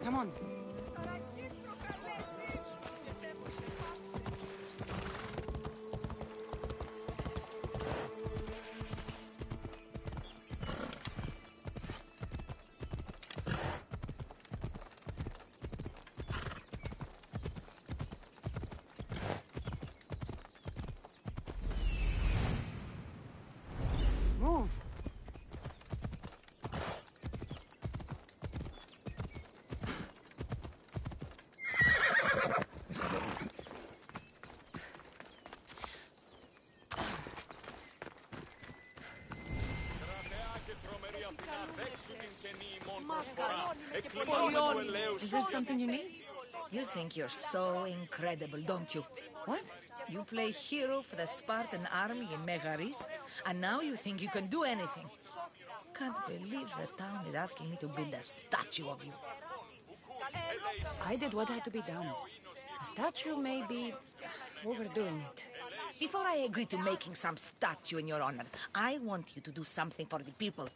Come on. Move. Is there something you need? You think you're so incredible, don't you? What? You play hero for the Spartan army in Megaris, and now you think you can do anything. Can't believe the town is asking me to build a statue of you. I did what had to be done. A statue may be overdoing it. Before I agree to making some statue in your honor, I want you to do something for the people.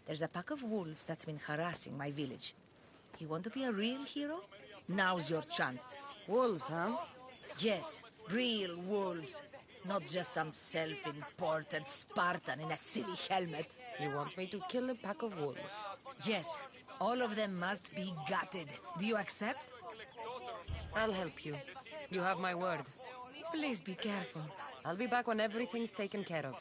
There's a pack of wolves that's been harassing my village. You want to be a real hero? Now's your chance. Wolves, huh? Yes, real wolves. Not just some self-important Spartan in a silly helmet. You want me to kill a pack of wolves? Yes, all of them must be gutted. Do you accept? I'll help you. You have my word. Please be careful. I'll be back when everything's taken care of.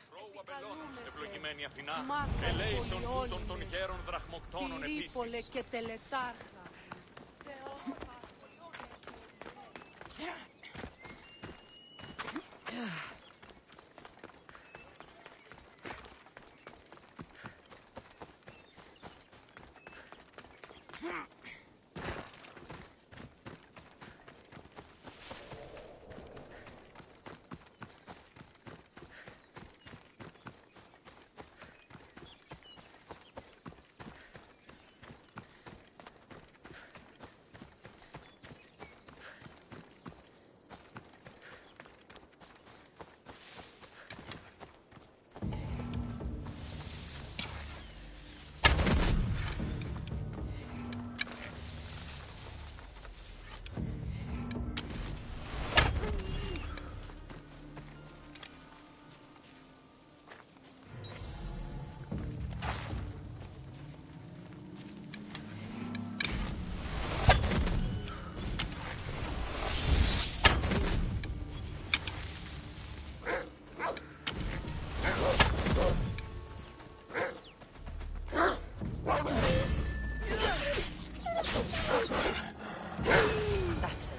That's it.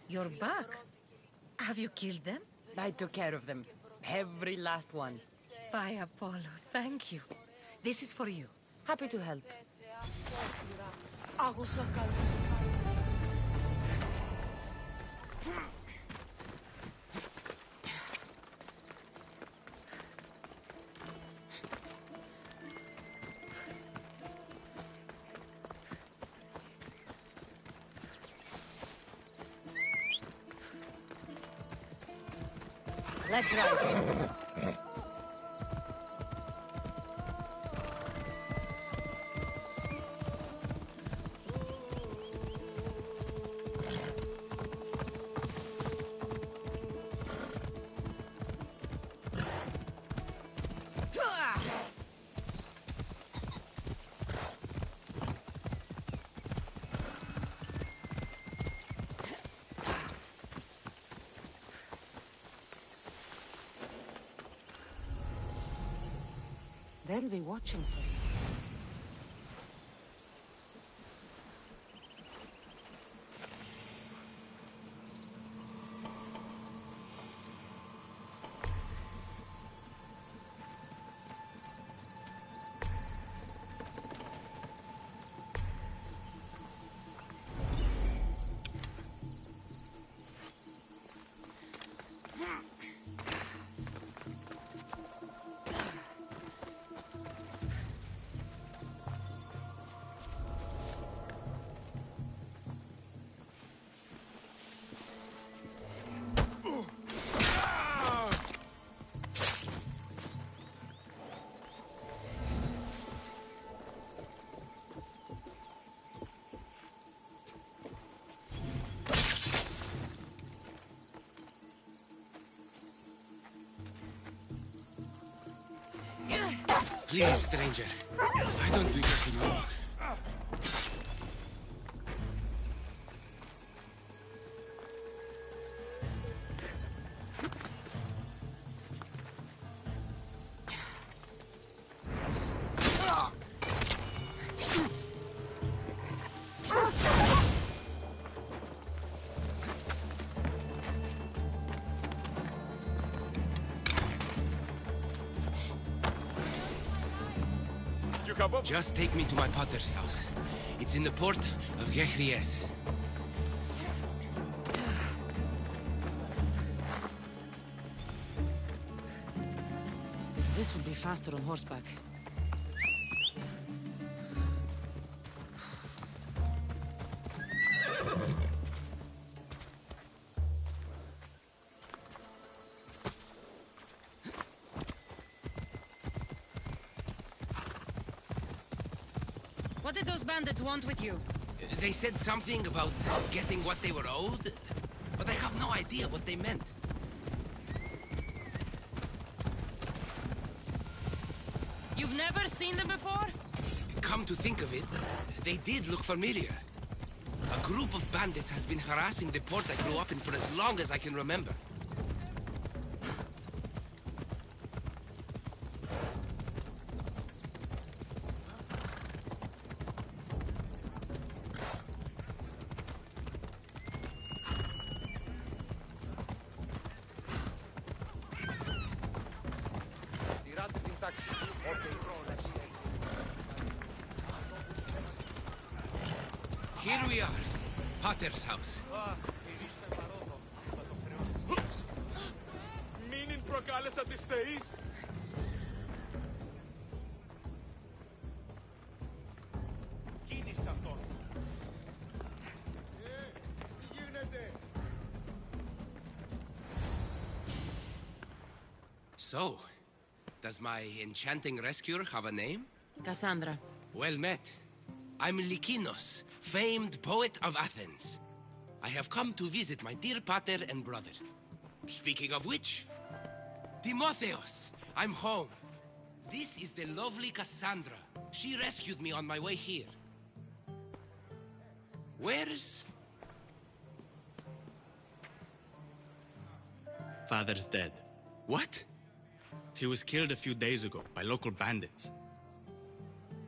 You're back? Have you killed them? I took care of them. Every last one. By Apollo, thank you. This is for you. Happy to help. Let's ride. They'll be watching for you. Please, stranger. I don't think I can walk. Just take me to my potter's house. It's in the port of Gehries. This will be faster on horseback. What did those bandits want with you? They said something about getting what they were owed, but I have no idea what they meant. You've never seen them before? Come to think of it, they did look familiar. A group of bandits has been harassing the port I grew up in for as long as I can remember. Here we are, Potter's house. Μήνυν προκάλεσα τις θεείς. Κίνησε αυτόν. Τι γίνεται? So, does my enchanting rescuer have a name? Kassandra. Well met. I'm Lykinos, famed poet of Athens. I have come to visit my dear pater and brother. Speaking of which, Timotheos, I'm home. This is the lovely Kassandra. She rescued me on my way here. Where's... Father's dead. What? He was killed a few days ago by local bandits.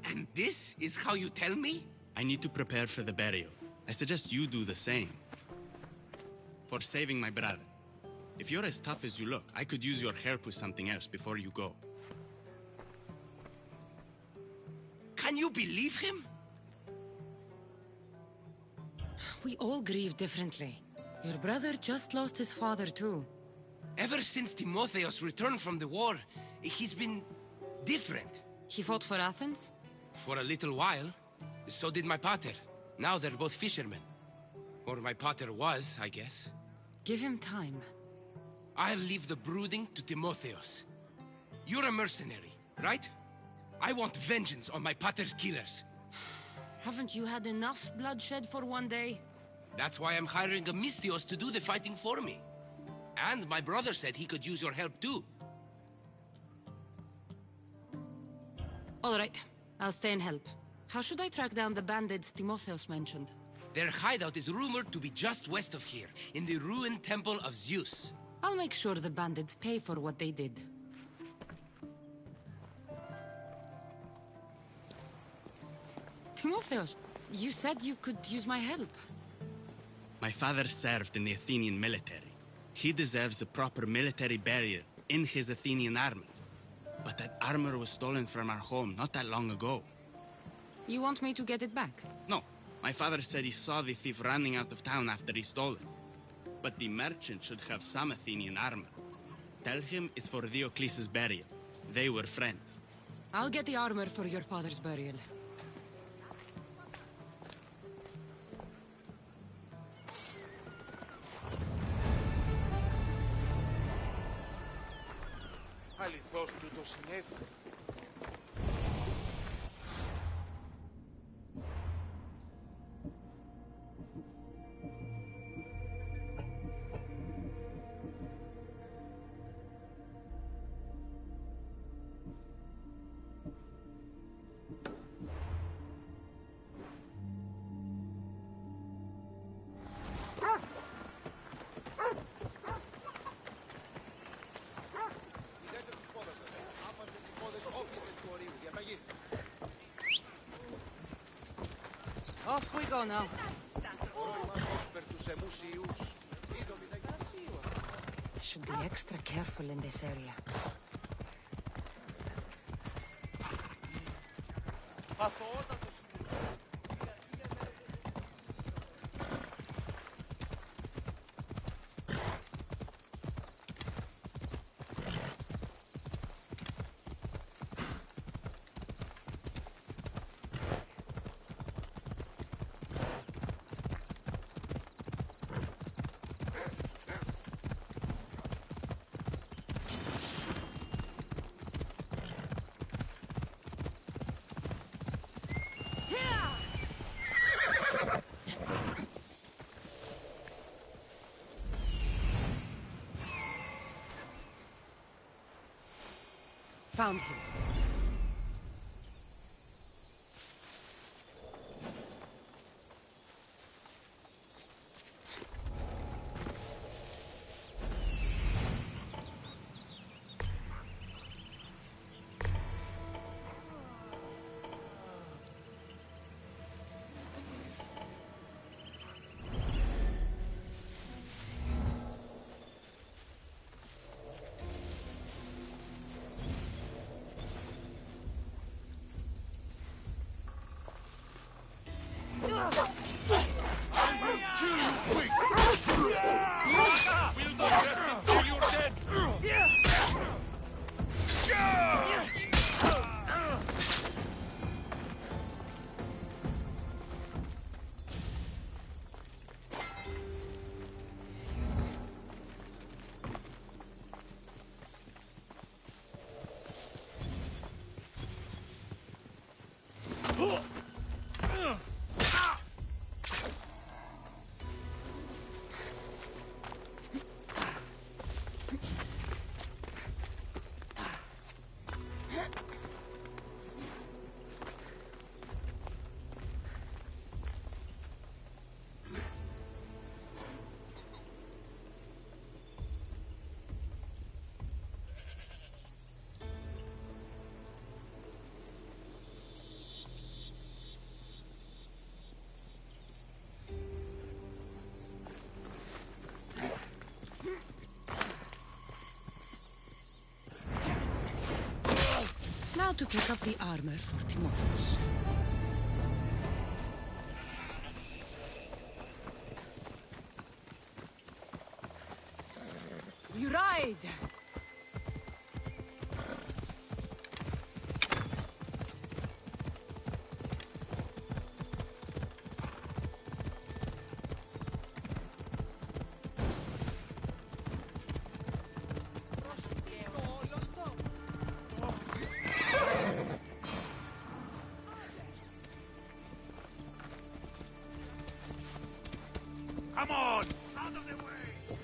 And this is how you tell me? I need to prepare for the burial. I suggest you do the same. For saving my brother. If you're as tough as you look, I could use your help with something else before you go. Can you believe him? We all grieve differently. Your brother just lost his father too. Ever since Timotheos returned from the war, he's been different. He fought for Athens? For a little while. So did my pater. Now they're both fishermen. Or my pater was, I guess. Give him time. I'll leave the brooding to Timotheos. You're a mercenary, right? I want vengeance on my pater's killers. Haven't you had enough bloodshed for one day? That's why I'm hiring a Mystios to do the fighting for me. And my brother said he could use your help too. All right, I'll stay and help. How should I track down the bandits Timotheos mentioned? Their hideout is rumored to be just west of here, in the ruined temple of Zeus. I'll make sure the bandits pay for what they did. Timotheos, you said you could use my help. My father served in the Athenian military. He deserves a proper military burial in his Athenian armor. But that armor was stolen from our home not that long ago. You want me to get it back? No, my father said he saw the thief running out of town after he stole it. But the merchant should have some Athenian armor. Tell him it's for Diocles' burial. They were friends. I'll get the armor for your father's burial. Αληθώς τούτο συνέβη. Off we go now. I should be extra careful in this area. Found him. Now to pick up the armor for Timotheus. You ride! Come on! Out of the way!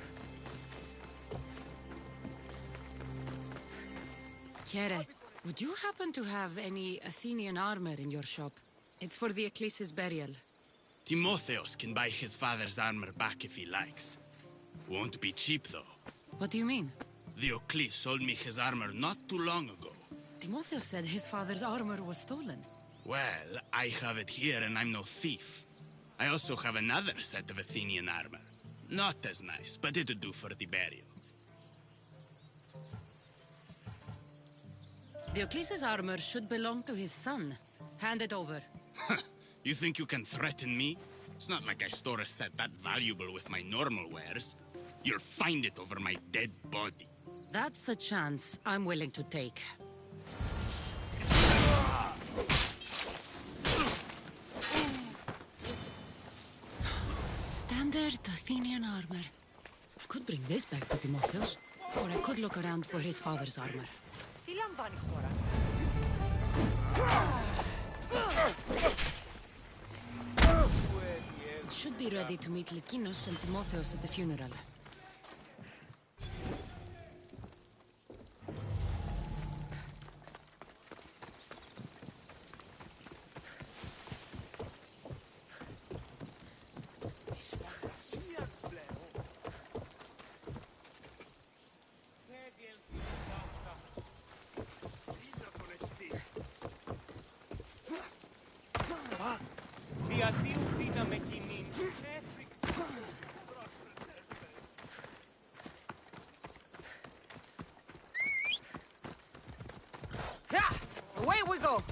Kere, would you happen to have any Athenian armor in your shop? It's for the Ecclesi's burial. Timotheos can buy his father's armor back if he likes. Won't be cheap, though. What do you mean? Diocles sold me his armor not too long ago. Timotheus said his father's armor was stolen. Well, I have it here and I'm no thief. I also have another set of Athenian armor. Not as nice, but it'll do for the burial. Diocles' armor should belong to his son. Hand it over. You think you can threaten me? It's not like I store a set that valuable with my normal wares. You'll find it over my dead body. That's a chance I'm willing to take. Standard Athenian armor. I could bring this back to Timotheus, or I could look around for his father's armor. I should be ready to meet Lykinos and Timotheus at the funeral. Away we go!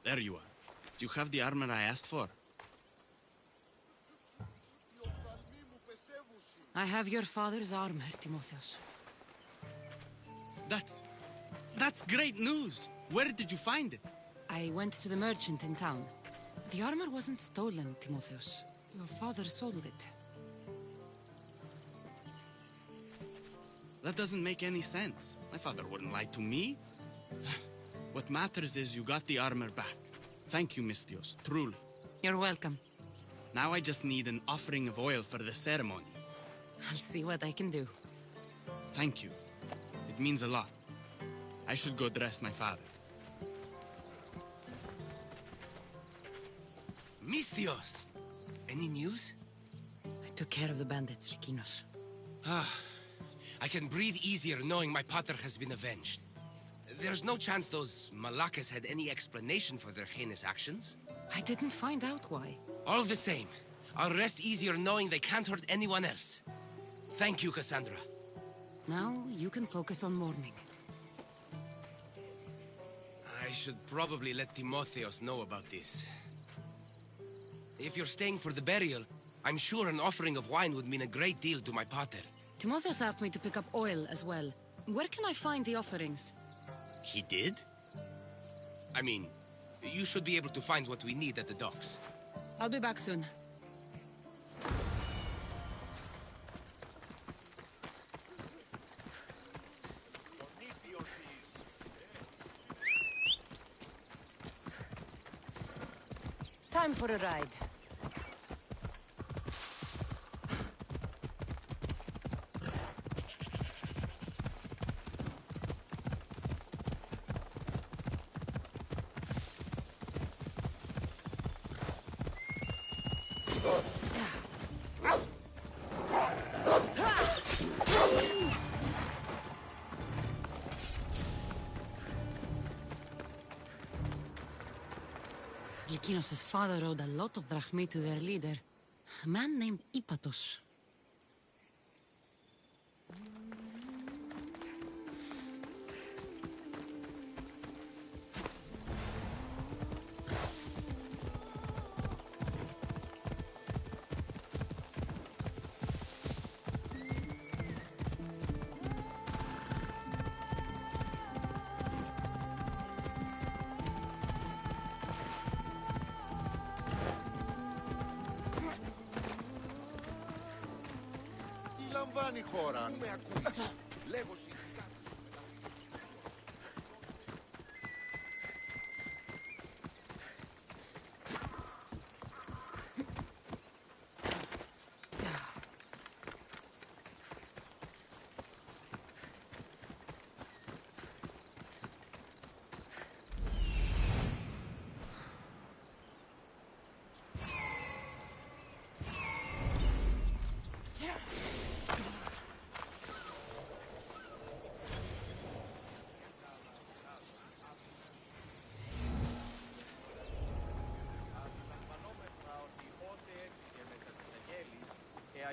There you are. Do you have the armor I asked for? I have your father's armor, Timotheus. That's great news! Where did you find it? I went to the merchant in town. The armor wasn't stolen, Timotheus. Your father sold it. That doesn't make any sense. My father wouldn't lie to me. What matters is you got the armor back. Thank you, Misthios, truly. You're welcome. Now I just need an offering of oil for the ceremony. I'll see what I can do. Thank you. It means a lot. I should go dress my father. Misthios! Any news? I took care of the bandits, Lykinos. I can breathe easier knowing my pater has been avenged. There's no chance those Malakas had any explanation for their heinous actions? I didn't find out why. All the same, I'll rest easier knowing they can't hurt anyone else. Thank you, Kassandra. Now you can focus on mourning. I should probably let Timotheus know about this. If you're staying for the burial, I'm sure an offering of wine would mean a great deal to my pater. Timotheus asked me to pick up oil as well. Where can I find the offerings? He did? I mean, you should be able to find what we need at the docks. I'll be back soon. Time for a ride. Lykinos' father owed a lot of drachmi to their leader, a man named Ipatos. κάνει η χώρα. Πού με ακούεις. Λέγω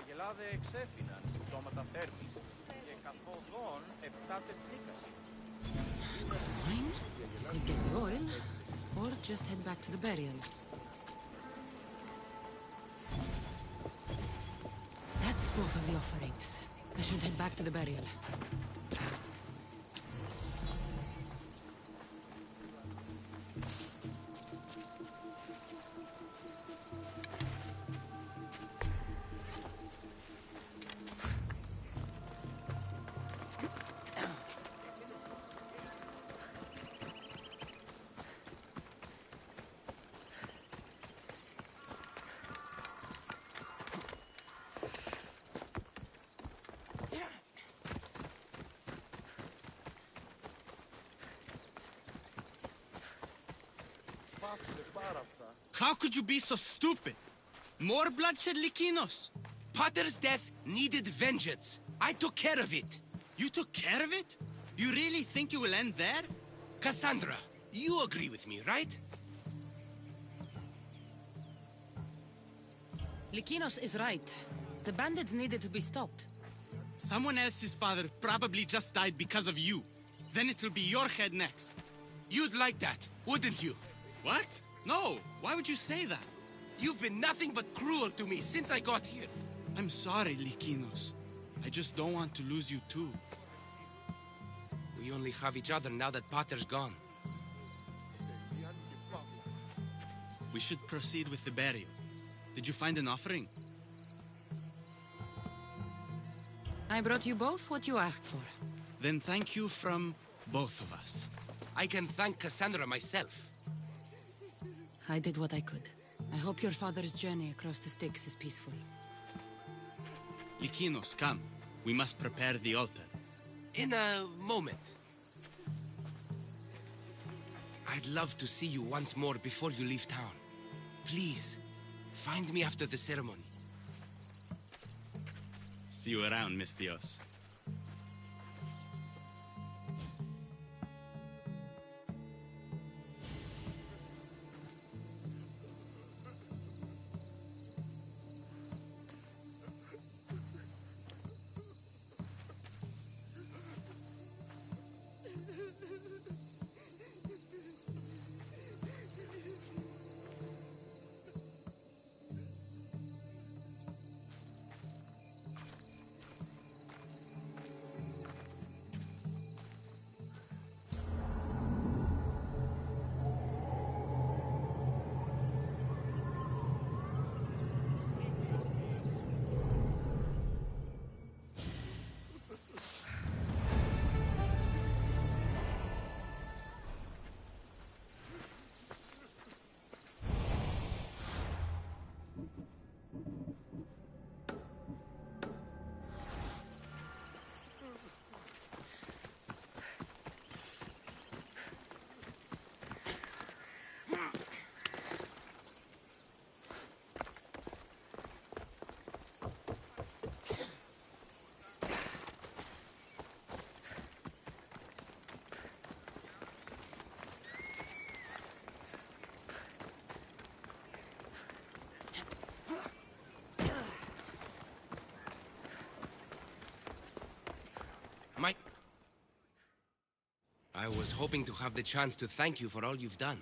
αγελάδε εξέφυναν συμπτώματα θέρμης και καθοδόν επτάτε νίκαση. Fine. Could get the oil, or just head back to the burial. That's both of the offerings. I should head back to the burial. How could you be so stupid? More bloodshed, Likinos? Potter's death needed vengeance. I took care of it. You took care of it? You really think it will end there? Kassandra, you agree with me, right? Likinos is right. The bandits needed to be stopped. Someone else's father probably just died because of you. Then it will be your head next. You'd like that, wouldn't you? What? No, why would you say that? You've been nothing but cruel to me since I got here. I'm sorry, Likinos. I just don't want to lose you too. We only have each other now that Potter's gone. We should proceed with the burial. Did you find an offering? I brought you both what you asked for. Then thank you from both of us. I can thank Kassandra myself. I did what I could. I hope your father's journey across the Styx is peaceful. Likinos, come. We must prepare the altar. In a moment. I'd love to see you once more before you leave town. Please, find me after the ceremony. See you around, Mistios. I was hoping to have the chance to thank you for all you've done.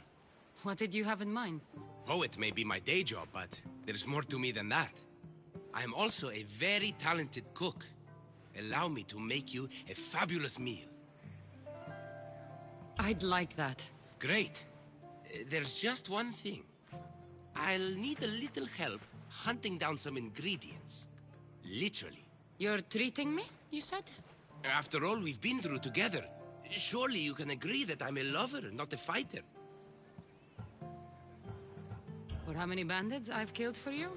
What did you have in mind? Poet may be my day job, but there's more to me than that. I am also a very talented cook. Allow me to make you a fabulous meal. I'd like that. Great. There's just one thing. I'll need a little help hunting down some ingredients. Literally. You're treating me, you said? After all we've been through together, surely you can agree that I'm a lover, not a fighter. For how many bandits I've killed for you?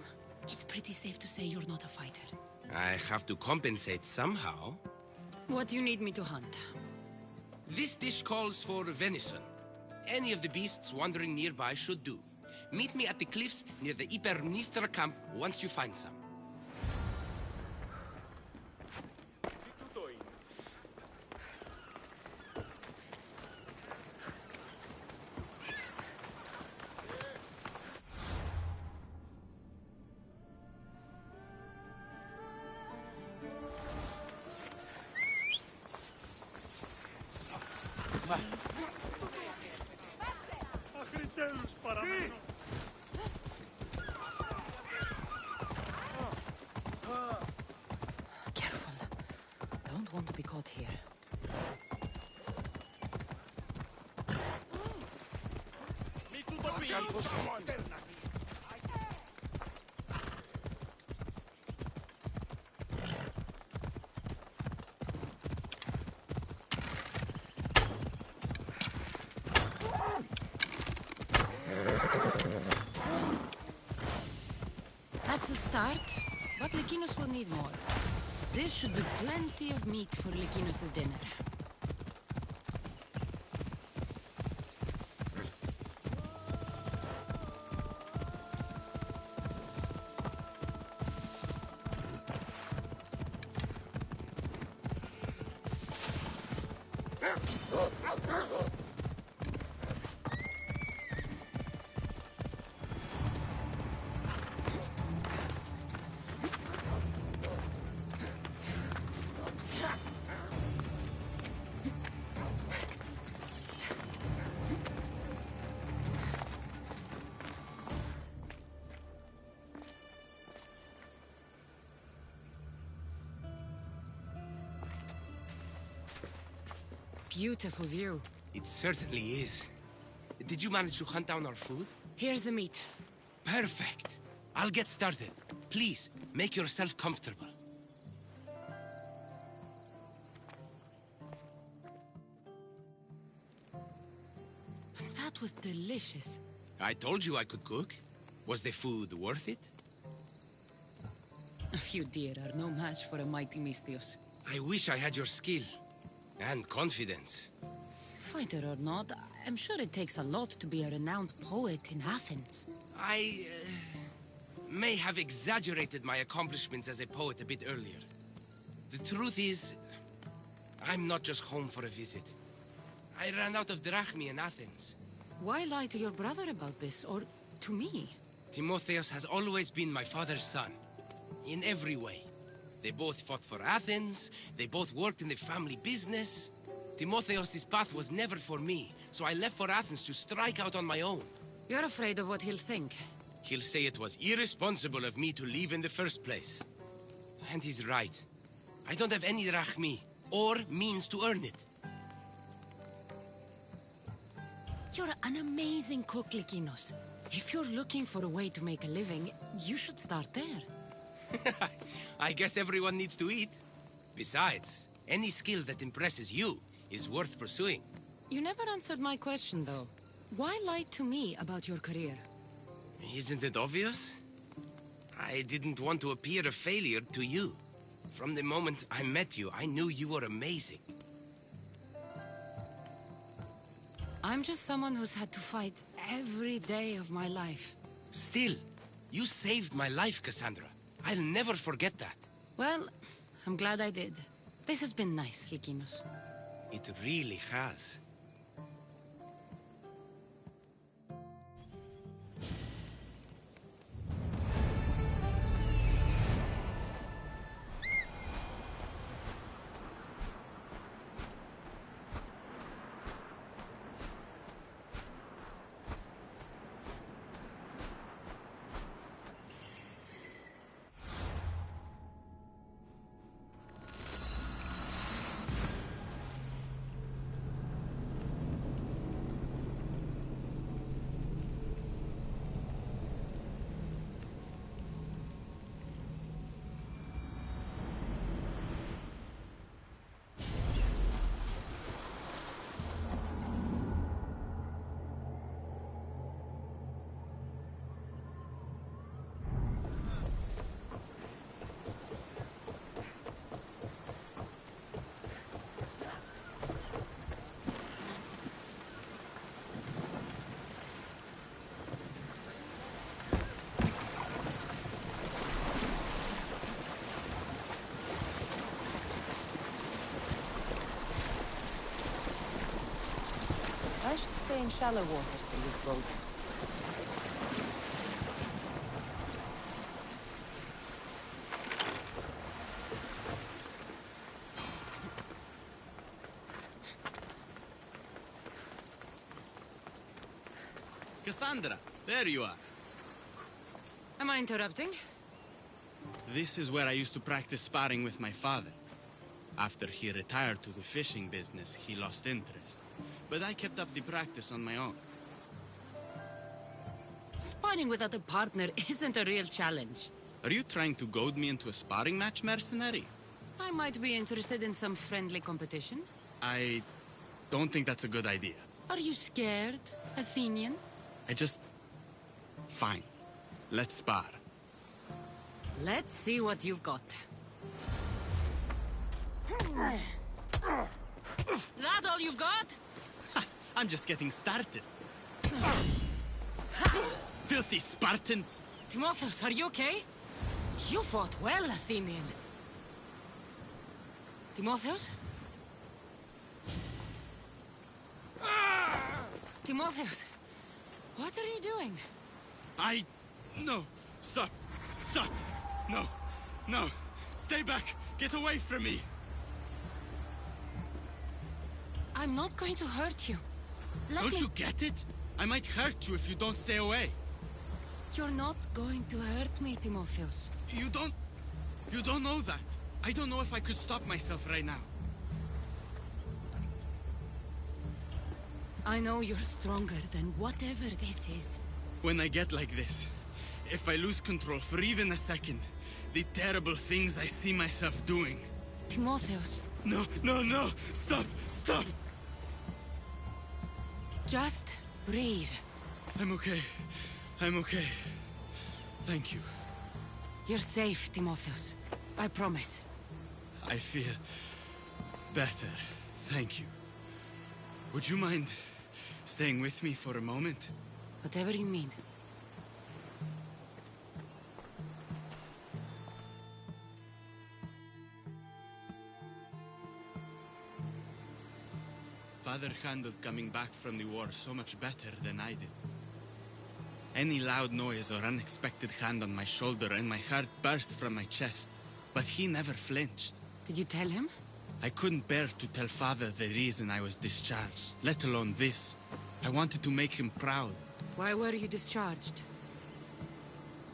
It's pretty safe to say you're not a fighter. I have to compensate somehow. What do you need me to hunt? This dish calls for venison. Any of the beasts wandering nearby should do. Meet me at the cliffs near the Ipernistra camp once you find some. Careful. Don't want to be caught here. That's a start, but Lykinos will need more. This should be plenty of meat for Lykinos' dinner. Beautiful view. It certainly is. Did you manage to hunt down our food? Here's the meat. Perfect. I'll get started. Please, make yourself comfortable. That was delicious. I told you I could cook. Was the food worth it? A few deer are no match for a mighty Misthios. I wish I had your skill. And confidence. Fighter or not, I'm sure it takes a lot to be a renowned poet in Athens. I may have exaggerated my accomplishments as a poet a bit earlier. The truth is, I'm not just home for a visit. I ran out of drachmi in Athens. Why lie to your brother about this, or to me? Timotheus has always been my father's son. In every way. They both fought for Athens, they both worked in the family business. Timotheus' path was never for me, so I left for Athens to strike out on my own. You're afraid of what he'll think. He'll say it was irresponsible of me to leave in the first place. And he's right. I don't have any drachmi, or means to earn it. You're an amazing cook, Lykinos. If you're looking for a way to make a living, you should start there. I guess everyone needs to eat. Besides, any skill that impresses you is worth pursuing. You never answered my question, though. Why lie to me about your career? Isn't it obvious? I didn't want to appear a failure to you. From the moment I met you, I knew you were amazing. I'm just someone who's had to fight every day of my life. Still, you saved my life, Kassandra. I'll never forget that. Well, I'm glad I did. This has been nice, Lykinos. It really has. stay in shallow waters in this boat. Kassandra, there you are. Am I interrupting? This is where I used to practice sparring with my father. After he retired to the fishing business, he lost interest. But I kept up the practice on my own. Sparring without a partner isn't a real challenge. Are you trying to goad me into a sparring match, mercenary? I might be interested in some friendly competition. I don't think that's a good idea. Are you scared, Athenian? Fine. Let's spar. Let's see what you've got. That all you've got? I'm just getting started. Filthy Spartans! Timotheus, are you okay? You fought well, Athenian. Timotheus? Timotheus, what are you doing? No! Stop! Stop! No! No! Stay back! Get away from me! I'm not going to hurt you. Don't you get it? I might hurt you if you don't stay away. You're not going to hurt me, Timotheus. You don't know that. I don't know if I could stop myself right now. I know you're stronger than whatever this is. When I get like this, if I lose control for even a second, the terrible things I see myself doing. Timotheus. No, no, no! Stop! Stop! Just breathe. I'm okay. I'm okay. Thank you. You're safe, Timotheus. I promise. I feel better. Thank you. Would you mind staying with me for a moment? Whatever you need. Father handled coming back from the war so much better than I did. Any loud noise or unexpected hand on my shoulder and my heart burst from my chest. But he never flinched. Did you tell him? I couldn't bear to tell Father the reason I was discharged, let alone this. I wanted to make him proud. Why were you discharged?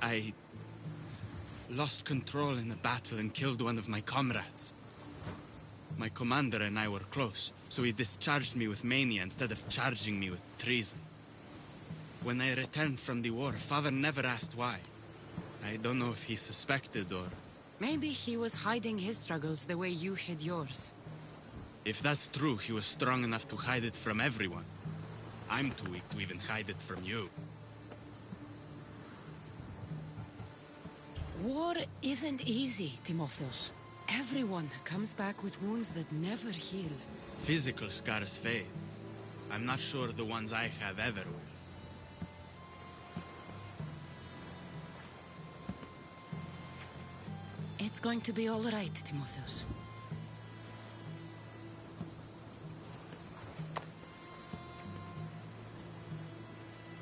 I lost control in a battle and killed one of my comrades. My commander and I were close, so he discharged me with mania instead of charging me with treason. When I returned from the war, Father never asked why. I don't know if he suspected or... Maybe he was hiding his struggles the way you hid yours. If that's true, he was strong enough to hide it from everyone. I'm too weak to even hide it from you. War isn't easy, Timotheus. Everyone comes back with wounds that never heal. Physical scars fade. I'm not sure the ones I have ever will. It's going to be all right, Timotheus.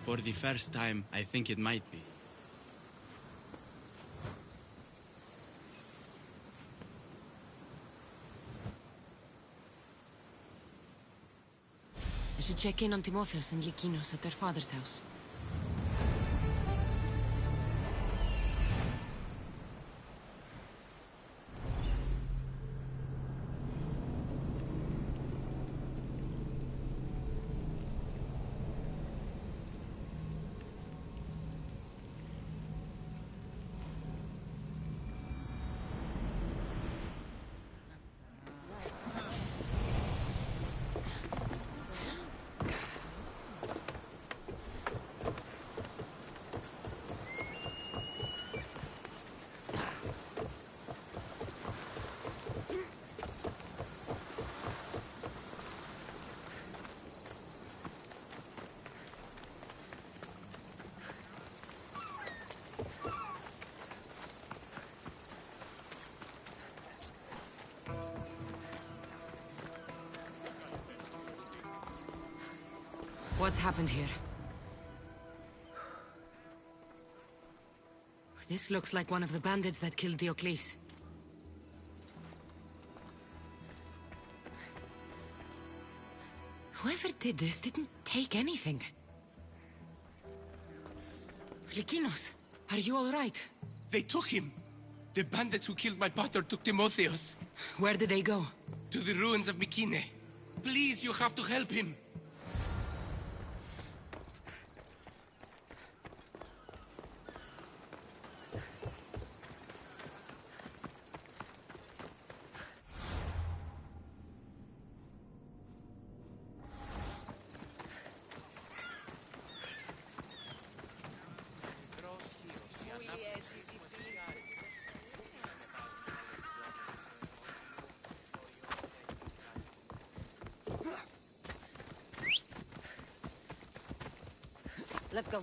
For the first time, I think it might be. I should check in on Timotheus and Lykinos at their father's house. What's happened here? This looks like one of the bandits that killed Diocles. Whoever did this didn't take anything. Lykinos, are you all right? They took him. The bandits who killed my pater took Timotheos. Where did they go? To the ruins of Mykine. Please, you have to help him. Let's go.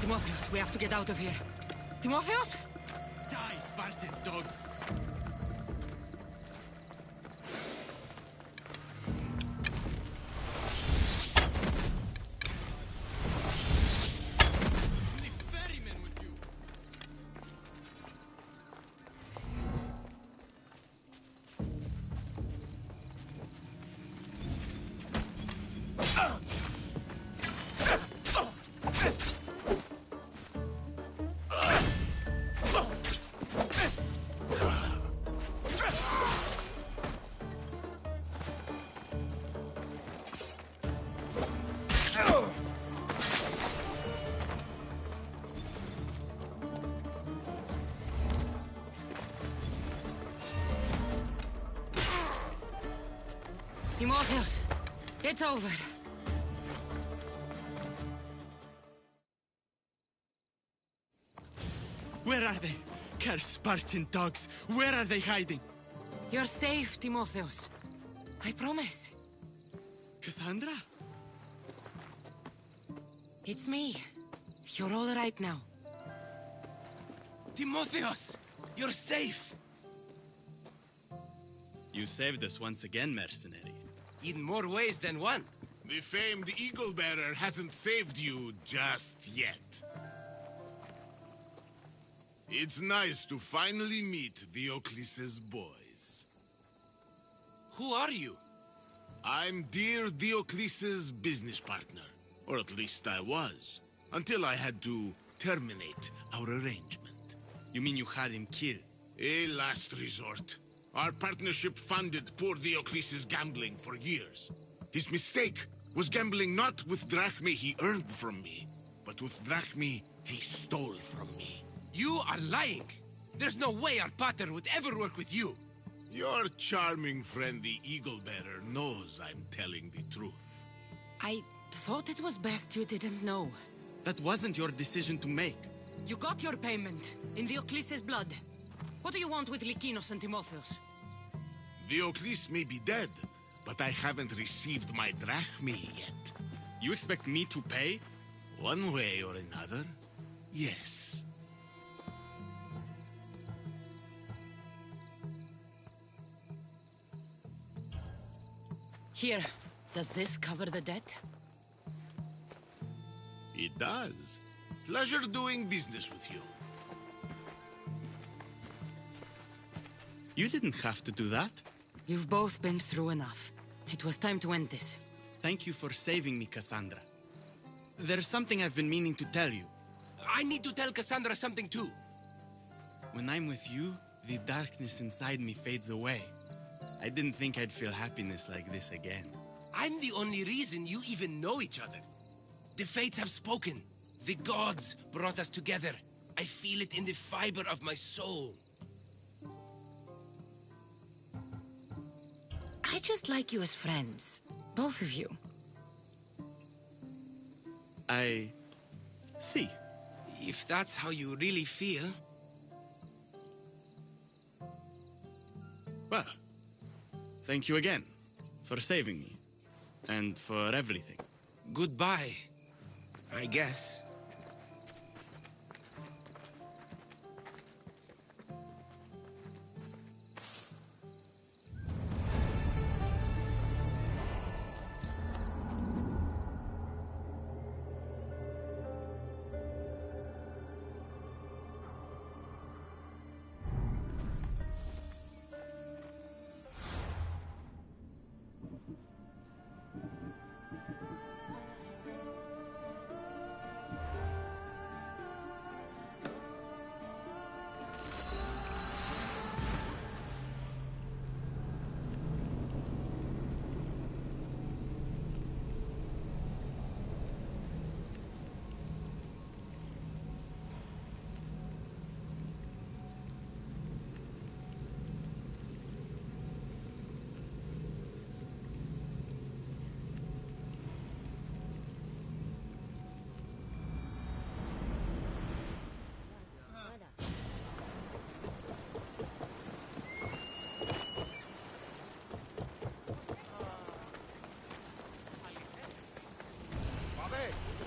Timotheos, we have to get out of here. Timotheos? Die, Spartan dogs! Timotheos, it's over. Where are they? Cursed Spartan dogs! Where are they hiding? You're safe, Timotheos. I promise. Kassandra? It's me. You're all right now. Timotheos! You're safe! You saved us once again, mercenary. In more ways than one. The famed Eagle Bearer hasn't saved you just yet. It's nice to finally meet Diocles' boys. Who are you? I'm dear Diocles' business partner. Or at least I was. Until I had to terminate our arrangement. You mean you had him killed? A last resort. Our partnership funded poor Diocles' gambling for years. His mistake was gambling not with drachmae he earned from me, but with drachmae he stole from me. You are lying! There's no way our pater would ever work with you! Your charming friend the Eagle Bearer knows I'm telling the truth. I thought it was best you didn't know. That wasn't your decision to make. You got your payment, in Diocles' blood. What do you want with Lykinos and Timotheos? Diocles may be dead, but I haven't received my drachmae yet. You expect me to pay? One way or another, yes. Here, does this cover the debt? It does. Pleasure doing business with you. You didn't have to do that. You've both been through enough. It was time to end this. Thank you for saving me, Kassandra. There's something I've been meaning to tell you. I need to tell Kassandra something too. When I'm with you, the darkness inside me fades away. I didn't think I'd feel happiness like this again. I'm the only reason you even know each other. The fates have spoken. The gods brought us together. I feel it in the fiber of my soul. I just like you as friends. Both of you. I see. If that's how you really feel... Well, thank you again for saving me. And for everything. Goodbye, I guess.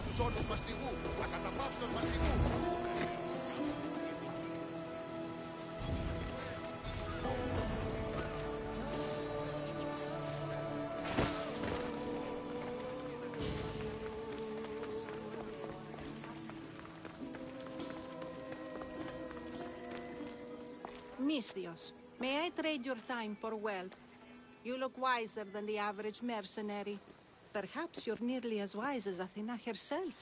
Τους όρους μαστιγού, ακαταπαύστος μαστιγού. Misthios, may I trade your time for wealth? You look wiser than the average mercenary. Perhaps you're nearly as wise as Athena herself.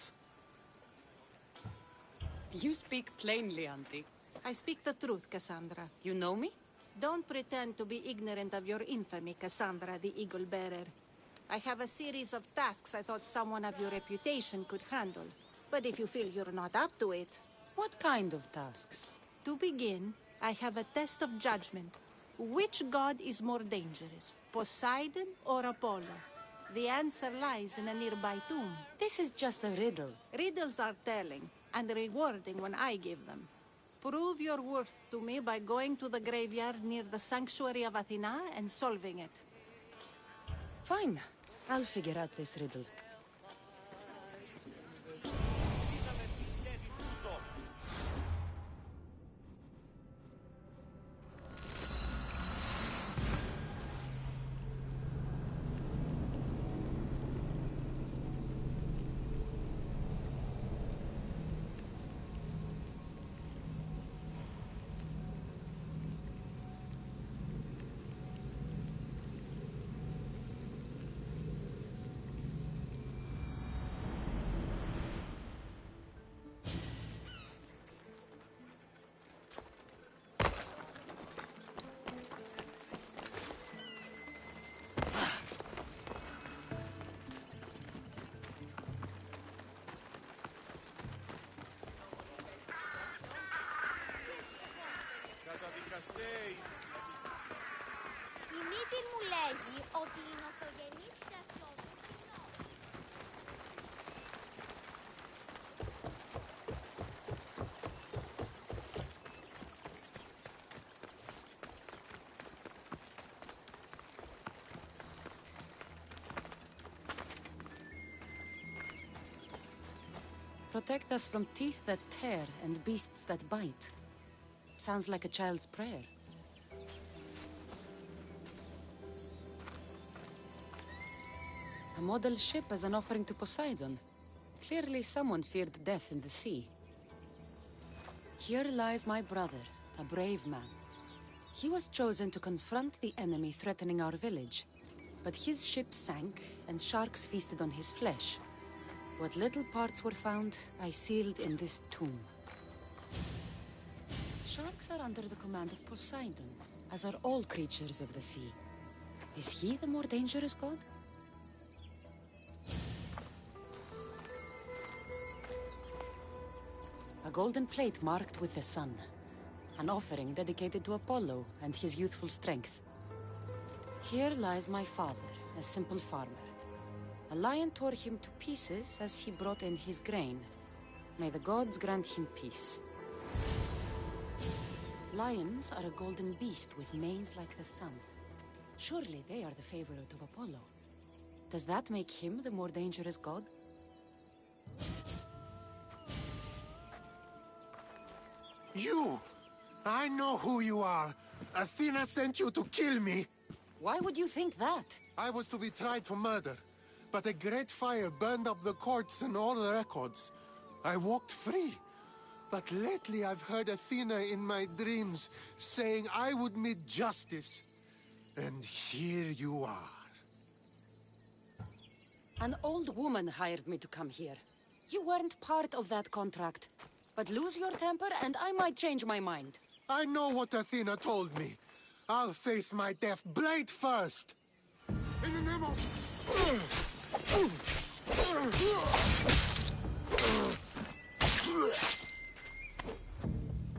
You speak plainly, Auntie. I speak the truth, Kassandra. You know me? Don't pretend to be ignorant of your infamy, Kassandra, the Eagle Bearer. I have a series of tasks I thought someone of your reputation could handle. But if you feel you're not up to it... What kind of tasks? To begin, I have a test of judgment. Which god is more dangerous, Poseidon or Apollo? The answer lies in a nearby tomb. This is just a riddle. Riddles are telling, and rewarding when I give them. Prove your worth to me by going to the graveyard near the sanctuary of Athena and solving it. Fine. I'll figure out this riddle. Protect us from teeth that tear and beasts that bite. Sounds like a child's prayer. A model ship as an offering to Poseidon. Clearly someone feared death in the sea. Here lies my brother, a brave man. He was chosen to confront the enemy threatening our village. But his ship sank, and sharks feasted on his flesh. What little parts were found, I sealed in this tomb. Sharks are under the command of Poseidon, as are all creatures of the sea. Is he the more dangerous god? A golden plate marked with the sun. An offering dedicated to Apollo and his youthful strength. Here lies my father, a simple farmer. A lion tore him to pieces as he brought in his grain. May the gods grant him peace. Lions are a golden beast with manes like the sun. Surely they are the favorite of Apollo. Does that make him the more dangerous god? You! I know who you are. Athena sent you to kill me. Why would you think that? I was to be tried for murder, but a great fire burned up the courts and all the records. I walked free. But lately I've heard Athena in my dreams saying I would meet justice. And here you are. An old woman hired me to come here. You weren't part of that contract. But lose your temper and I might change my mind. I know what Athena told me. I'll face my death blade first. In the name of...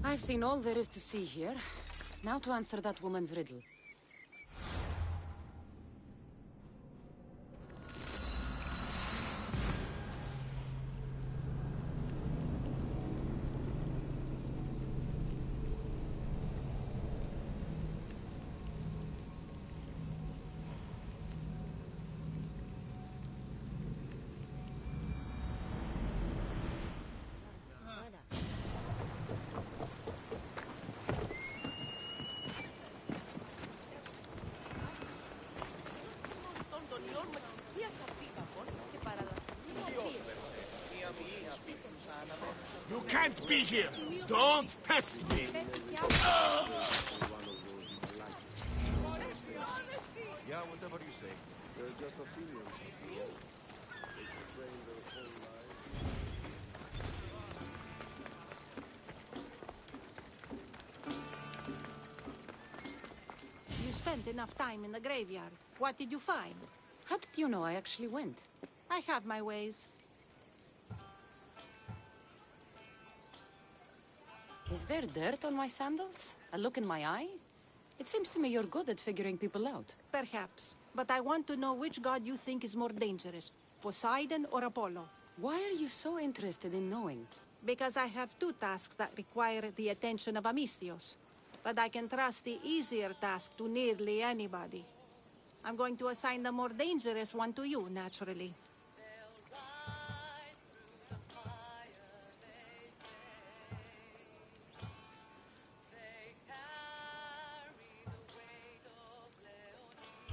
I've seen all there is to see here. Now to answer that woman's riddle. You can't be here! Don't test me! Yeah, whatever you say. They're just Athenians. They train their whole lives. You spent enough time in the graveyard. What did you find? How did you know I actually went? I have my ways. Is there dirt on my sandals? A look in my eye? It seems to me you're good at figuring people out. Perhaps. But I want to know which god you think is more dangerous, Poseidon or Apollo. Why are you so interested in knowing? Because I have two tasks that require the attention of Amistios. But I can trust the easier task to nearly anybody. I'm going to assign the more dangerous one to you, naturally.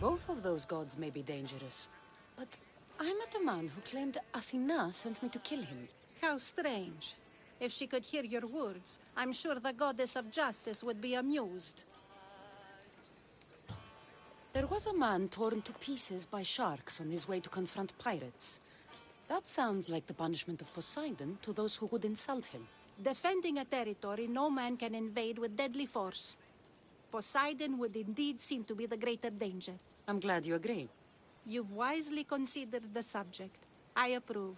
Both of those gods may be dangerous. But I met a man who claimed Athena sent me to kill him. How strange. If she could hear your words, I'm sure the goddess of justice would be amused. There was a man torn to pieces by sharks on his way to confront pirates. That sounds like the punishment of Poseidon to those who would insult him. Defending a territory no man can invade with deadly force. Poseidon would indeed seem to be the greater danger. I'm glad you agree. You've wisely considered the subject. I approve.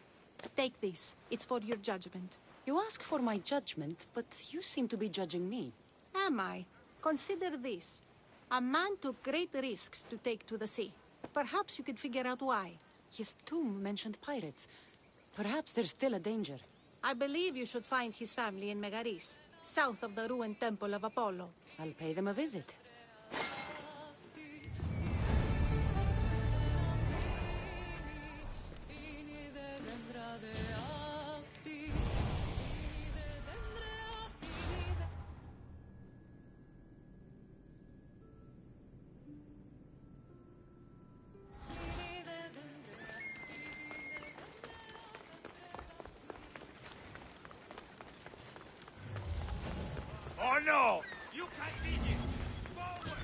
Take this. It's for your judgment. You ask for my judgment, but you seem to be judging me. Am I? Consider this. A man took great risks to take to the sea. Perhaps you could figure out why. His tomb mentioned pirates. Perhaps there's still a danger. I believe you should find his family in Megaris, south of the ruined temple of Apollo. I'll pay them a visit. no! You can't be here! Forward!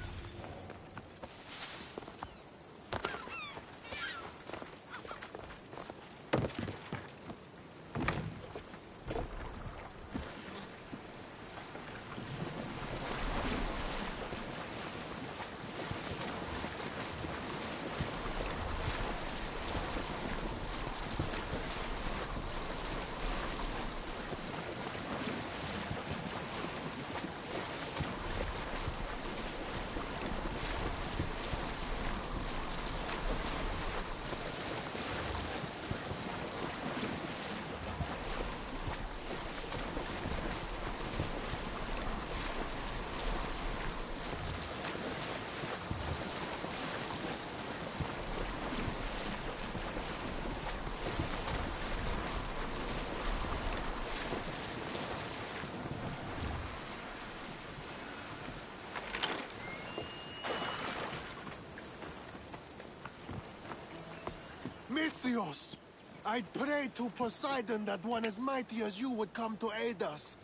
Misthios! I'd prayed to Poseidon that one as mighty as you would come to aid us.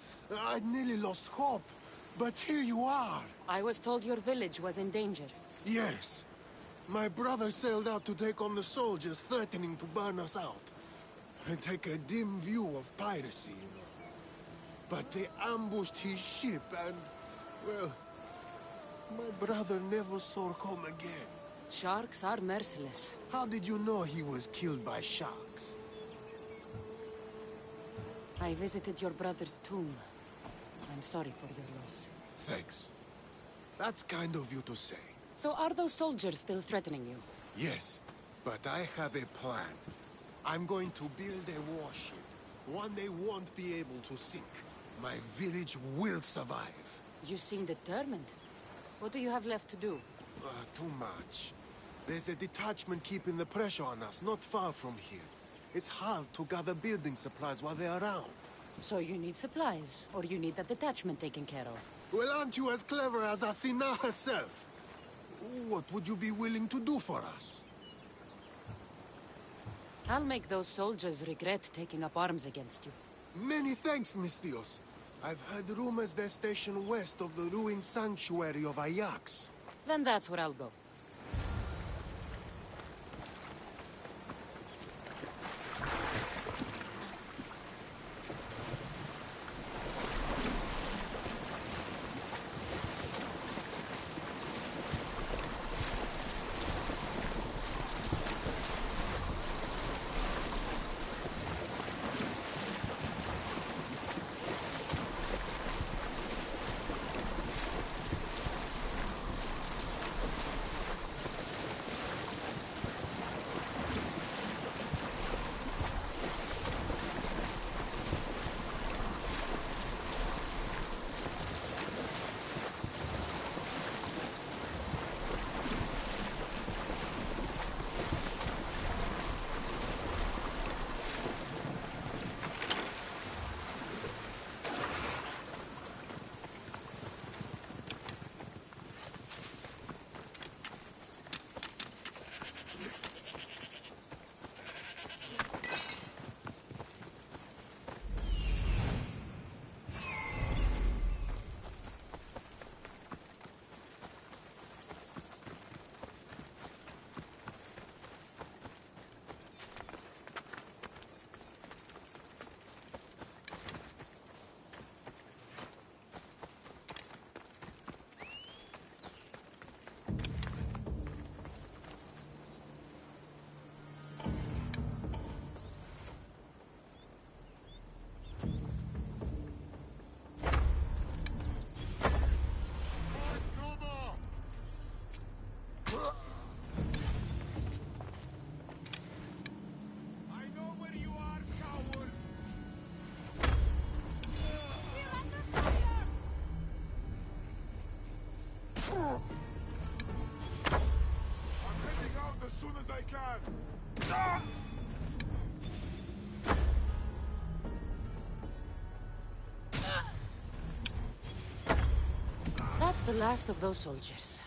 I'd nearly lost hope, but here you are. I was told your village was in danger. Yes. My brother sailed out to take on the soldiers threatening to burn us out. I take a dim view of piracy, you know. But they ambushed his ship and, well, my brother never saw home again. Sharks are merciless. How did you know he was killed by sharks? I visited your brother's tomb. I'm sorry for your loss. Thanks. That's kind of you to say. So are those soldiers still threatening you? Yes, but I have a plan. I'm going to build a warship. One they won't be able to sink. My village will survive. You seem determined. What do you have left to do? Too much. There's a detachment keeping the pressure on us, not far from here. It's hard to gather building supplies while they're around. So you need supplies, or you need that detachment taken care of. Well, aren't you as clever as Athena herself? What would you be willing to do for us? I'll make those soldiers regret taking up arms against you. Many thanks, Misthios. I've heard rumors they're stationed west of the ruined sanctuary of Ajax. Then that's where I'll go. That's the last of those soldiers.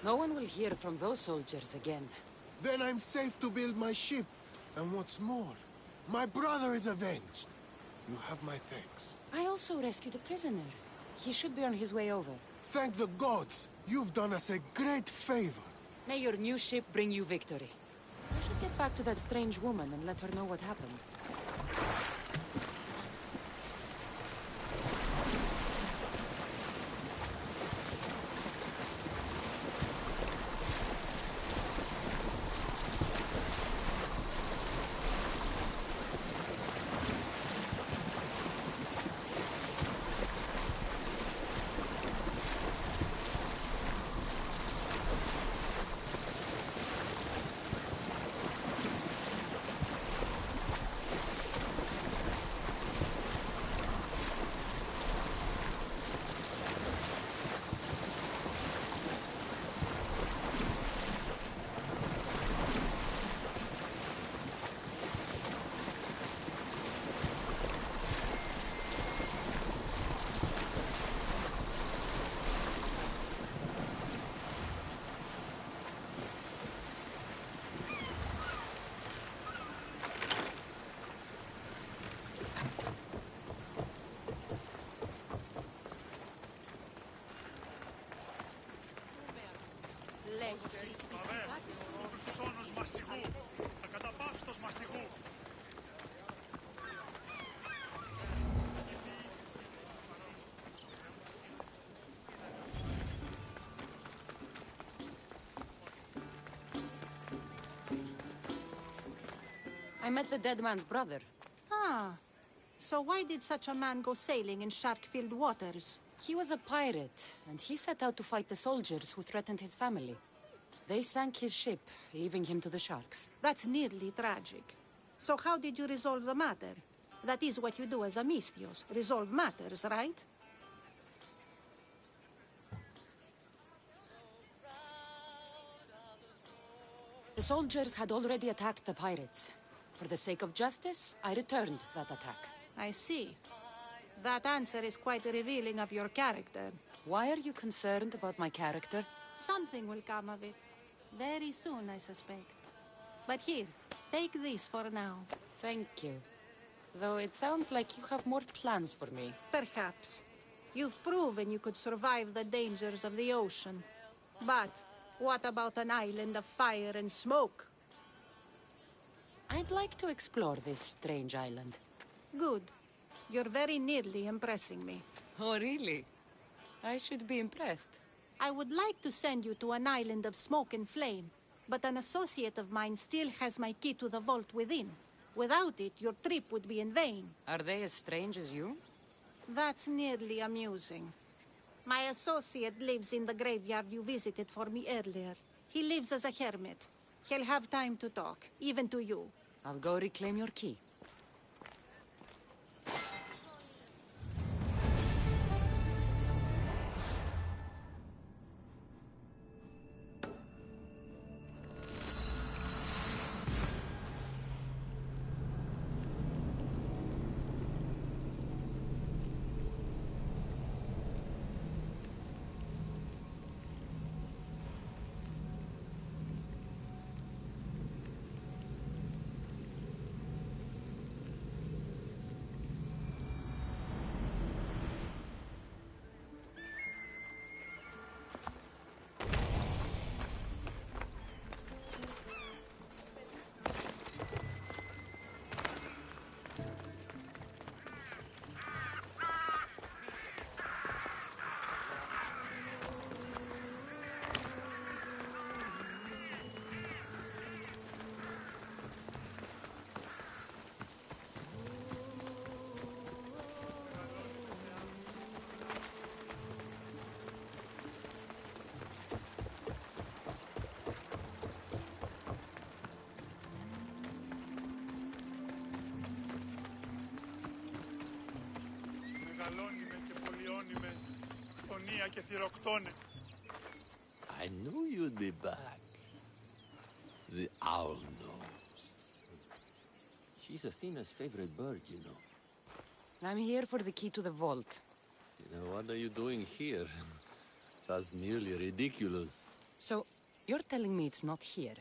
No one will hear from those soldiers again. Then I'm safe to build my ship. And what's more, my brother is avenged. You have my thanks. I also rescued a prisoner. He should be on his way over. Thank the gods! You've done us a great favor. May your new ship bring you victory. I should get back to that strange woman and let her know what happened. Τους όνους μαστιγού, τα καταπαύστος μαστιγού. I met the dead man's brother. Ah. So why did such a man go sailing in shark-filled waters? He was a pirate, and he set out to fight the soldiers who threatened his family. They sank his ship, leaving him to the sharks. That's nearly tragic. So how did you resolve the matter? That is what you do as Amistios, resolve matters, right? The soldiers had already attacked the pirates. For the sake of justice, I returned that attack. I see. That answer is quite revealing of your character. Why are you concerned about my character? Something will come of it. Very soon, I suspect. But here, take this for now. Thank you. Though it sounds like you have more plans for me. Perhaps. You've proven you could survive the dangers of the ocean. But what about an island of fire and smoke? I'd like to explore this strange island. Good. You're very nearly impressing me. Oh, really? I should be impressed. I would like to send you to an island of smoke and flame, but an associate of mine still has my key to the vault within. Without it, your trip would be in vain. Are they as strange as you? That's nearly amusing. My associate lives in the graveyard you visited for me earlier. He lives as a hermit. He'll have time to talk, even to you. I'll go reclaim your key. Μεγαλώνυμε και πολιώνυμε, φωνία και θηροκτώνε. I knew you'd be back. The owl knows. She's Athena's favorite bird, you know. I'm here for the key to the vault. What are you doing here? That's nearly ridiculous. So, you're telling me it's not here?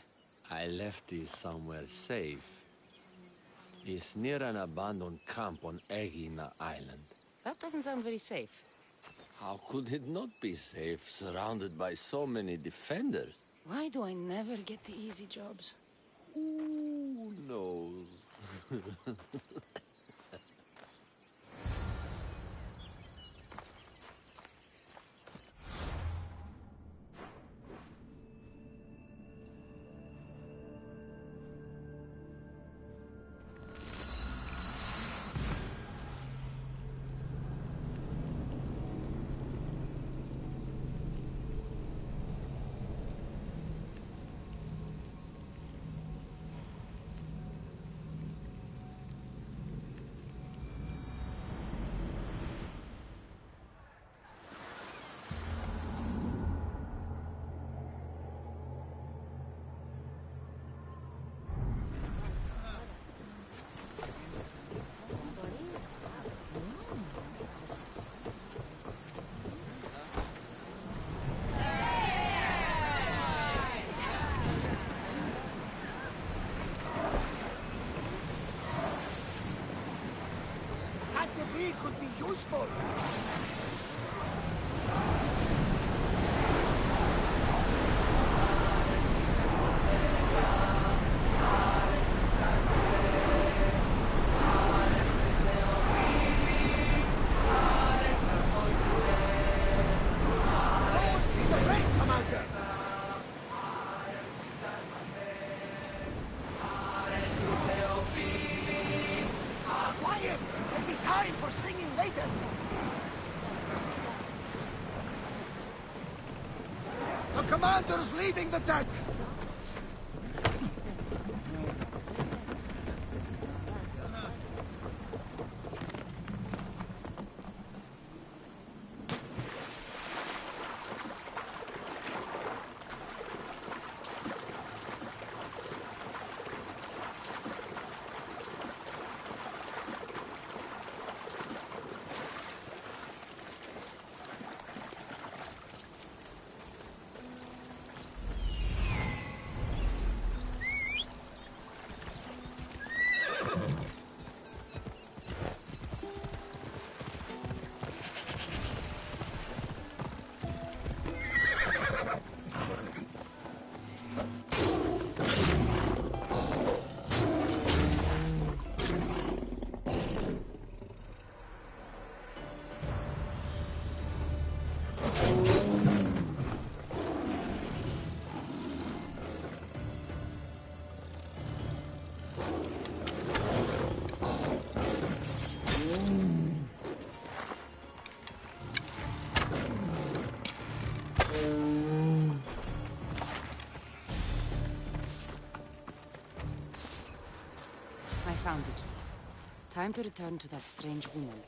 I left it somewhere safe. It's near an abandoned camp on Egina Island. That doesn't sound very safe. How could it not be safe, surrounded by so many defenders? Why do I never get the easy jobs? Who knows? Debris could be useful. Commander's leaving the deck! Found the key. Time to return to that strange woman.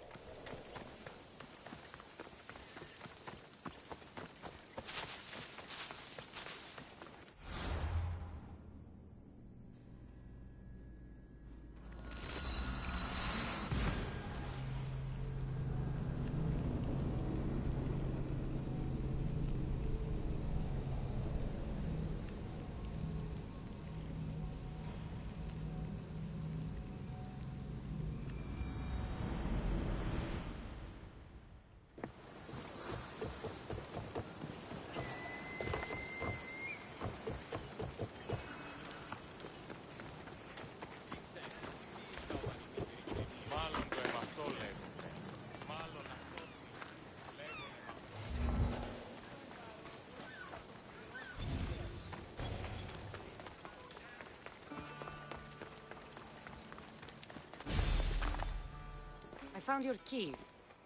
I found your key.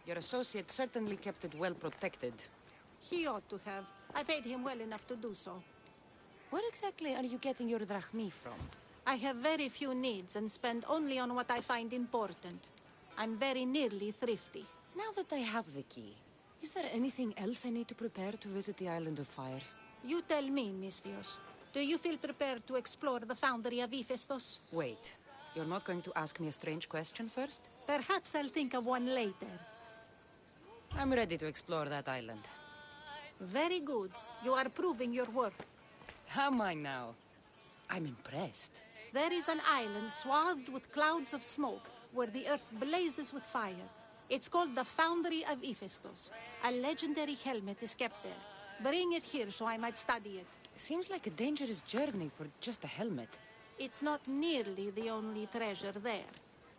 Your associate certainly kept it well protected. He ought to have. I paid him well enough to do so. Where exactly are you getting your drachmi from? I have very few needs and spend only on what I find important. I'm very nearly thrifty. Now that I have the key, is there anything else I need to prepare to visit the Island of Fire? You tell me, Misthios. Do you feel prepared to explore the foundry of Hephaestus? Wait. You're not going to ask me a strange question first? Perhaps I'll think of one later. I'm ready to explore that island. Very good. You are proving your worth. Am I now? I'm impressed. There is an island swathed with clouds of smoke, where the earth blazes with fire. It's called the Foundry of Hephaestus. A legendary helmet is kept there. Bring it here so I might study it. Seems like a dangerous journey for just a helmet. It's not nearly the only treasure there.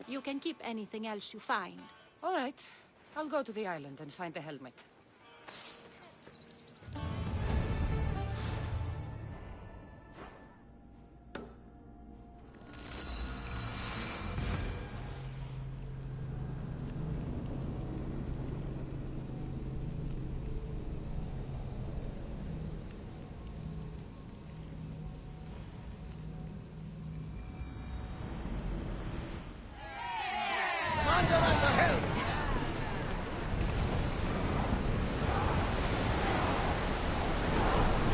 You can keep anything else you find. All right. I'll go to the island and find the helmet. Commander at the helm!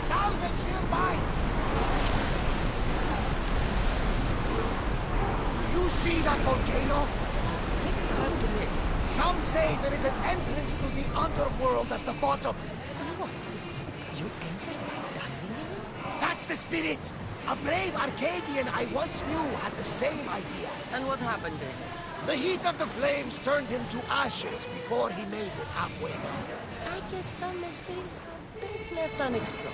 Salvage nearby! Do you see that volcano? It's pretty hard to miss. Some say there is an entrance to the underworld at the bottom. What? You entered by diving in it? That's the spirit! A brave Arcadian I once knew had the same idea. And what happened then? The heat of the flames turned him to ashes before he made it halfway down. I guess some mysteries are best left unexplored.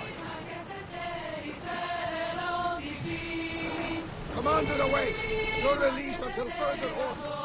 Commander away! You're released until further orders.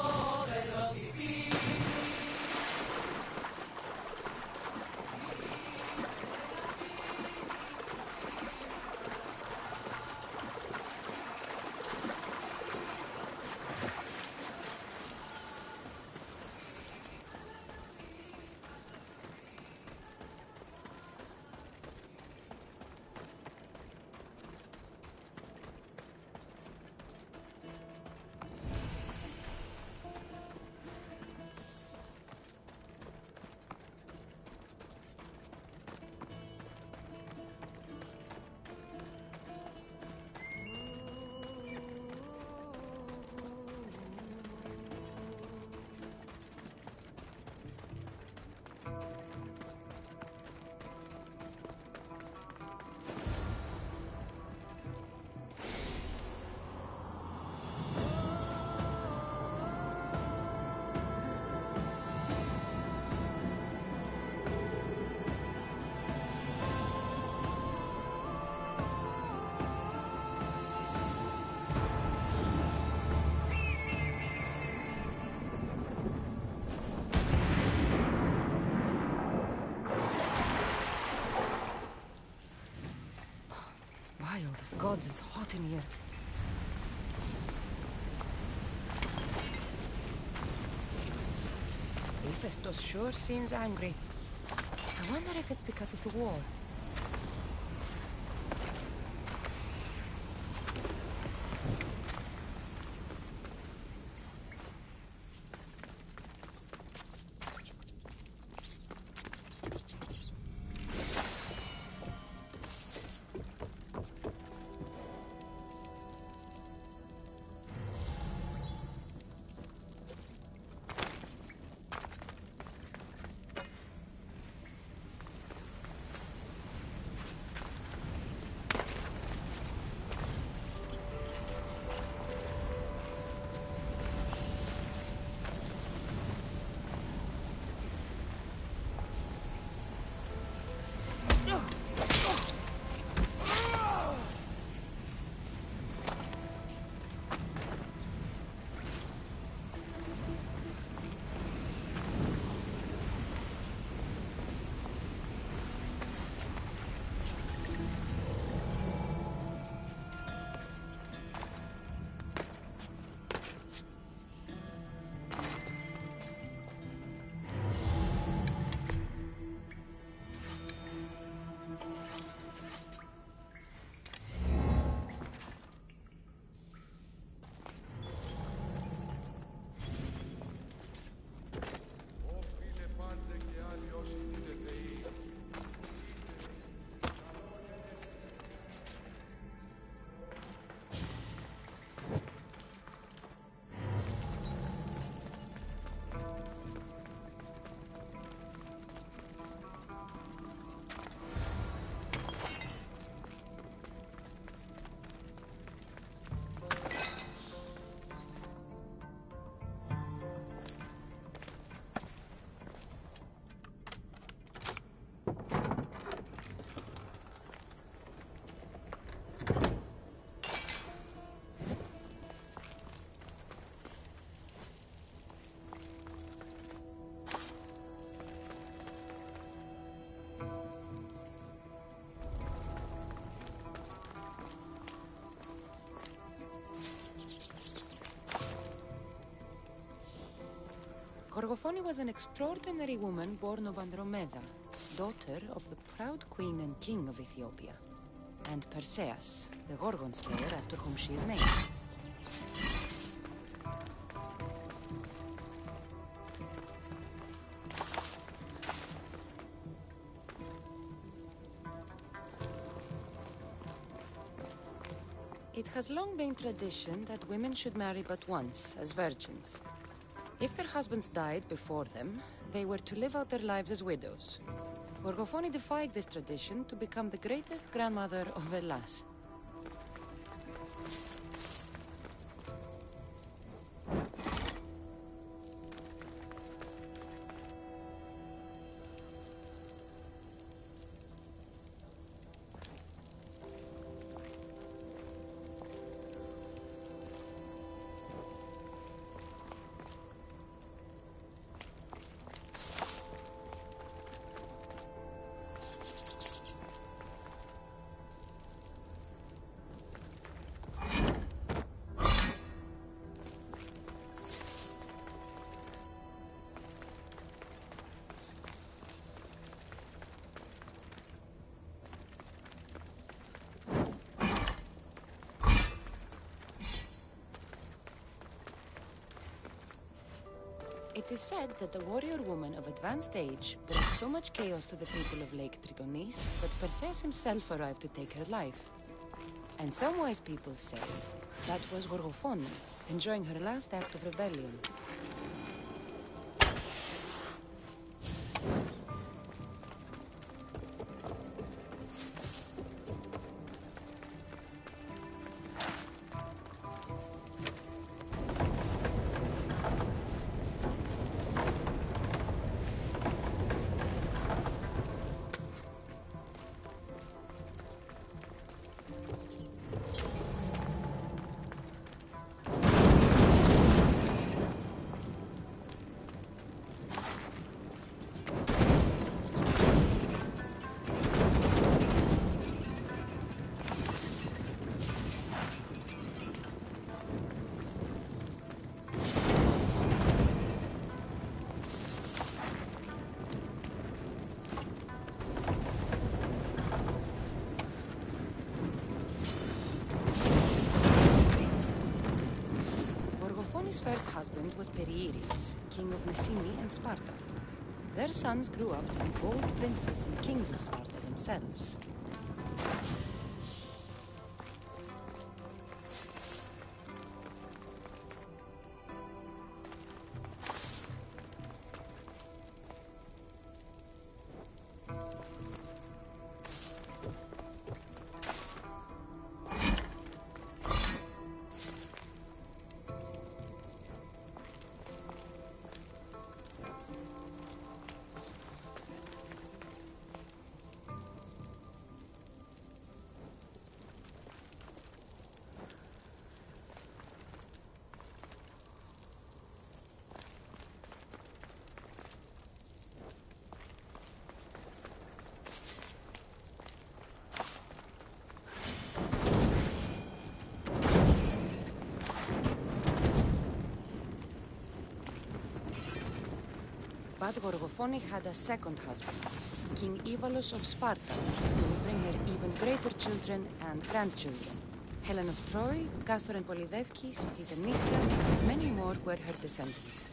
Gods, it's hot in here. Hephaestus sure seems angry. I wonder if it's because of the war. Gorgofoni was an extraordinary woman born of Andromeda, daughter of the proud queen and king of Ethiopia, and Perseus, the Gorgon slayer after whom she is named. It has long been tradition that women should marry but once, as virgins. If their husbands died before them, they were to live out their lives as widows. Gorgofoni defied this tradition to become the greatest grandmother of Hellas. It is said that the warrior woman of advanced age brought so much chaos to the people of Lake Tritonis that Perseus himself arrived to take her life. And some wise people say that was Gorgofoni, enjoying her last act of rebellion. Gorgofoni's first husband was Perieres, king of Messini and Sparta. Their sons grew up to be bold princes and kings of Sparta themselves. But Gorgofoni had a second husband, King Ivalos of Sparta, who would bring her even greater children and grandchildren. Helen of Troy, Castor and Polydevkis, Clytemnestra, and many more were her descendants.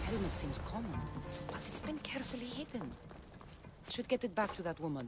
Helmet seems common, but it's been carefully hidden. I should get it back to that woman.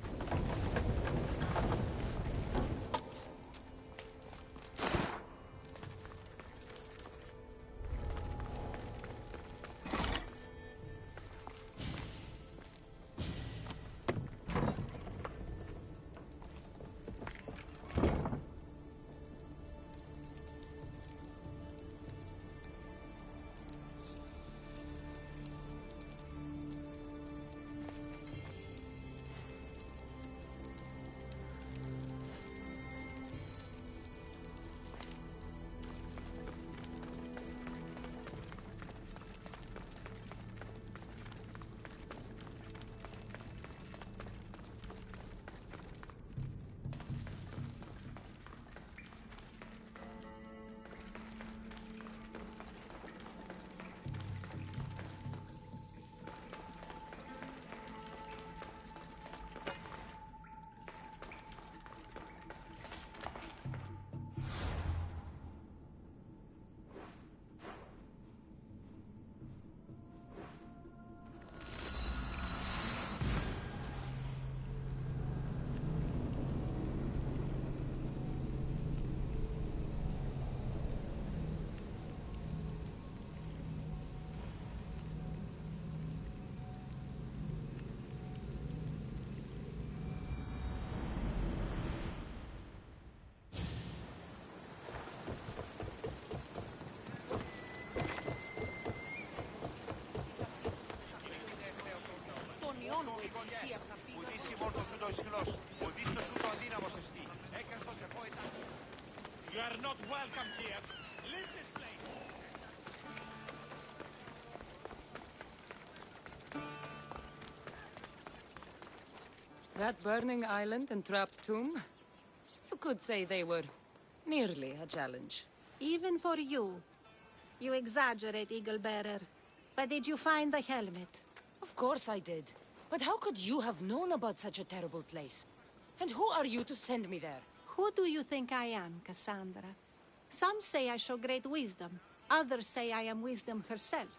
You are not welcome here. Leave this place. That burning island and trapped tomb? You could say they were nearly a challenge. Even for you. You exaggerate, Eagle Bearer. But did you find the helmet? Of course I did. But how could you have known about such a terrible place? And who are you to send me there? Who do you think I am, Kassandra? Some say I show great wisdom. Others say I am wisdom herself.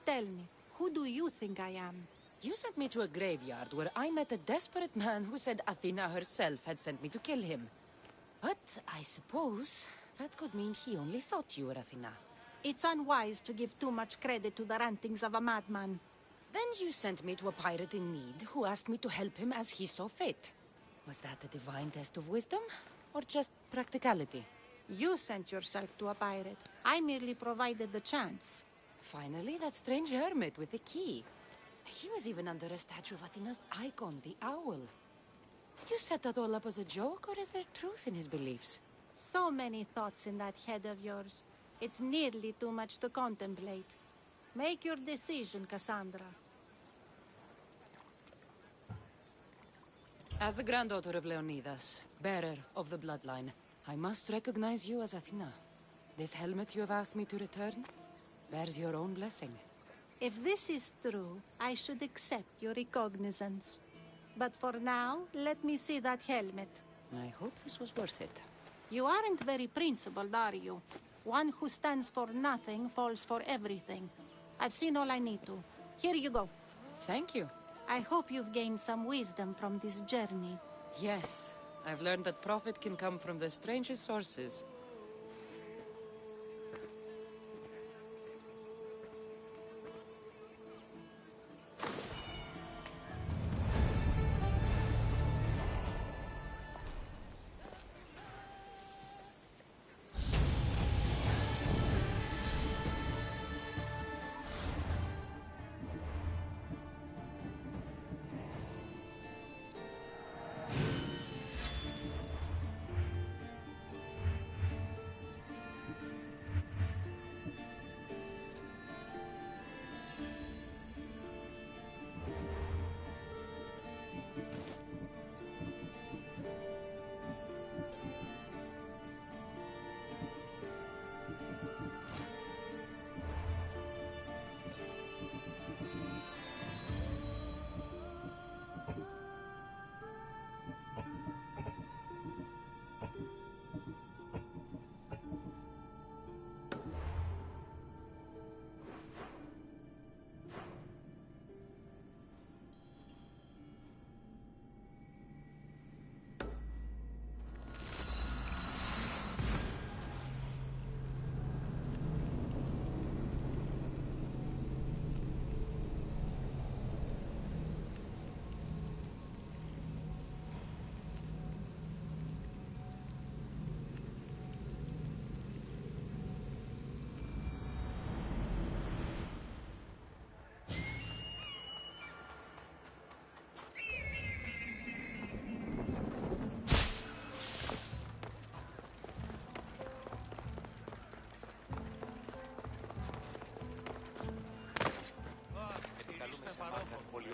Tell me, who do you think I am? You sent me to a graveyard where I met a desperate man who said Athena herself had sent me to kill him. But I suppose that could mean he only thought you were Athena. It's unwise to give too much credit to the rantings of a madman. Then you sent me to a pirate in need who asked me to help him as he saw fit. Was that a divine test of wisdom, or just practicality? You sent yourself to a pirate. I merely provided the chance. Finally, that strange hermit with the key. He was even under a statue of Athena's icon, the owl. Did you set that all up as a joke, or is there truth in his beliefs? So many thoughts in that head of yours. It's nearly too much to contemplate. Make your decision, Kassandra. As the granddaughter of Leonidas, bearer of the bloodline, I must recognize you as Athena. This helmet you have asked me to return bears your own blessing. If this is true, I should accept your recognizance. But for now, let me see that helmet. I hope this was worth it. You aren't very principled, are you? One who stands for nothing falls for everything. I've seen all I need to. Here you go. Thank you. I hope you've gained some wisdom from this journey. Yes, I've learned that profit can come from the strangest sources.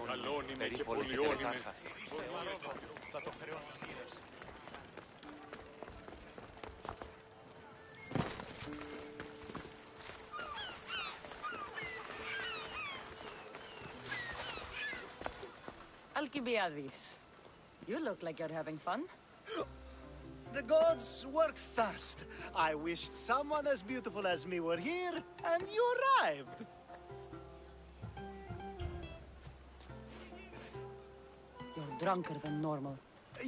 Καλώνυμε και πολιώνυμε. Θα το χρεώνεις. Alcibiades, you look like you're having fun. The gods work fast. I wished someone as beautiful as me were here, and you arrived. You're drunker than normal.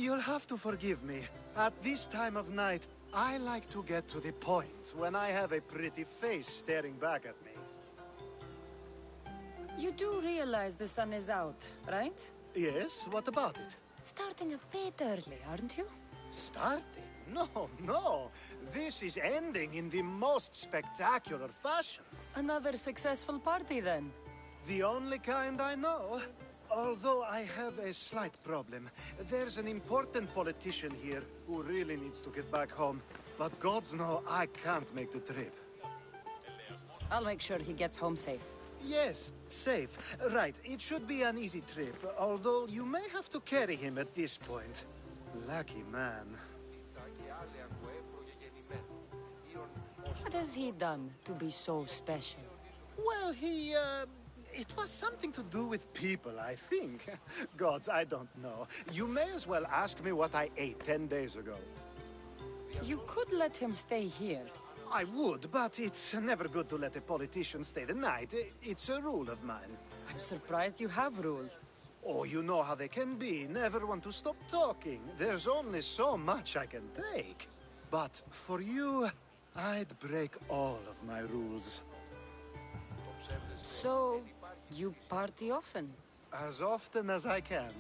You'll have to forgive me. At this time of night, I like to get to the point when I have a pretty face staring back at me. You do realize the sun is out, right? Yes, what about it? Starting a bit early, aren't you? Starting? No, no. This is ending in the most spectacular fashion. Another successful party, then. The only kind I know. Although I have a slight problem. There's an important politician here who really needs to get back home. But gods know I can't make the trip. I'll make sure he gets home safe. Yes, safe. Right, it should be an easy trip, although you may have to carry him at this point. Lucky man. What has he done to be so special? Well, it was something to do with people, I think. Gods, I don't know. You may as well ask me what I ate 10 days ago. You could let him stay here. I would, but it's never good to let a politician stay the night. It's a rule of mine. I'm surprised you have rules. Oh, you know how they can be. Never want to stop talking. There's only so much I can take. But for you, I'd break all of my rules. So, you party often? As often as I can.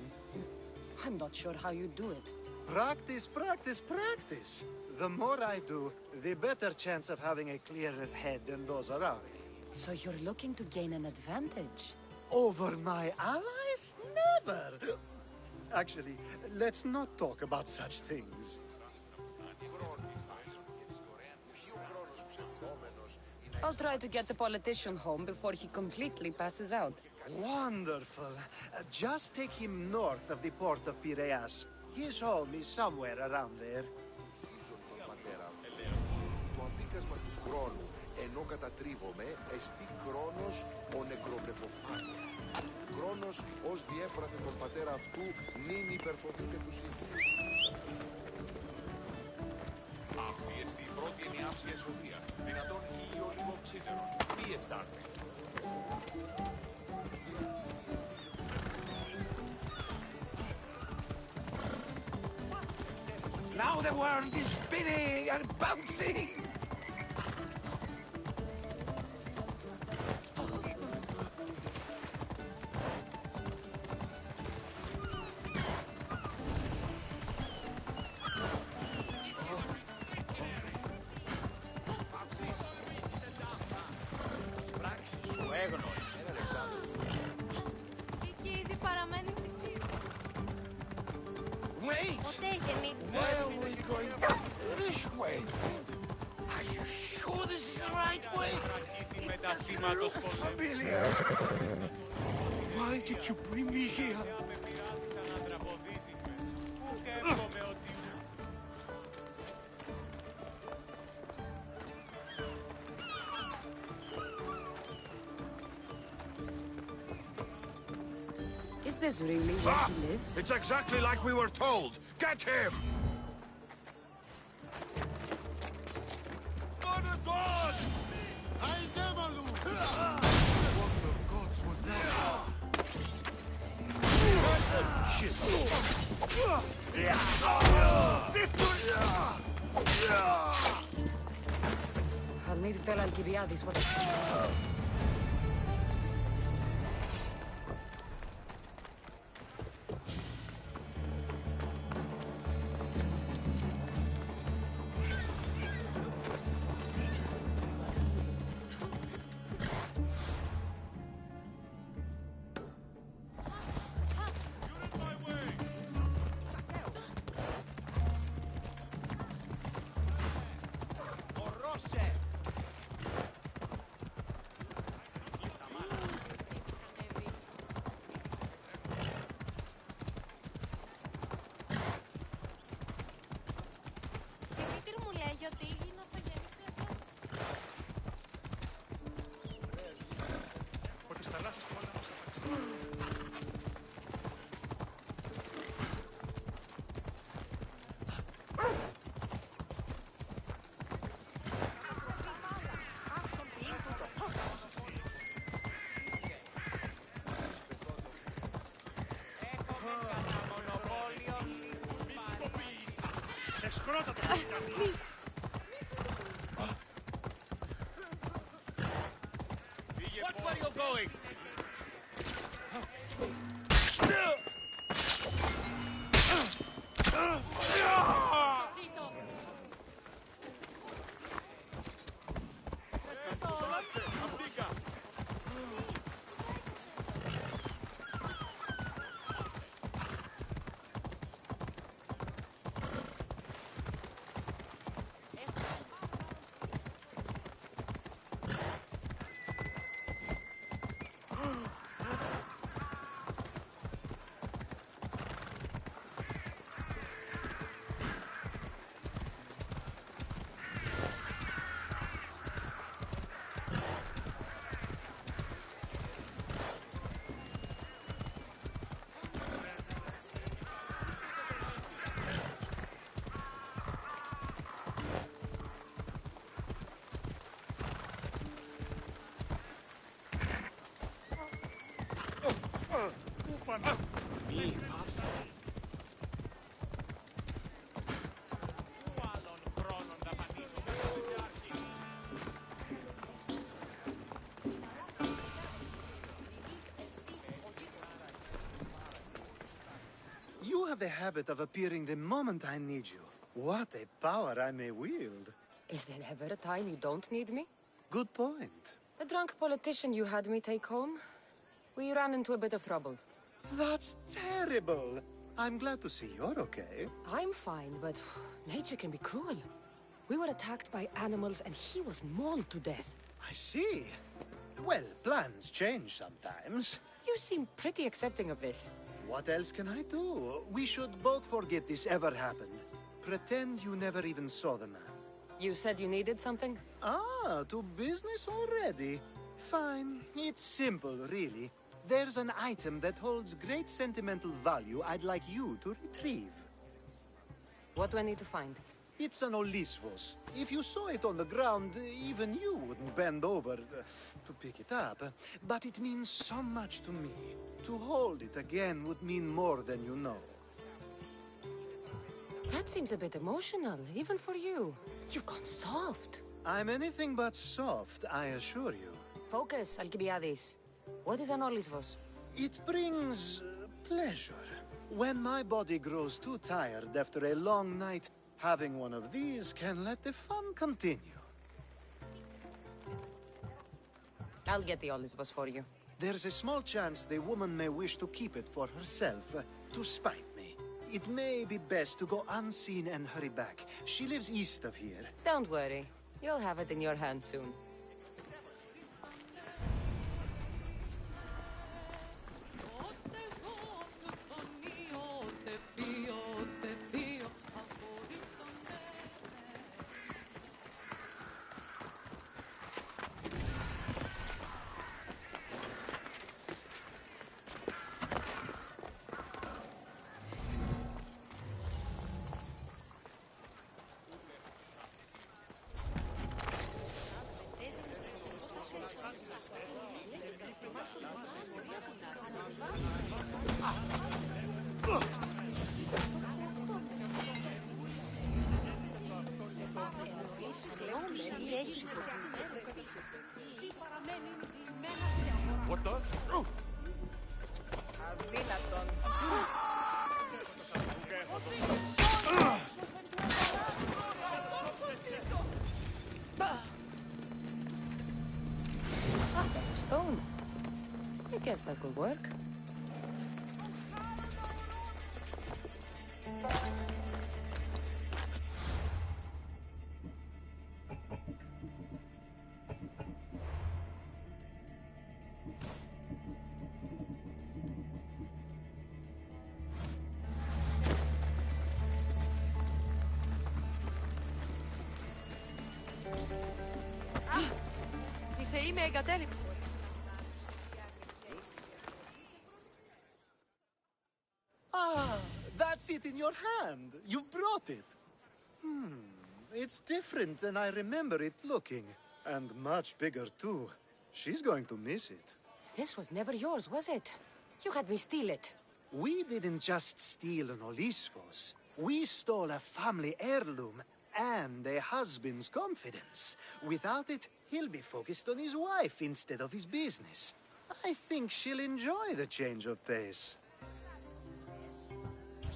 I'm not sure how you do it. Practice, practice, practice. The more I do, the better chance of having a clearer head than those around me. So you're looking to gain an advantage? Over my allies? Never! Actually, let's not talk about such things. I'll try to get the politician home before he completely passes out. Wonderful. Just take him north of the port of Piraeus. His home is somewhere around there. Το αντίκασμα του χρόνου, ενώ κατατρίβομαι, εστί Χρόνος ο νεκροβλεποφάνος. Χρόνος ως διέπραθε τον πατέρα αυτού, νυν υπερφοβεί και τους ίδιους. Αυτή εστί η πρώτη ενιάυσια εσοδεία. Δυνατόν χίλιο λίγο ξύτερον. Τι εστάρτε. Now the world is spinning and bouncing! Wait! Where are we going? This way. Are you sure this is the right way? It doesn't look familiar. Why did you bring me here? Is this really where he lives? It's exactly like we were told! Get him! God of God! I'll never lose! One of gods was there. I'll need to tell Alcibiades what... Watch where you're going! You have the habit of appearing the moment I need you. What a power I may wield. Is there ever a time you don't need me? Good point. The drunk politician you had me take home? We ran into a bit of trouble. That's terrible. I'm glad to see you're okay. I'm fine, but nature can be cruel. We were attacked by animals and he was mauled to death. I see. Well, plans change sometimes. You seem pretty accepting of this. What else can I do? We should both forget this ever happened. Pretend you never even saw the man. You said you needed something? Ah, to business already? Fine. It's simple, really. There's an item that holds great sentimental value I'd like you to retrieve. What do I need to find? It's an Olisvos. If you saw it on the ground, even you wouldn't bend over to pick it up. But it means so much to me. To hold it again would mean more than you know. That seems a bit emotional, even for you. You've gone soft. I'm anything but soft, I assure you. Focus, Alcibiades. What is an Olisvos? It brings pleasure. When my body grows too tired after a long night, having one of these can let the fun continue. I'll get the Olisvos for you. There's a small chance the woman may wish to keep it for herself, to spite me. It may be best to go unseen and hurry back. She lives east of here. Don't worry. You'll have it in your hand soon. What does? Stone. I guess that could work. Ah, that's it in your hand. You brought it. It's different than I remember it looking. And much bigger, too. She's going to miss it. This was never yours, was it? You had me steal it. We didn't just steal an Olisvos. We stole a family heirloom and a husband's confidence. Without it, he'll be focused on his wife instead of his business. I think she'll enjoy the change of pace.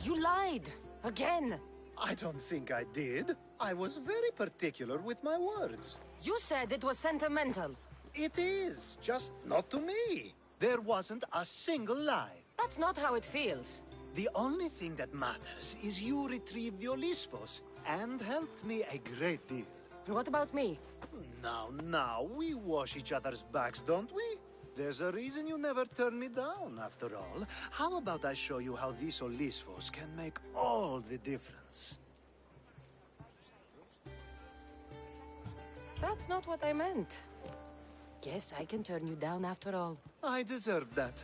You lied! Again! I don't think I did. I was very particular with my words. You said it was sentimental. It is, just not to me. There wasn't a single lie. That's not how it feels. The only thing that matters is you retrieved the Olisvos and helped me a great deal. What about me? Now, we wash each other's backs, don't we? There's a reason you never turn me down, after all. How about I show you how these Olisfos can make all the difference? That's not what I meant. Guess I can turn you down after all. I deserve that.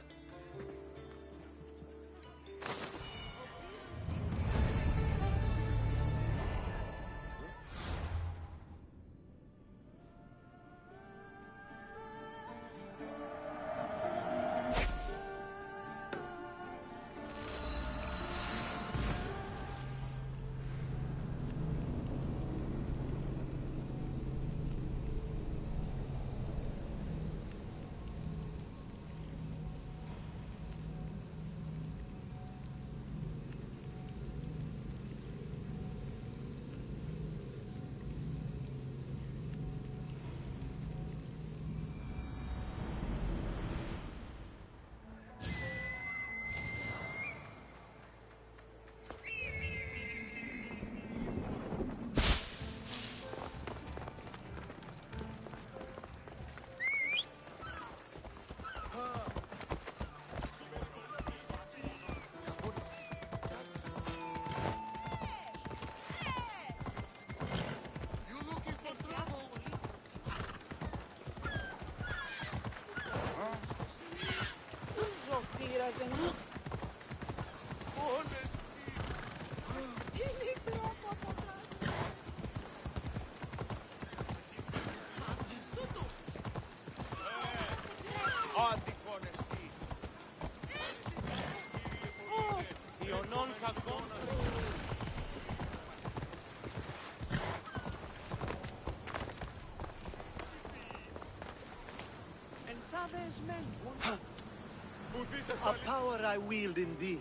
A power I wield indeed.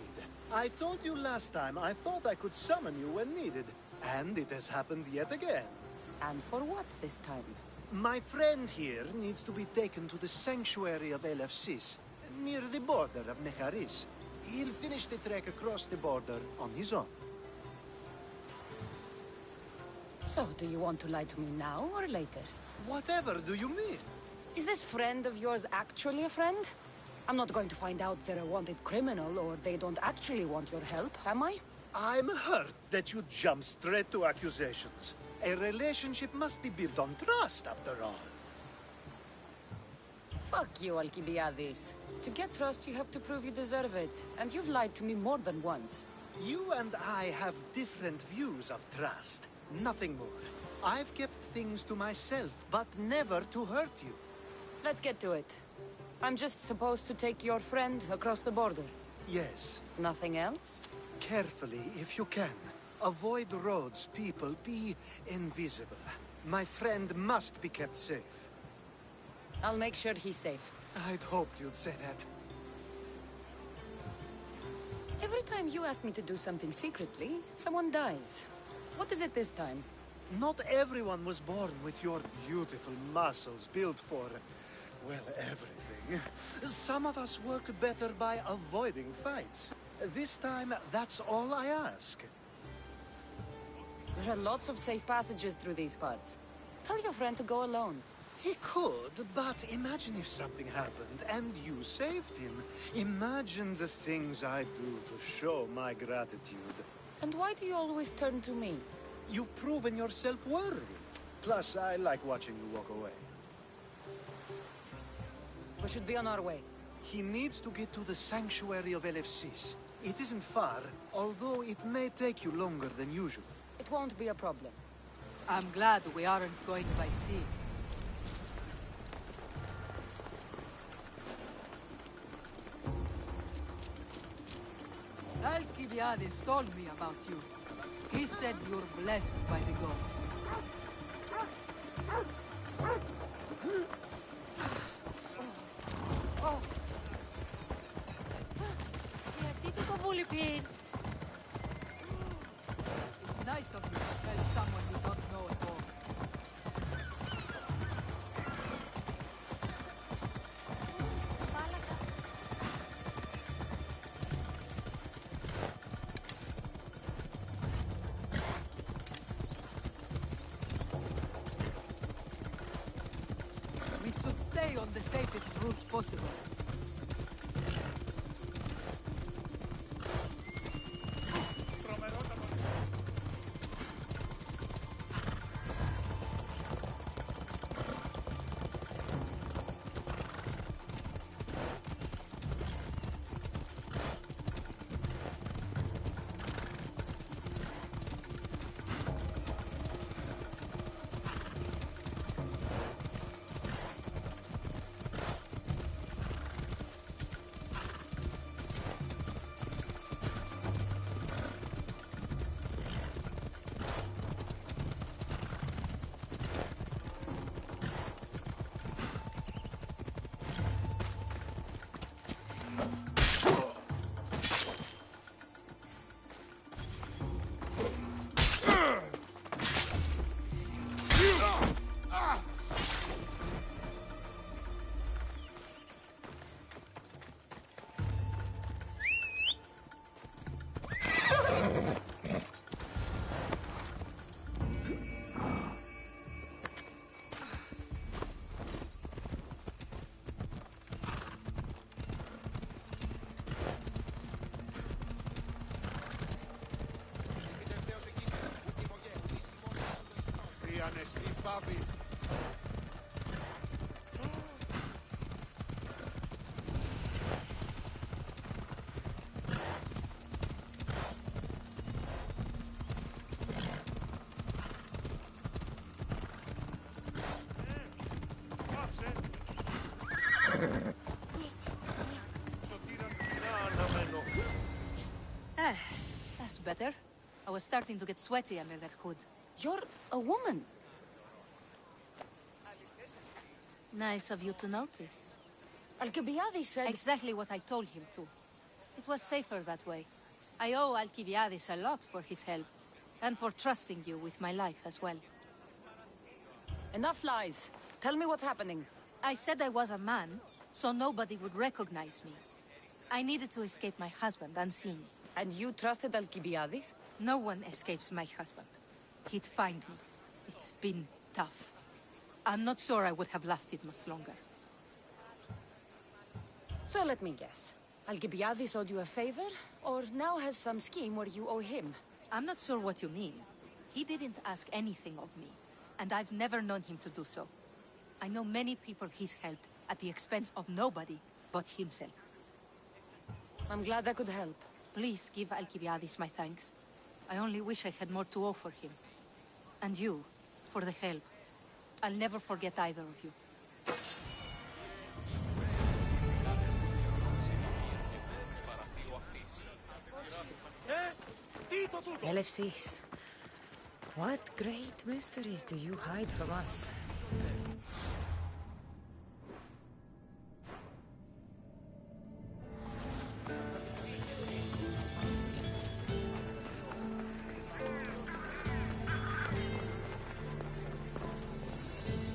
I told you last time I thought I could summon you when needed, and it has happened yet again. And for what this time? My friend here needs to be taken to the sanctuary of Elefsis, near the border of Mecharis. He'll finish the trek across the border on his own. So, do you want to lie to me now or later? Whatever do you mean? Is this friend of yours actually a friend? I'm not going to find out they're a wanted criminal or they don't actually want your help, am I? I'm hurt that you jump straight to accusations. A relationship must be built on trust, after all. Fuck you, Alcibiades. To get trust, you have to prove you deserve it. And you've lied to me more than once. You and I have different views of trust. Nothing more. I've kept things to myself, but never to hurt you. Let's get to it. I'm just supposed to take your friend across the border. Yes. Nothing else? Carefully, if you can. Avoid roads, people, be invisible. My friend must be kept safe. I'll make sure he's safe. I'd hoped you'd say that. Every time you ask me to do something secretly, someone dies. What is it this time? Not everyone was born with your beautiful muscles built for, well, everything. Some of us work better by avoiding fights. This time, that's all I ask. There are lots of safe passages through these parts. Tell your friend to go alone. He could, but imagine if something happened and you saved him. Imagine the things I'd do to show my gratitude. And why do you always turn to me? You've proven yourself worthy. Plus, I like watching you walk away. We should be on our way. He needs to get to the sanctuary of Elefsis. It isn't far, although it may take you longer than usual. It won't be a problem. I'm glad we aren't going by sea. Alcibiades told me about you. He said you're blessed by the gods. It's nice of you to help someone you don't know at all. We should stay stay on the safest route possible. Ανεστή πάβη. That's better. I was starting to get sweaty under that hood. You're a woman. Nice of you to notice. Alcibiades said... Exactly what I told him to. It was safer that way. I owe Alcibiades a lot for his help, and for trusting you with my life as well. Enough lies. Tell me what's happening. I said I was a man, so nobody would recognize me. I needed to escape my husband unseen. And you trusted Alcibiades? No one escapes my husband. He'd find me. It's been tough. I'm not sure I would have lasted much longer. So let me guess. Alcibiades owed you a favor, or now has some scheme where you owe him? I'm not sure what you mean. He didn't ask anything of me, and I've never known him to do so. I know many people he's helped at the expense of nobody but himself. I'm glad I could help. Please give Alcibiades my thanks. I only wish I had more to offer him. And you, for the help. I'll never forget either of you. Elefsis, what great mysteries do you hide from us?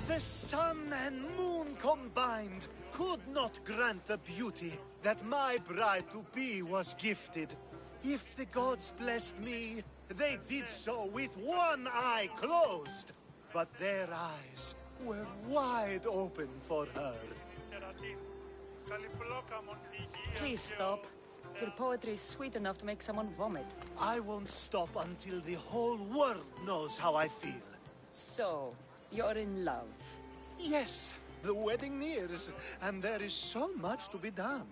The sun and moon combined could not grant the beauty that my bride-to-be was gifted. If the gods blessed me, they did so with one eye closed. But their eyes were wide open for her. Please stop. Your poetry is sweet enough to make someone vomit. I won't stop until the whole world knows how I feel. So, you're in love? Yes, the wedding nears, and there is so much to be done.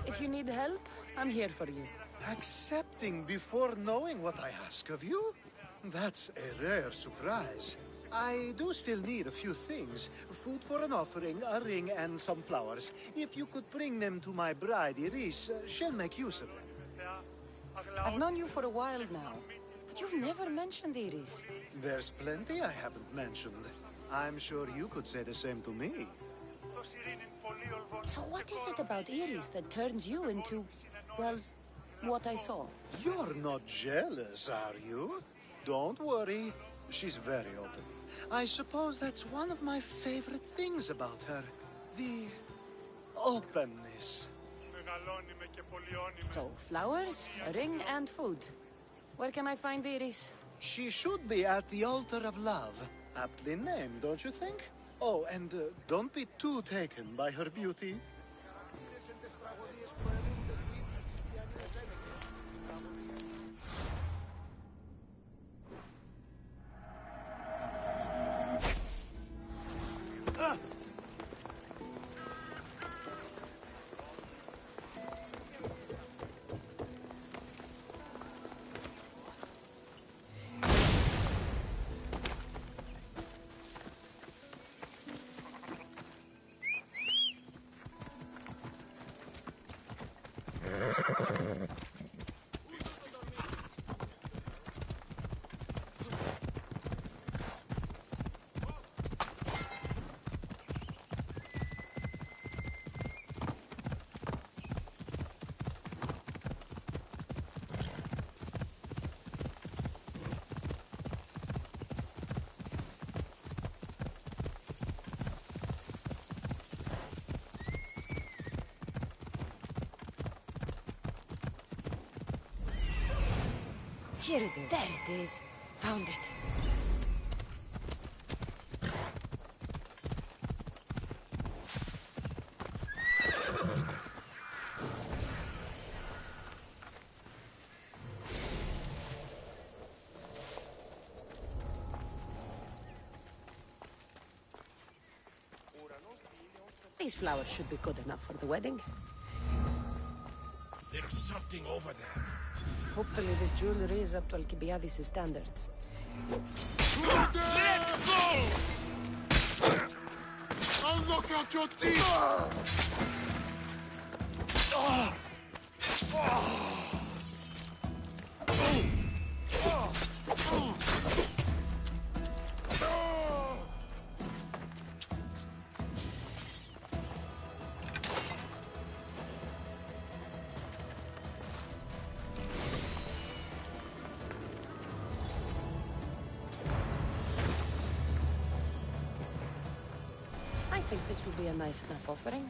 If you need help, I'm here for you. Accepting before knowing what I ask of you? That's a rare surprise. I do still need a few things. Food for an offering, a ring, and some flowers. If you could bring them to my bride, Iris, she'll make use of them. I've known you for a while now, but you've never mentioned Iris. There's plenty I haven't mentioned. I'm sure you could say the same to me. So what is it about Iris that turns you into, well, what I saw? You're not jealous, are you? Don't worry. She's very open. I suppose that's one of my favorite things about her. The openness. So, flowers, a ring, and food. Where can I find Iris? She should be at the altar of love. Aptly named, don't you think? Oh, and don't be too taken by her beauty. Here it is. There it is. Found it. These flowers should be good enough for the wedding. There's something over there. Hopefully this jewelry is up to Alcibiades' standards. Let's go! I'll knock out your teeth! I think this would be a nice enough offering.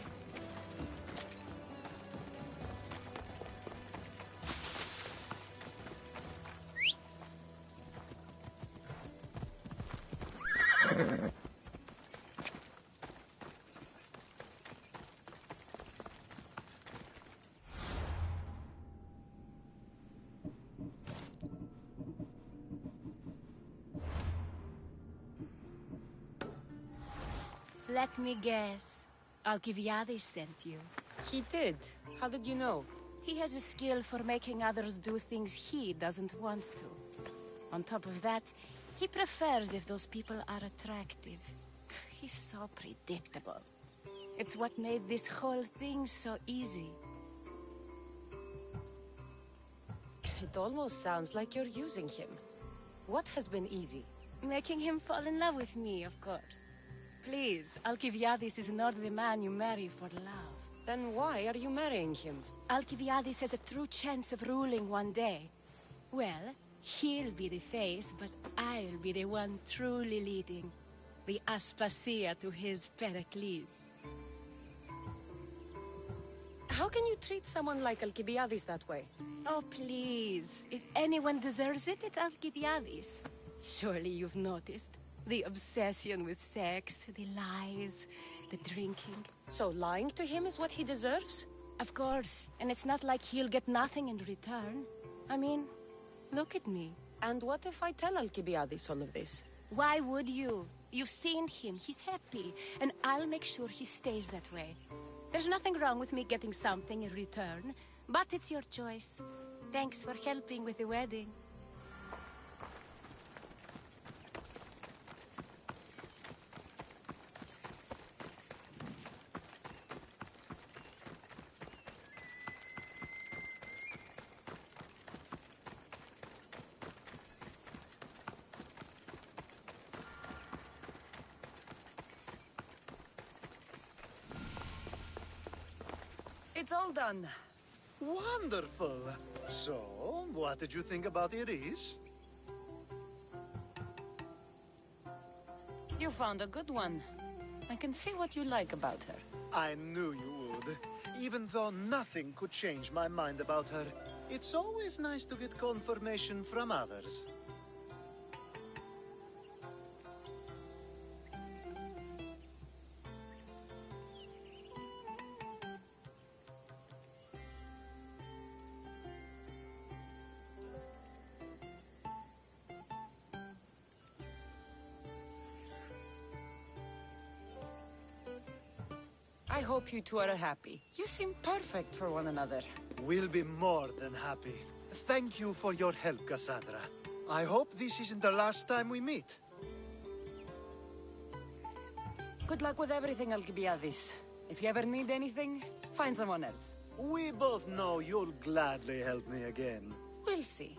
Let me guess. Alcibiades sent you. He did. How did you know? He has a skill for making others do things he doesn't want to. On top of that, he prefers if those people are attractive. He's so predictable. It's what made this whole thing so easy. It almost sounds like you're using him. What has been easy? Making him fall in love with me, of course. Please, Alcibiades is not the man you marry for love. Then why are you marrying him? Alcibiades has a true chance of ruling one day. Well, he'll be the face, but I'll be the one truly leading. The Aspasia to his Pericles. How can you treat someone like Alcibiades that way? Oh, please. If anyone deserves it, it's Alcibiades. Surely you've noticed. The obsession with sex, the lies, the drinking. So lying to him is what he deserves? Of course. And it's not like he'll get nothing in return. I mean, look at me. And what if I tell Alcibiades all of this? Why would you? You've seen him. He's happy. And I'll make sure he stays that way. There's nothing wrong with me getting something in return. But it's your choice. Thanks for helping with the wedding. It's all done. Wonderful. So, what did you think about Iris? You found a good one. I can see what you like about her. I knew you would. Even though nothing could change my mind about her, it's always nice to get confirmation from others. I hope you two are happy. You seem perfect for one another. We'll be more than happy. Thank you for your help, Kassandra. I hope this isn't the last time we meet. Good luck with everything, Alcibiades. If you ever need anything, find someone else. We both know you'll gladly help me again. We'll see.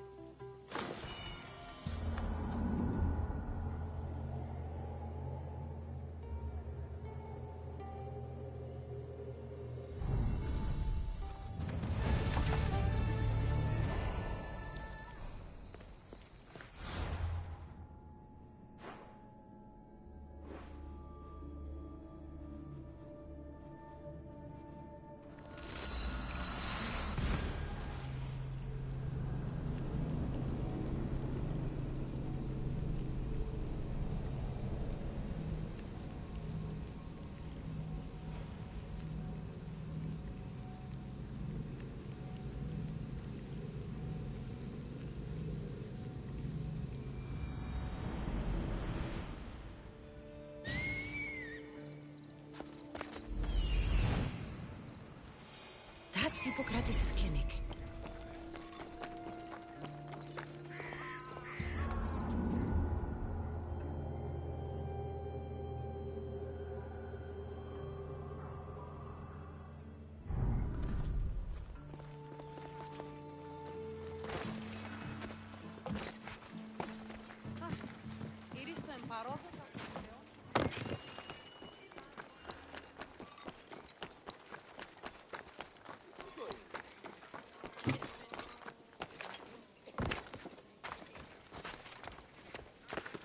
That's Hippocrates' clinic.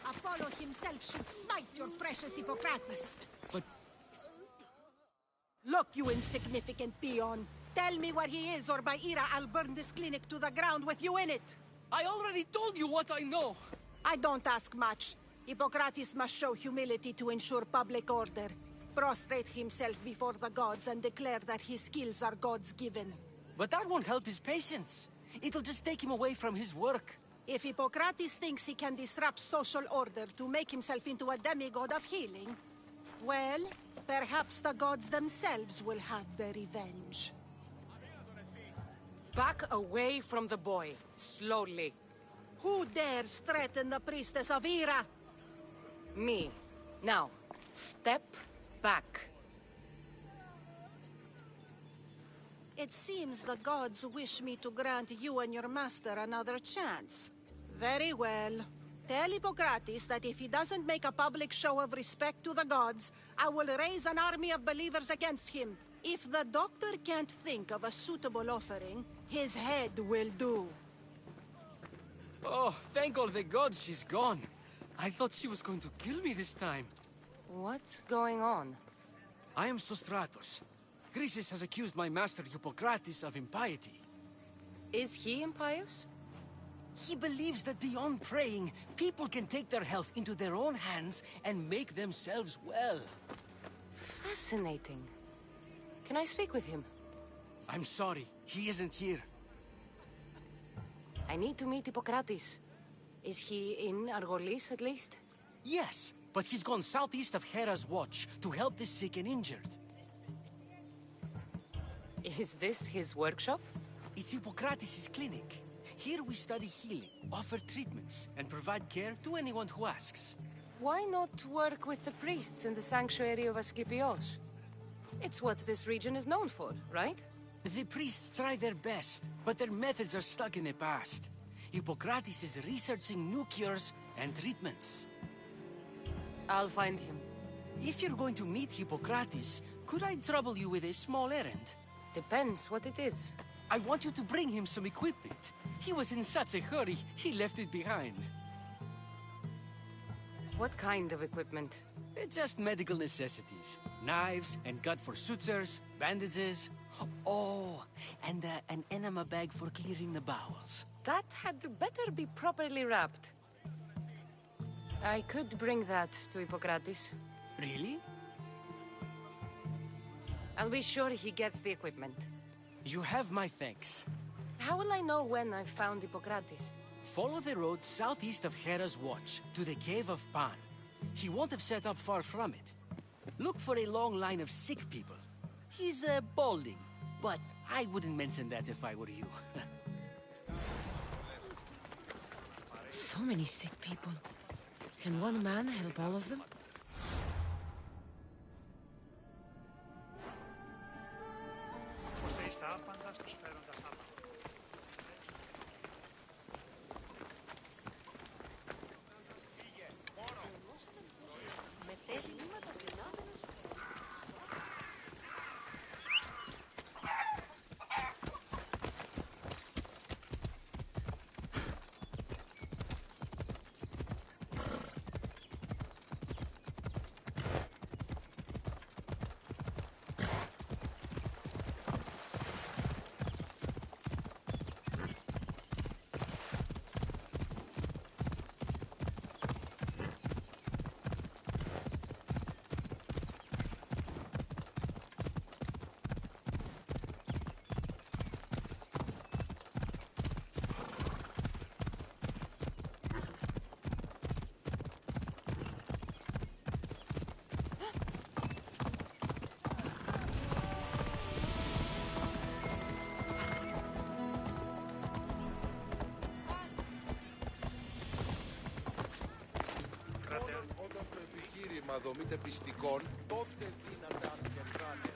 Apollo himself should smite your precious Hippocrates. But... Look, you insignificant peon. Tell me where he is, or by Ira, I'll burn this clinic to the ground with you in it. I already told you what I know. I don't ask much. Hippocrates must show humility to ensure public order. Prostrate himself before the gods and declare that his skills are God's given. But that won't help his patients. It'll just take him away from his work. If Hippocrates thinks he can disrupt social order to make himself into a demigod of healing, well, perhaps the gods themselves will have their revenge. Back away from the boy, slowly. Who dares threaten the priestess of Ira? Me. Now, step back. It seems the gods wish me to grant you and your master another chance. Very well. Tell Hippocrates that if he doesn't make a public show of respect to the gods, I will raise an army of believers against him. If the doctor can't think of a suitable offering, his head will do. Oh, thank all the gods she's gone. I thought she was going to kill me this time. What's going on? I am Sostratos. Chrysis has accused my master Hippocrates of impiety. Is he impious? He believes that beyond praying, people can take their health into their own hands and make themselves well. Fascinating. Can I speak with him? I'm sorry, he isn't here. I need to meet Hippocrates. Is he in Argolis, at least? Yes, but he's gone southeast of Hera's watch to help the sick and injured. Is this his workshop? It's Hippocrates' clinic. Here we study healing, offer treatments, and provide care to anyone who asks. Why not work with the priests in the sanctuary of Asclepios? It's what this region is known for, right? The priests try their best, but their methods are stuck in the past. Hippocrates is researching new cures and treatments. I'll find him. If you're going to meet Hippocrates, could I trouble you with a small errand? Depends what it is. I want you to bring him some equipment. He was in such a hurry, he left it behind. What kind of equipment? Just medical necessities. Knives and gut for sutures, bandages. Oh, and an enema bag for clearing the bowels. That had better be properly wrapped. I could bring that to Hippocrates. Really? I'll be sure he gets the equipment. You have my thanks. How will I know when I've found Hippocrates? Follow the road southeast of Hera's watch to the cave of Pan. He won't have set up far from it. Look for a long line of sick people. He's balding, but I wouldn't mention that if I were you. So many sick people. Can one man help all of them? Ώστε εις τα άπαντα στους φέροντας άπαντα. Όταν το επιχείρημα δομείται πιστικών, τότε δύναται αν κερδάνε.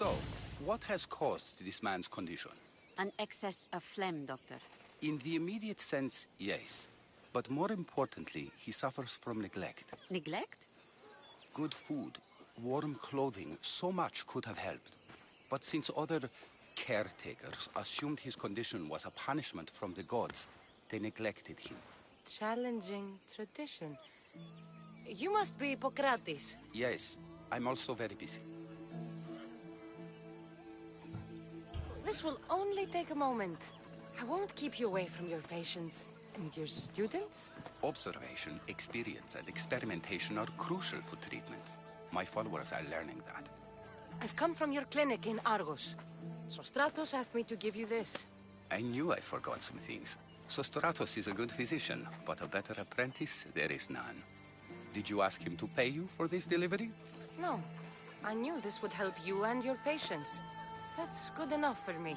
So, what has caused this man's condition? An excess of phlegm, Doctor. In the immediate sense, yes. But more importantly, he suffers from neglect. Neglect? Good food, warm clothing, so much could have helped. But since other caretakers assumed his condition was a punishment from the gods, they neglected him. Challenging tradition. You must be Hippocrates. Yes, I'm also very busy. This will only take a moment. I won't keep you away from your patients. And your students? Observation, experience, and experimentation are crucial for treatment. My followers are learning that. I've come from your clinic in Argos. Sostratos asked me to give you this. I knew I forgot some things. Sostratos is a good physician, but a better apprentice there is none. Did you ask him to pay you for this delivery? No. I knew this would help you and your patients. That's good enough for me.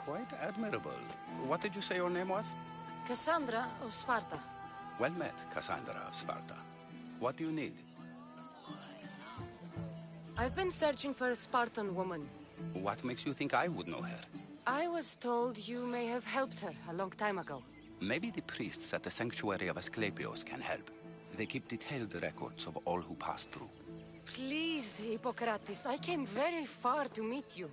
Quite admirable. What did you say your name was? Kassandra of Sparta. Well met, Kassandra of Sparta. What do you need? I've been searching for a Spartan woman. What makes you think I would know her? I was told you may have helped her a long time ago. Maybe the priests at the sanctuary of Asclepios can help. They keep detailed records of all who passed through. Please, Hippocrates, I came very far to meet you.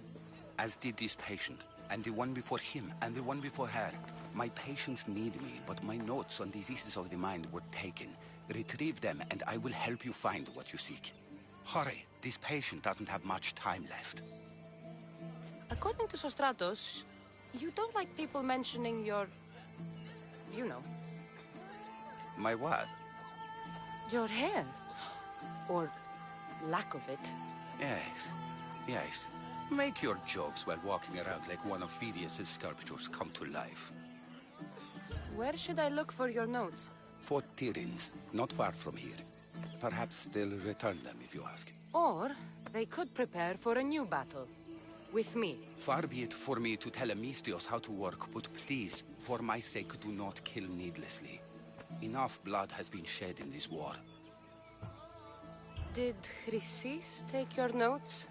As did this patient, and the one before him, and the one before her. My patients need me, but my notes on diseases of the mind were taken. Retrieve them, and I will help you find what you seek. Hurry, this patient doesn't have much time left. According to Sostratos, you don't like people mentioning your... you know. My what? Your hair. Or lack of it. Yes, yes. Make your jokes while walking around like one of Phidias' sculptures come to life. Where should I look for your notes? For Tyrins, not far from here. Perhaps they'll return them if you ask. Or they could prepare for a new battle. With me. Far be it for me to tell Amistios how to work, but please, for my sake, do not kill needlessly. Enough blood has been shed in this war. Did Chrysis take your notes?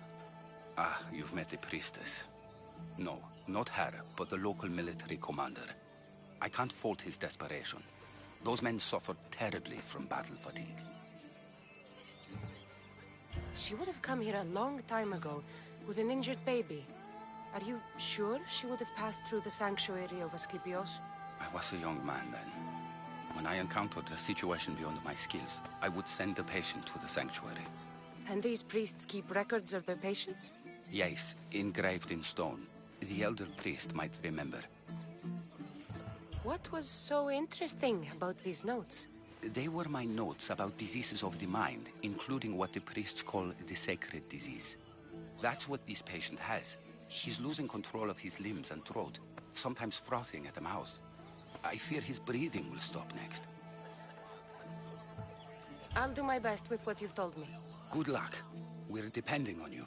Ah, you've met the priestess. No, not her, but the local military commander. I can't fault his desperation. Those men suffered terribly from battle fatigue. She would have come here a long time ago, with an injured baby. Are you sure she would have passed through the sanctuary of Asclepios? I was a young man then. When I encountered a situation beyond my skills, I would send the patient to the sanctuary. And these priests keep records of their patients? Yes, engraved in stone. The elder priest might remember. What was so interesting about these notes? They were my notes about diseases of the mind, including what the priests call the sacred disease. That's what this patient has. He's losing control of his limbs and throat, sometimes frothing at the mouth. I fear his breathing will stop next. I'll do my best with what you've told me. Good luck. We're depending on you.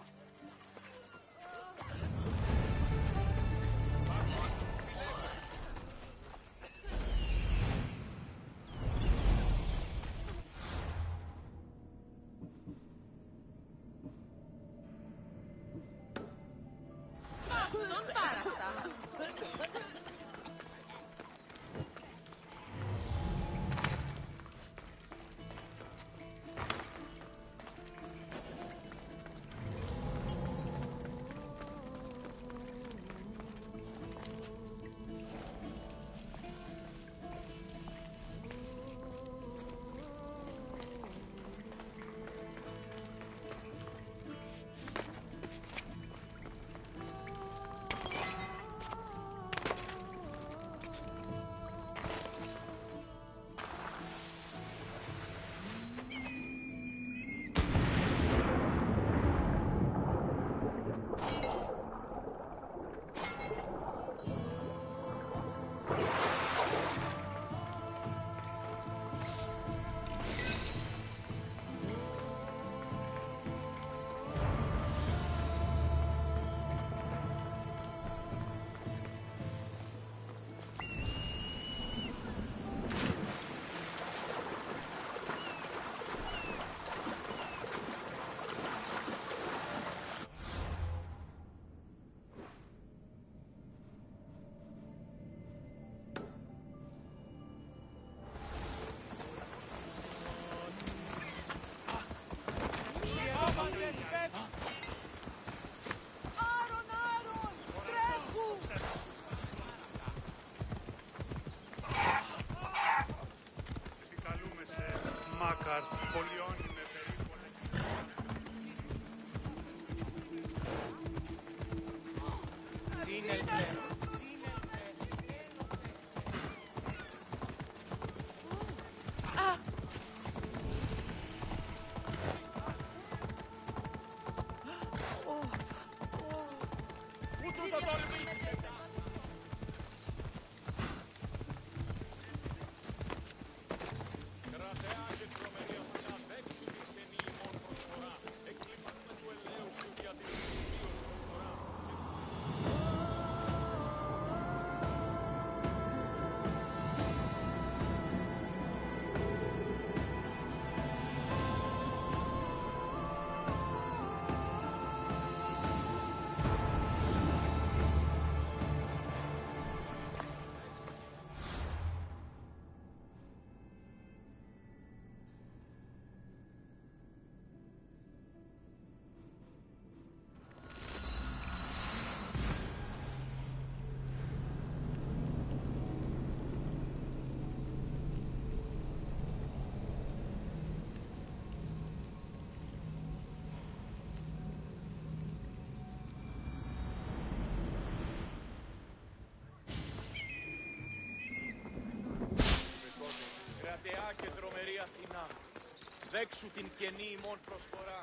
Κρατεά και τρομερή Αθηνά, δέξου την καινή ημών προσφορά.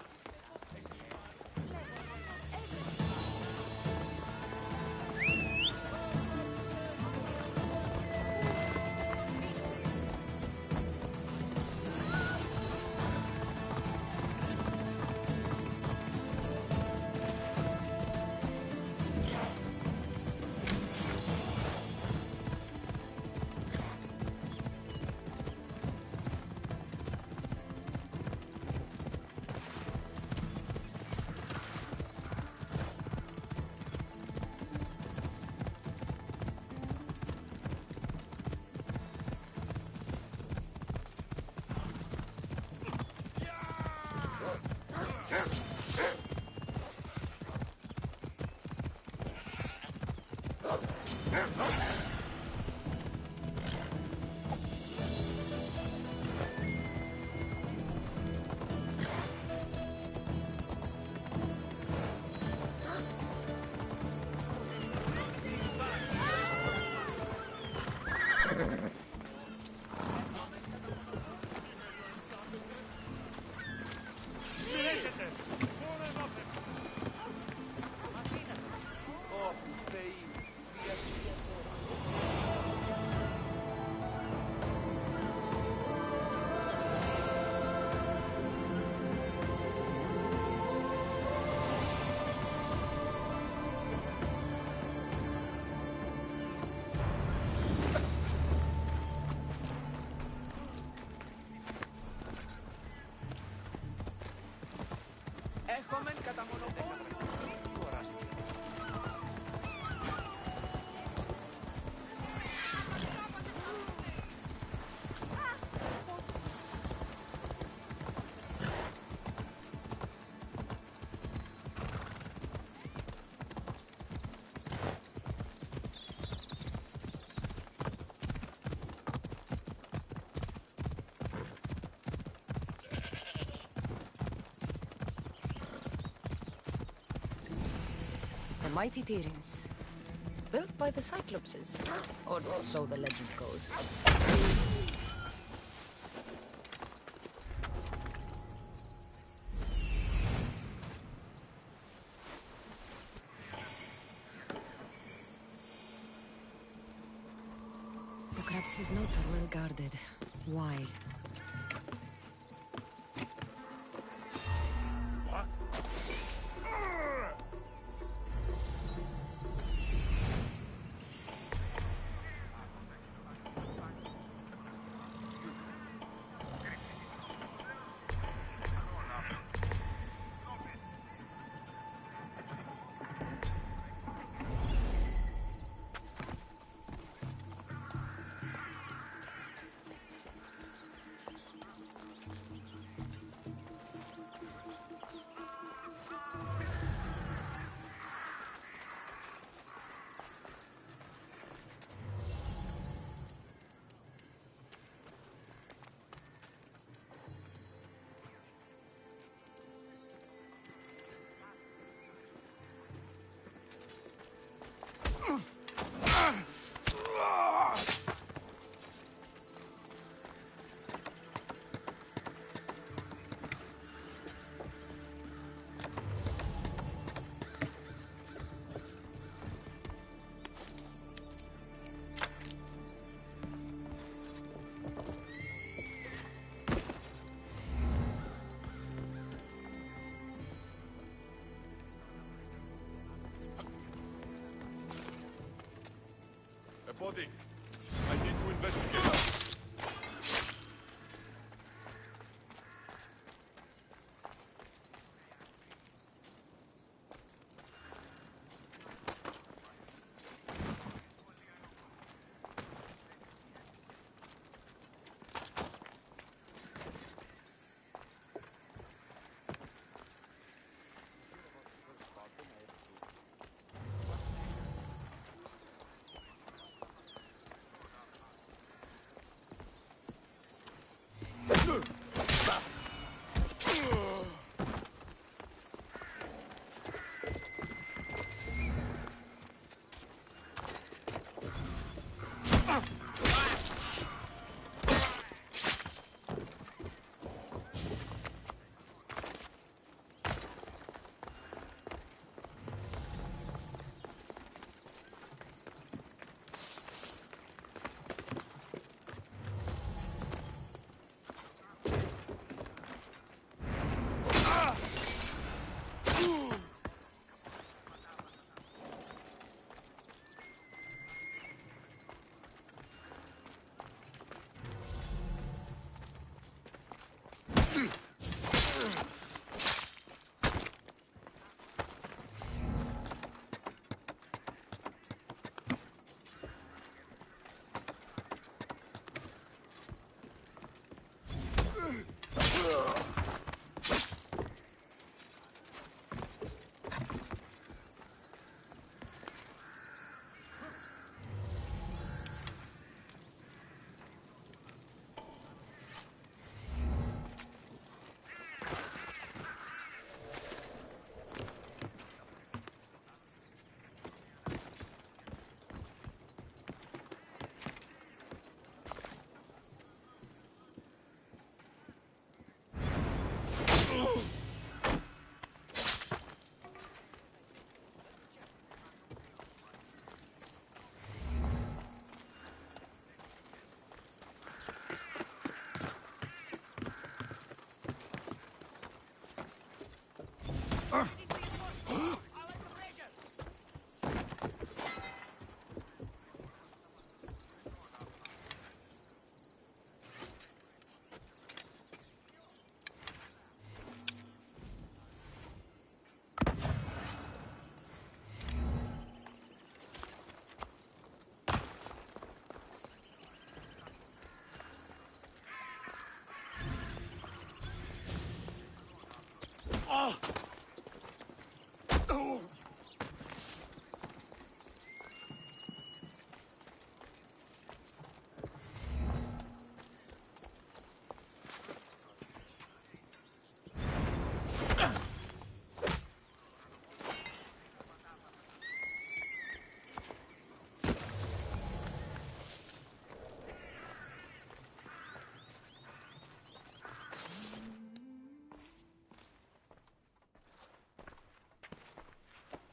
Έχομεν κατά μονοπόλιο. The mighty Tyrins. Built by the Cyclopses. Or so the legend goes. Procrates' notes are well guarded. Why? Body. I need to investigate.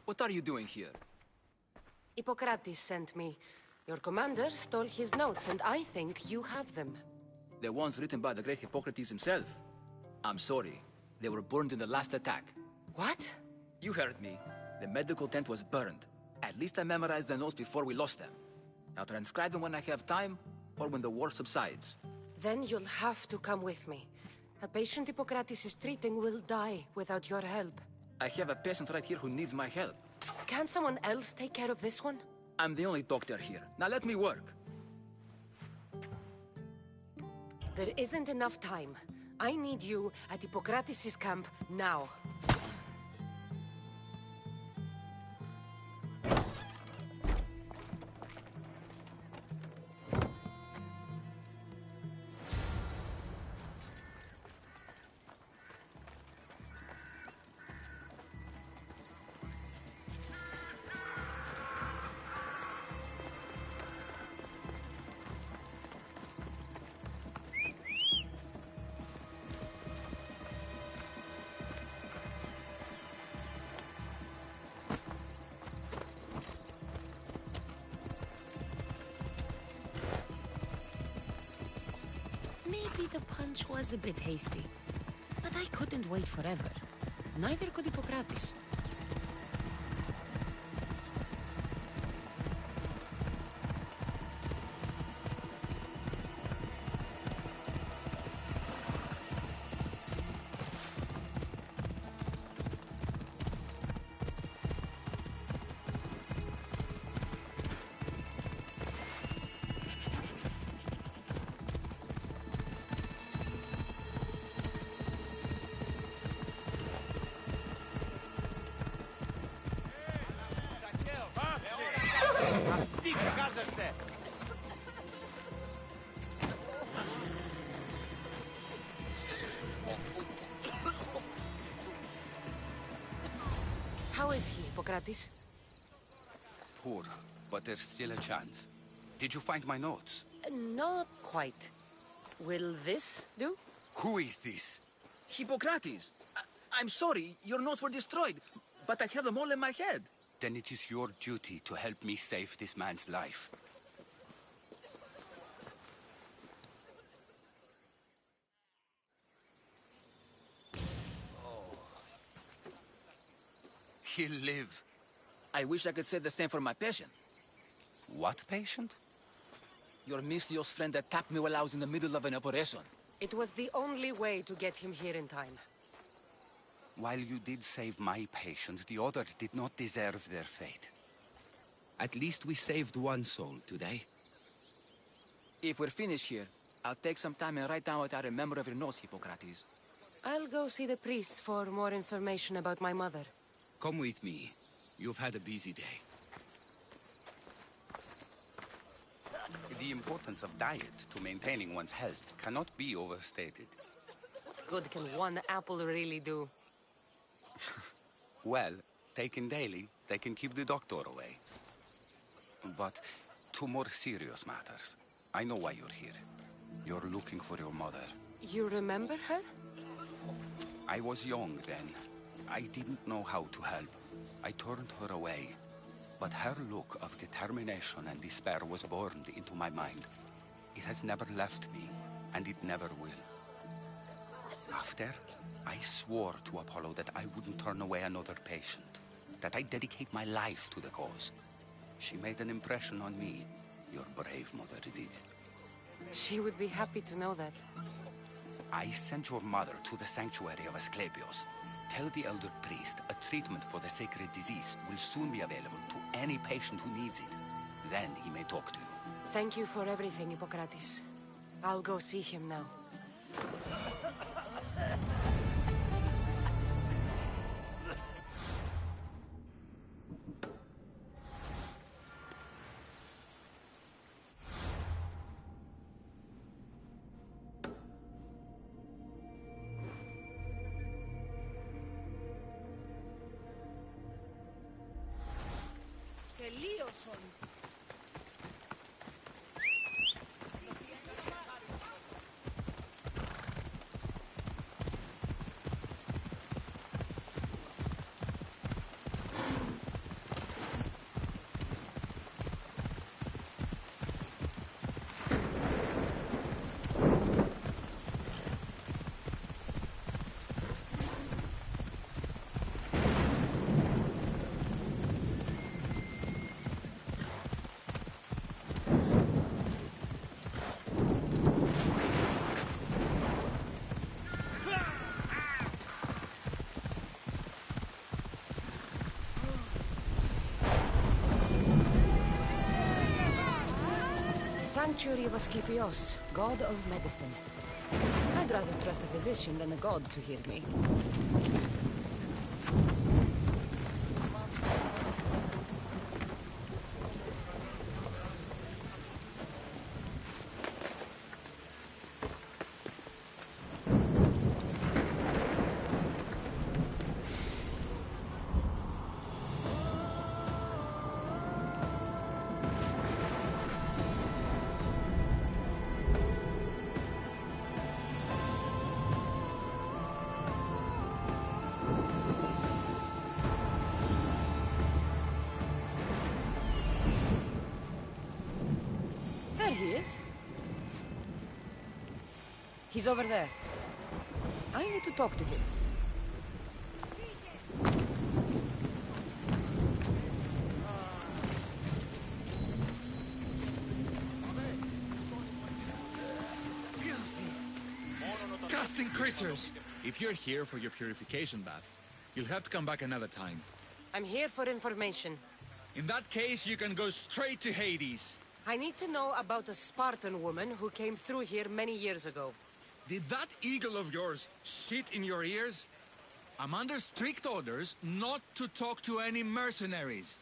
What are you doing here? Hippocrates sent me. Your commander stole his notes, and I think you have them. The ones written by the great Hippocrates himself. I'm sorry. They were burned in the last attack. What? You heard me. The medical tent was burned. At least I memorized the notes before we lost them. I'll transcribe them when I have time, or when the war subsides. Then you'll have to come with me. A patient Hippocrates is treating will die without your help. I have a patient right here who needs my help. Can't someone else take care of this one? I'm the only doctor here. Now let me work. There isn't enough time. I need you at Hippocrates' camp now. Maybe the punch was a bit hasty, but I couldn't wait forever. Neither could Hippocrates. Τι βγάζεστε! How is he, Hippocrates? Poor, but there's still a chance. Did you find my notes? Not quite. Will this do? Who is this? Hippocrates! I'm sorry, your notes were destroyed, but I have them all in my head. Then it is your duty to help me save this man's life. He'll live. I wish I could say the same for my patient. What patient? Your Mystios friend attacked me while I was in the middle of an operation. It was the only way to get him here in time. While you did save my patient, the other did not deserve their fate. At least we saved one soul today. If we're finished here, I'll take some time and write down what I remember of your notes, Hippocrates. I'll go see the priest for more information about my mother. Come with me. You've had a busy day. The importance of diet to maintaining one's health cannot be overstated. What good can one apple really do? Well, taken daily, they can keep the doctor away. But to more serious matters, I know why you're here. You're looking for your mother. You remember her? I was young then. I didn't know how to help. I turned her away. But her look of determination and despair was burned into my mind. It has never left me, and it never will. After, I swore to Apollo that I wouldn't turn away another patient, that I'd dedicate my life to the cause. She made an impression on me. Your brave mother did. She would be happy to know that. I sent your mother to the sanctuary of Asclepios. Tell the elder priest a treatment for the sacred disease will soon be available to any patient who needs it. Then he may talk to you. Thank you for everything, Hippocrates. I'll go see him now. Sanctuary of Asclepios, god of medicine. I'd rather trust a physician than a god to heal me. There he is. He's over there. I need to talk to him. Disgusting creatures! If you're here for your purification bath, you'll have to come back another time. I'm here for information. In that case, you can go straight to Hades. I need to know about a Spartan woman who came through here many years ago. Did that eagle of yours shit in your ears? I'm under strict orders not to talk to any mercenaries.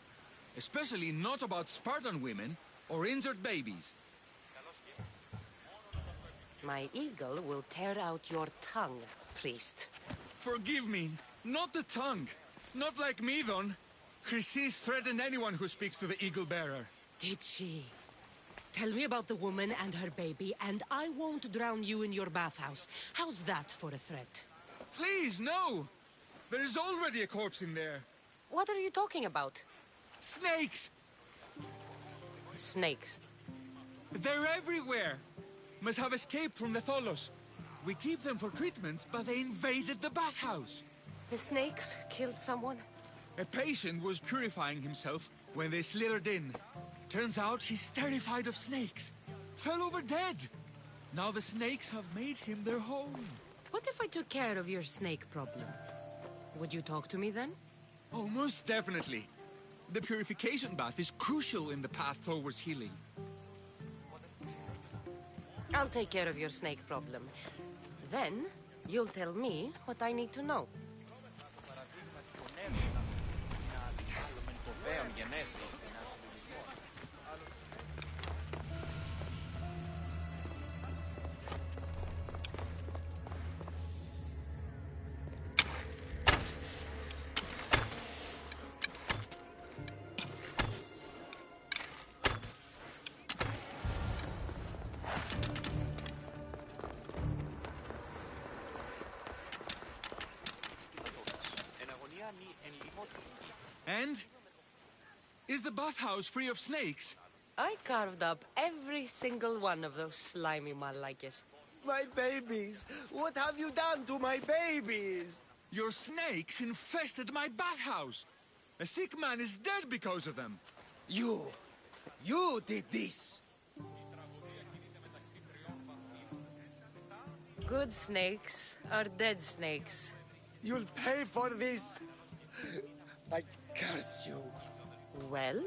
Especially not about Spartan women or injured babies. My eagle will tear out your tongue, priest. Forgive me, not the tongue. Not like Medon. Chrysis threatened anyone who speaks to the eagle bearer. Did she? Tell me about the woman and her baby, and I won't drown you in your bathhouse. How's that for a threat? Please, no! There's already a corpse in there. What are you talking about? Snakes! Snakes? They're everywhere! Must have escaped from the Tholos. We keep them for treatments, but they invaded the bathhouse. The snakes killed someone? A patient was purifying himself when they slithered in. Turns out he's terrified of snakes. Fell over dead. Now the snakes have made him their home. What if I took care of your snake problem? Would you talk to me then? Oh, most definitely. The purification bath is crucial in the path towards healing. I'll take care of your snake problem. Then, you'll tell me what I need to know. And? Is the bathhouse free of snakes? I carved up every single one of those slimy malaikes. My babies! What have you done to my babies? Your snakes infested my bathhouse. A sick man is dead because of them. You did this! Good snakes are dead snakes. You'll pay for this! I curse you. Well?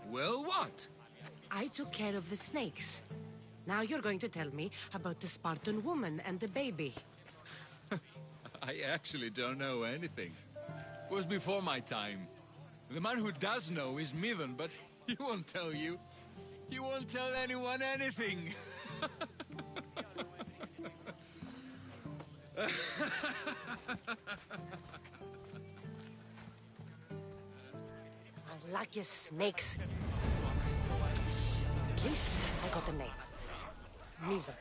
Well, what? I took care of the snakes. Now you're going to tell me about the Spartan woman and the baby. I actually don't know anything. It was before my time. The man who does know is Medon, but he won't tell you. He won't tell anyone anything. Lucky snakes. At least I got a name. Neither.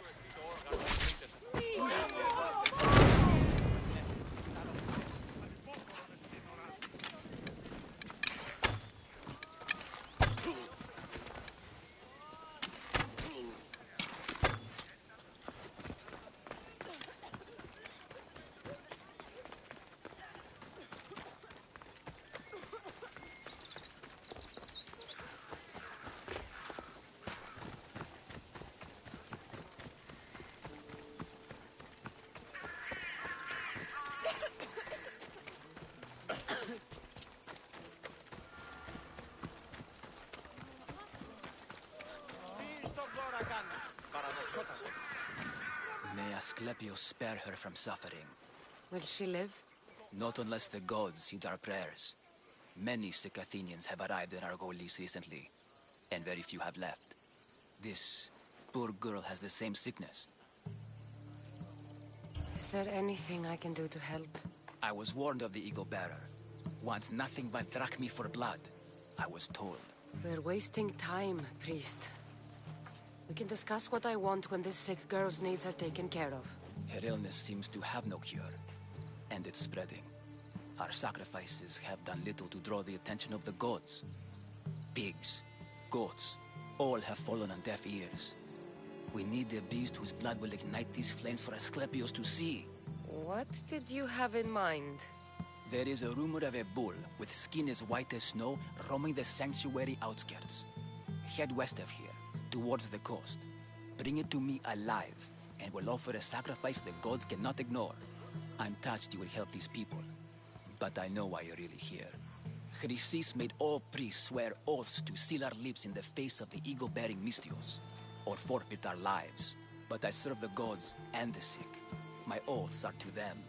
May Asclepius spare her from suffering. Will she live? Not unless the gods heed our prayers. Many sick Athenians have arrived in Argolis recently, and very few have left. This poor girl has the same sickness. Is there anything I can do to help? I was warned of the Eagle Bearer. Wants nothing but drachmi for blood, I was told. We're wasting time, priest. We can discuss what I want when this sick girl's needs are taken care of. Her illness seems to have no cure, and it's spreading. Our sacrifices have done little to draw the attention of the gods. Pigs, goats, all have fallen on deaf ears. We need the beast whose blood will ignite these flames for Asclepius to see. What did you have in mind? There is a rumor of a bull with skin as white as snow roaming the sanctuary outskirts. Head west of here, towards the coast. Bring it to me alive, and we'll offer a sacrifice the gods cannot ignore. I'm touched you will help these people, but I know why you're really here. Chrysis made all priests swear oaths to seal our lips in the face of the eagle-bearing Mystios, or forfeit our lives. But I serve the gods and the sick. My oaths are to them.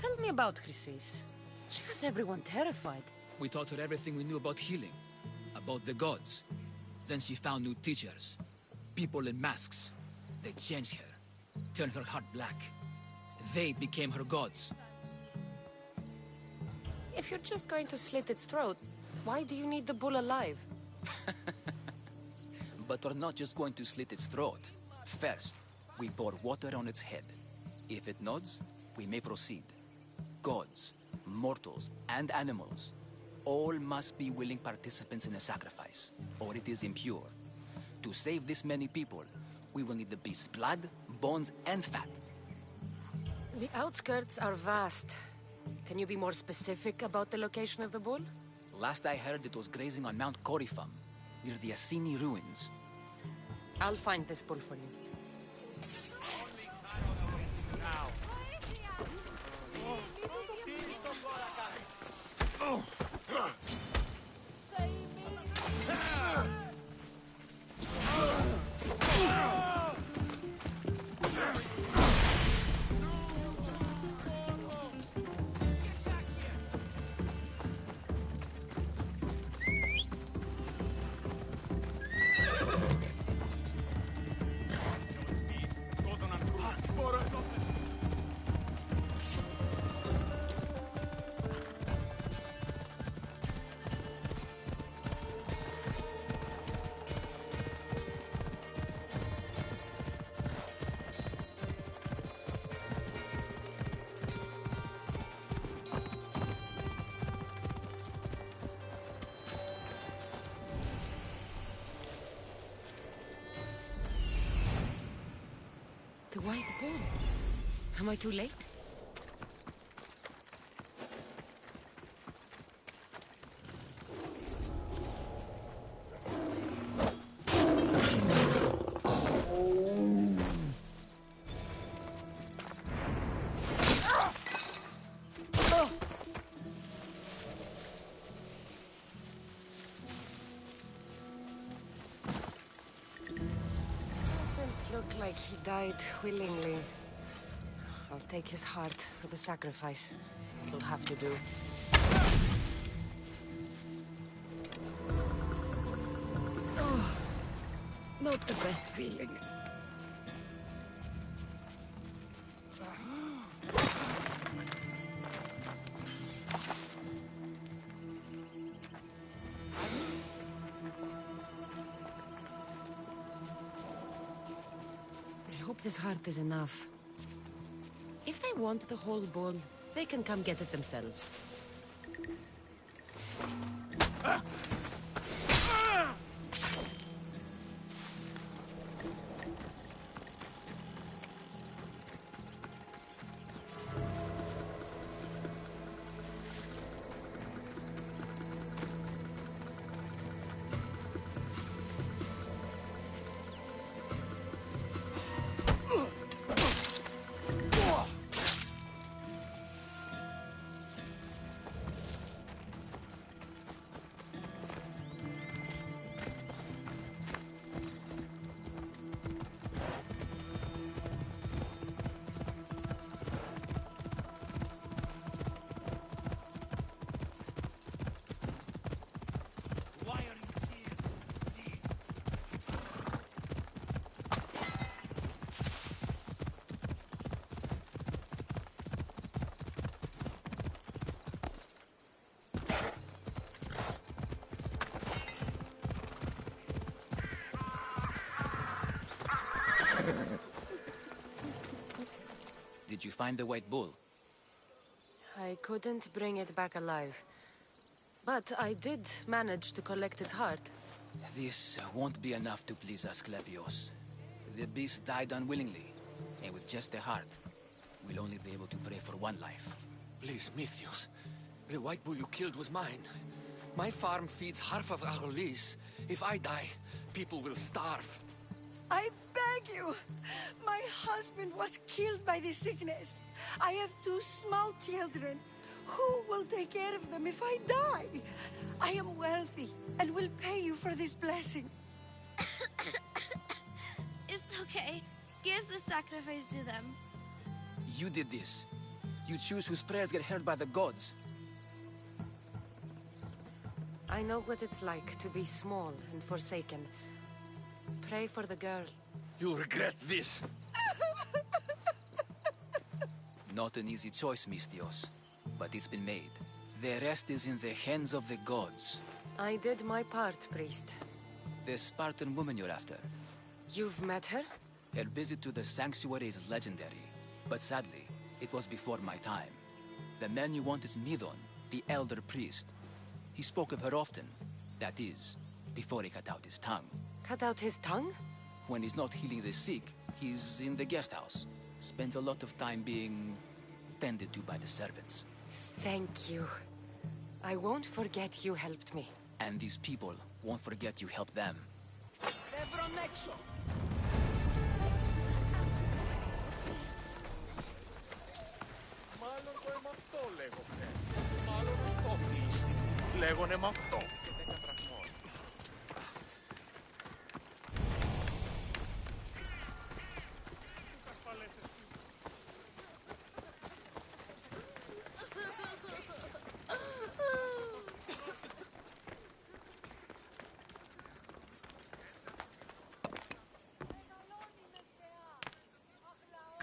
Tell me about Chrysis. She has everyone terrified. We taught her everything we knew about healing, about the gods. Then she found new teachers, people in masks. They changed her, turned her heart black. They became her gods. If you're just going to slit its throat, why do you need the bull alive? But we're not just going to slit its throat. First, we pour water on its head. If it nods, we may proceed. Gods, mortals, and animals, all must be willing participants in the sacrifice, or it is impure. To save this many people, we will need the beast's blood, bones, and fat. The outskirts are vast. Can you be more specific about the location of the bull? Last I heard, it was grazing on Mount Corifum, near the Assini ruins. I'll find this bull for you. The white bull. Am I too late? Look like he died willingly. I'll take his heart for the sacrifice. It'll have to do. Oh, not the best feeling. hope this heart is enough. If they want the whole bull, they can come get it themselves. Did you find the white bull? I couldn't bring it back alive. But I did manage to collect its heart. This won't be enough to please Asclepios. The beast died unwillingly, and with just the heart, we'll only be able to pray for one life. Please, Mythios. The white bull you killed was mine. My farm feeds half of Arolis. If I die, people will starve. I beg you! My husband was killed by this sickness. I have 2 small children. Who will take care of them if I die? I am wealthy and will pay you for this blessing. It's okay. Give the sacrifice to them. You did this. You choose whose prayers get heard by the gods. I know what it's like to be small and forsaken. Pray for the girl. You'll regret this. Not an easy choice, Mystios, but it's been made. The rest is in the hands of the gods. I did my part, priest. The Spartan woman you're after. You've met her? Her visit to the sanctuary is legendary, but sadly, it was before my time. The man you want is Midon, the elder priest. He spoke of her often. That is, before he cut out his tongue. Cut out his tongue? When he's not healing the sick, he's in the guest house. Spends a lot of time being tended to by the servants. Thank you. I won't forget you helped me. And these people won't forget you helped them. Μάλλον το αίμα αυτό λέγω χθες. Μάλλον αυτό πίστη. Λέγονε με αυτό. Και 10 δραχμών.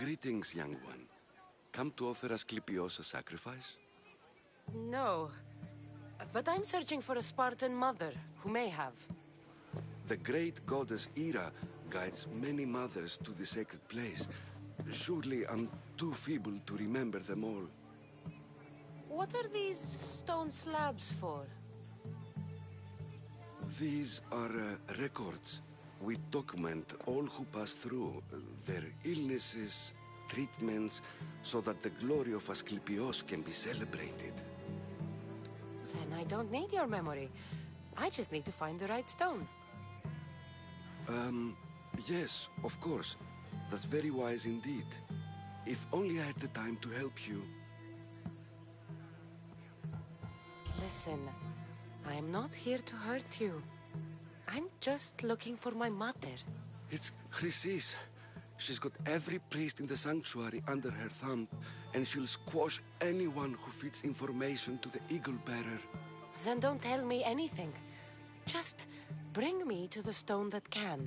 Greetings, young one. Come to offer Asclepios a sacrifice? No. But I'm searching for a Spartan mother who may have. The great goddess Ira guides many mothers to the sacred place. Surely I'm too feeble to remember them all. What are these stone slabs for? These are records. We document all who pass through, their illnesses, treatments, so that the glory of Asclepios can be celebrated. Then I don't need your memory. I just need to find the right stone. Yes, of course. That's very wise indeed. If only I had the time to help you. Listen, I'm not here to hurt you. I'm just looking for my mother. It's Chrysis. She's got every priest in the sanctuary under her thumb, and she'll squash anyone who feeds information to the Eagle Bearer. Then don't tell me anything. Just bring me to the stone that can.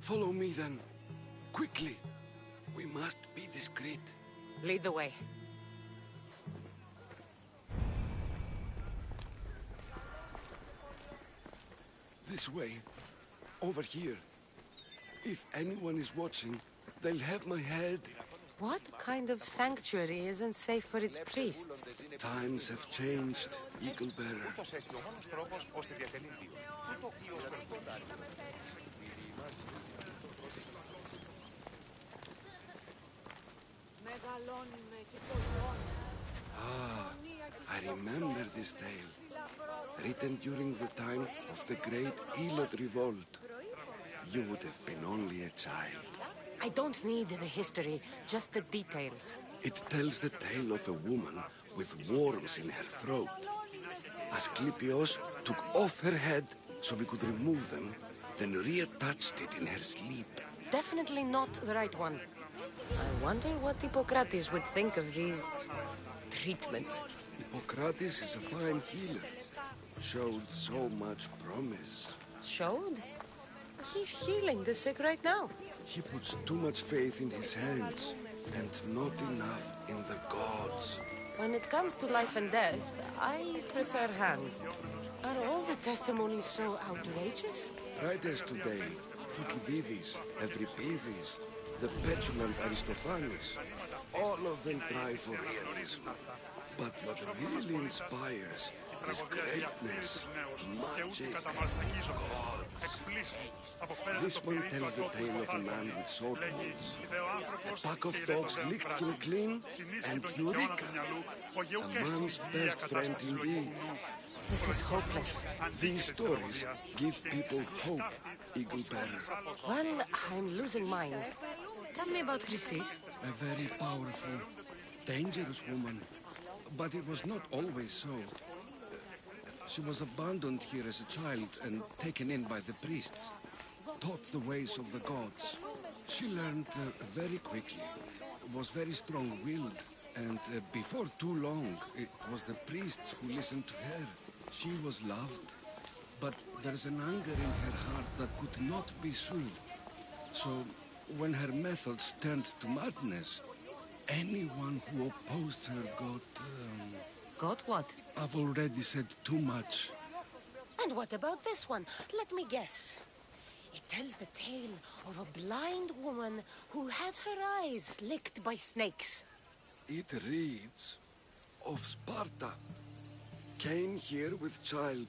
Follow me then. Quickly. We must be discreet. Lead the way. This way. Over here. If anyone is watching, They'll have my head. What kind of sanctuary isn't safe for its priests? Times have changed, Eagle Bearer. Ah, I remember this tale. Written during the time of the great Elot revolt. You would have been only a child. I don't need the history, just the details. It tells the tale of a woman with worms in her throat. Asclepios took off her head so we could remove them, then reattached it in her sleep. Definitely not the right one. I wonder what Hippocrates would think of these treatments. Hippocrates is a fine healer. Showed so much promise. Showed? He's healing the sick right now. He puts too much faith in his hands, and not enough in the gods. When it comes to life and death, I prefer hands. Are all the testimonies so outrageous? Writers today, Thucydides, Euripides, the petulant Aristophanes, all of them try for realism. But what really inspires is greatness, magic, gods. This one tells the tale of a man with sword wounds. A pack of dogs licked him clean, and Eureka! A man's best friend indeed. This is hopeless. These stories give people hope, Eagle Bearer. Well, I'm losing mine. Tell me about Chrysis. A very powerful, dangerous woman. But it was not always so. She was abandoned here as a child and taken in by the priests. Taught the ways of the gods. She learned very quickly. Was very strong-willed. And before too long, it was the priests who listened to her. She was loved. But there's an anger in her heart that could not be soothed. So, when her methods turned to madness, anyone who opposed her got... Got what? I've already said too much. And what about this one? Let me guess. It tells the tale of a blind woman who had her eyes licked by snakes. It reads of Sparta. Came here with child.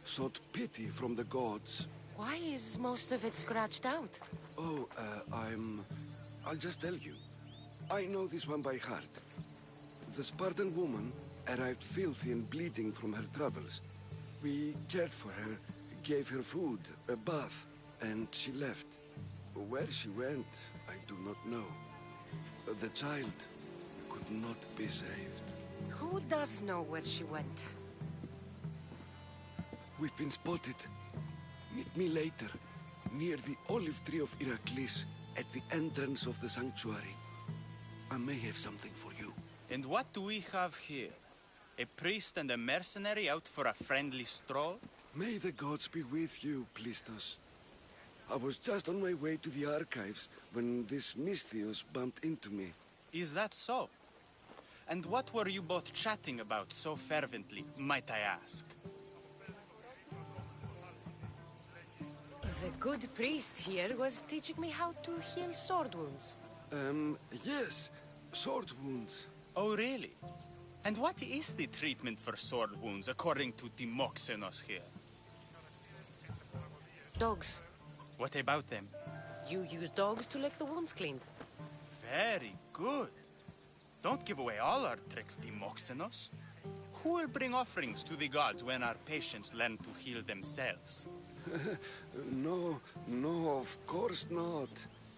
Sought pity from the gods. Why is most of it scratched out? Oh, I'll just tell you. I know this one by heart. The Spartan woman arrived filthy and bleeding from her travels. We cared for her, gave her food, a bath, and she left. Where she went, I do not know. The child could not be saved. Who does know where she went? We've been spotted. Meet me later, near the olive tree of Iraklis, at the entrance of the sanctuary. I may have something for you. And what do we have here? A priest and a mercenary out for a friendly stroll? May the gods be with you, Plistos. I was just on my way to the archives when this Misthios bumped into me. Is that so? And what were you both chatting about so fervently, might I ask? The good priest here was teaching me how to heal sword wounds. Yes. Sword wounds. Oh, really? And what is the treatment for sword wounds, according to Timoxenos here? Dogs. What about them? You use dogs to lick the wounds clean. Very good. Don't give away all our tricks, Timoxenos. Who will bring offerings to the gods when our patients learn to heal themselves? No, of course not.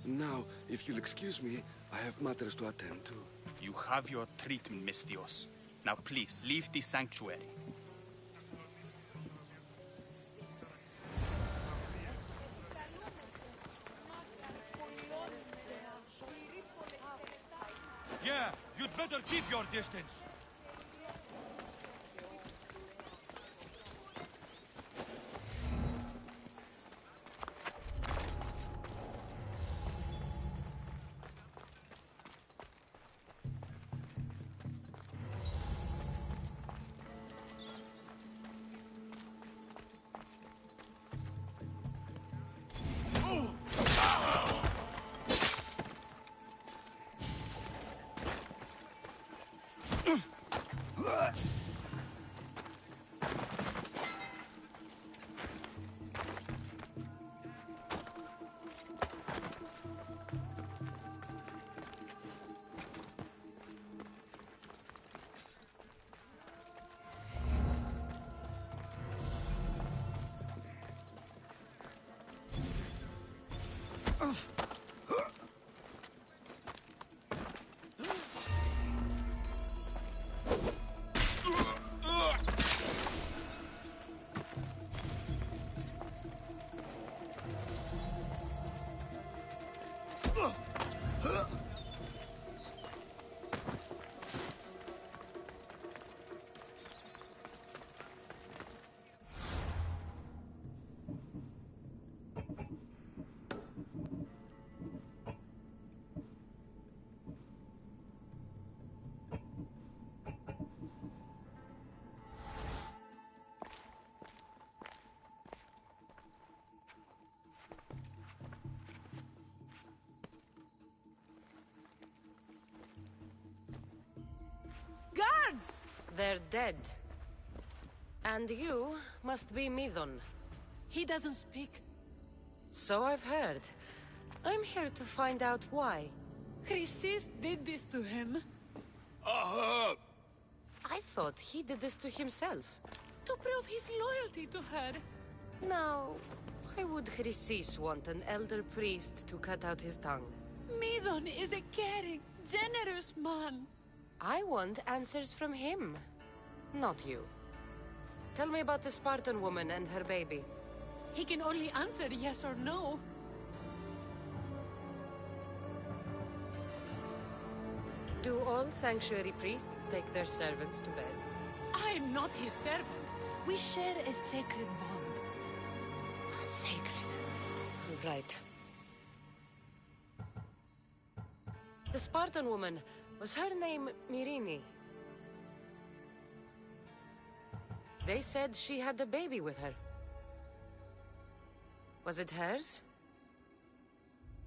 Now, if you'll excuse me, I have matters to attend to. You have your treatment, Misthios. Now please, leave the sanctuary. Yeah, you'd better keep your distance. Guards! They're dead. And you must be Midon. He doesn't speak. So I've heard. I'm here to find out why. Chrysis did this to him. I thought he did this to himself. To prove his loyalty to her. Now, why would Chrysis want an elder priest to cut out his tongue? Midon is a caring, generous man. I want answers from him, not you. Tell me about the Spartan woman and her baby. He can only answer yes or no. Do all sanctuary priests take their servants to bed? I am not his servant. We share a sacred bond. Sacred. Right. The Spartan woman, was her name Myrine? They said she had a baby with her. Was it hers?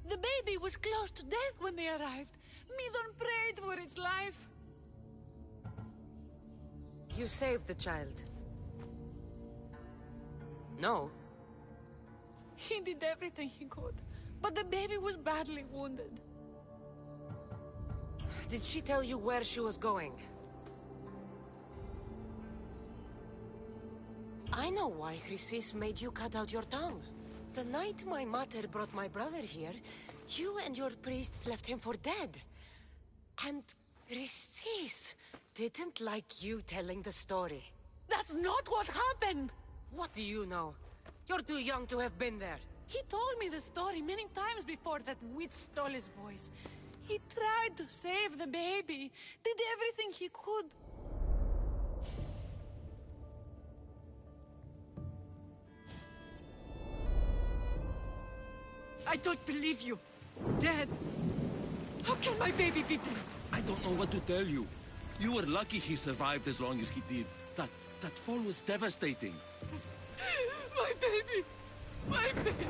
The baby was close to death when they arrived. Midon prayed for its life. You saved the child. No. He did everything he could, but the baby was badly wounded. Did she tell you where she was going? I know why Chrysis made you cut out your tongue. The night my mother brought my brother here, you and your priests left him for dead. And Chrysis didn't like you telling the story. That's not what happened! What do you know? You're too young to have been there. He told me the story many times before that witch stole his voice. He tried to save the baby, did everything he could. I don't believe you. Dead. How can my baby be dead? I don't know what to tell you. You were lucky he survived as long as he did. That fall was devastating. My baby! My baby!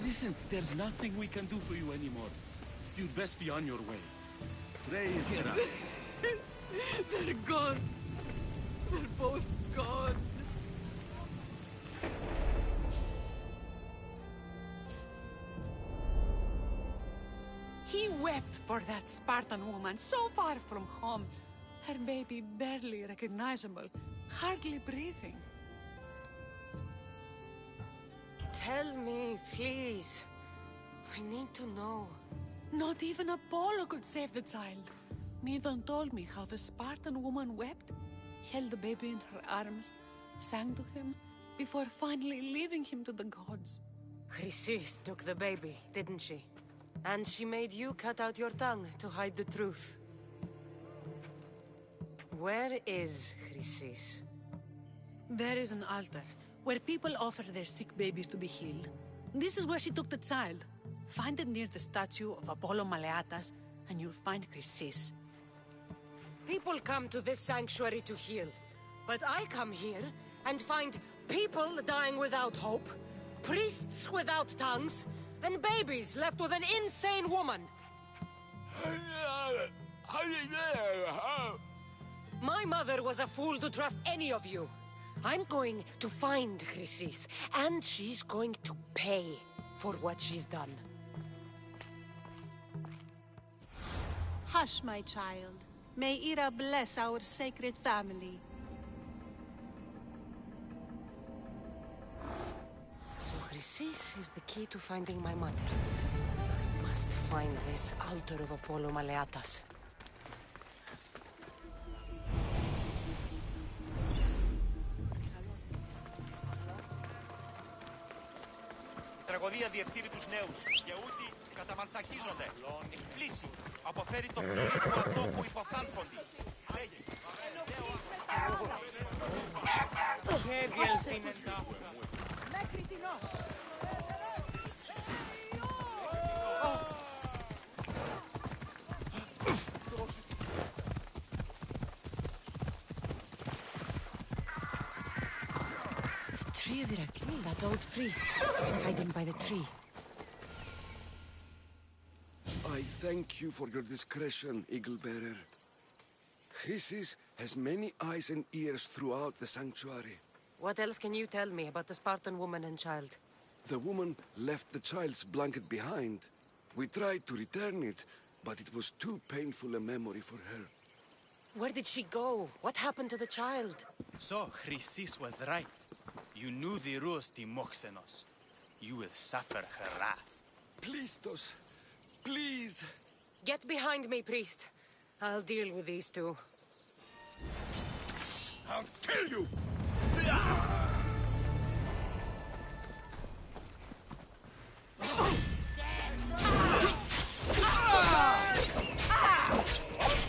Listen, there's nothing we can do for you anymore. You'd best be on your way. Praise Hera. They're gone. They're both gone. He wept for that Spartan woman so far from home. Her baby barely recognizable, hardly breathing. Tell me, please. I need to know. Not even Apollo could save the child. Midon told me how the Spartan woman wept, held the baby in her arms, sang to him, before finally leaving him to the gods. Chrysis took the baby, didn't she? And she made you cut out your tongue to hide the truth. Where is Chrysis? There is an altar, where people offer their sick babies to be healed. This is where she took the child. Find it near the statue of Apollo Maleatas, and you'll find Chrysis. People come to this sanctuary to heal. But I come here and find people dying without hope, priests without tongues, and babies left with an insane woman. My mother was a fool to trust any of you. I'm going to find Chrysis, and she's going to pay for what she's done. Hush, my child. May Ira bless our sacred family. So Chrysis is the key to finding my mother. I must find this altar of Apollo Maleatas. Η τραγωδία διευθύνει τους νέους και ούτι καταμανθακίζονται. Εκπλήσει. Αποφέρει το πλήρη του ατόχου υποθάλποντη. Λέγε. Και διελθύνεται αυτά. Μέχρι την ως. Tree of Irakli, that old priest, hiding by the tree. I thank you for your discretion, Eagle Bearer. Chrysis has many eyes and ears throughout the sanctuary. What else can you tell me about the Spartan woman and child? The woman left the child's blanket behind. We tried to return it, but it was too painful a memory for her. Where did she go? What happened to the child? So, Chrysis was right. You knew the rules, Timoxenos. You will suffer her wrath. Plistos, please. Get behind me, priest. I'll deal with these two. I'll kill you!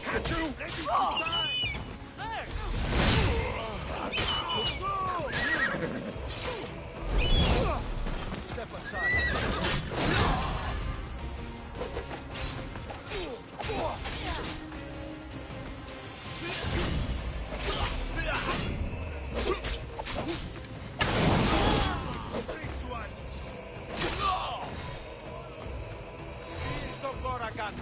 Catch you! Step aside. Stop Gorakan.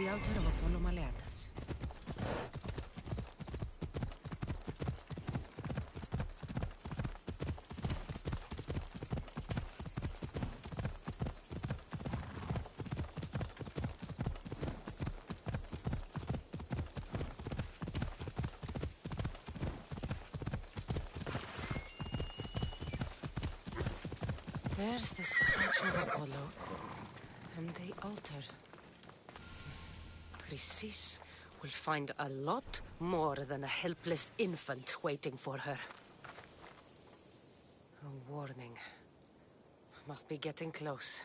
the altar of Apollo Maleatas. There's the statue of Apollo, and the altar. Chrysis will find a lot more than a helpless infant waiting for her. A warning. Must be getting close.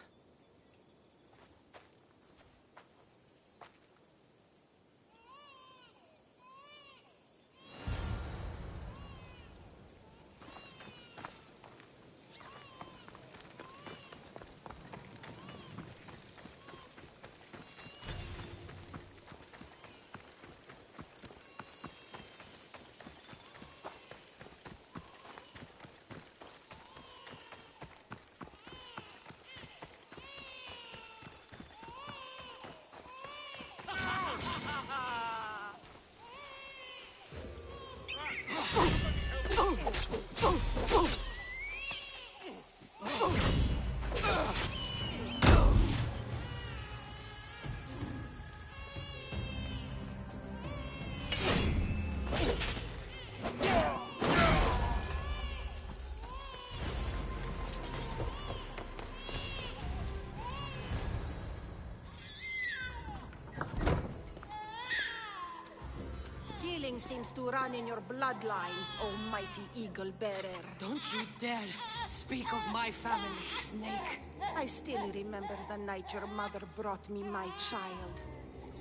Seems to run in your bloodline, almighty eagle bearer. Don't you dare speak of my family, Snake. I still remember the night your mother brought me my child.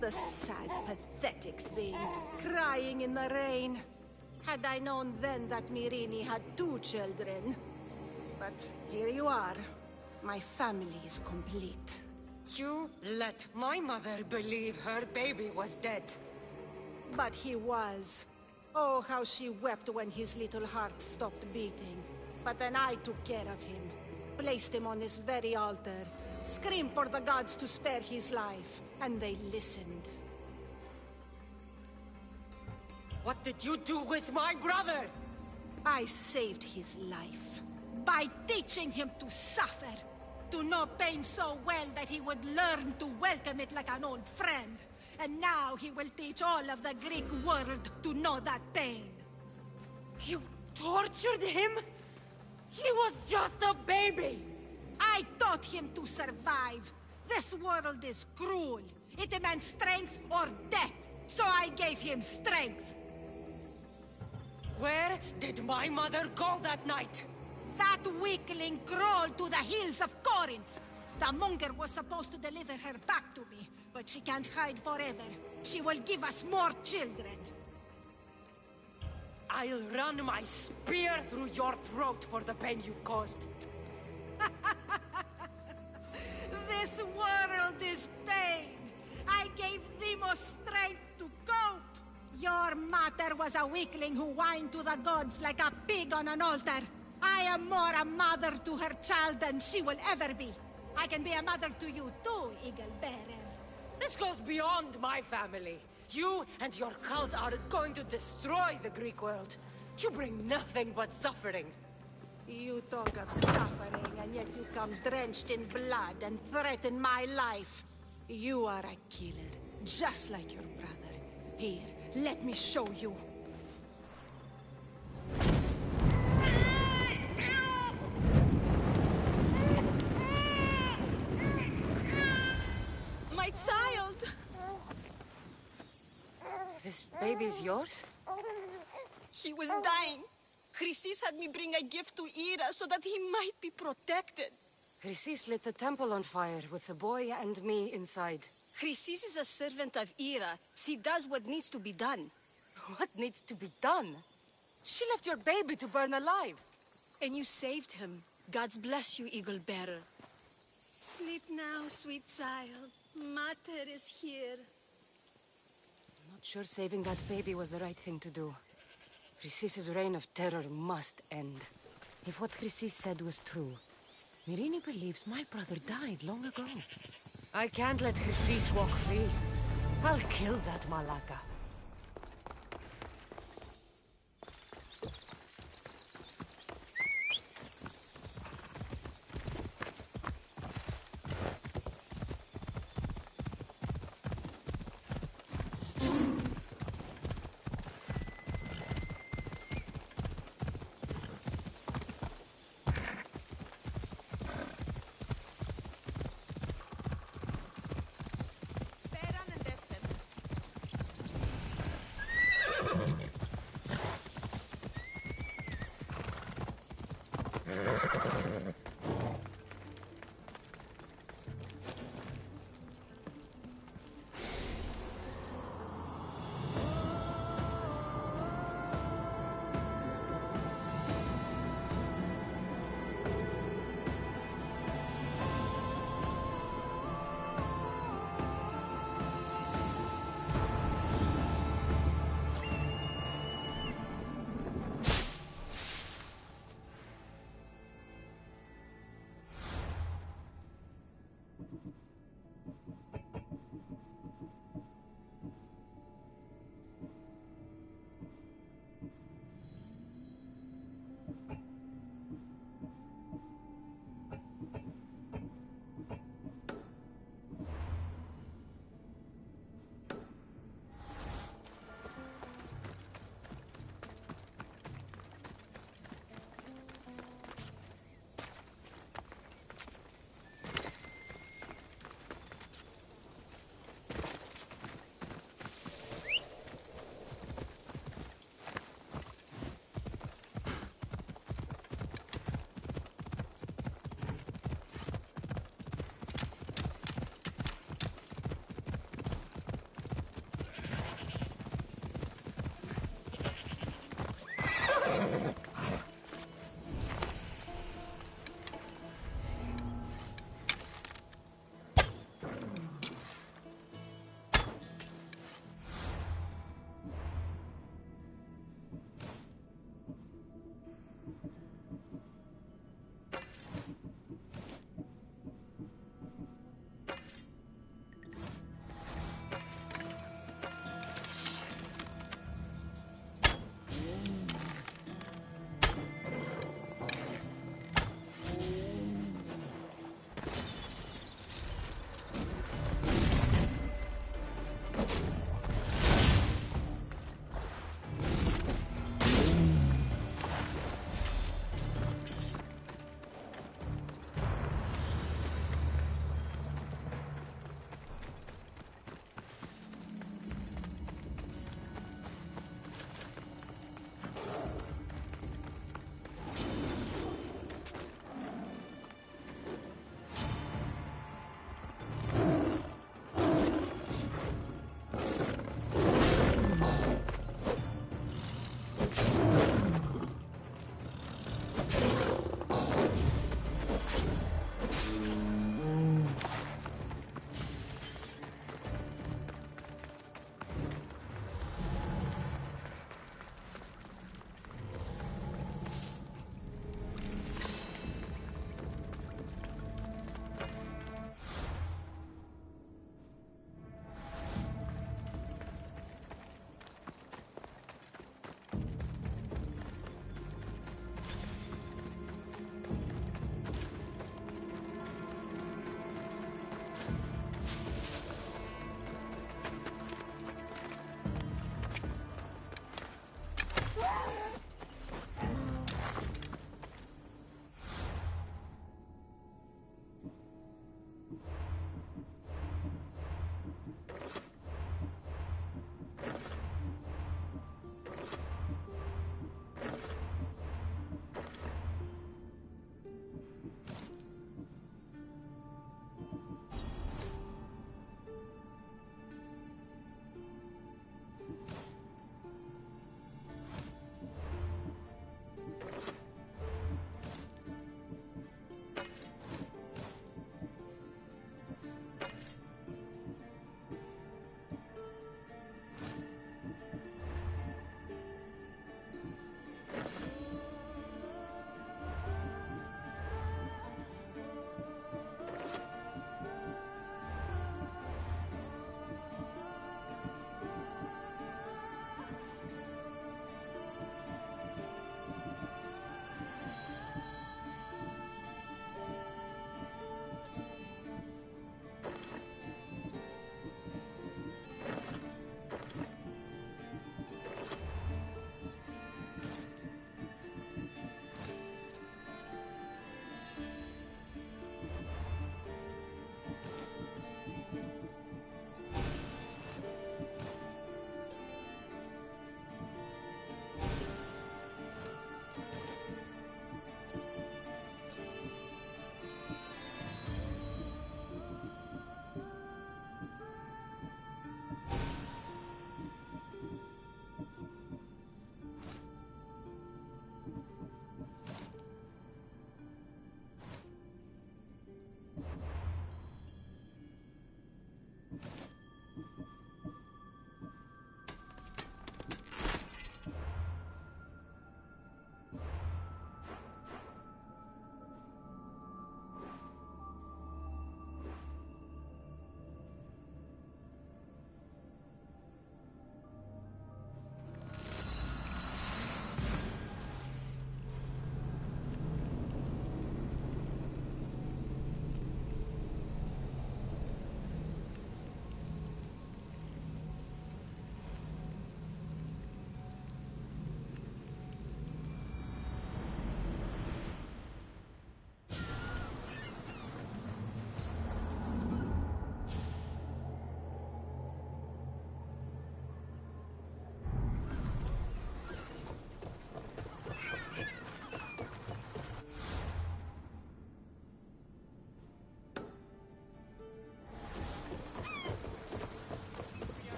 The sad, pathetic thing, crying in the rain. Had I known then that Myrini had 2 children. But here you are. My family is complete. You let my mother believe her baby was dead. But he was. Oh, how she wept when his little heart stopped beating. But then I took care of him, placed him on this very altar, screamed for the gods to spare his life, and they listened. What did you do with my brother? I saved his life by teaching him to suffer, to know pain so well that he would learn to welcome it like an old friend. And now he will teach all of the Greek world to know that pain. You tortured him? He was just a baby! I taught him to survive. This world is cruel. It demands strength or death. So I gave him strength. Where did my mother go that night? That weakling crawled to the hills of Corinth. The monger was supposed to deliver her back to me, but she can't hide forever. She will give us more children. I'll run my spear through your throat for the pain you've caused. This world is pain. I gave Demos strength to cope. Your mater was a weakling who whined to the gods like a pig on an altar. I am more a mother to her child than she will ever be. I can be a mother to you too, Eagle Bearer. This goes beyond my family. You and your cult are going to destroy the Greek world. You bring nothing but suffering. You talk of suffering, and yet you come drenched in blood and threaten my life. You are a killer, just like your brother. Here, let me show you. My child! This baby's yours? He was dying. Chrysis had me bring a gift to Ira so that he might be protected. Chrysis lit the temple on fire with the boy and me inside. Chrysis is a servant of Ira. She does what needs to be done. What needs to be done? She left your baby to burn alive. And you saved him. Gods bless you, Eagle Bearer. Sleep now, sweet child. Mater is here. I'm not sure saving that baby was the right thing to do. Chrysis's reign of terror must end. If what Chrysis said was true, Myrini believes my brother died long ago. I can't let Chrysis walk free. I'll kill that Malaka.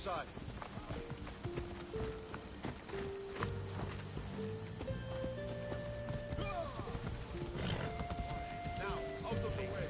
side. Now, out of the way.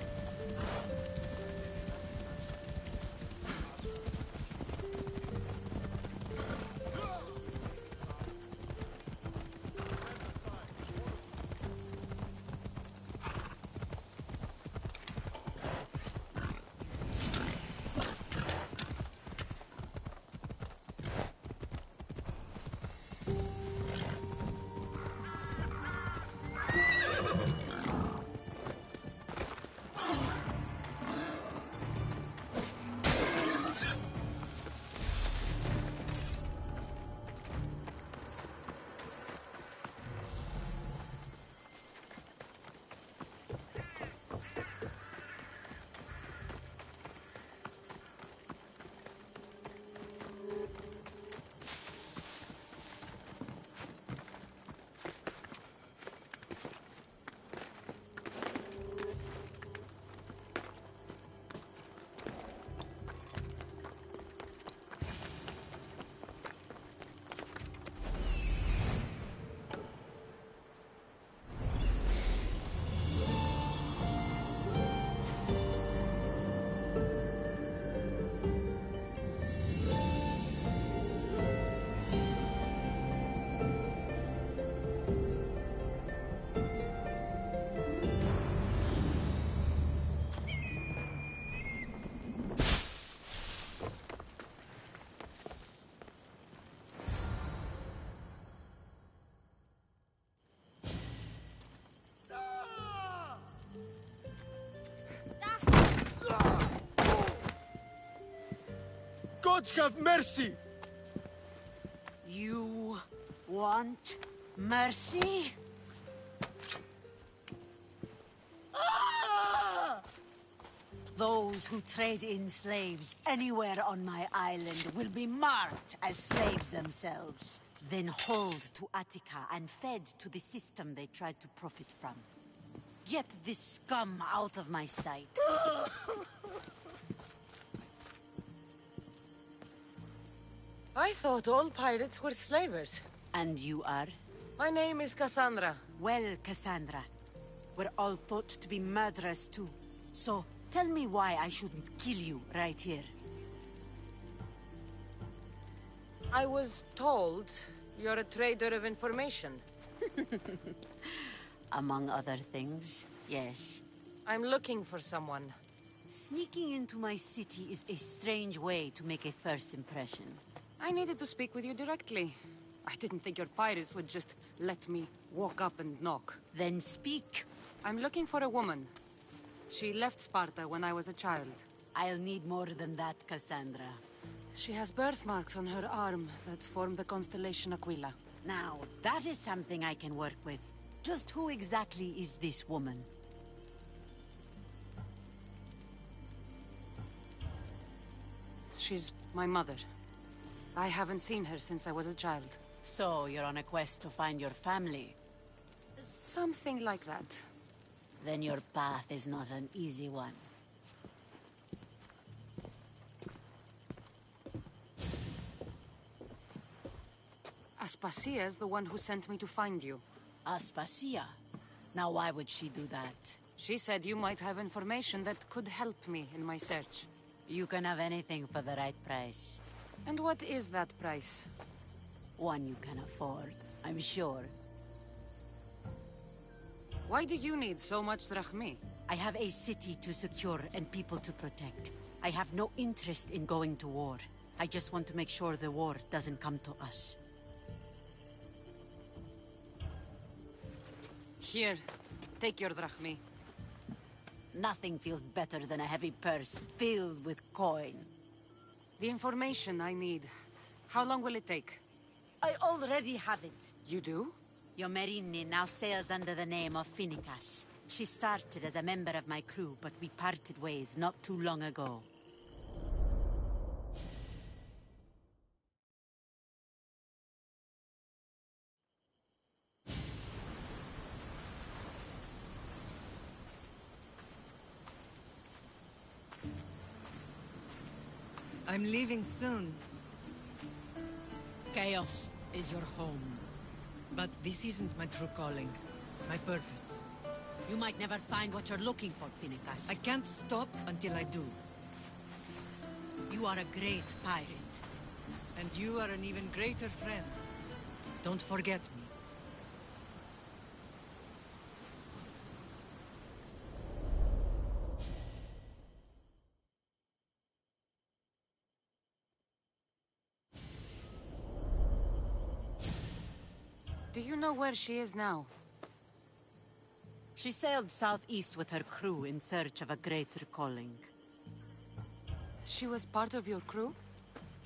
Gods have mercy! You want mercy? Those who trade in slaves anywhere on my island will be marked as slaves themselves, then hauled to Attica and fed to the system they tried to profit from. Get this scum out of my sight. I thought all pirates were slavers. And you are? My name is Kassandra. Well, Kassandra, we're all thought to be murderers too. So, tell me why I shouldn't kill you right here. I was told you're a trader of information. Among other things, yes. I'm looking for someone. Sneaking into my city is a strange way to make a first impression. I needed to speak with you directly. I didn't think your pirates would just let me walk up and knock. Then speak. I'm looking for a woman. She left Sparta when I was a child. I'll need more than that, Kassandra. She has birthmarks on her arm that form the constellation Aquila. Now, that is something I can work with. Just who exactly is this woman? She's my mother. I haven't seen her since I was a child. So, you're on a quest to find your family? Something like that. Then your path is not an easy one. Aspasia's the one who sent me to find you. Aspasia? Now why would she do that? She said you might have information that could help me in my search. You can have anything for the right price. And what is that price? One you can afford, I'm sure. Why do you need so much drachmi? I have a city to secure and people to protect. I have no interest in going to war. I just want to make sure the war doesn't come to us. Here, take your drachmi. Nothing feels better than a heavy purse filled with coin. The information I need. How long will it take? I already have it. You do? Yomerini now sails under the name of Finicas. She started as a member of my crew, but we parted ways not too long ago. I'm leaving soon. Chaos is your home. But this isn't my true calling. My purpose. You might never find what you're looking for, Finnegas. I can't stop until I do. You are a great pirate. And you are an even greater friend. Don't forget me. Do you know where she is now? She sailed southeast with her crew in search of a greater calling. She was part of your crew?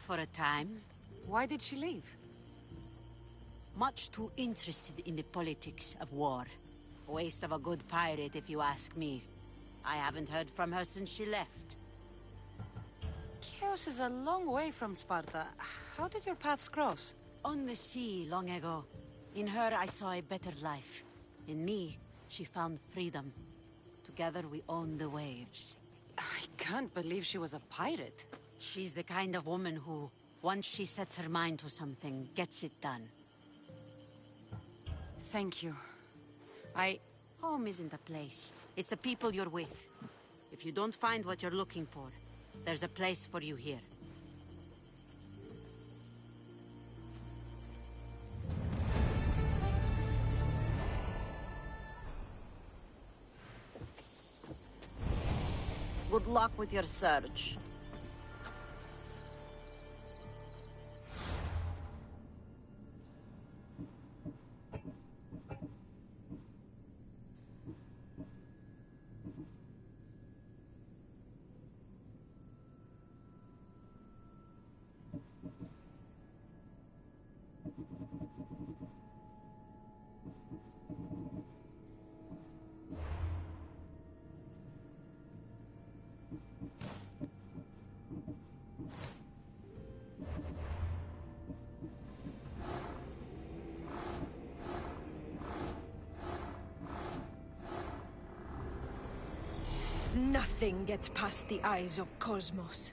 For a time. Why did she leave? Much too interested in the politics of war. Waste of a good pirate, if you ask me. I haven't heard from her since she left. Chaos is a long way from Sparta. How did your paths cross? On the sea, long ago. In her, I saw a better life. In me, she found freedom. Together, we own the waves. I can't believe she was a pirate. She's the kind of woman who, once she sets her mind to something, gets it done. Thank you. Home isn't a place. It's the people you're with. If you don't find what you're looking for, there's a place for you here. Good luck with your search. Nothing gets past the eyes of Cosmos.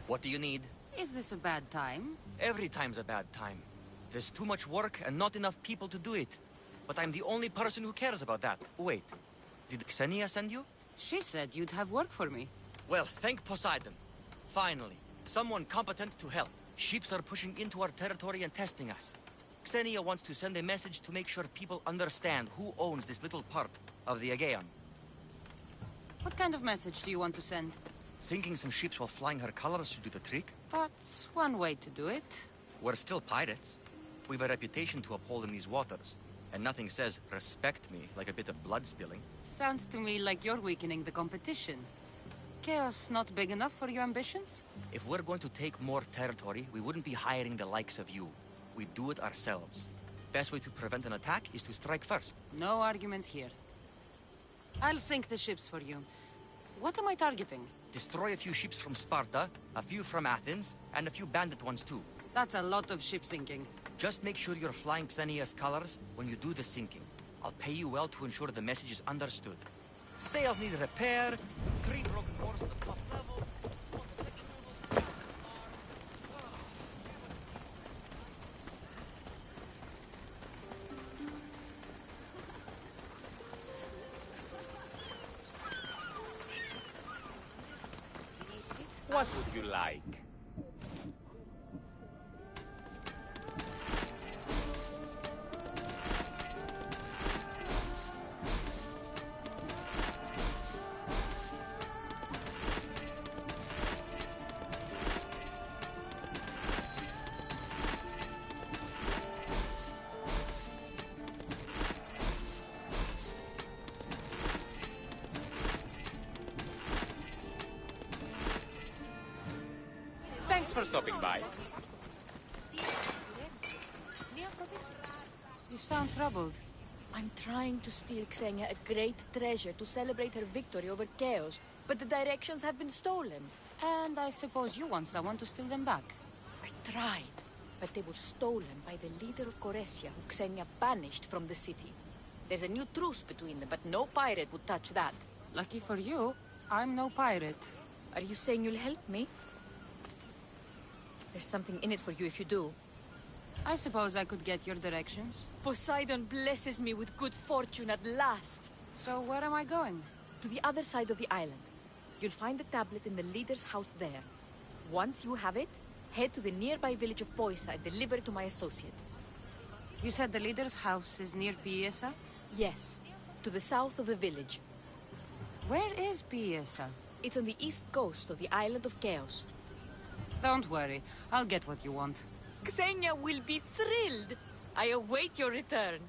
What do you need? Is this a bad time? Every time's a bad time. There's too much work and not enough people to do it. But I'm the only person who cares about that. Wait, did Ksenia send you? She said you'd have work for me. Well, thank Poseidon. Finally, someone competent to help. Ships are pushing into our territory and testing us. Ksenia wants to send a message to make sure people understand who owns this little part of the Aegean. What kind of message do you want to send? Sinking some ships while flying her colors should do the trick. That's one way to do it. We're still pirates. We've a reputation to uphold in these waters. And nothing says, respect me, like a bit of blood spilling. Sounds to me like you're weakening the competition. Chaos not big enough for your ambitions? If we're going to take more territory, we wouldn't be hiring the likes of you. We'd do it ourselves. Best way to prevent an attack is to strike first. No arguments here. I'll sink the ships for you. What am I targeting? Destroy a few ships from Sparta, a few from Athens, and a few bandit ones too. That's a lot of ship sinking. Just make sure you're flying Xenia's colors when you do the sinking. I'll pay you well to ensure the message is understood. Sails need repair, 3 broken oars at the top level, 2 on the section level. What would you like? Thanks for stopping by. You sound troubled. I'm trying to steal Xenia a great treasure to celebrate her victory over Chaos, but the directions have been stolen. And I suppose you want someone to steal them back. I tried, but they were stolen by the leader of Koresia, who Xenia banished from the city. There's a new truce between them, but no pirate would touch that. Lucky for you, I'm no pirate. Are you saying you'll help me? There's something in it for you if you do. I suppose I could get your directions. Poseidon blesses me with good fortune at last. So where am I going? To the other side of the island. You'll find the tablet in the leader's house there. Once you have it, head to the nearby village of Poisa and deliver it to my associate. You said the leader's house is near Piesa? Yes, to the south of the village. Where is Piesa? It's on the east coast of the island of Chaos. Don't worry, I'll get what you want. Xenia will be thrilled. I await your return.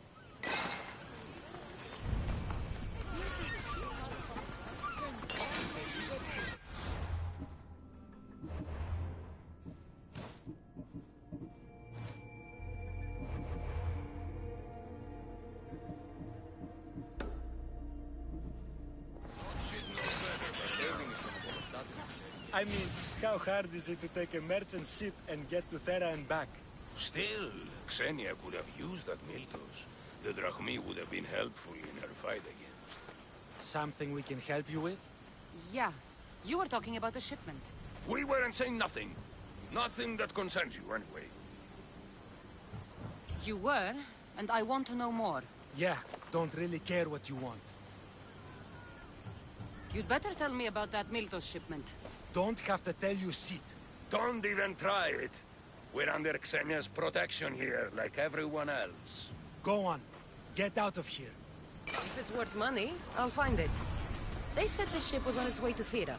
I mean, how hard is it to take a merchant ship and get to Thera and back? Still, Xenia could have used that Miltos. The Drachmi would have been helpful in her fight against. Something we can help you with? Yeah, you were talking about the shipment. We weren't saying nothing. Nothing that concerns you, anyway. You were, and I want to know more. Yeah, don't really care what you want. You'd better tell me about that Miltos shipment. Don't have to tell you shit. Don't even try it. We're under Xenia's protection here, like everyone else. Go on. Get out of here. If it's worth money, I'll find it. They said the ship was on its way to Thera.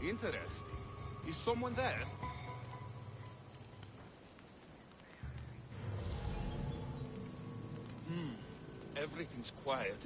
Interesting. Is someone there? Everything's quiet.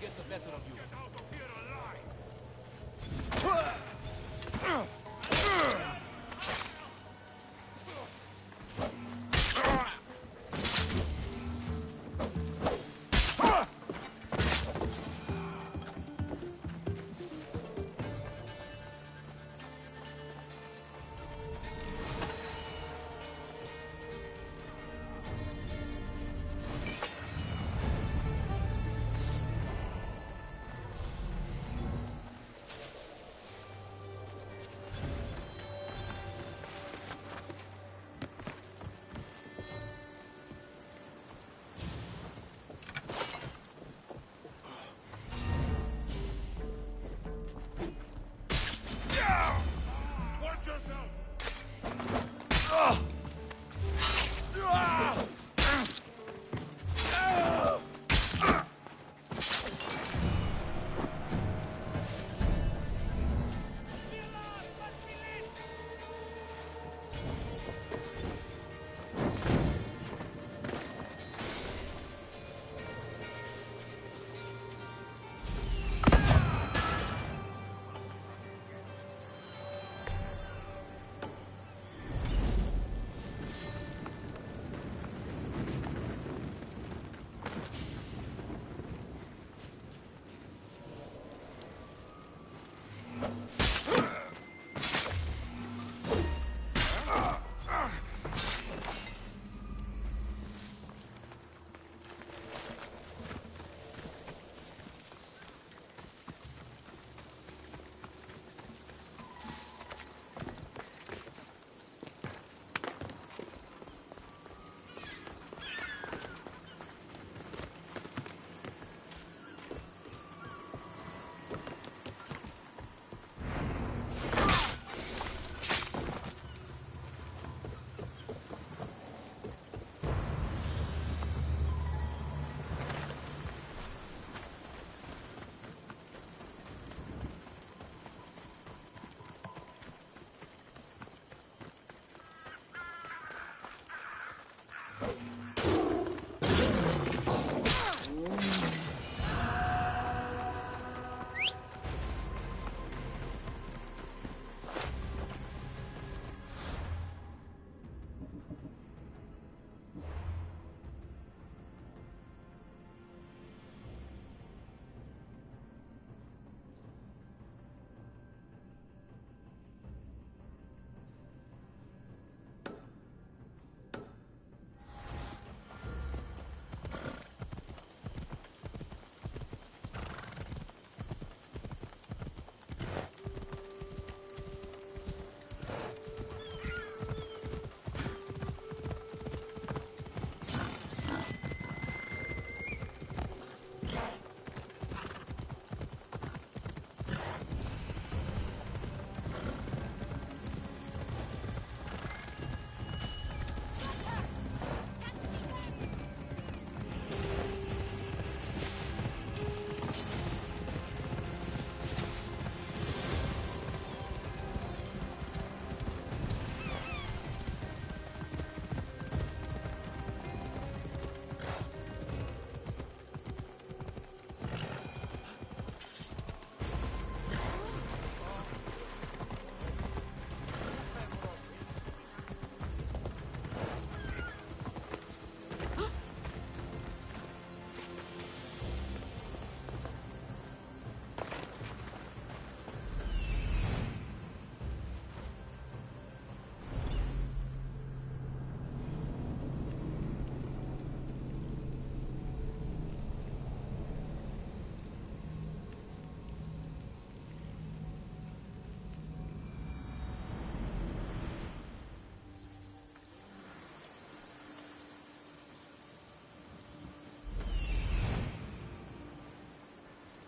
Get the better of you. Get out of here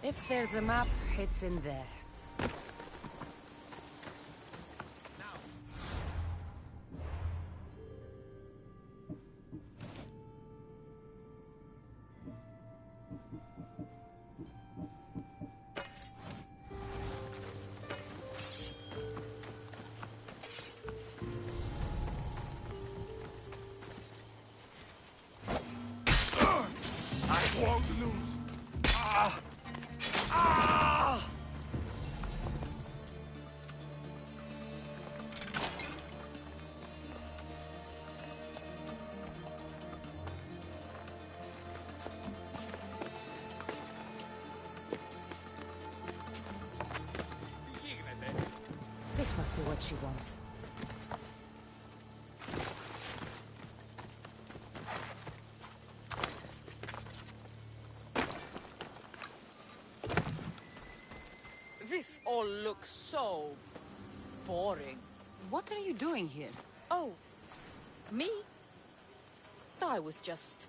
If there's a map, it's in there. I won't lose. Ah! Ah! This must be what she wants. This all looks so boring. What are you doing here? Oh, me? I was just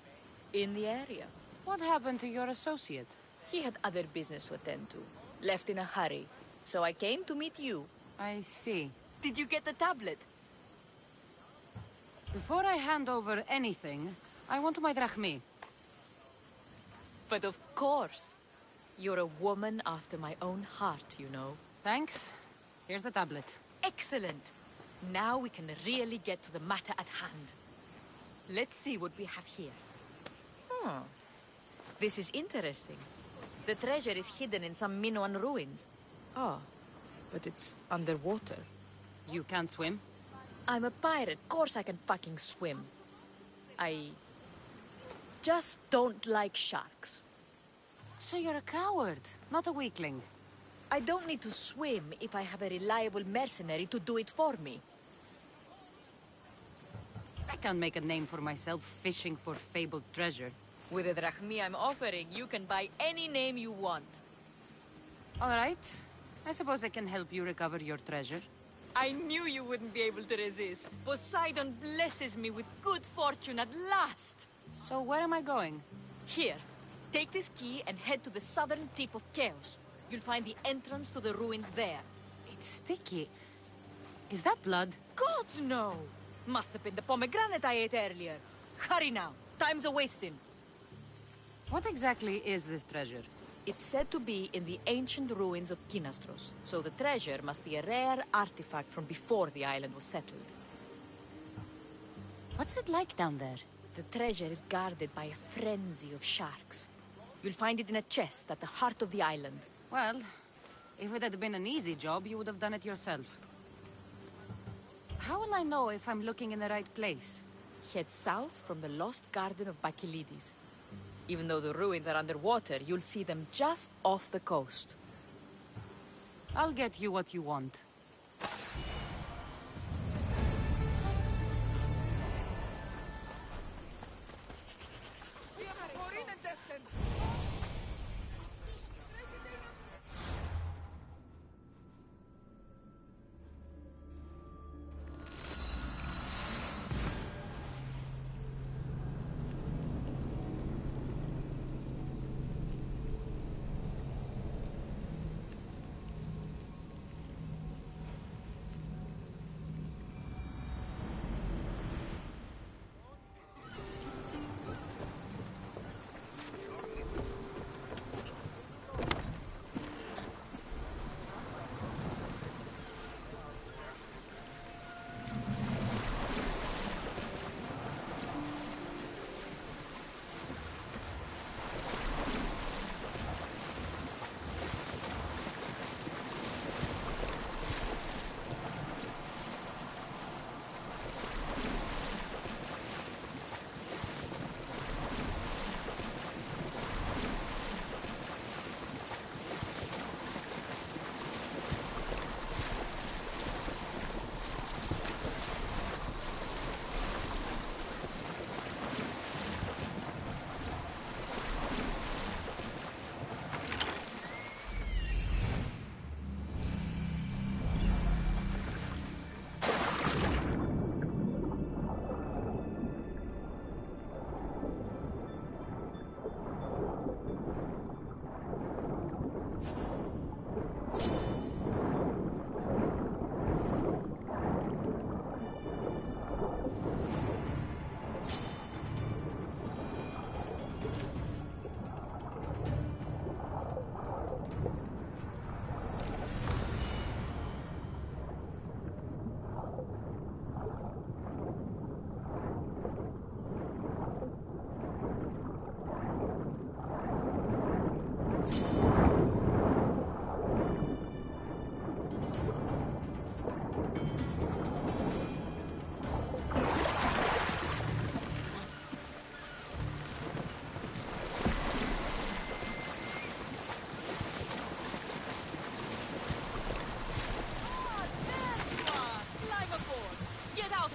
in the area. What happened to your associate? He had other business to attend to. Left in a hurry. So I came to meet you. I see. Did you get the tablet? Before I hand over anything, I want my drachmi. But of course. You're a woman after my own heart, you know. Thanks. Here's the tablet. Excellent. Now we can really get to the matter at hand. Let's see what we have here. This is interesting. The treasure is hidden in some Minoan ruins. Oh, but it's underwater. You can't swim? I'm a pirate. Of course I can fucking swim. I just don't like sharks. So you're a coward, not a weakling. I don't need to swim if I have a reliable mercenary to do it for me. I can't make a name for myself fishing for fabled treasure. With the drachmi I'm offering, you can buy any name you want. All right. I suppose I can help you recover your treasure. I knew you wouldn't be able to resist. Poseidon blesses me with good fortune at last. So where am I going? Here. Take this key and head to the southern tip of Chaos. You'll find the entrance to the ruin there. It's sticky. Is that blood? Gods, no! Must have been the pomegranate I ate earlier. Hurry now. Time's a-wasting. What exactly is this treasure? It's said to be in the ancient ruins of Kinastros, so the treasure must be a rare artifact from before the island was settled. What's it like down there? The treasure is guarded by a frenzy of sharks. You'll find it in a chest at the heart of the island. Well, if it had been an easy job, you would have done it yourself. How will I know if I'm looking in the right place? Head south from the lost garden of Bakilides. Even though the ruins are underwater, you'll see them just off the coast. I'll get you what you want.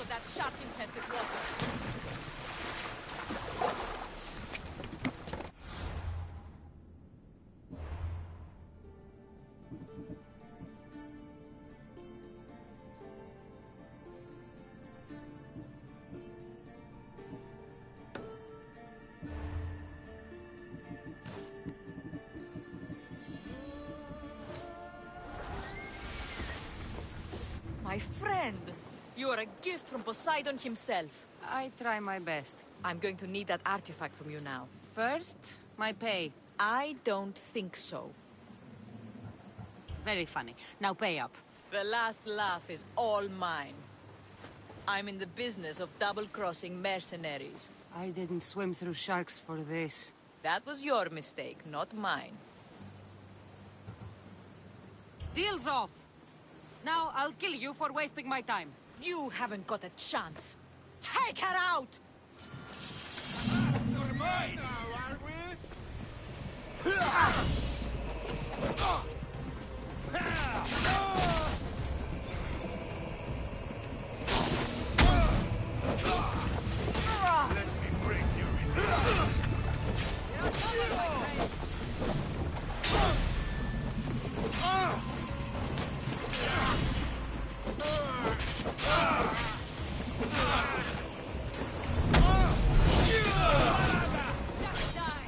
That shark-infested water. My friend! You are a gift from Poseidon himself. I try my best. I'm going to need that artifact from you now. First, my pay. I don't think so. Very funny. Now pay up. The last laugh is all mine. I'm in the business of double-crossing mercenaries. I didn't swim through sharks for this. That was your mistake, not mine. Deal's off! Now I'll kill you for wasting my time. You haven't got a chance. Take her out! You're mine now, are we? Let me break you in. You're covered, my friend. Just die.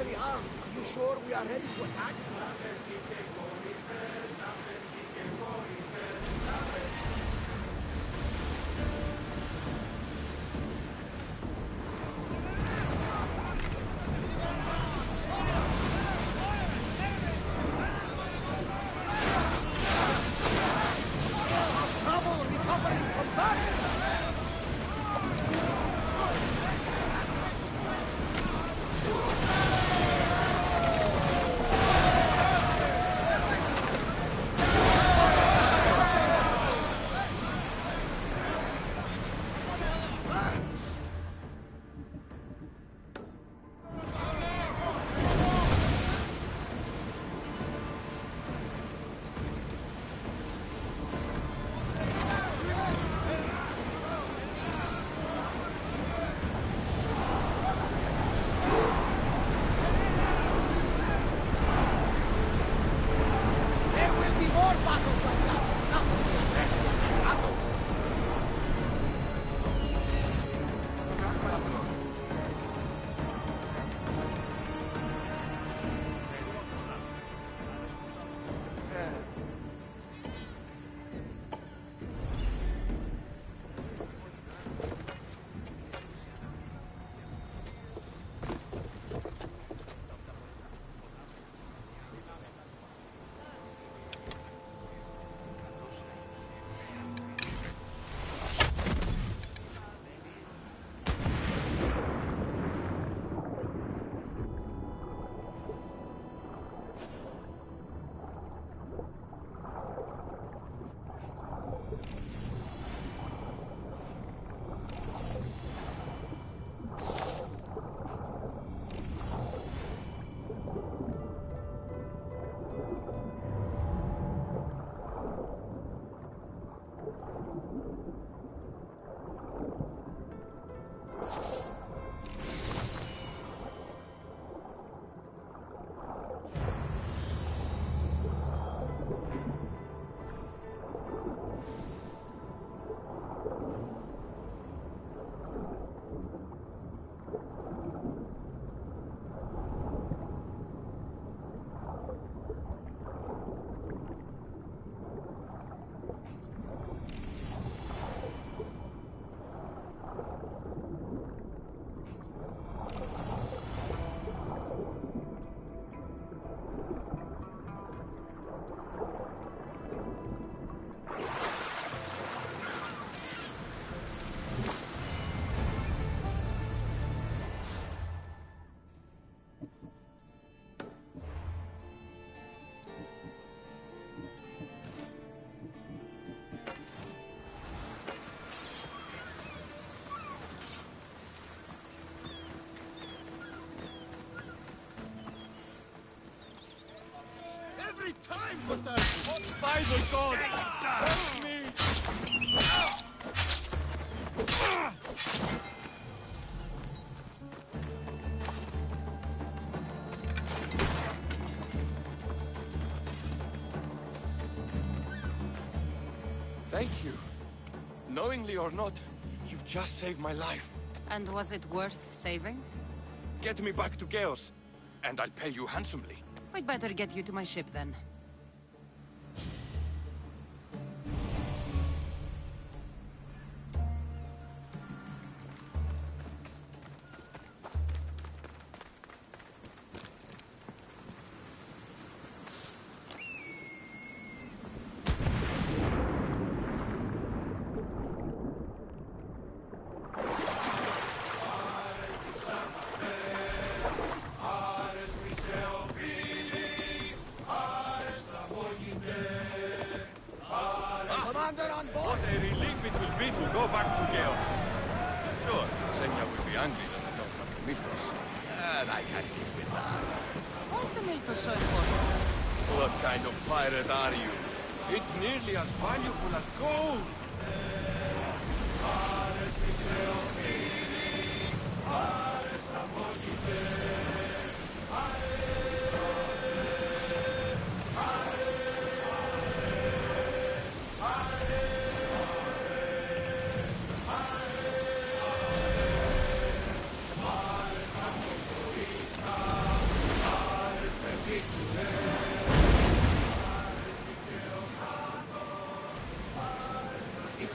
heavily armed. Are you sure we are ready to attack? Trouble recovering from that! Every time! By the god! Help me! Thank you. Knowingly or not, you've just saved my life. And was it worth saving? Get me back to Chaos, and I'll pay you handsomely. We'd better get you to my ship, then. What a relief it will be to go back to Chaos. Sure, Xenia will be angry that I don't have the Miltos. And I can deal with that. Why is the Miltos so important? What kind of pirate are you? It's nearly as valuable as gold!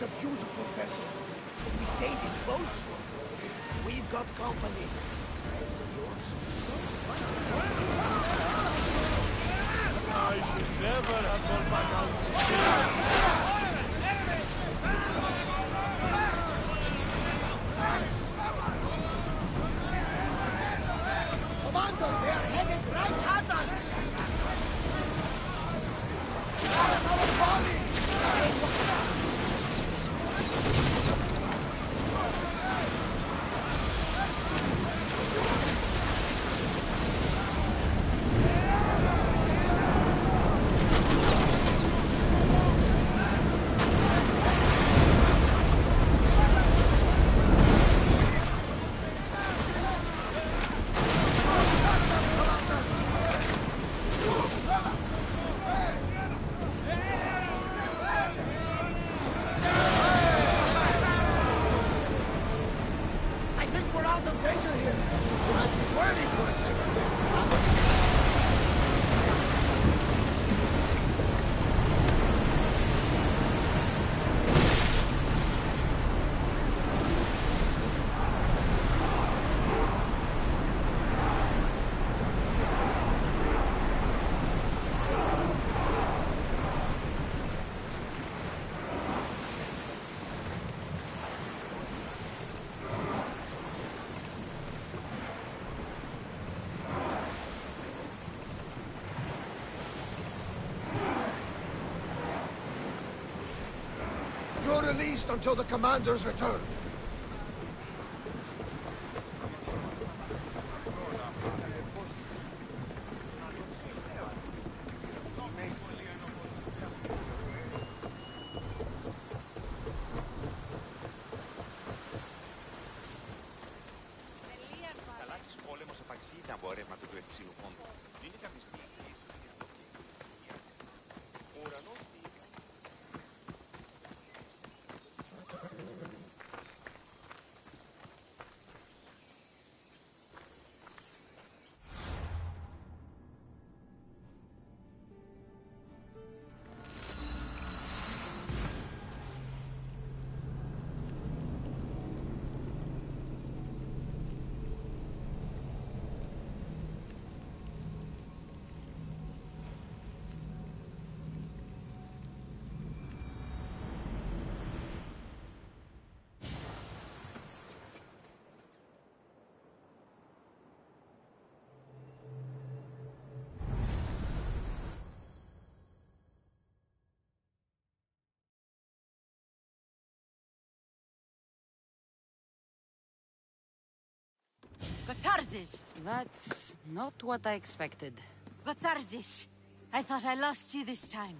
It's a beautiful vessel. If we stay this close, we've got company. I should never have gone back out. Commander, they are headed right at us! They are at our body! I think we're out of danger here. But I've been worried for a second there. You're released until the commander's return. Θαλάσσης πόλεμος επαξεί τα εμπορεύματα του Ευξήνου Πόντου. Είναι κάποιες διεκδίσεις για το ο ουρανός Gotarzes! That's not what I expected. Gotarzes! I thought I lost you this time.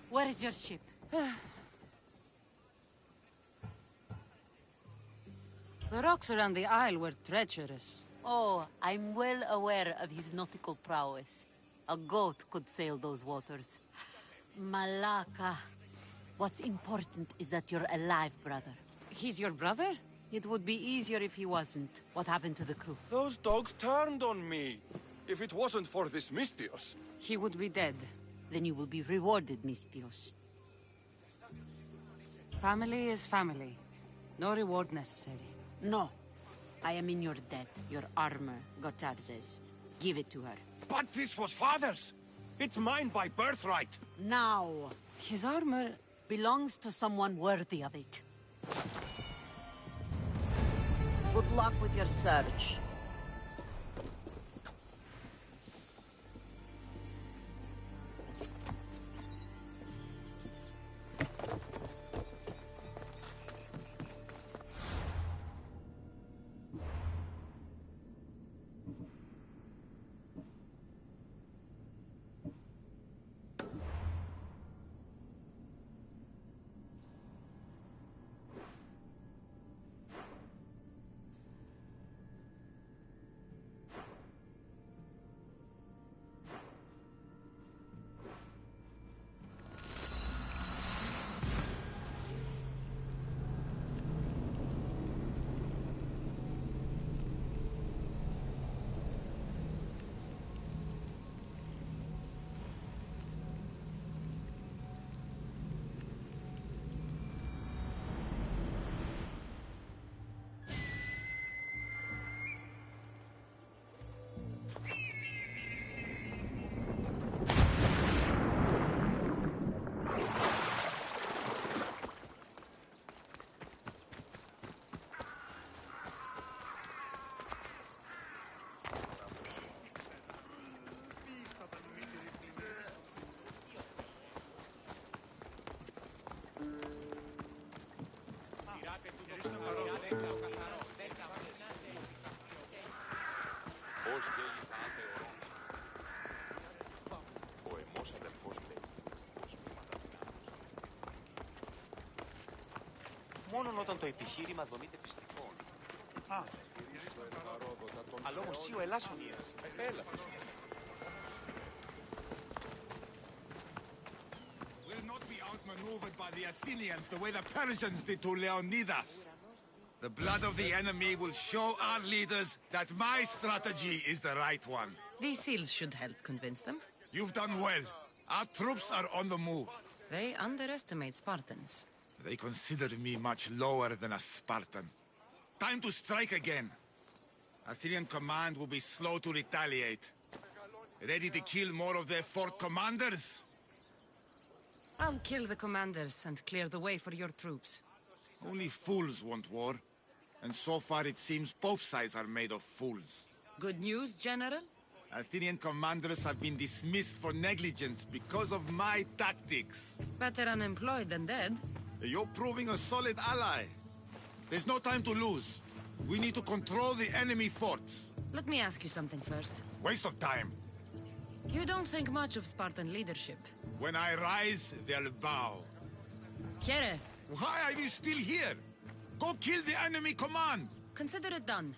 Where is your ship? The rocks around the isle were treacherous. Oh, I'm well aware of his nautical prowess. A goat could sail those waters. Malaka. What's important is that you're alive, brother. He's your brother? It would be easier if he wasn't. What happened to the crew? Those dogs turned on me. If it wasn't for this Mystios. He would be dead. Then you will be rewarded, Mystios. Family is family. No reward necessary. No. I am in your debt. Your armor, Gotarzes. Give it to her. But this was father's. It's mine by birthright. Now. His armor belongs to someone worthy of it. Good luck with your search. Μόνον όταν το επιχείρημα δομείται πιστικών. Αλλά όμως τσί ο Ελλάς ονείρας. Έλα, Will not be outmaneuvered by the Athenians the way the Persians did to Leonidas. The blood of the enemy will show our leaders that my strategy is the right one. These seals should help convince them. You've done well. Our troops are on the move. They underestimate Spartans. They consider me much lower than a Spartan. Time to strike again. Athenian command will be slow to retaliate. Ready to kill more of their fort commanders? I'll kill the commanders and clear the way for your troops. Only fools want war. And so far it seems both sides are made of fools. Good news, General? Athenian commanders have been dismissed for negligence because of my tactics. Better unemployed than dead. You're proving a solid ally. There's no time to lose. We need to control the enemy forts. Let me ask you something first. Waste of time. You don't think much of Spartan leadership. When I rise, they'll bow. Here. Why are you still here? Go kill the enemy command. Consider it done.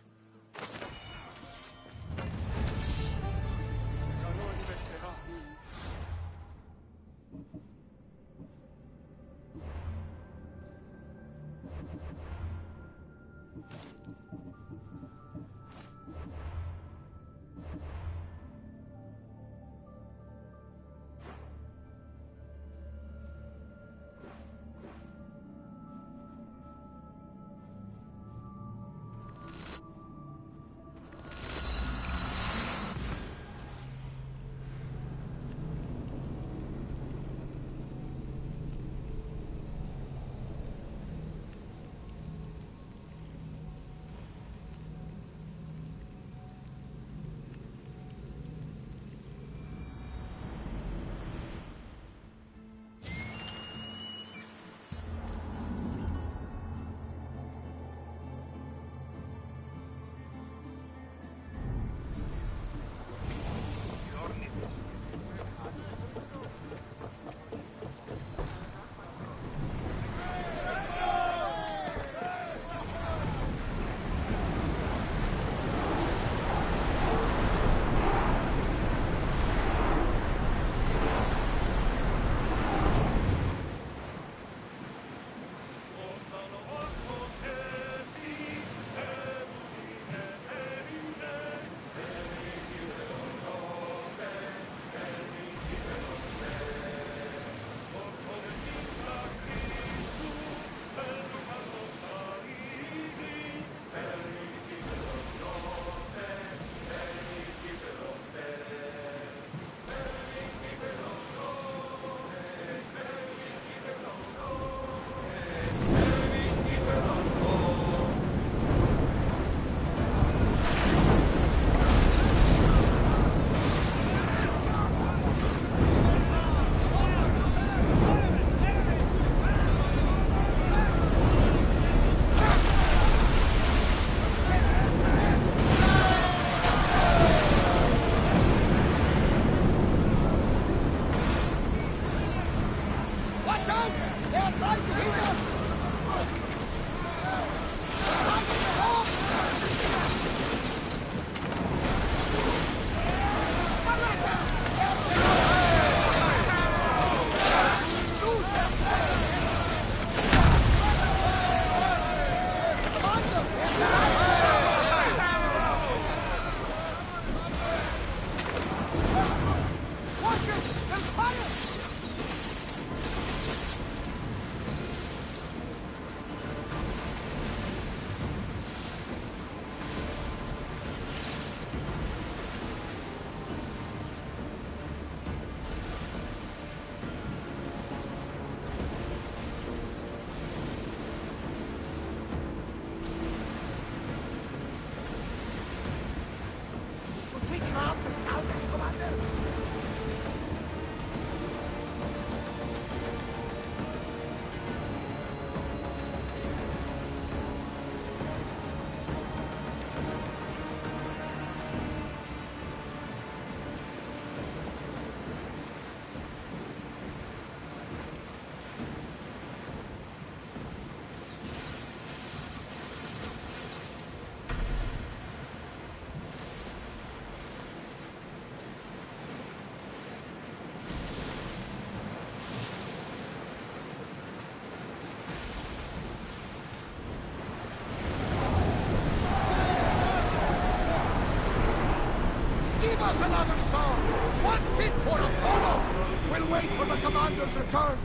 Give us another song! One fit for Apollo! We'll wait for the commander's return!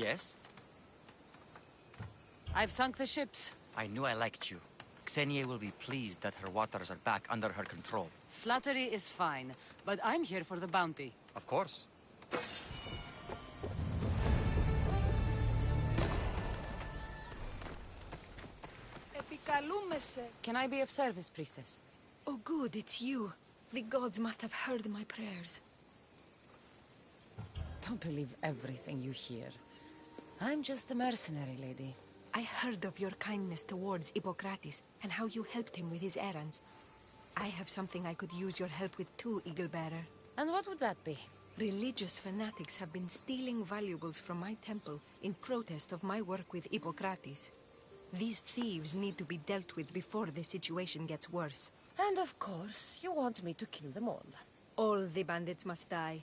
Yes? I've sunk the ships. I knew I liked you. Xenia will be pleased that her waters are back under her control. Flattery is fine, but I'm here for the bounty. Of course. Can I be of service, priestess? Oh good, it's you. The gods must have heard my prayers. Don't believe everything you hear. I'm just a mercenary, lady. I heard of your kindness towards Hippocrates and how you helped him with his errands. I have something I could use your help with too, Eaglebearer. And what would that be? Religious fanatics have been stealing valuables from my temple in protest of my work with Hippocrates. These thieves need to be dealt with before the situation gets worse. And of course, you want me to kill them all. All the bandits must die.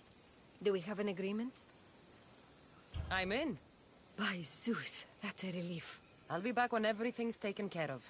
Do we have an agreement? I'm in. By Zeus, that's a relief. I'll be back when everything's taken care of.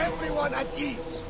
everyone at ease.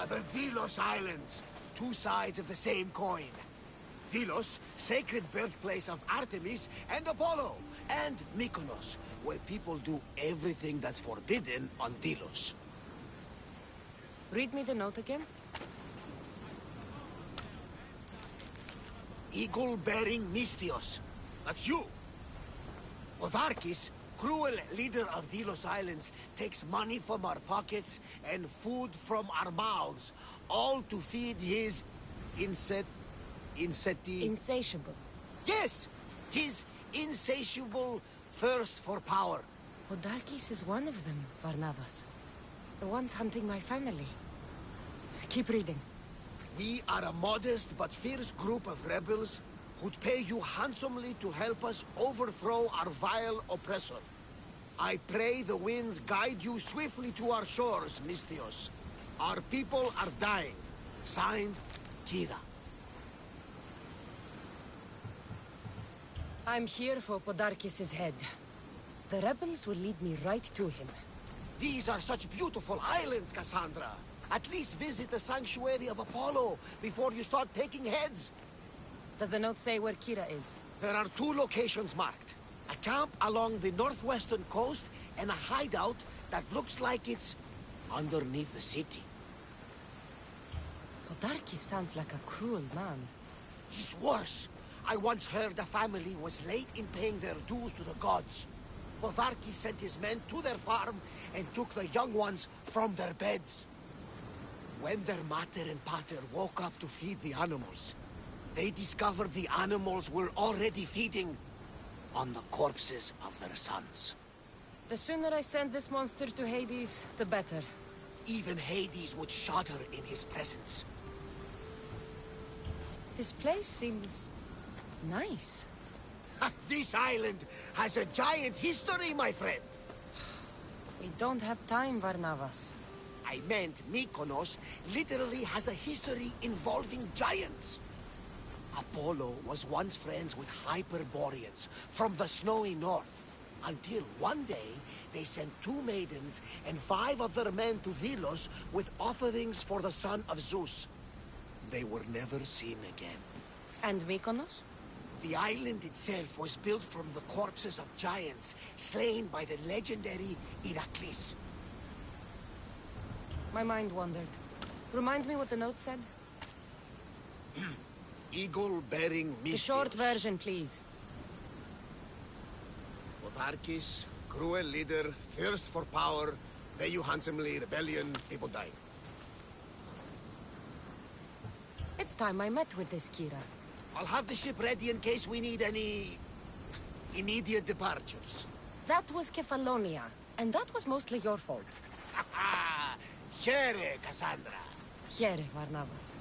The Delos Islands. Two sides of the same coin. Delos, sacred birthplace of Artemis and Apollo. And Mykonos, where people do everything that's forbidden on Delos. Read me the note again. Eagle-bearing Mystios. That's you. Otharkis, cruel leader of Delos Islands, takes money from our pockets and food from our mouths, all to feed his insatiable. Yes! His insatiable thirst for power. Odarkis is one of them, Varnavas. The ones hunting my family. Keep reading. We are a modest but fierce group of rebels who'd pay you handsomely to help us overthrow our vile oppressor. I pray the winds guide you swiftly to our shores, Mystios. Our people are dying. Signed, Kira. I'm here for Podarkis' head. The rebels will lead me right to him. These are such beautiful islands, Kassandra. At least visit the sanctuary of Apollo before you start taking heads. Does the note say where Kira is? There are two locations marked. A camp along the northwestern coast and a hideout that looks like it's underneath the city. Podarkis sounds like a cruel man. He's worse. I once heard the family was late in paying their dues to the gods. Podarkis sent his men to their farm and took the young ones from their beds. When their mater and pater woke up to feed the animals, they discovered the animals were already feeding on the corpses of their sons. The sooner I send this monster to Hades, the better. Even Hades would shudder in his presence. This place seems nice. This island has a giant history, my friend. We don't have time, Varnavas. I meant Mykonos literally has a history involving giants. Apollo was once friends with Hyperboreans from the snowy north, until one day they sent 2 maidens and 5 of their men to Delos with offerings for the son of Zeus. They were never seen again. And Mykonos? The island itself was built from the corpses of giants slain by the legendary Iraklis. My mind wandered. Remind me what the note said? Eagle-bearing Mystios. The short version, please. Otharkis, cruel leader, thirst for power, pay you handsomely, rebellion, people dying. It's time I met with this Kira. I'll have the ship ready in case we need any immediate departures. That was Kefalonia, and that was mostly your fault. Here, Kassandra. Here, Varnavas.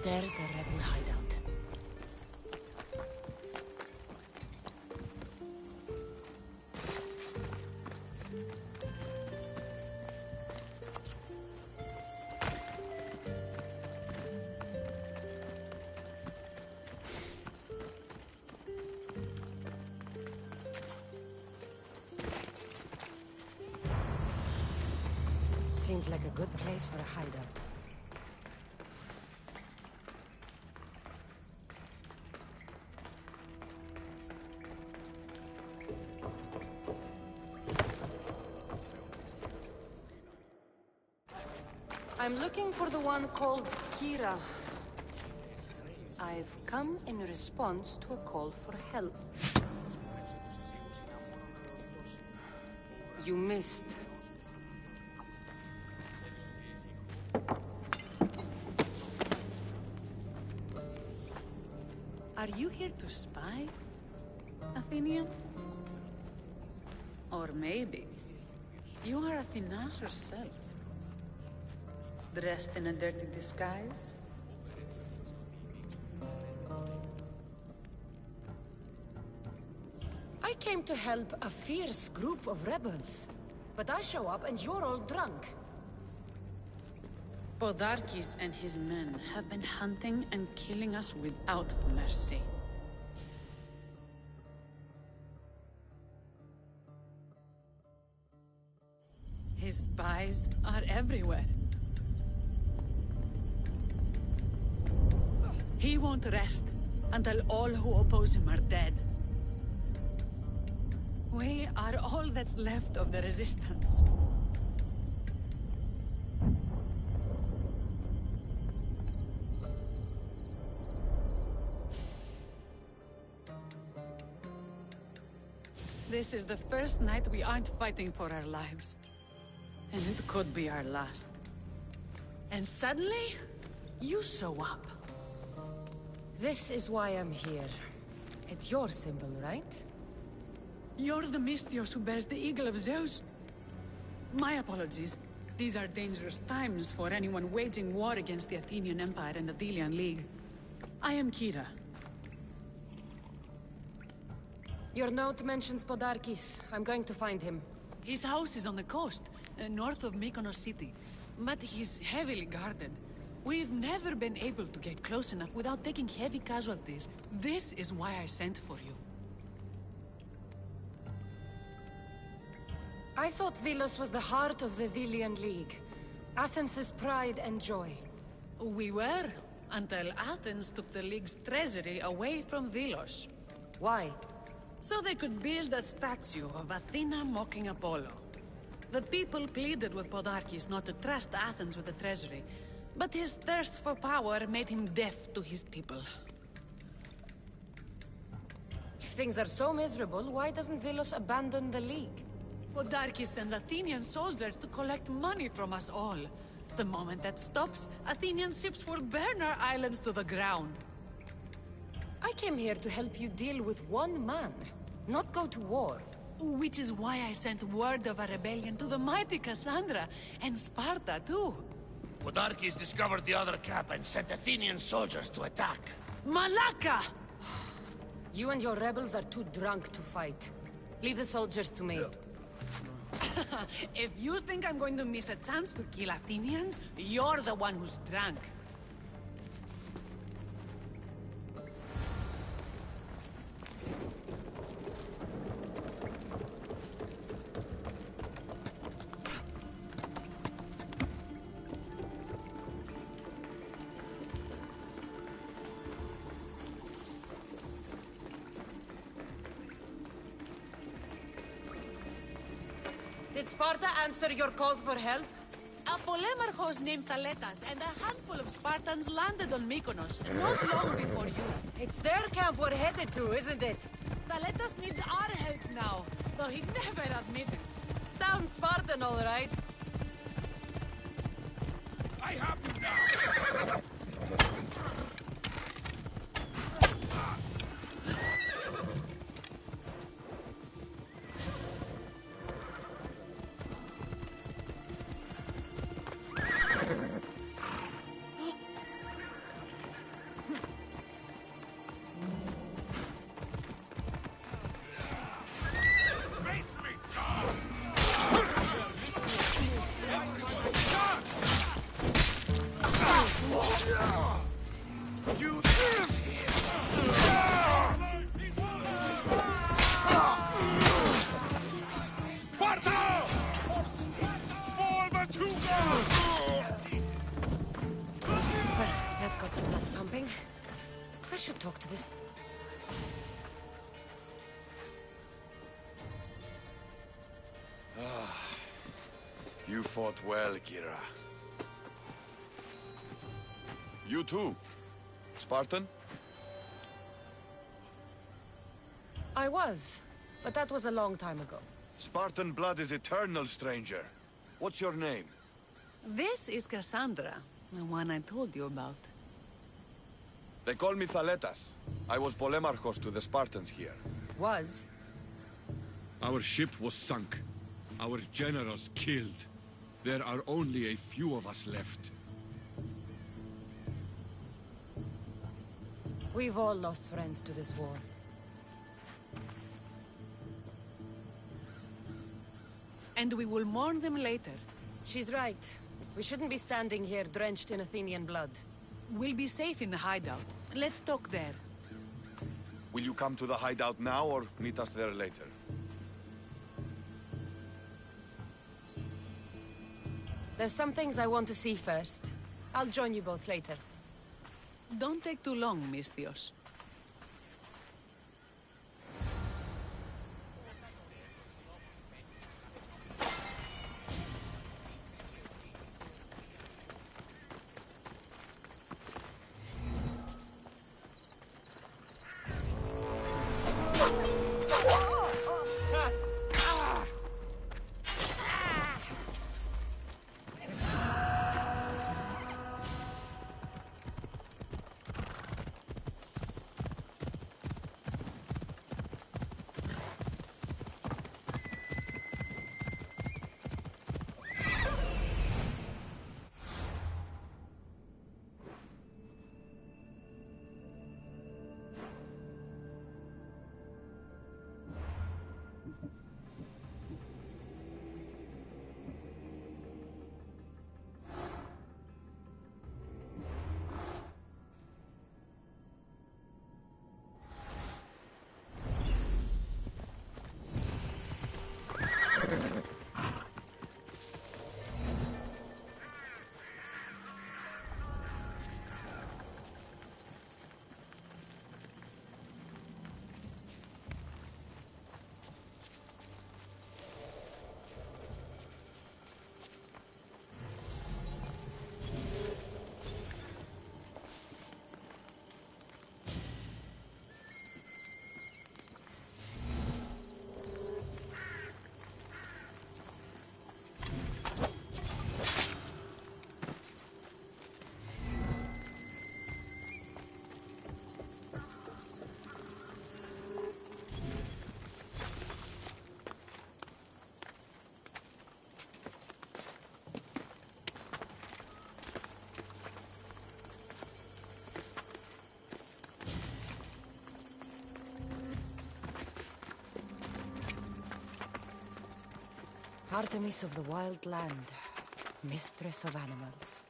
There's the rebel hideout. Seems like a good place for a hideout. I'm looking for the one called Kira. I've come in response to a call for help. You missed. Are you here to spy, Athenian? Or maybe you are Athena herself, dressed in a dirty disguise? I came to help a fierce group of rebels, but I show up and you're all drunk. Podarkis and his men have been hunting and killing us without mercy. His spies are everywhere. He won't rest until all who oppose him are dead. We are all that's left of the resistance. This is the first night we aren't fighting for our lives. And it could be our last. And suddenly, you show up. This is why I'm here. It's your symbol, right? You're the Mystios who bears the eagle of Zeus. My apologies. These are dangerous times for anyone waging war against the Athenian Empire and the Delian League. I am Kira. Your note mentions Podarkis. I'm going to find him. His house is on the coast, north of Mykonos city. But he's heavily guarded. We've never been able to get close enough without taking heavy casualties. This is why I sent for you. I thought Delos was the heart of the Delian League. Athens' pride and joy. We were, until Athens took the League's treasury away from Delos. Why? So they could build a statue of Athena mocking Apollo. The people pleaded with Podarkis not to trust Athens with the treasury, but his thirst for power made him deaf to his people. If things are so miserable, why doesn't Delos abandon the League? Podarkis sends Athenian soldiers to collect money from us all. The moment that stops, Athenian ships will burn our islands to the ground. I came here to help you deal with one man, not go to war. Which is why I sent word of a rebellion to the mighty Kassandra, and Sparta too. Podarkis discovered the other camp and sent Athenian soldiers to attack. Malaka! You and your rebels are too drunk to fight. Leave the soldiers to me. If you think I'm going to miss a chance to kill Athenians, you're the one who's drunk. Did Sparta answer your call for help? A polemarchos named Thaletas and a handful of Spartans landed on Mykonos, not long before you. It's their camp we're headed to, isn't it? Thaletas needs our help now, though he'd never admit it. Sounds Spartan, all right. I have you now! You... Sparta! For the two gods! Well, that got the blood pumping. I should talk to this... You fought well, Kira. You too. Spartan? I was, but that was a long time ago. Spartan blood is eternal, stranger. What's your name? This is Kassandra, the one I told you about. They call me Thaletas. I was Polemarchos to the Spartans here. Was? Our ship was sunk. Our generals killed. There are only a few of us left. We've all lost friends to this war. And we will mourn them later. She's right. We shouldn't be standing here drenched in Athenian blood. We'll be safe in the hideout. Let's talk there. Will you come to the hideout now or meet us there later? There's some things I want to see first. I'll join you both later. Don't take too long, Misthios. Artemis of the wild land, mistress of animals.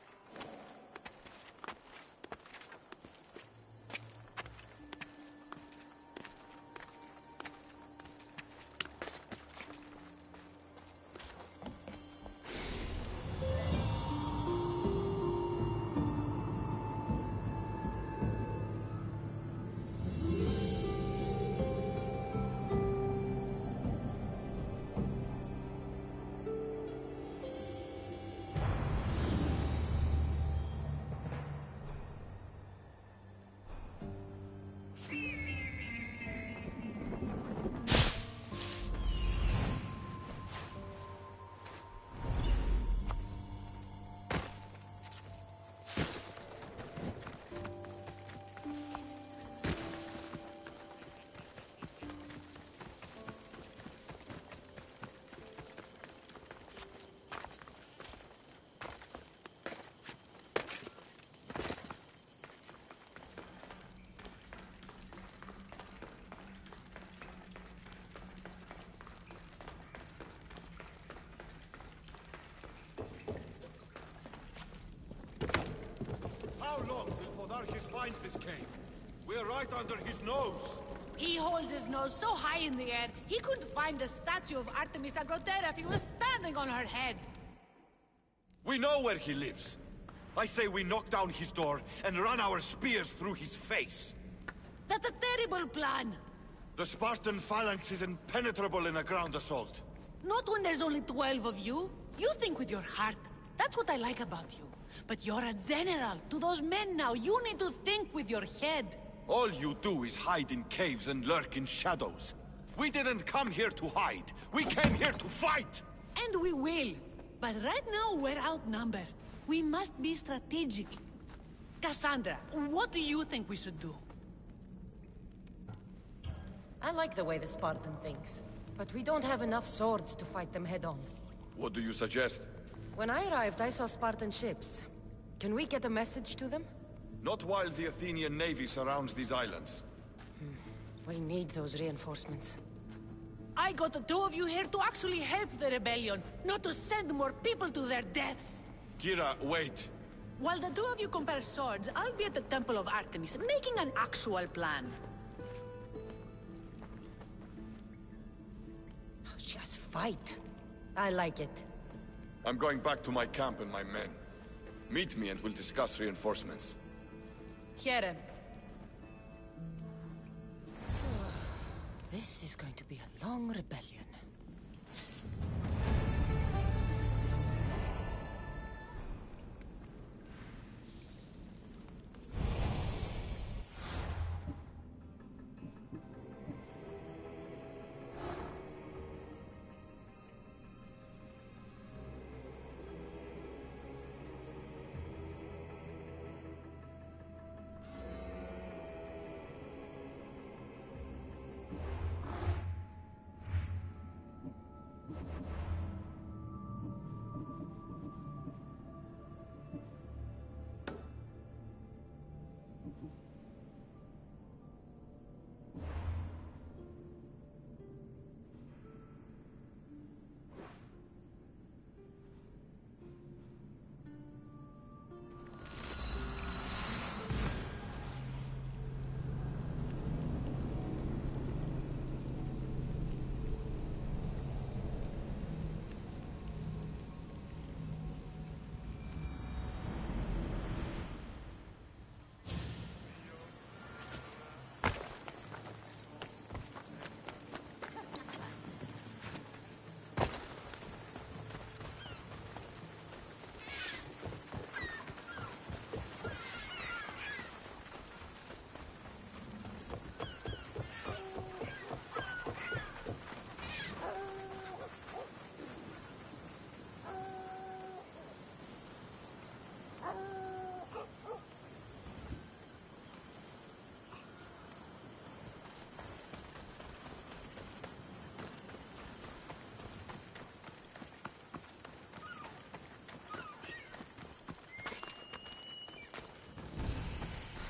Podarkis finds this cave. We're right under his nose. He holds his nose so high in the air, he couldn't find the statue of Artemis Agrotera if he was standing on her head. We know where he lives. I say we knock down his door and run our spears through his face. That's a terrible plan. The Spartan phalanx is impenetrable in a ground assault. Not when there's only 12 of you. You think with your heart. That's what I like about you. But you're a general. To those men now, you need to think with your head. All you do is hide in caves and lurk in shadows. We didn't come here to hide. We came here to fight! And we will. But right now, we're outnumbered. We must be strategic. Kassandra, what do you think we should do? I like the way the Spartan thinks. But we don't have enough swords to fight them head-on. What do you suggest? When I arrived, I saw Spartan ships. Can we get a message to them? Not while the Athenian navy surrounds these islands. We need those reinforcements. I got the two of you here to actually help the rebellion, not to send more people to their deaths. Kira, wait. While the two of you compare swords, I'll be at the Temple of Artemis, making an actual plan. Just fight. I like it. I'm going back to my camp and my men. Meet me and we'll discuss reinforcements. Here. This is going to be a long rebellion.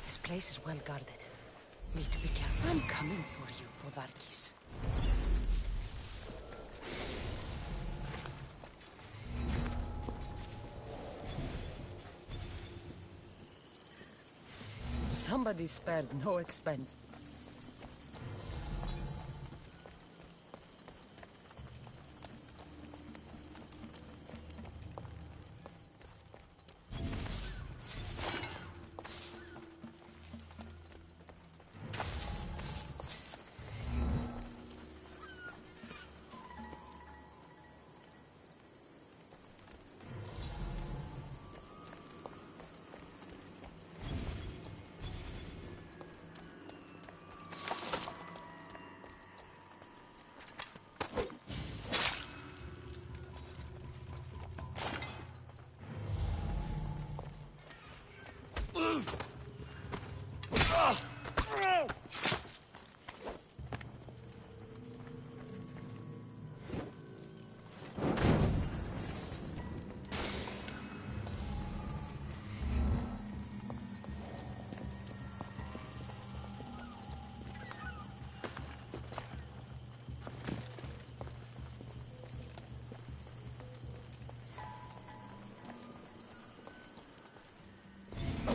This place is well guarded. Need to be careful. I'm coming for you, Podarkis. Somebody spared no expense.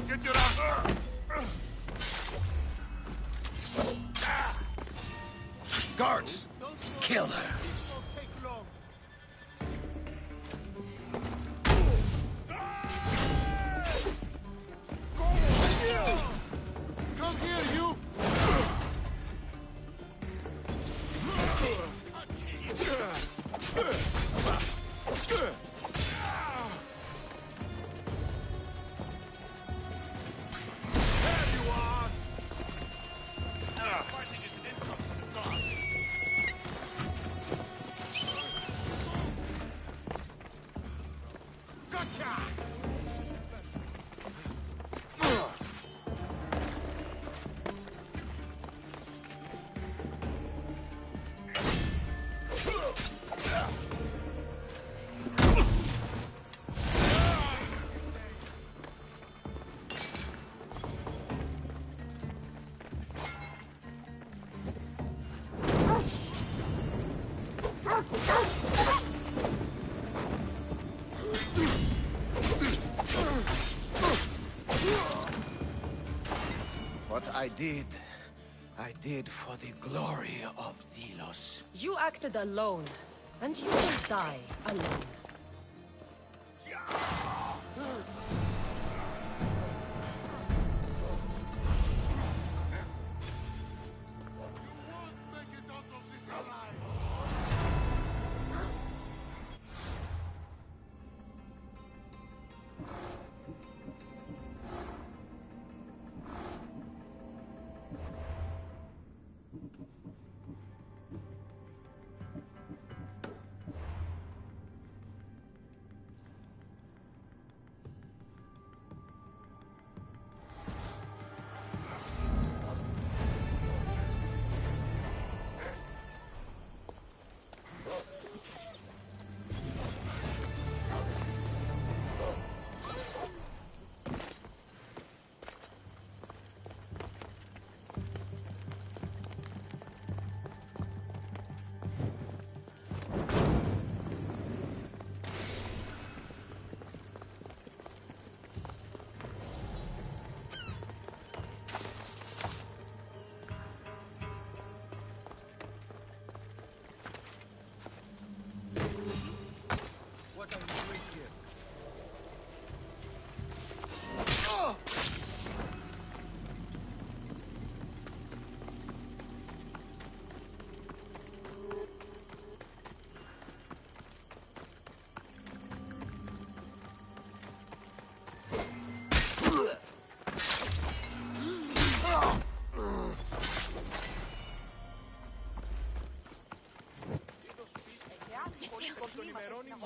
Get your ass! kill her. Come here, you! What I did for the glory of Velos. You acted alone, and you will die alone.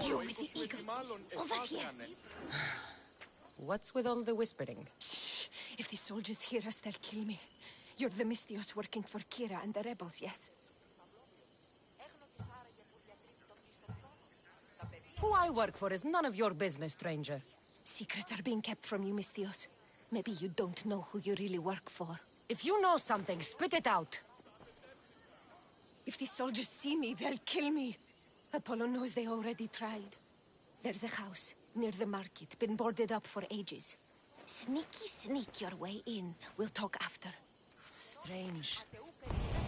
You with the eagle. Over here. What's with all the whispering? Shh. If the soldiers hear us, they'll kill me. You're the Mystios working for Kira and the rebels, yes? Who I work for is none of your business, stranger. Secrets are being kept from you, Mystios. Maybe you don't know who you really work for. If you know something, spit it out. If the soldiers see me, they'll kill me. Apollo knows they already tried. There's a house near the market, been boarded up for ages. Sneak your way in. We'll talk after. Strange.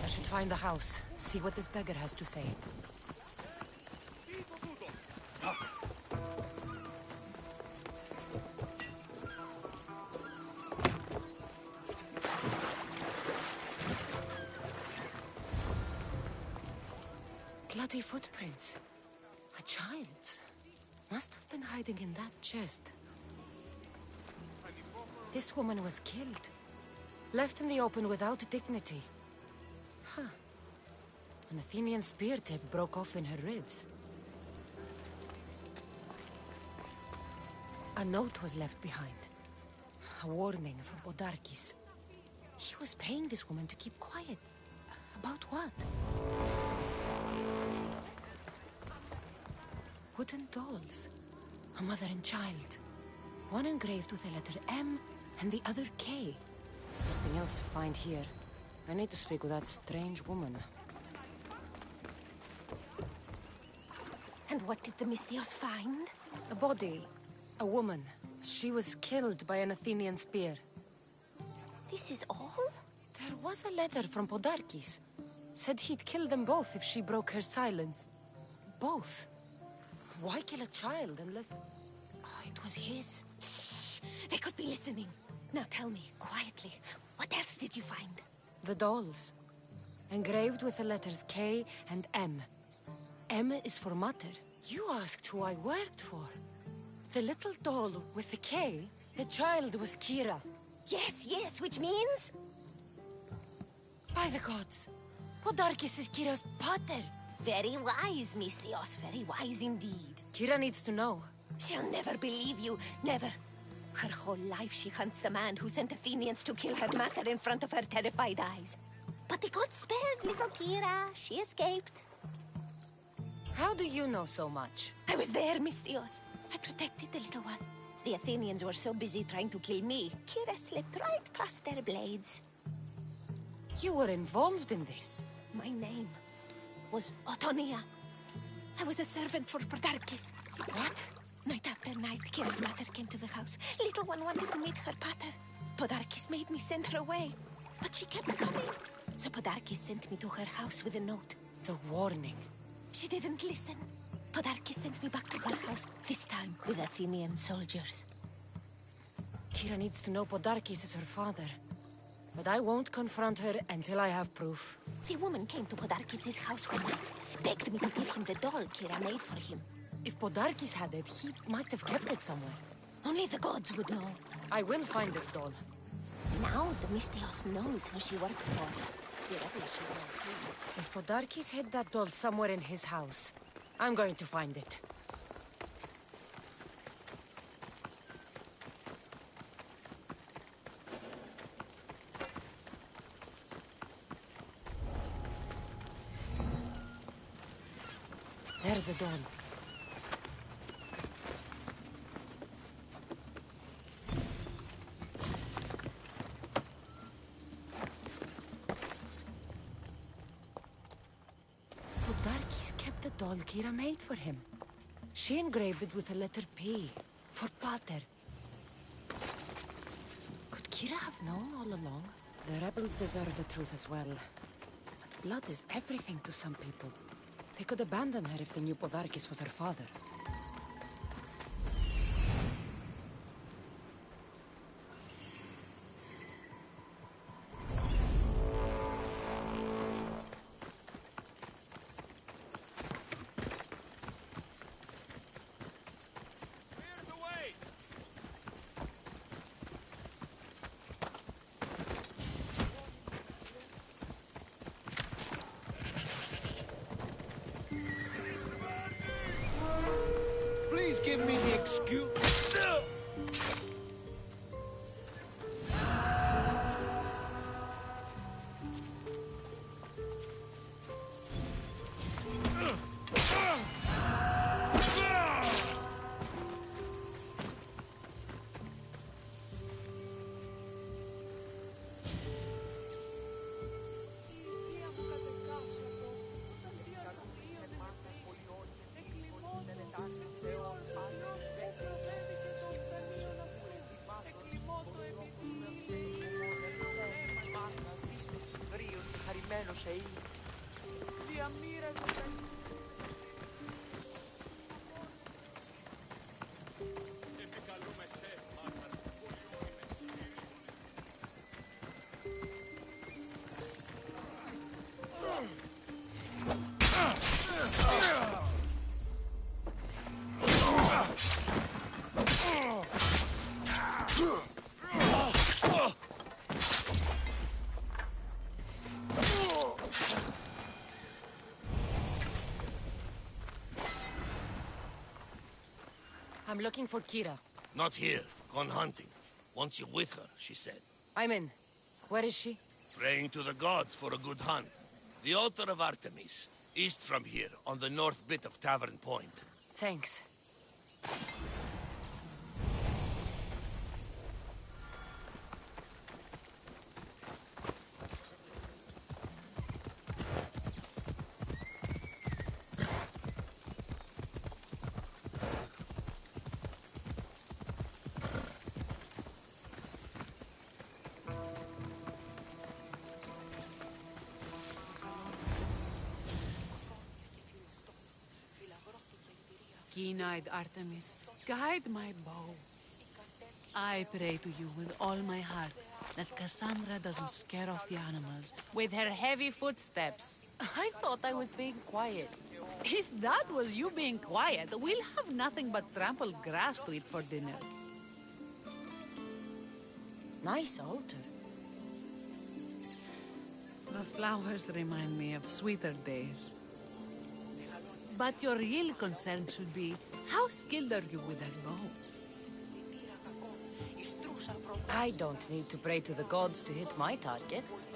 I should find the house, see what this beggar has to say. Bloody footprints. A child's. Must have been hiding in that chest. This woman was killed. Left in the open without dignity. Huh. An Athenian spear tip broke off in her ribs. A note was left behind. A warning from Podarkis. He was paying this woman to keep quiet. About what? Wooden dolls. A mother and child. One engraved with the letter M and the other K. Nothing else to find here. I need to speak with that strange woman. And what did the Mystios find? A body. A woman. She was killed by an Athenian spear. This is all? There was a letter from Podarkis. Said he'd kill them both if she broke her silence. Both? Why kill a child unless... Oh, it was his. Shh! They could be listening. Now tell me, quietly, what else did you find? The dolls. Engraved with the letters K and M. M is for Mater. You asked who I worked for. The little doll with the K, the child was Kira. Yes, yes, which means? By the gods, Podarkis is Kira's pater. Very wise, Misthios, very wise indeed. Kira needs to know. She'll never believe you, never. Her whole life she hunts the man who sent Athenians to kill her mater in front of her terrified eyes. But the gods spared little Kira. She escaped. How do you know so much? I was there, Misthios. I protected the little one. The Athenians were so busy trying to kill me, Kira slipped right past their blades. You were involved in this? My name was Otonia. I was a servant for Podarkis. What? Night after night, Kira's mother came to the house. Little one wanted to meet her pater. Podarkis made me send her away, but she kept coming. So Podarkis sent me to her house with a note. The warning. She didn't listen. Podarkis sent me back to her house, this time with Athenian soldiers. Kira needs to know Podarkis is her father. But I won't confront her until I have proof. The woman came to Podarkis' house one night, begged me to give him the doll Kira made for him. If Podarkis had it, he might have kept it somewhere. Only the gods would know. I will find this doll. Now the Misthios knows who she works for. The rebel she will kill. If Podarkis hid that doll somewhere in his house, I'm going to find it. There's the doll. Podarkis kept the doll Kira made for him. She engraved it with the letter P, for Pater. Could Kira have known all along? The rebels deserve the truth as well. But blood is everything to some people. They could abandon her if they knew Podarkis was her father. Please give me the excuse. I'm looking for Kira. Not here. Gone hunting. Wants you with her, she said. I'm in. Where is she? Praying to the gods for a good hunt. The altar of Artemis. East from here, on the north bit of Tavern Point. Thanks. keen-eyed Artemis, guide my bow. I pray to you with all my heart that Kassandra doesn't scare off the animals with her heavy footsteps. I thought I was being quiet. If that was you being quiet, we'll have nothing but trampled grass to eat for dinner. Nice altar. The flowers remind me of sweeter days. But your real concern should be, how skilled are you with that bow? I don't need to pray to the gods to hit my targets.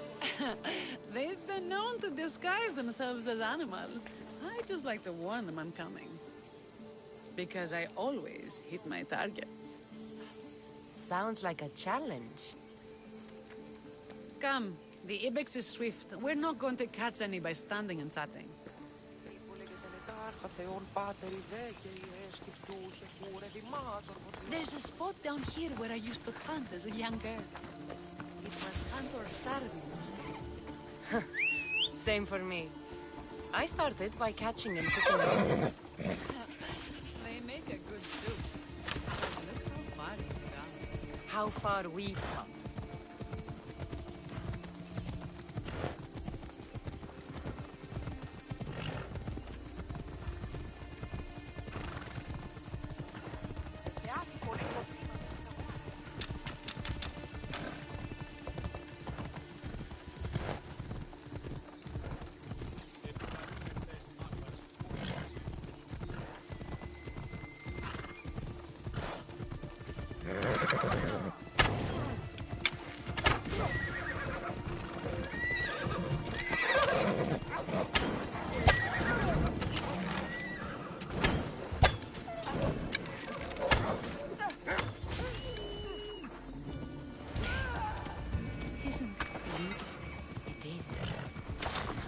They've been known to disguise themselves as animals. I just like to warn them I'm coming. Because I always hit my targets. Sounds like a challenge. Come, the Ibex is swift. We're not going to catch any by standing and chatting. There's a spot down here where I used to hunt as a young girl. It was hunt or starve in those days. Same for me. I started by catching and cooking rodents. They make a good soup. Look how far you've come. How far we've come.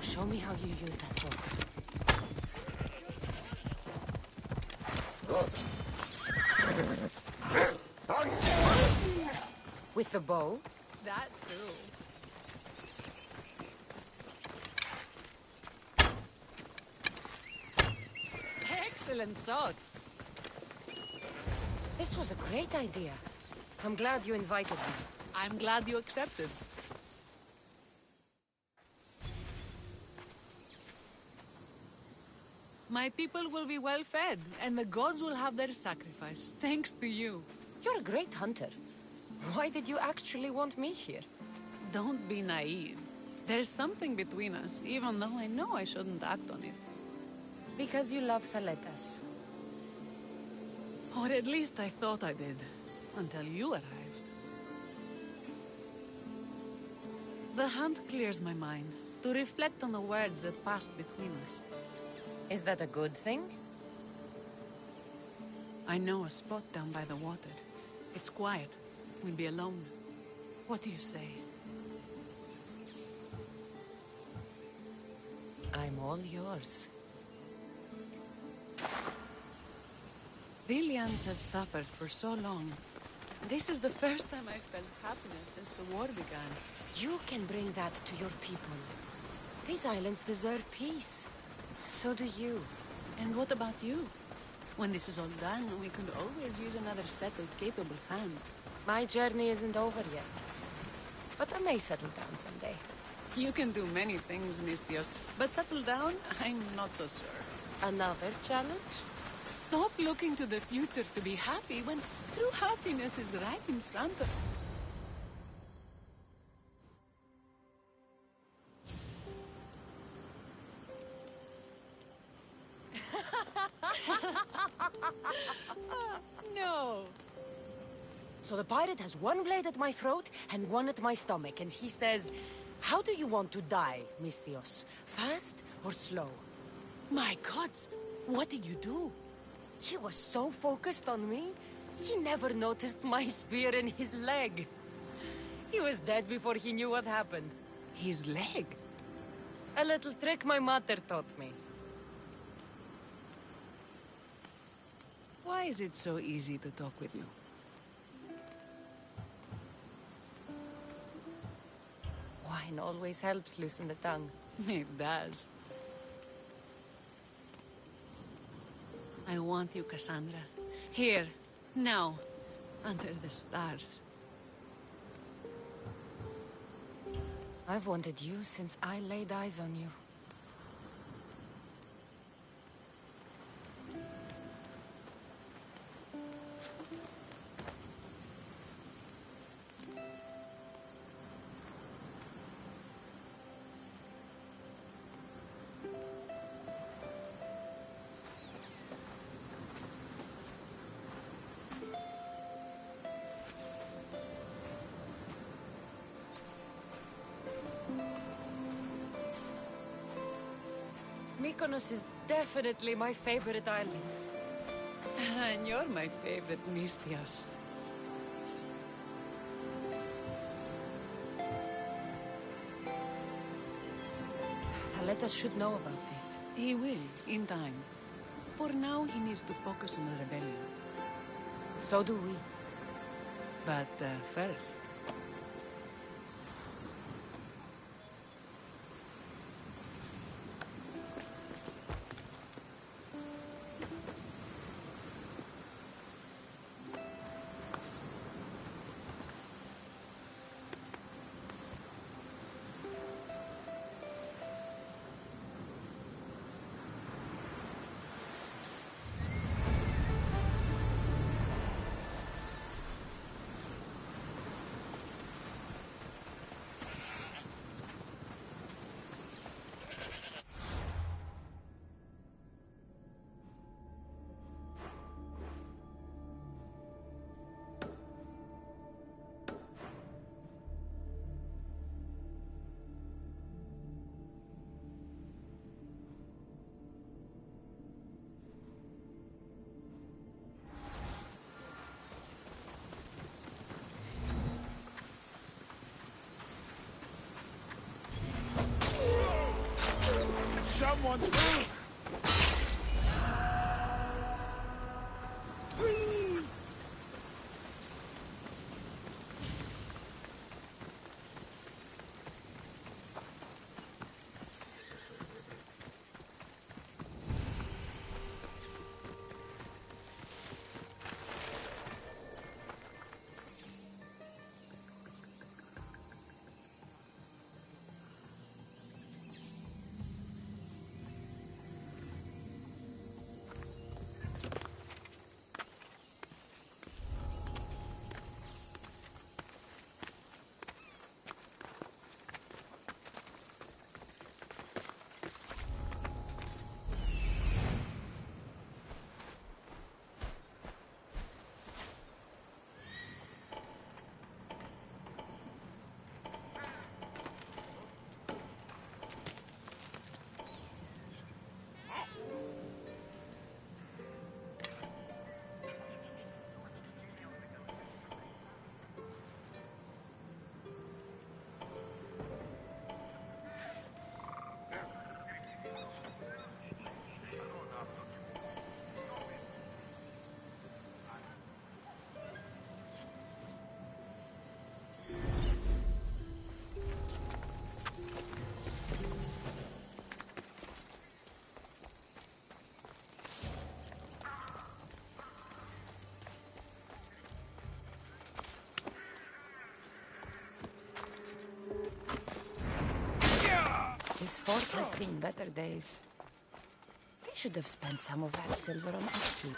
Show me how you use that bow. With the bow? That too. Excellent shot. This was a great idea. I'm glad you invited me. I'm glad you accepted. My people will be well fed, and the gods will have their sacrifice, thanks to you. You're a great hunter. Why did you actually want me here? Don't be naive. There's something between us, even though I know I shouldn't act on it. Because you love Thaletas. Or at least I thought I did, until you arrived. The hunt clears my mind, to reflect on the words that passed between us. Is that a good thing? I know a spot down by the water. It's quiet. We'll be alone. What do you say? I'm all yours. The Ilians have suffered for so long. This is the first time I've felt happiness since the war began. You can bring that to your people. These islands deserve peace. So do you. And what about you? When this is all done, we could always use another set of capable hands. My journey isn't over yet. But I may settle down someday. You can do many things, Mistios, but settle down, I'm not so sure. Another challenge? Stop looking to the future to be happy when true happiness is right in front of you. No. So the pirate has one blade at my throat and one at my stomach, and he says, "How do you want to die, Mistios? Fast or slow?" My gods, what did you do? He was so focused on me, he never noticed my spear in his leg. He was dead before he knew what happened. His leg? A little trick my mother taught me. Why is it so easy to talk with you? Wine always helps loosen the tongue. It does. I want you, Kassandra. Here, now, under the stars. I've wanted you since I laid eyes on you. Mykonos is definitely my favorite island. And you're my favorite, Mistios. Thaletas should know about this. He will, in time. For now, he needs to focus on the rebellion. So do we. But first... Someone's... This fort has seen better days. They should have spent some of that silver on upkeep.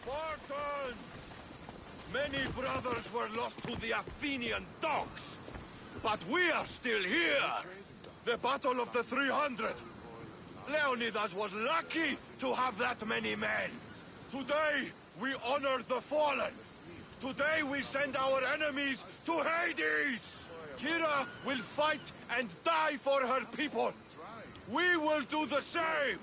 Spartans! Many brothers were lost to the Athenian dogs. But we are still here! The Battle of the 300! Leonidas was lucky to have that many men! Today, we honor the fallen! Today we send our enemies to Hades! Kira will fight and die for her people! We will do the same!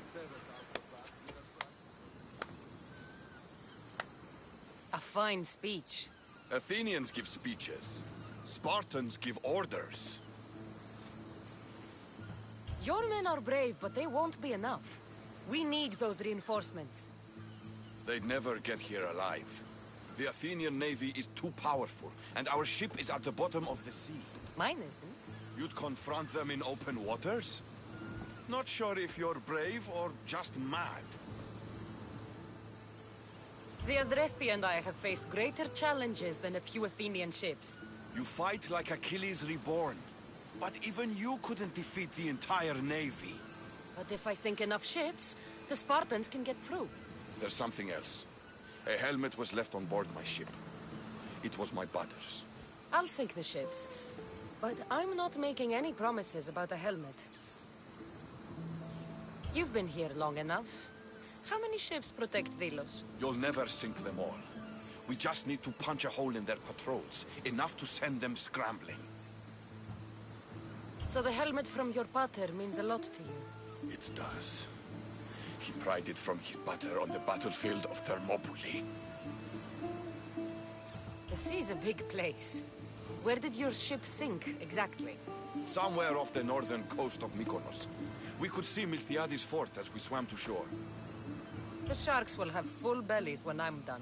A fine speech. Athenians give speeches. Spartans give orders. Your men are brave, but they won't be enough. We need those reinforcements. They'd never get here alive. The Athenian navy is too powerful, and our ship is at the bottom of the sea. Mine isn't. You'd confront them in open waters? Not sure if you're brave or just mad. The Adresti and I have faced greater challenges than a few Athenian ships. You fight like Achilles reborn. But even you couldn't defeat the entire navy. But if I sink enough ships, the Spartans can get through. There's something else. A helmet was left on board my ship. It was my brother's. I'll sink the ships, but I'm not making any promises about a helmet. You've been here long enough. How many ships protect Delos? You'll never sink them all. We just need to punch a hole in their patrols, enough to send them scrambling. So the helmet from your pater means a lot to you? It does. He pried it from his pater on the battlefield of Thermopylae. The sea's a big place. Where did your ship sink, exactly? Somewhere off the northern coast of Mykonos. We could see Miltiades fort as we swam to shore. The sharks will have full bellies when I'm done.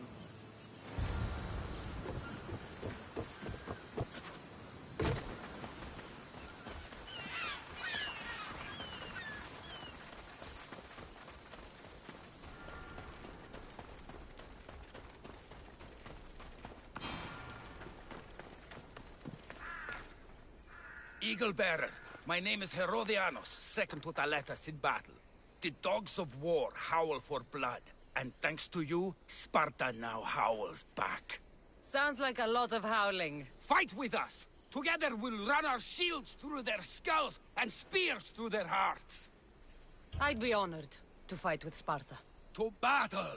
Eagle Bearer, my name is Herodianos, second to Thaletas in battle. The dogs of war howl for blood, and thanks to you, Sparta now howls back. Sounds like a lot of howling. Fight with us! Together we'll run our shields through their skulls and spears through their hearts. I'd be honored to fight with Sparta. To battle!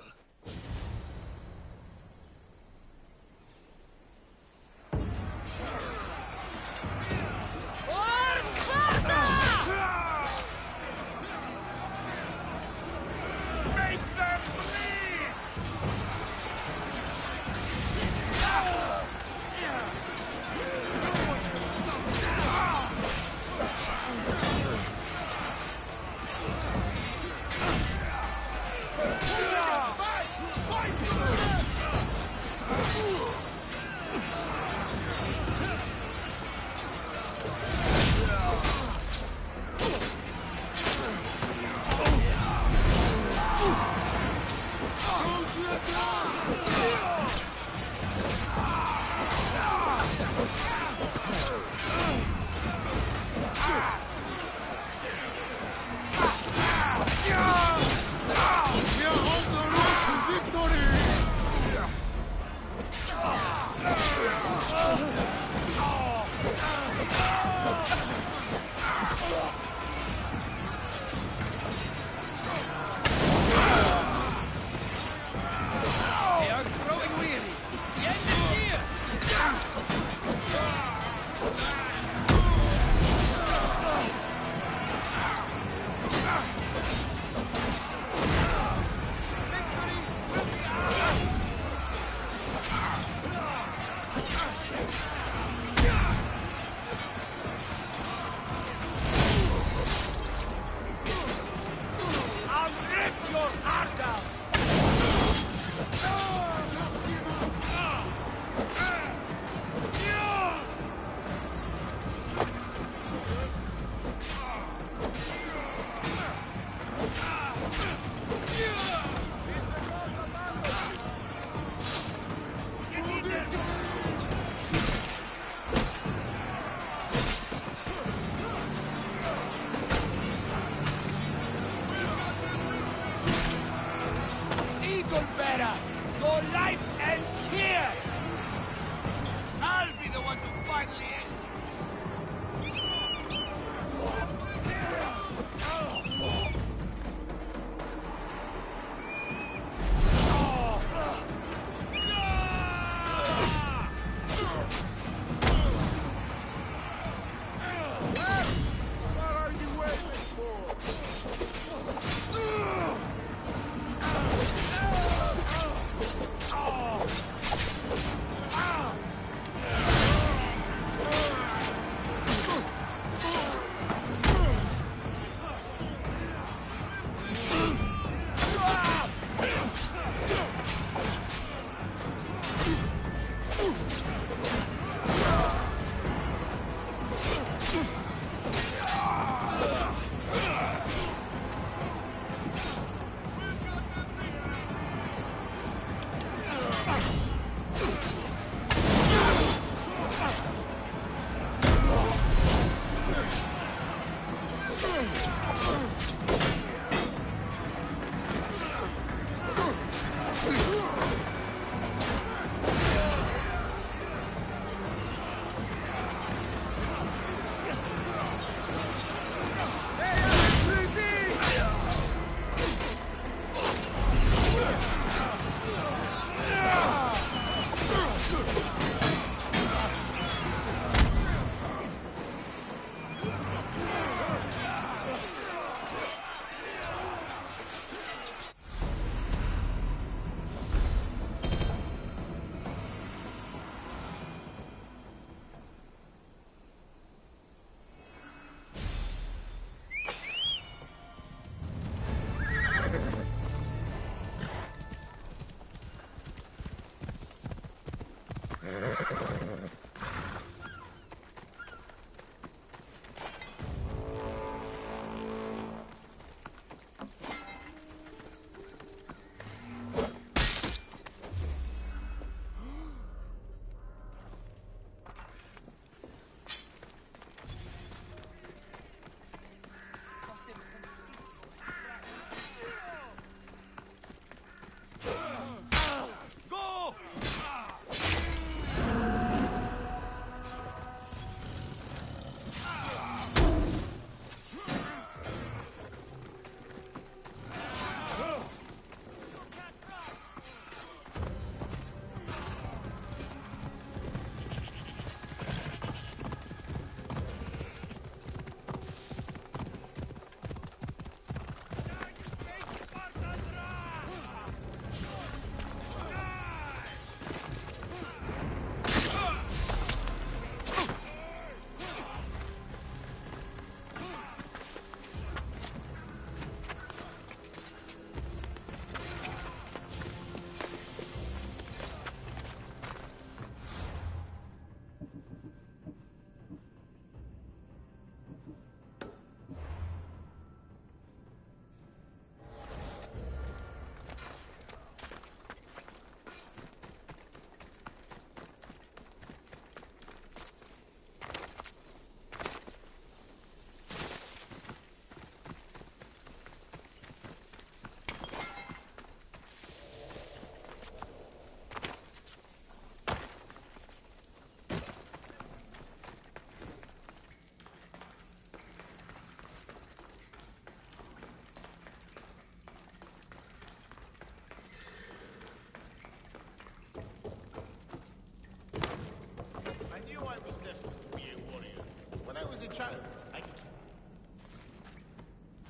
child.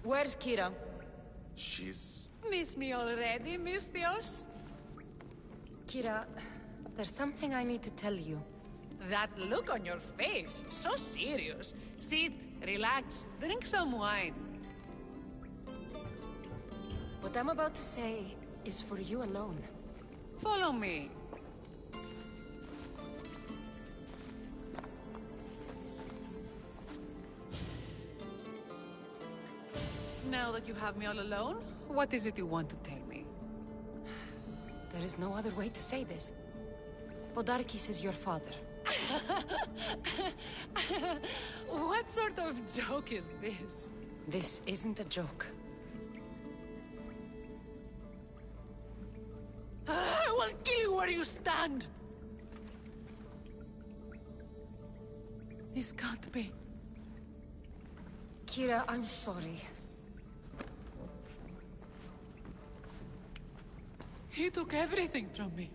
Where's Kira? She's... Miss me already, Mistios? Kira, there's something I need to tell you. That look on your face, so serious. Sit, relax, drink some wine. What I'm about to say is for you alone. Follow me. Now that you have me all alone, what is it you want to tell me? There is no other way to say this. Podarkis is your father. What sort of joke is this? This isn't a joke. I will kill you where you stand! This can't be. Kira, I'm sorry. He took everything from me.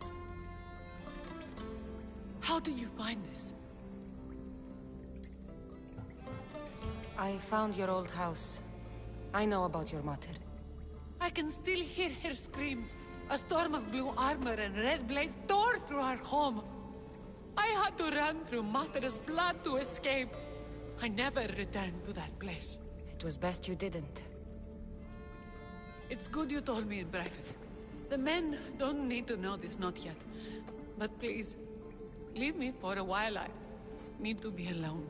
How did you find this? I found your old house. I know about your mother. I can still hear her screams. A storm of blue armor and red blades tore through our home. I had to run through Mater's blood to escape. I never returned to that place. It was best you didn't. It's good you told me in private. The men don't need to know this, not yet. But please, leave me for a while. I need to be alone.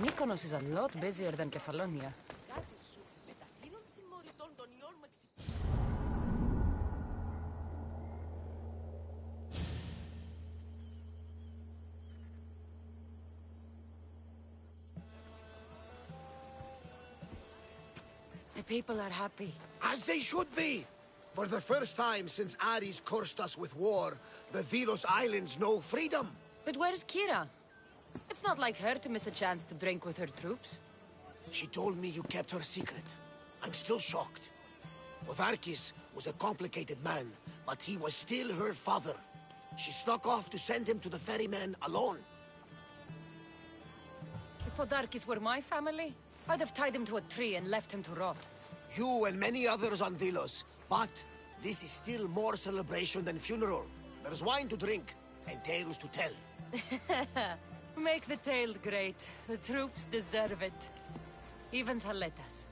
Mykonos is a lot busier than Kefalonia. The people are happy. As they should be! For the first time since Ares cursed us with war, the Delos Islands know freedom! But where's Kira? It's not like her to miss a chance to drink with her troops. She told me you kept her secret. I'm still shocked. Podarkis was a complicated man, but he was still her father. She snuck off to send him to the ferryman alone. If Podarkis were my family, I'd have tied him to a tree and left him to rot. You and many others on Delos, but this is still more celebration than funeral. There's wine to drink, and tales to tell. Make the tale great. The troops deserve it. Even Thaletas.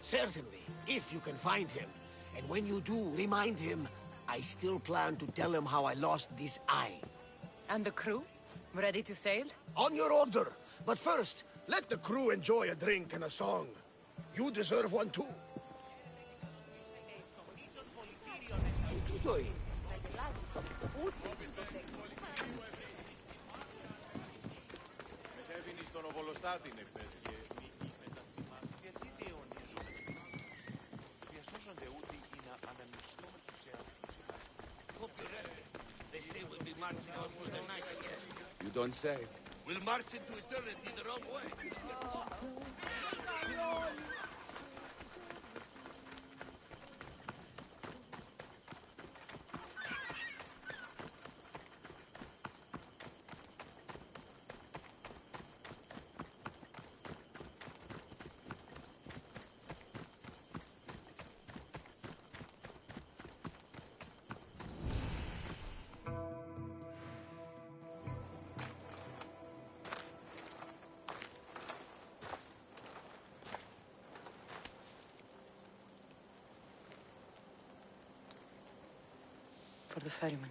Certainly, if you can find him. And when you do, remind him, I still plan to tell him how I lost this eye. And the crew? Ready to sail? On your order. But first, let the crew enjoy a drink and a song. You deserve one too. You don't say. We'll march into eternity the wrong way. For the ferryman.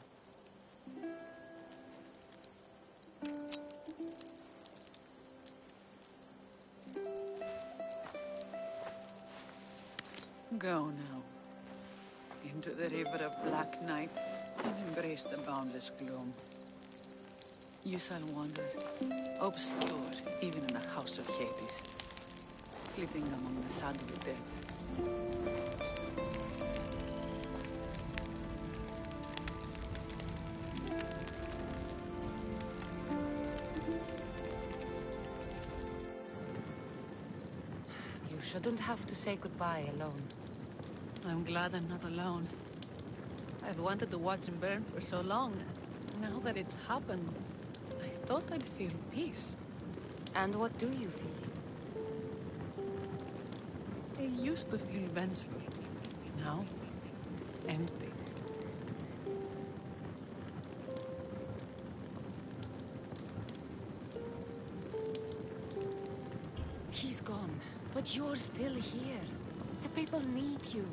Go now. Into the river of black night and embrace the boundless gloom. You shall wander, obscure even in the house of Hades, flitting among the sadly dead. You shouldn't have to say goodbye alone. I'm glad I'm not alone. I've wanted to watch him burn for so long. Now that it's happened, I thought I'd feel peace. And what do you feel? I used to feel vengeful. Now, empty. He's gone, but you're still here. The people need you.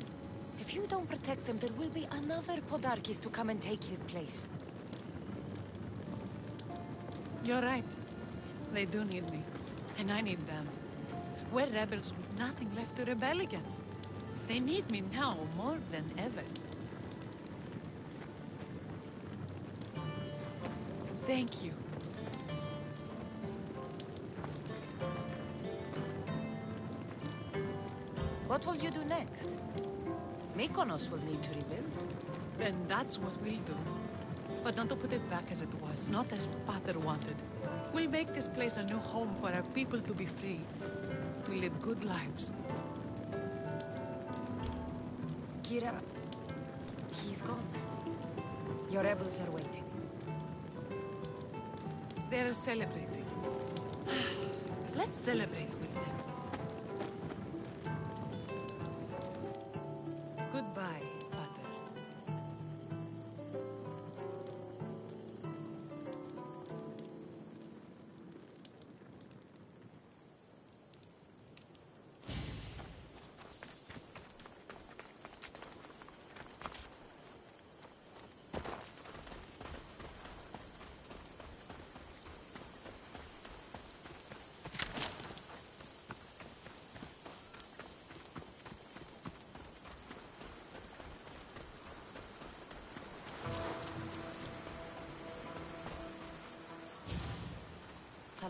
If you don't protect them, there will be another Podarkis to come and take his place. You're right. They do need me. And I need them. We're rebels with nothing left to rebel against. They need me now more than ever. Thank you. What will you do next? Mykonos will need to rebuild. Then that's what we'll do. But not to put it back as it was, not as Pater wanted. We'll make this place a new home for our people to be free, to live good lives. Kira, he's gone. Your rebels are waiting. They're celebrating. Let's celebrate with them. Goodbye, Pater.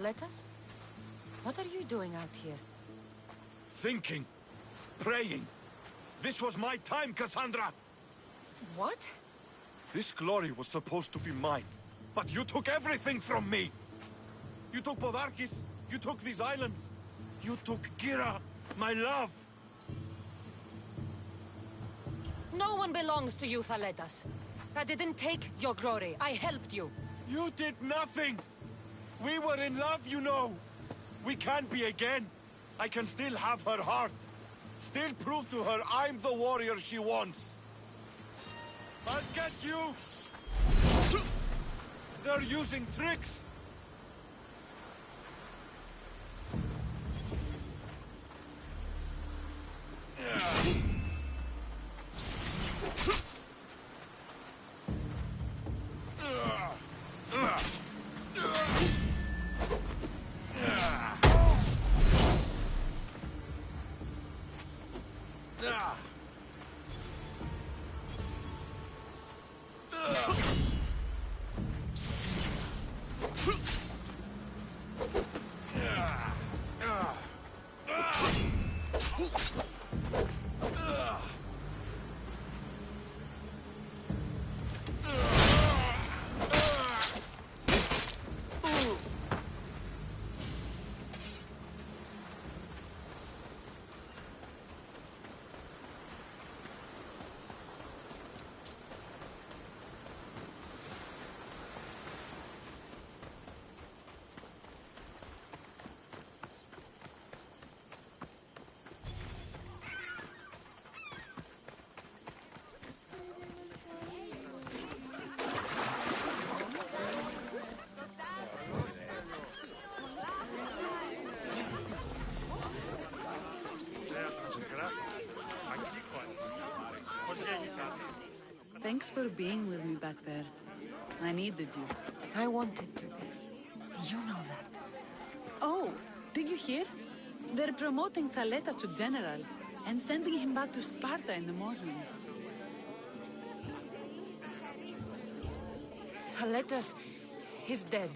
Thaletas? What are you doing out here? Thinking. Praying. This was my time, Kassandra! What? This glory was supposed to be mine. But you took everything from me! You took Podarkis, you took these islands, you took Kira, my love! No one belongs to you, Thaletas. I didn't take your glory. I helped you. You did nothing! We were in love, you know! We can be again. I can still have her heart. Still prove to her I'm the warrior she wants. I'll get you! They're using tricks! Thanks for being with me back there. I needed you. I wanted to. You know that. Oh, did you hear? They're promoting Thaletas to general and sending him back to Sparta in the morning. Thaletas is dead.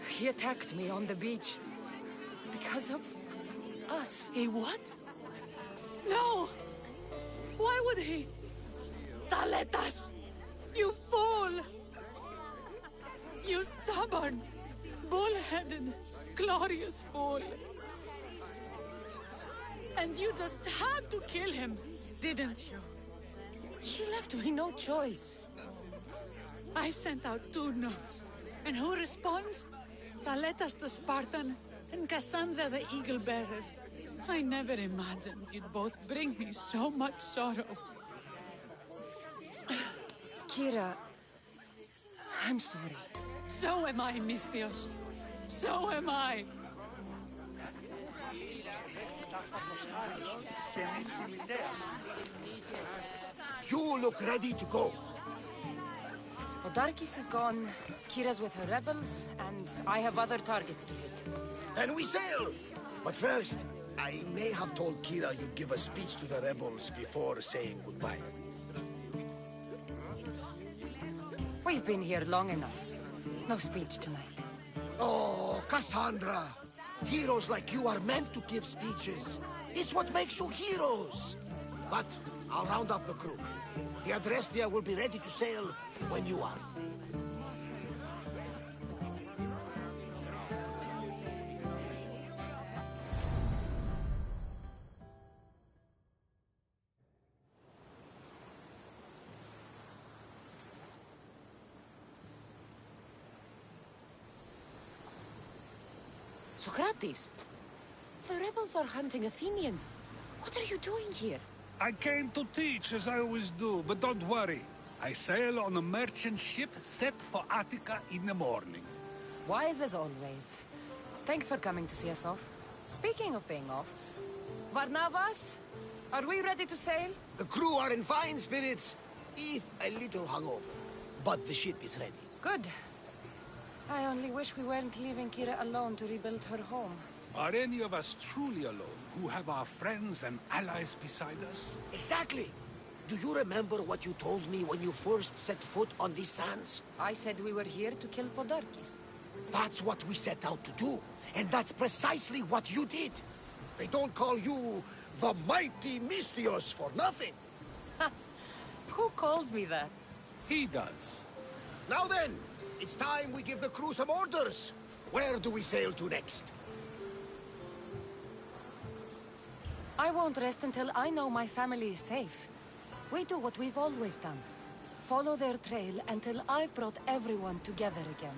He attacked me on the beach. Because of us. He what? No! Why would he? Thaletas! You fool! You stubborn, bull-headed, glorious fool! And you just had to kill him, didn't you? He left me no choice. I sent out 2 notes. And who responds? Thaletas the Spartan and Kassandra the Eagle Bearer. I never imagined you'd both bring me so much sorrow. Kira, I'm sorry. So am I, Misthios. So am I. You look ready to go. Podarkis is gone, Kira's with her rebels, and I have other targets to hit. Then we sail! But first, I may have told Kira you'd give a speech to the rebels before saying goodbye. We've been here long enough. No speech tonight. Oh, Kassandra! Heroes like you are meant to give speeches. It's what makes you heroes. But I'll round up the crew. The Adrestia will be ready to sail when you are. Socrates! The rebels are hunting Athenians. What are you doing here? I came to teach, as I always do, but don't worry. I sail on a merchant ship set for Attica in the morning. Wise as always. Thanks for coming to see us off. Speaking of being off, Varnavas, are we ready to sail? The crew are in fine spirits, if a little hungover. But the ship is ready. Good. I only wish we weren't leaving Kira alone to rebuild her home. Are any of us truly alone, who have our friends and allies beside us? Exactly! Do you remember what you told me when you first set foot on these sands? I said we were here to kill Podarkis. That's what we set out to do, and that's precisely what you did. They don't call you the mighty Mystios for nothing. Who calls me that? He does. Now then, it's time we give the crew some orders. Where do we sail to next? I won't rest until I know my family is safe. We do what we've always done. Follow their trail until I've brought everyone together again.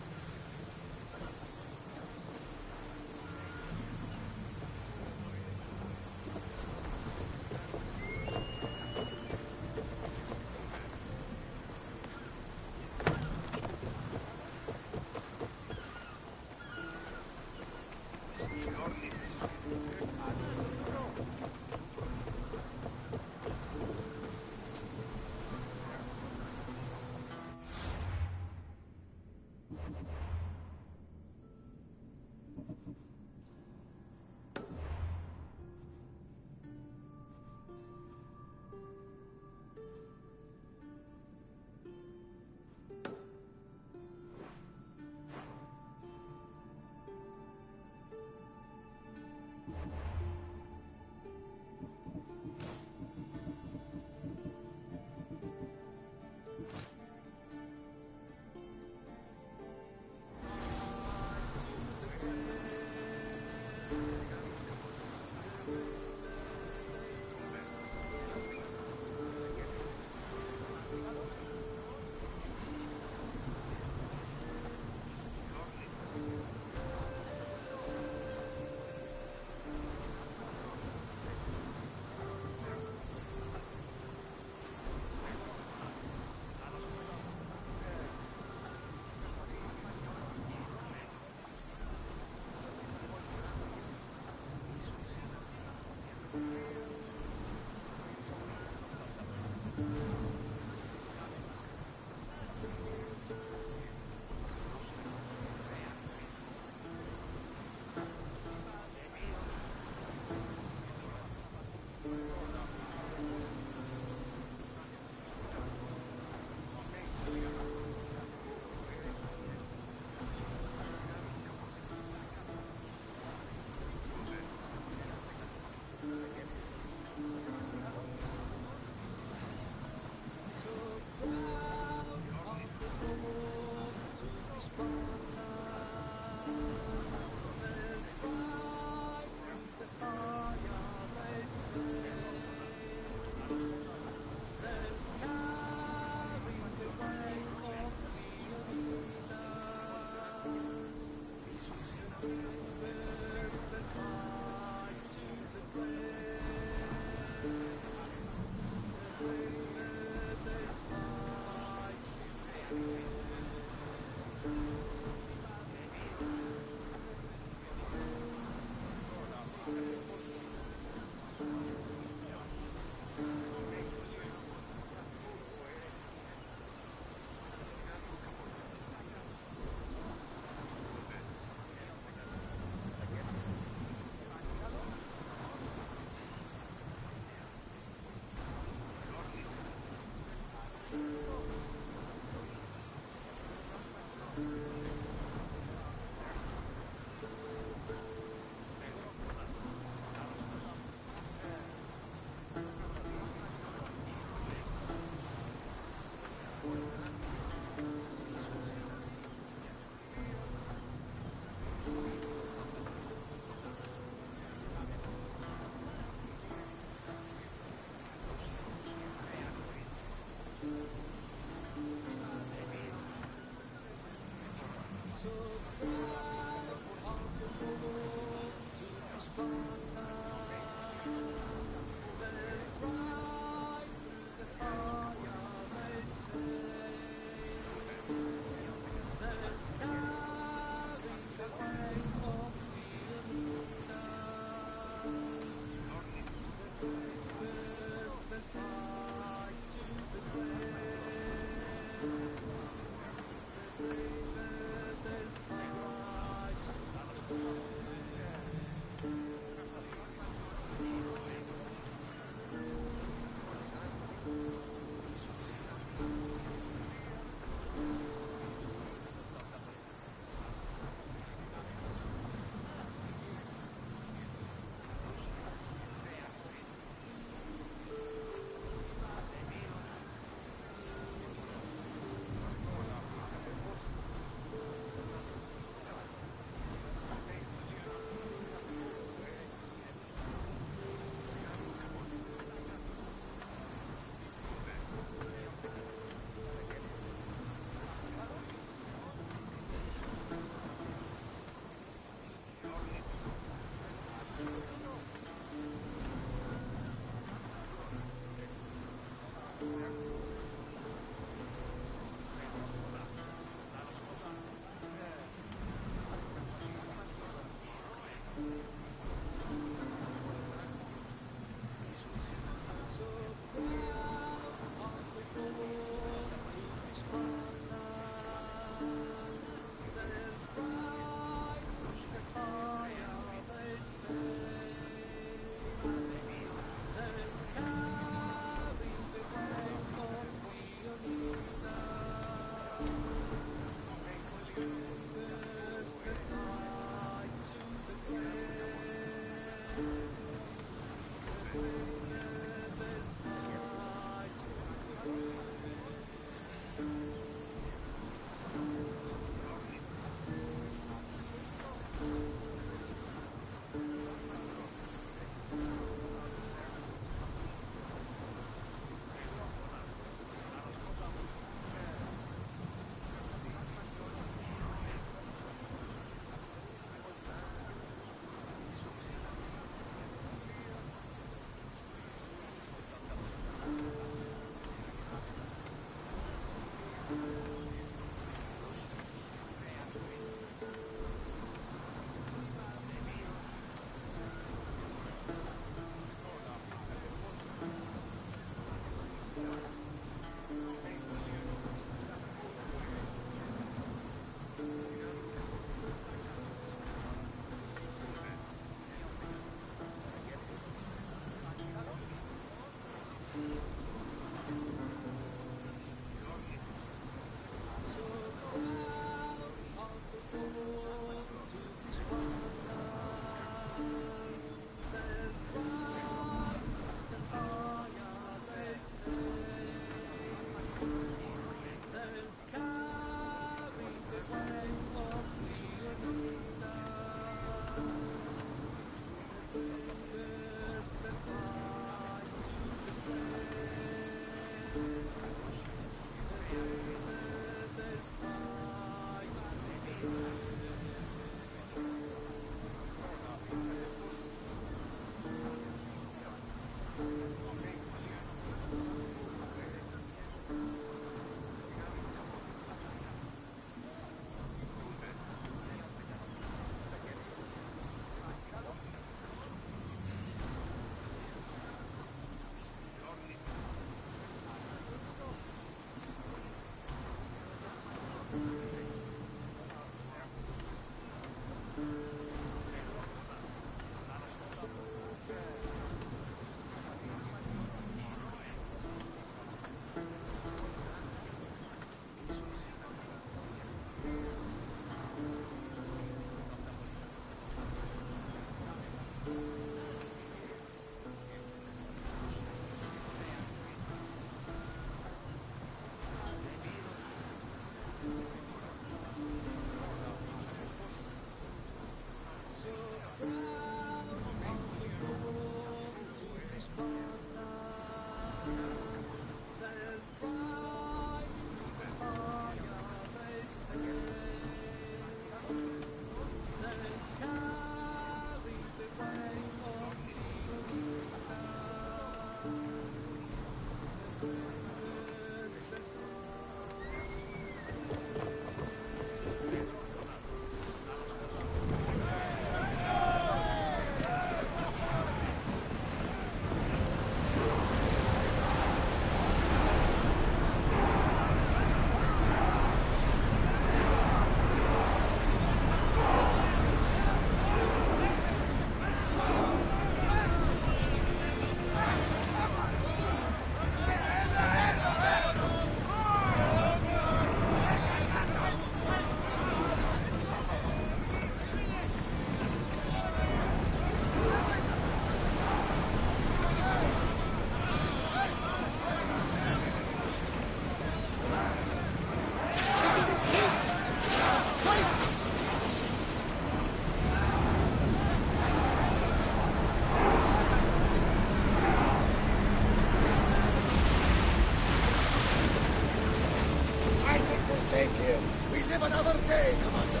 here. We live another day, Commander.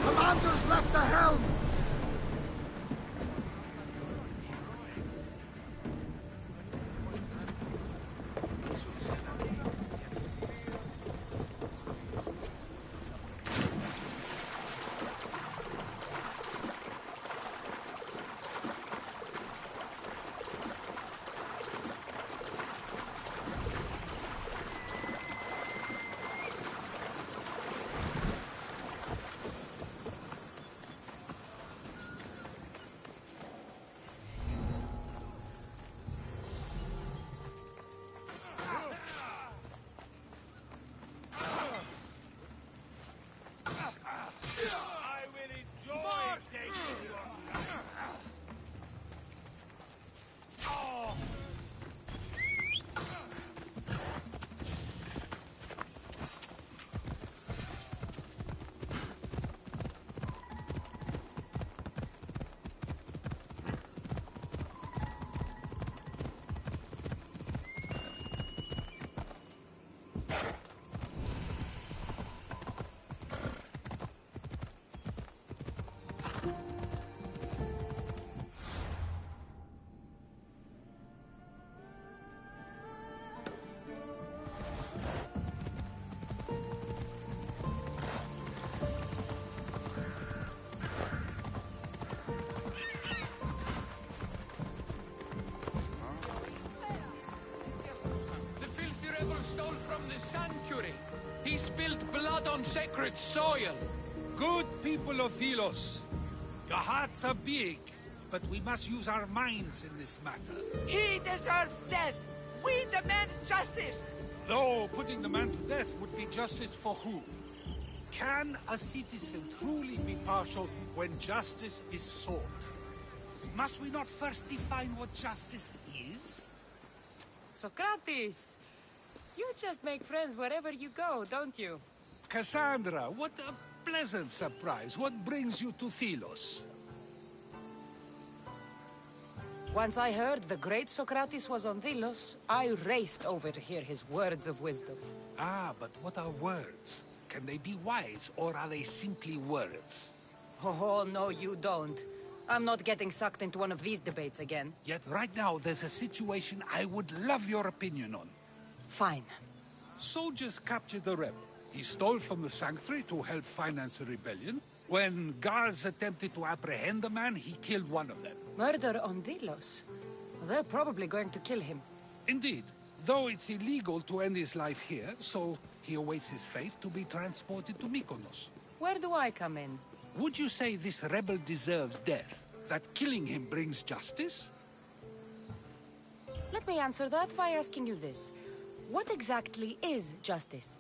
Commander's left the helm! Stole from the sanctuary. He spilled blood on sacred soil. Good people of Philos, your hearts are big, but we must use our minds in this matter. He deserves death! We demand justice! Though putting the man to death would be justice for who? Can a citizen truly be partial when justice is sought? Must we not first define what justice is? Socrates! You just make friends wherever you go, don't you? Kassandra, what a pleasant surprise. What brings you to Philos? Once I heard the great Socrates was on Delos, I raced over to hear his words of wisdom. Ah, but what are words? Can they be wise, or are they simply words? Oh, no, you don't. I'm not getting sucked into one of these debates again. Yet right now, there's a situation I would love your opinion on. Fine. Soldiers captured the rebel. He stole from the sanctuary to help finance the rebellion. When guards attempted to apprehend the man, he killed one of them. Murder on Delos? They're probably going to kill him. Indeed. Though it's illegal to end his life here, so he awaits his fate to be transported to Mykonos. Where do I come in? Would you say this rebel deserves death? That killing him brings justice? Let me answer that by asking you this. What exactly is justice?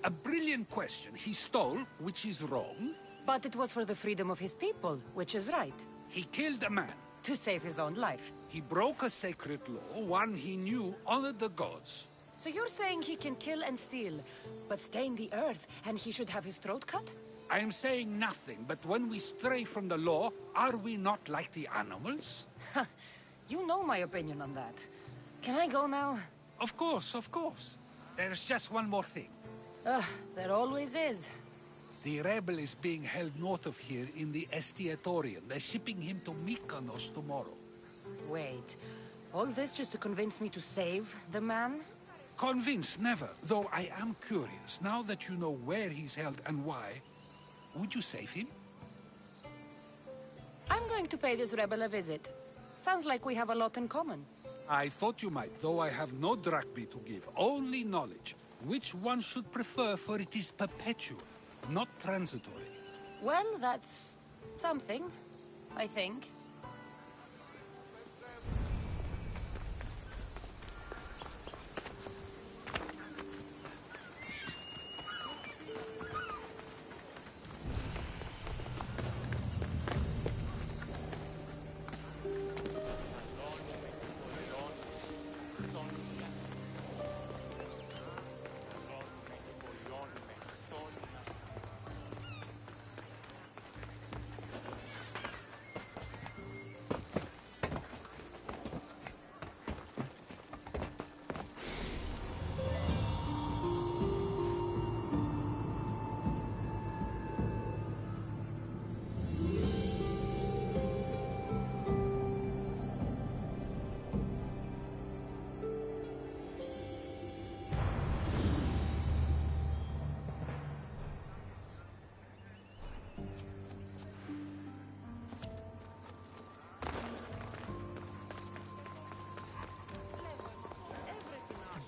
A brilliant question. He stole, which is wrong. But it was for the freedom of his people, which is right. He killed a man. To save his own life. He broke a sacred law, one he knew honored the gods. So you're saying he can kill and steal, but stain the earth, and he should have his throat cut? I am saying nothing, but when we stray from the law, are we not like the animals? You know my opinion on that. Can I go now? Of course, of course. There's just one more thing. There always is. The rebel is being held north of here in the Estiatorium. They're shipping him to Mykonos tomorrow. Wait, all this just to convince me to save the man? Convinced, never. Though I am curious, now that you know where he's held and why, would you save him? I'm going to pay this rebel a visit. Sounds like we have a lot in common. I thought you might, though I have no drachmae to give, only knowledge. Which one should prefer, for it is perpetual, not transitory. Well, that's something, I think.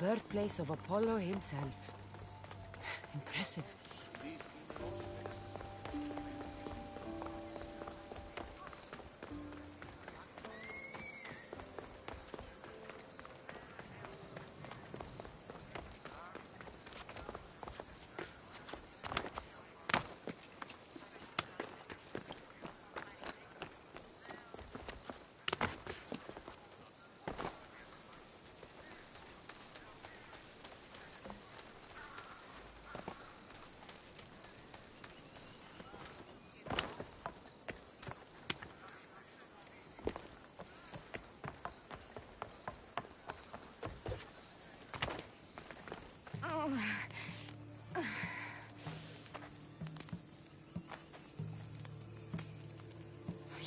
birthplace of Apollo himself. Impressive.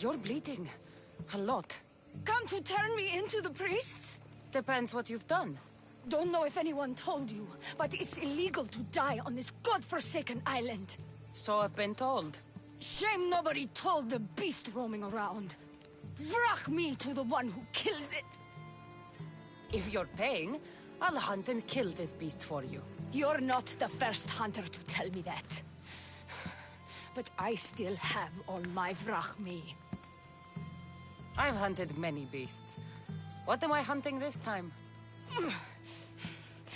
You're bleeding. A lot. Come to turn me into the priests? Depends what you've done. Don't know if anyone told you, but it's illegal to die on this godforsaken island. So I've been told. Shame nobody told the beast roaming around. Vrach me to the one who kills it. If you're paying, I'll hunt and kill this beast for you. You're not the first hunter to tell me that. But I still have all my vrach me. I've hunted many beasts. What am I hunting this time?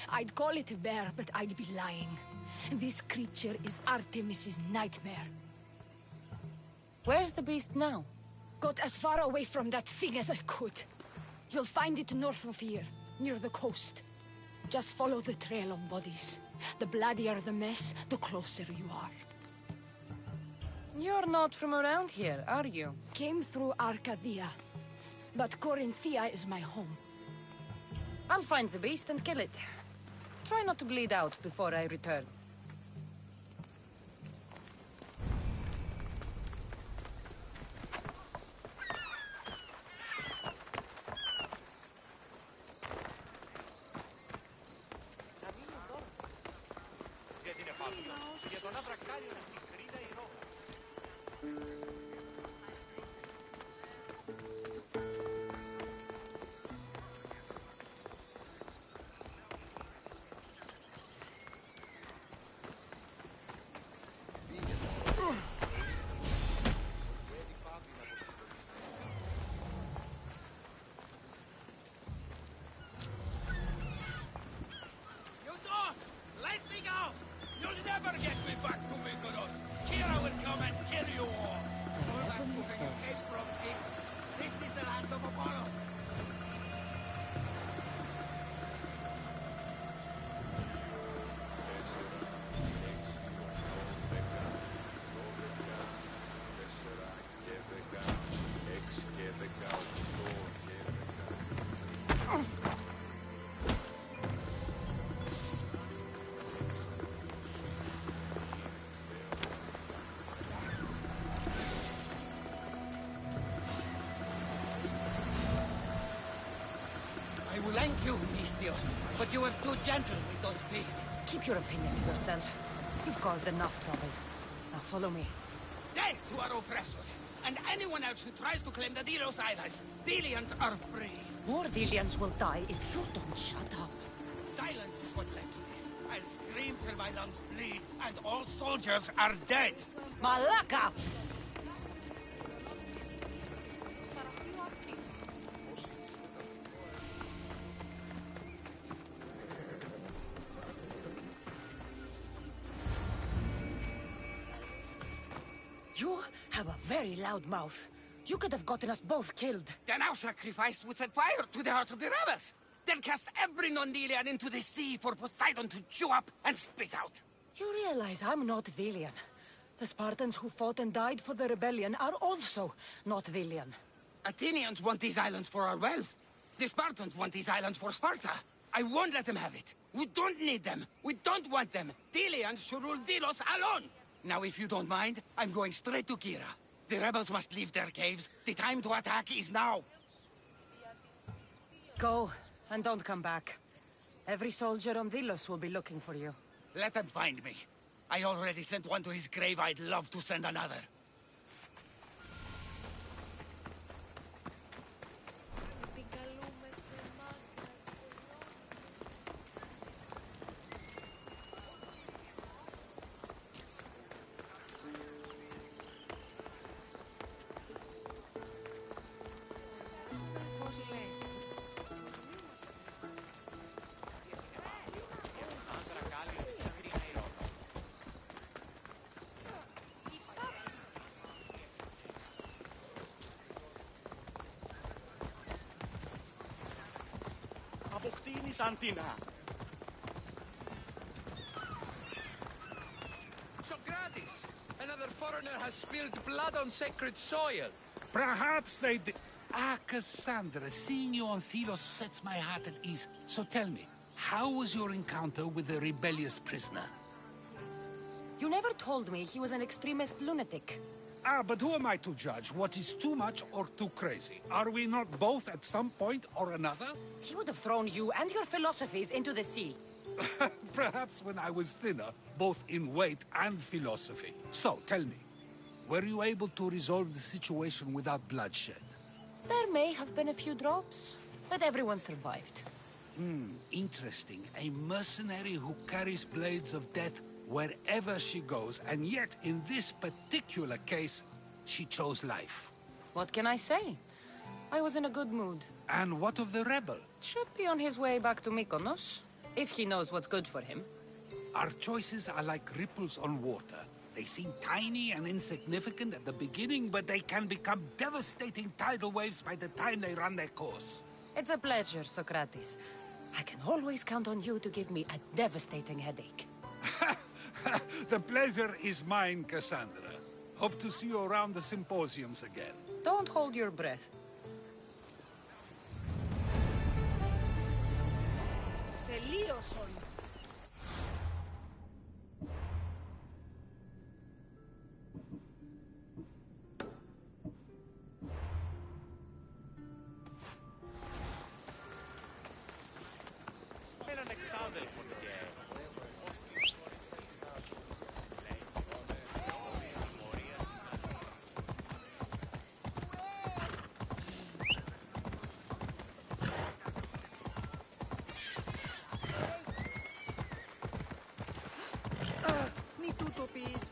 I'd call it a bear, but I'd be lying. This creature is Artemis's nightmare. Where's the beast now? Got as far away from that thing as I could. You'll find it north of here, near the coast. Just follow the trail of bodies. The bloodier the mess, the closer you are. You're not from around here, are you? Came through Arcadia, but Corinthia is my home. I'll find the beast and kill it. Try not to bleed out before I return. Thank you, Mistios, but you were too gentle with those pigs. Keep your opinion to yourself. You've caused enough trouble. Now follow me. Death to our oppressors, and anyone else who tries to claim the Delos Islands. Delians are free. More Delians will die if you don't shut up. Silence is what led to this. I'll scream till my lungs bleed, and all soldiers are dead. Malaka! You have a very loud mouth. You could have gotten us both killed. Then our sacrifice would set fire to the hearts of the rebels. Then cast every non-Delian into the sea for Poseidon to chew up and spit out. You realize I'm not Delian. The Spartans who fought and died for the rebellion are also not Delian. Athenians want these islands for our wealth. The Spartans want these islands for Sparta. I won't let them have it. We don't need them. We don't want them. Delians should rule Delos alone. Now, if you don't mind, I'm going straight to Kira. The rebels must leave their caves. The time to attack is now. Go, and don't come back. Every soldier on Delos will be looking for you. Let them find me. I already sent one to his grave. I'd love to send another. Santina. Socrates! Another foreigner has spilled blood on sacred soil. Perhaps they did. Ah, Kassandra, seeing you on Thelos sets my heart at ease. So tell me, how was your encounter with the rebellious prisoner? You never told me he was an extremist lunatic. Ah, but who am I to judge what is too much or too crazy? Are we not both at some point or another? He would have thrown you and your philosophies into the sea. Perhaps when I was thinner, both in weight and philosophy. So, tell me, were you able to resolve the situation without bloodshed? There may have been a few drops, but everyone survived. Interesting. A mercenary who carries blades of death wherever she goes, and yet, in this particular case, she chose life. What can I say? I was in a good mood. And what of the rebel? Should be on his way back to Mykonos, if he knows what's good for him. Our choices are like ripples on water. They seem tiny and insignificant at the beginning, but they can become devastating tidal waves by the time they run their course. It's a pleasure, Socrates. I can always count on you to give me a devastating headache. The pleasure is mine, Kassandra. Hope to see you around the symposiums again. Don't hold your breath. Τελείωσον. Έναν εξάδελφο και... Μη τούτο πεις.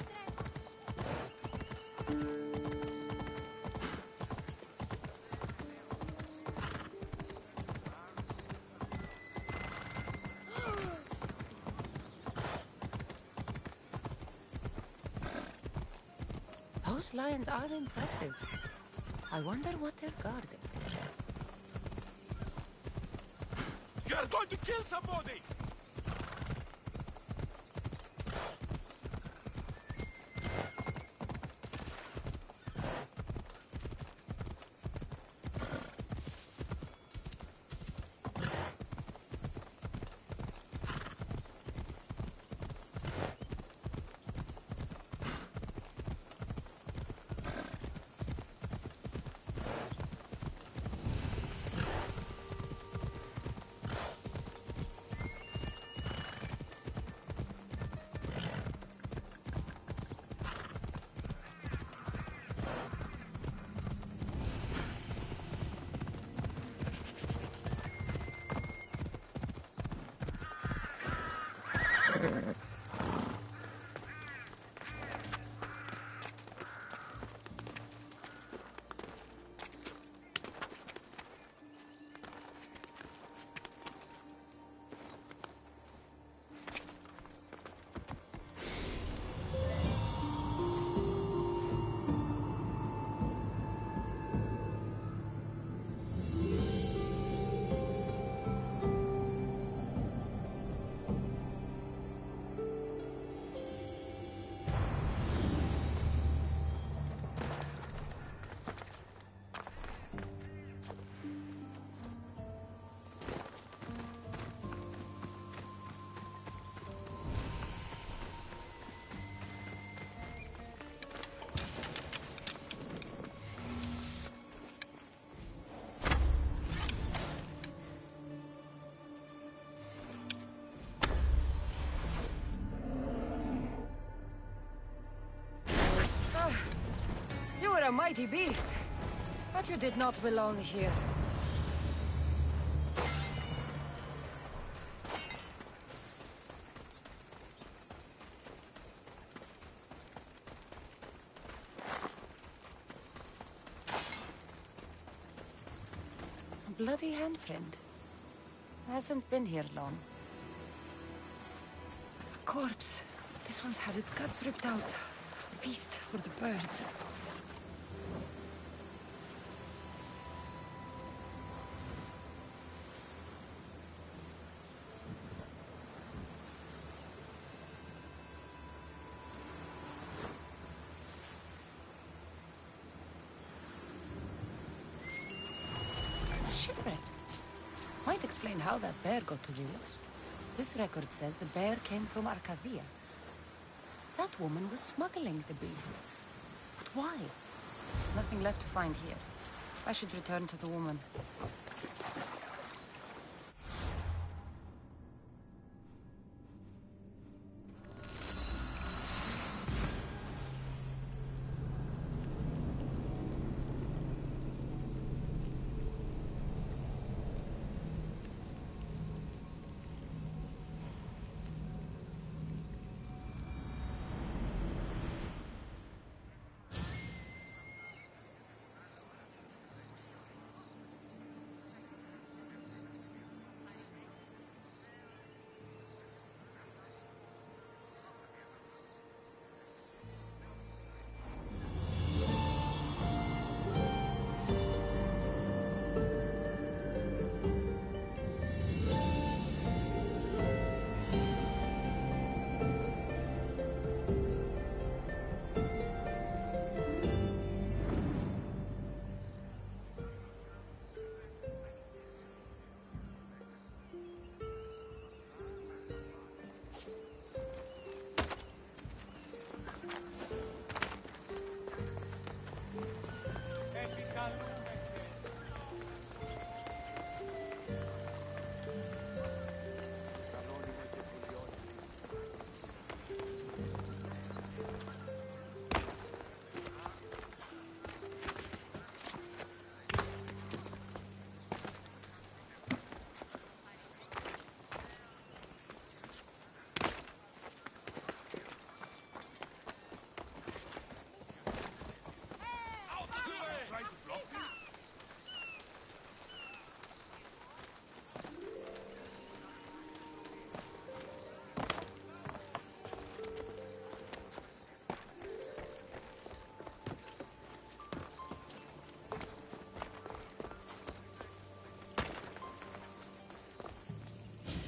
Those lions are impressive. I wonder what they're guarding. You're going to kill somebody! You were a mighty beast, but you did not belong here. A bloody handprint. Hasn't been here long. A corpse. This one's had its guts ripped out. A feast for the birds. Might explain how that bear got to Vilos. This record says the bear came from Arcadia. That woman was smuggling the beast. But why? There's nothing left to find here. I should return to the woman.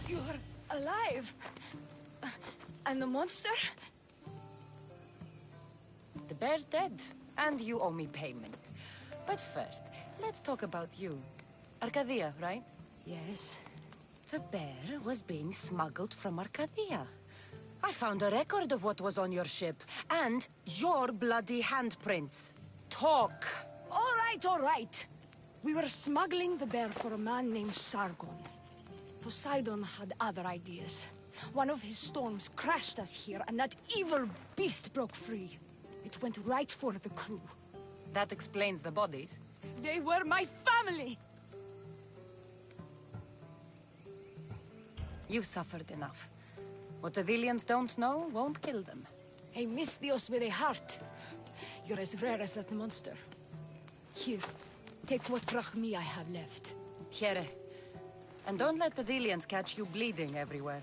You're alive! And the monster? The bear's dead, and you owe me payment. But first, let's talk about you. Arcadia, right? Yes. The bear was being smuggled from Arcadia. I found a record of what was on your ship, and your bloody handprints. Talk! All right. We were smuggling the bear for a man named Sargon. Poseidon had other ideas. One of his storms crashed us here, and that evil beast broke free. It went right for the crew. That explains the bodies. They were my family! You've suffered enough. What the Villians don't know won't kill them. A Misthios with a heart. You're as rare as that monster. Here, take what drachmi I have left. Here. And don't let the Villians catch you bleeding everywhere.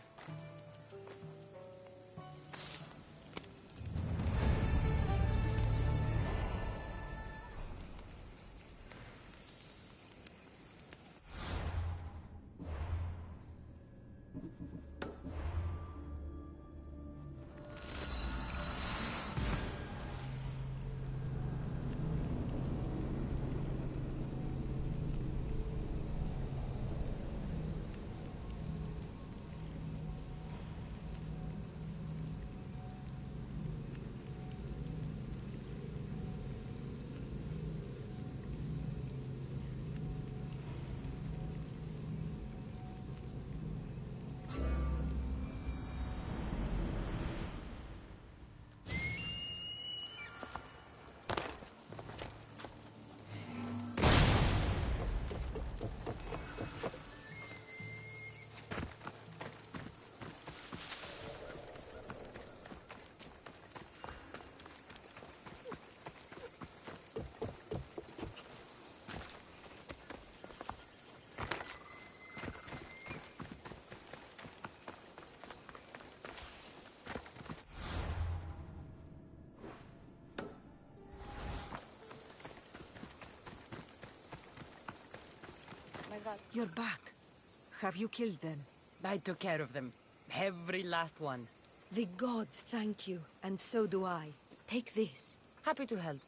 You're back. Have you killed them? I took care of them. Every last one. The gods thank you, and so do I. Take this. Happy to help.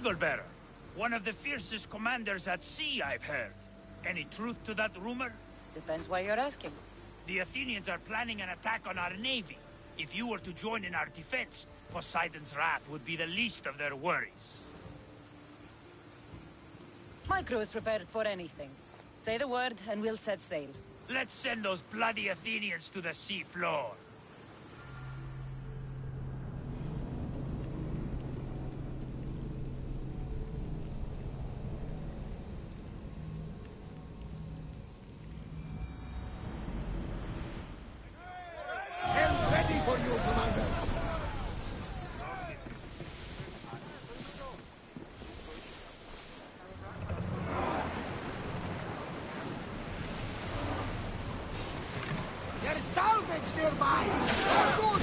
Eaglebearer, one of the fiercest commanders at sea, I've heard. Any truth to that rumor? Depends why you're asking. The Athenians are planning an attack on our navy. If you were to join in our defense, Poseidon's wrath would be the least of their worries. My crew is prepared for anything. Say the word, and we'll set sail. Let's send those bloody Athenians to the sea floor. Hell's ready for you, Commander. There's salvage nearby. Good.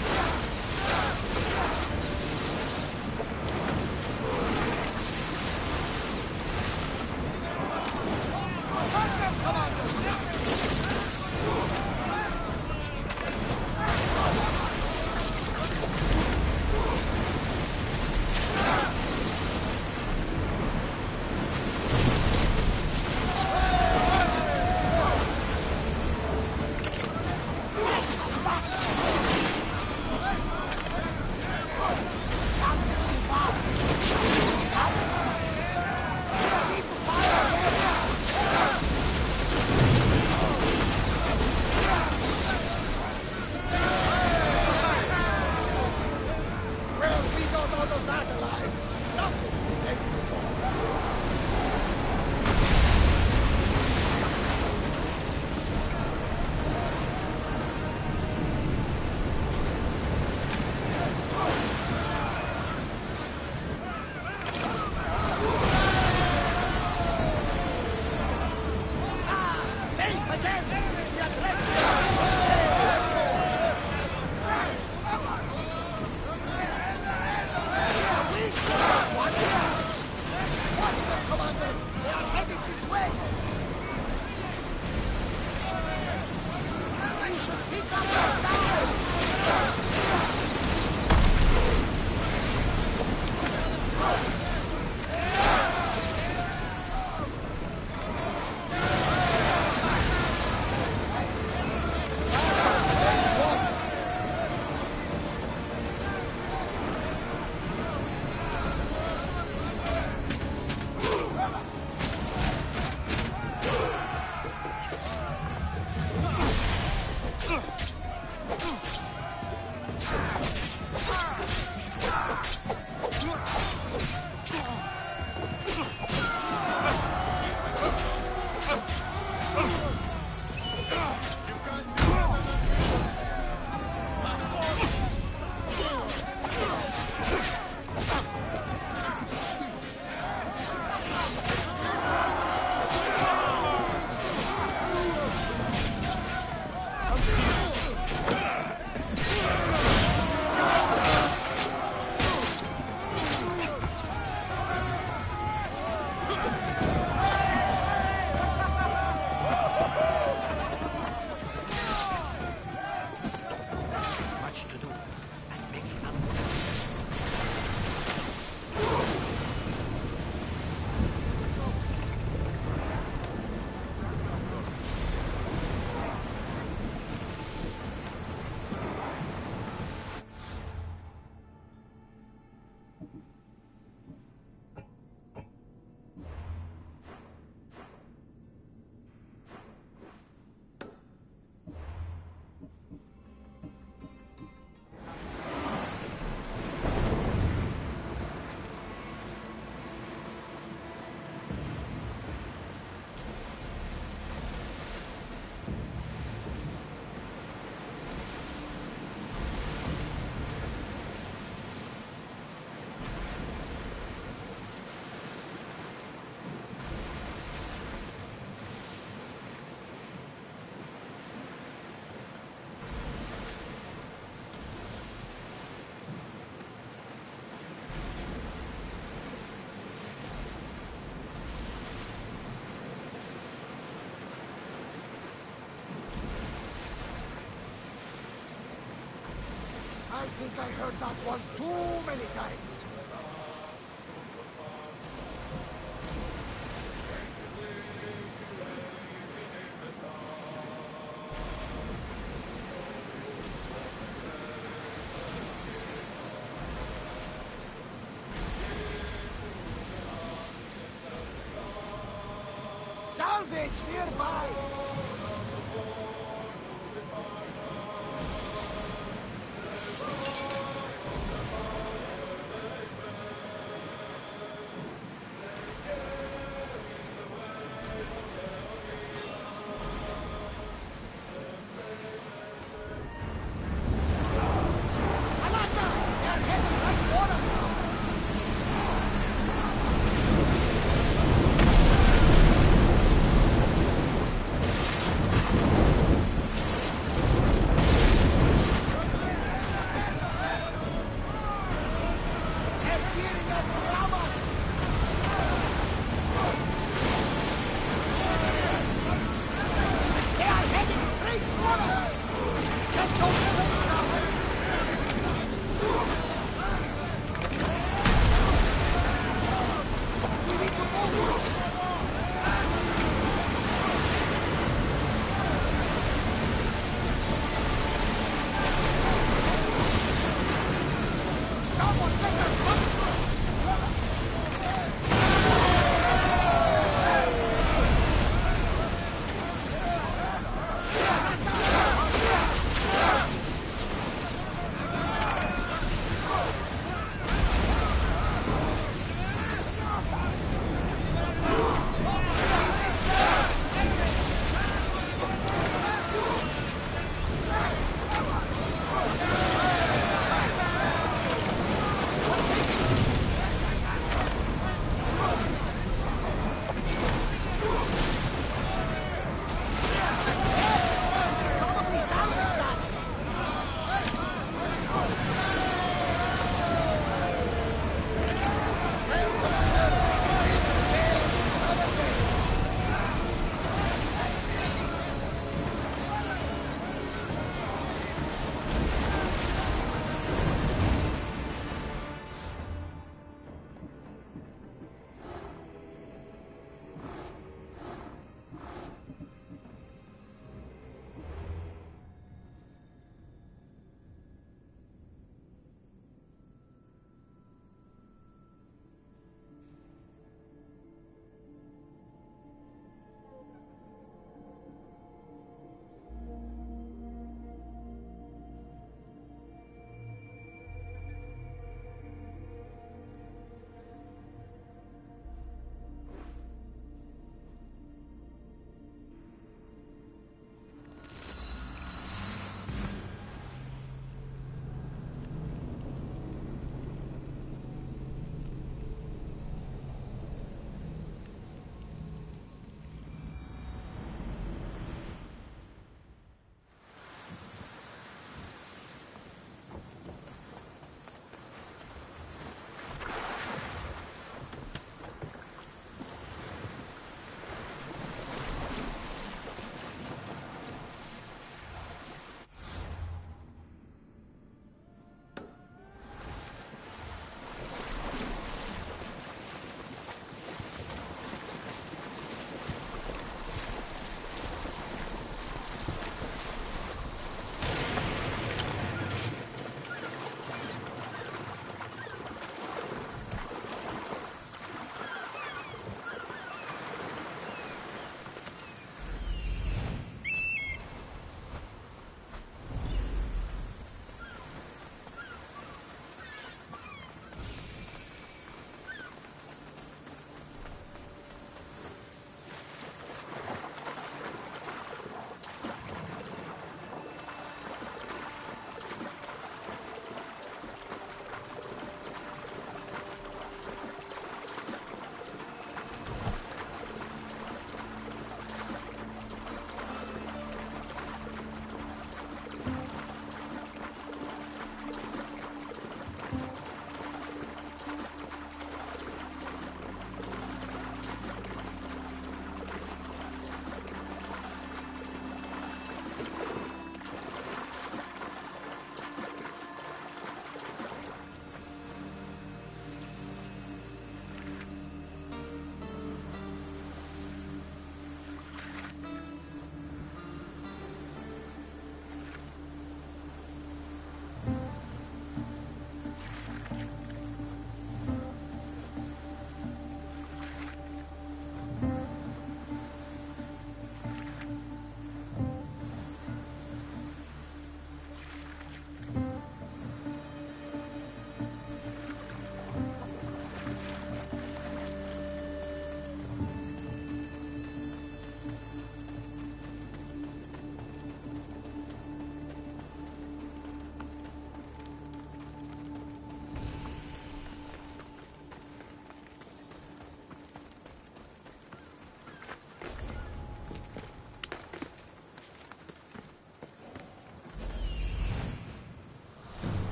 I think I heard that one too many times. salvage nearby!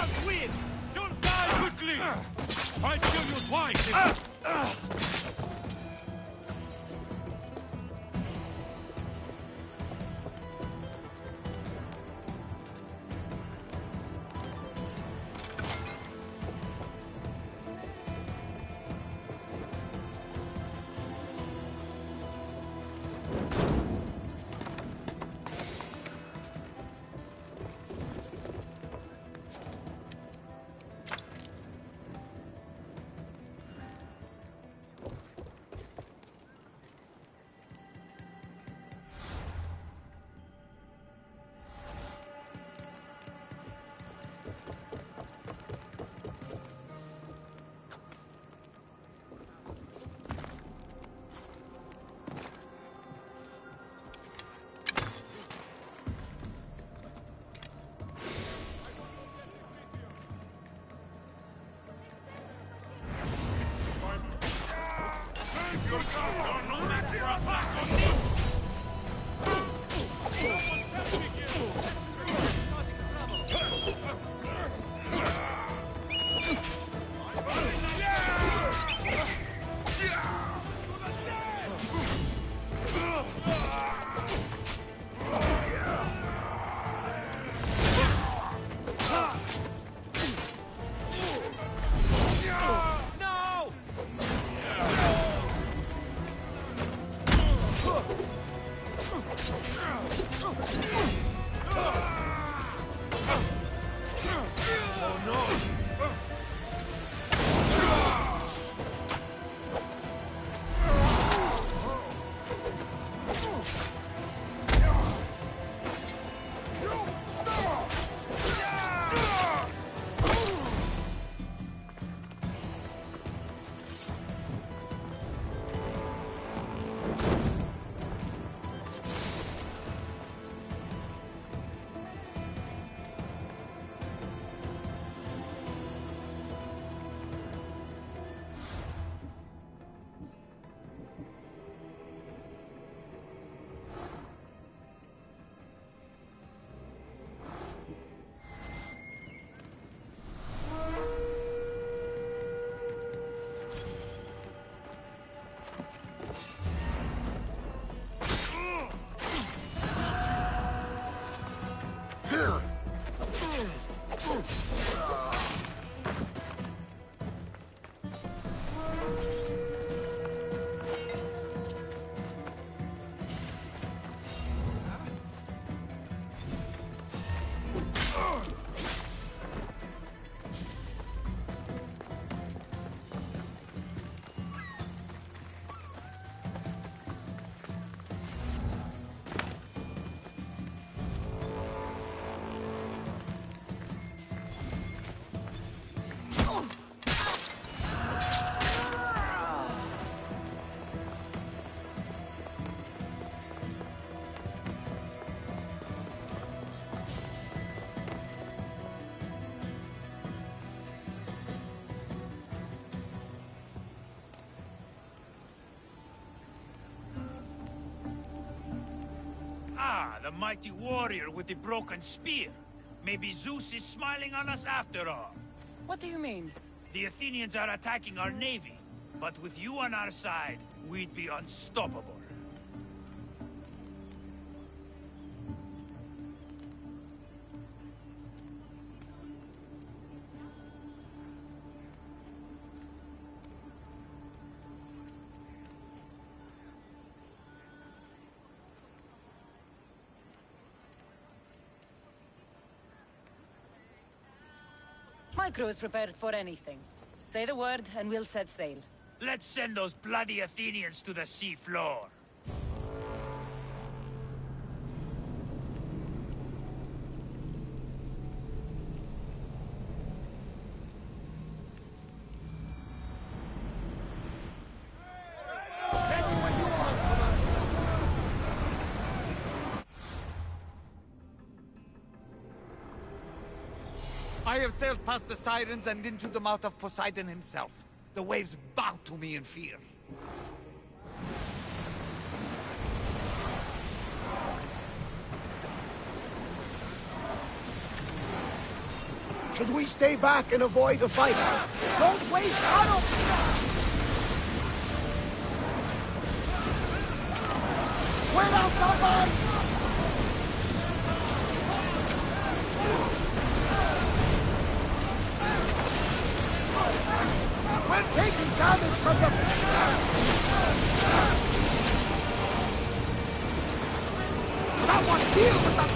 not win! You'll die quickly! I'll kill you twice! The mighty warrior with the broken spear. Maybe Zeus is smiling on us after all. What do you mean? The Athenians are attacking our navy, but with you on our side, we'd be unstoppable. My crew is prepared for anything. Say the word, and we'll set sail. Let's send those bloody Athenians to the sea floor. I have sailed past the sirens and into the mouth of Poseidon himself. The waves bow to me in fear. Should we stay back and avoid a fight? Don't waste ammo! Wait out, someone! We're taking damage from the... Someone deal with them!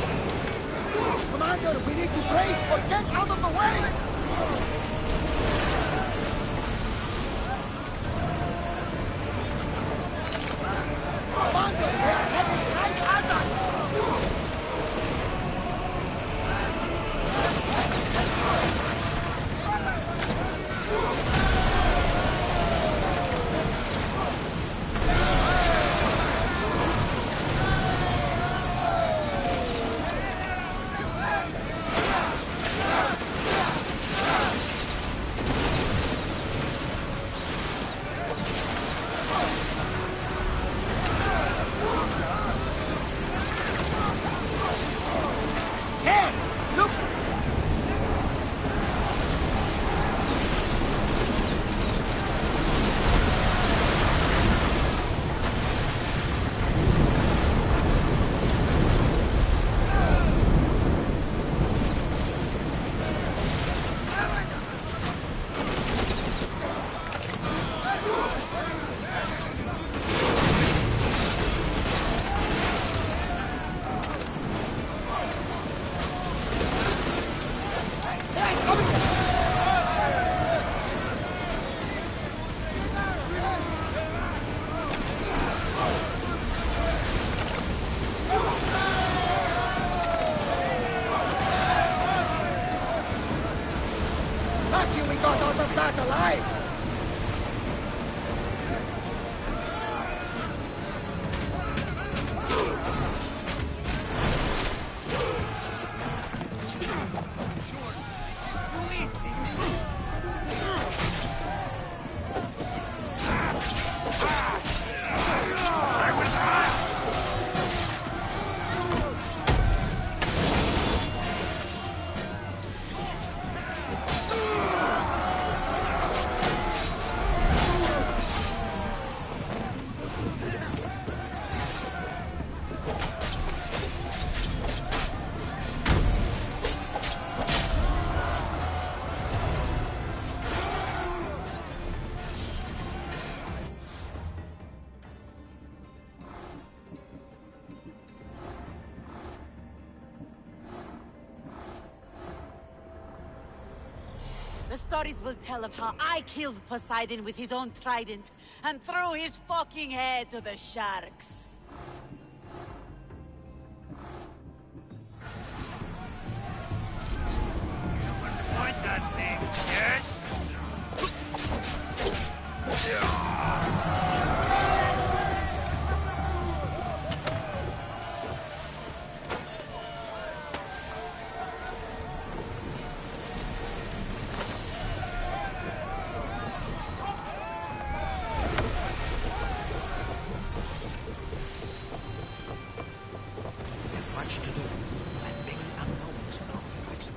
Commander, we need to brace or get out of the way! Commander, they are heading right at us! The stories will tell of how I killed Poseidon with his own trident and threw his fucking head to the sharks. Point that thing, yes? There's much to do, and many unknowns on our horizon.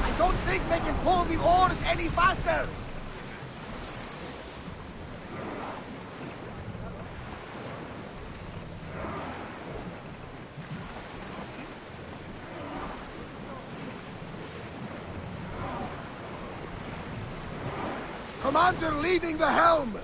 I don't think they can pull the oars any faster! Commander leading the helm!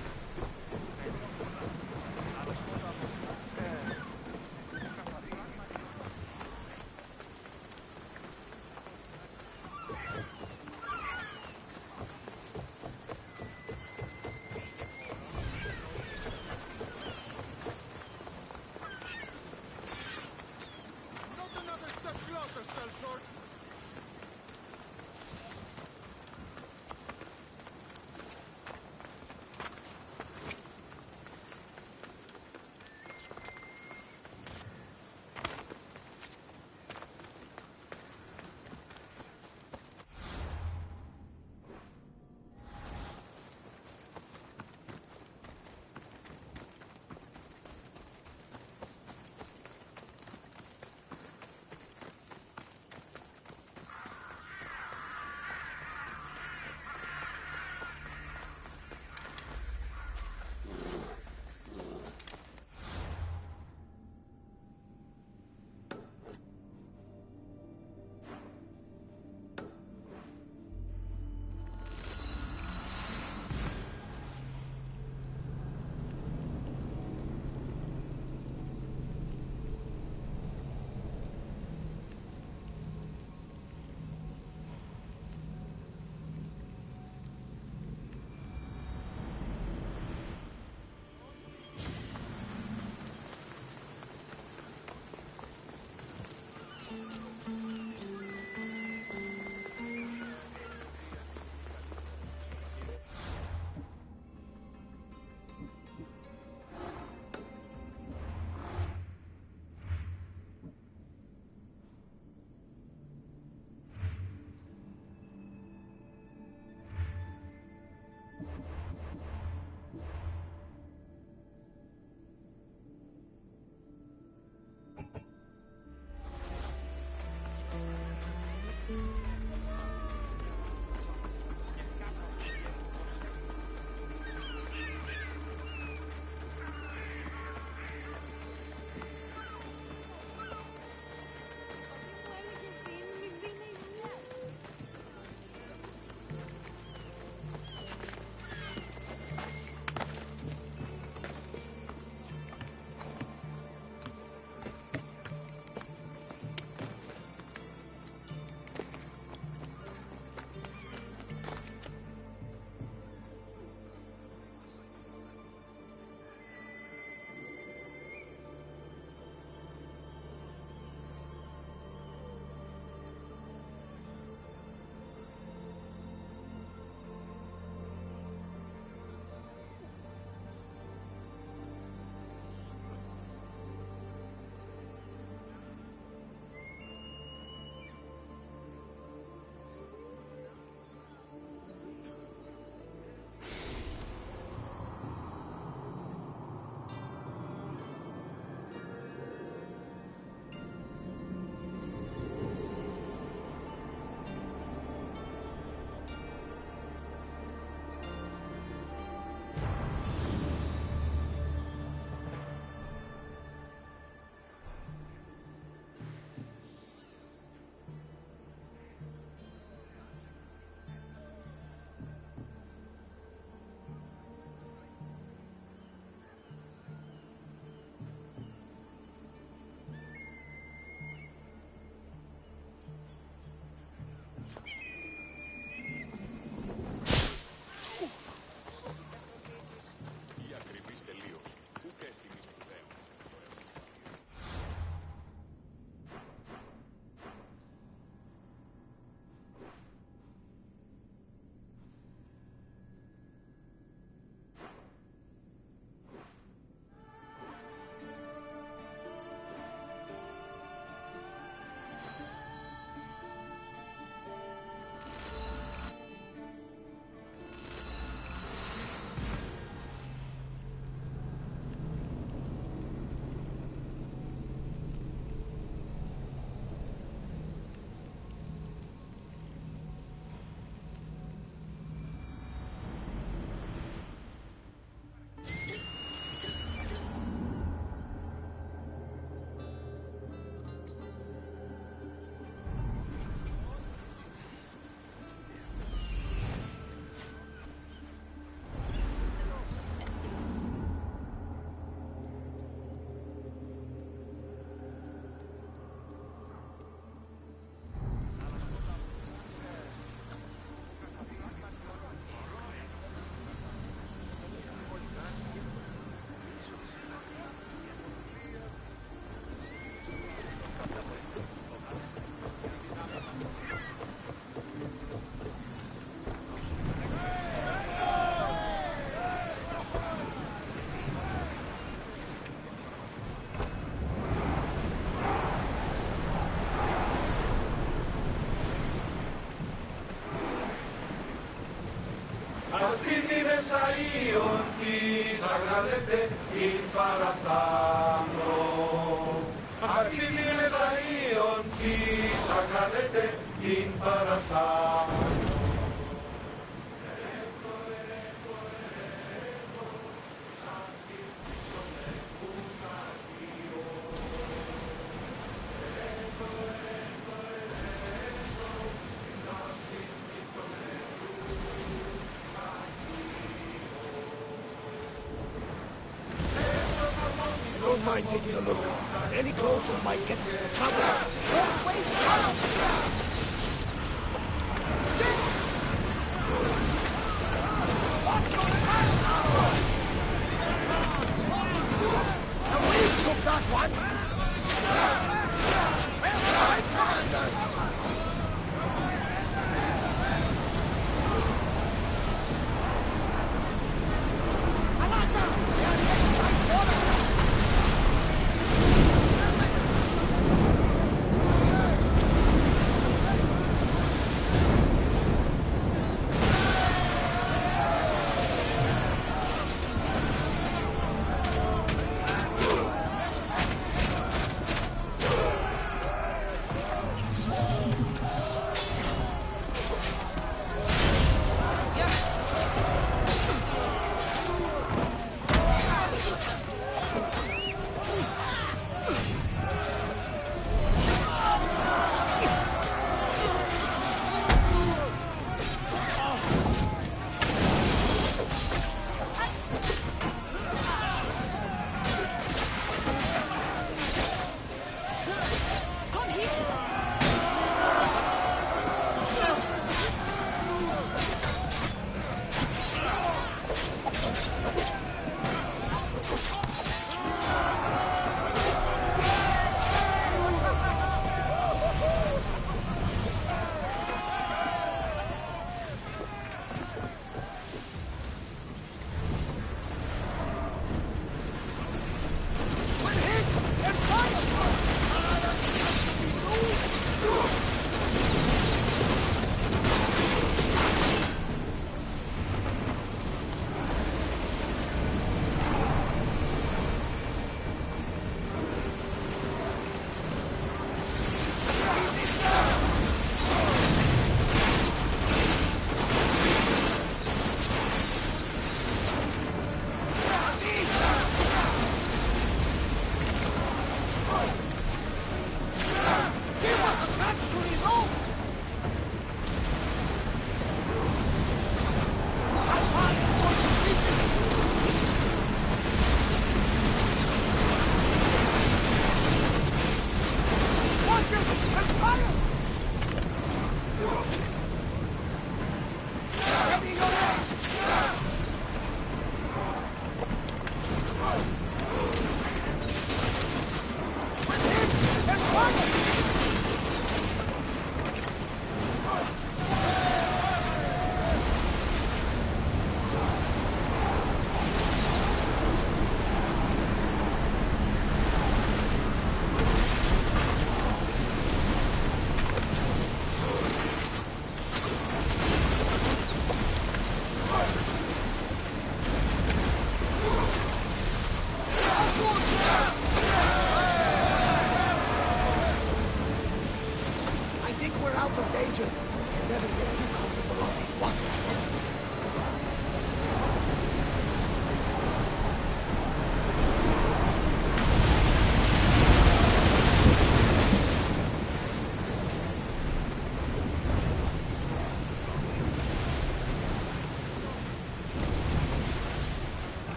Mezaion tis agradete in paratano. Activi Mezaion tis agradete in paratano. Don't mind taking a look. Any closer might get us into trouble. Don't waste time! We took that one!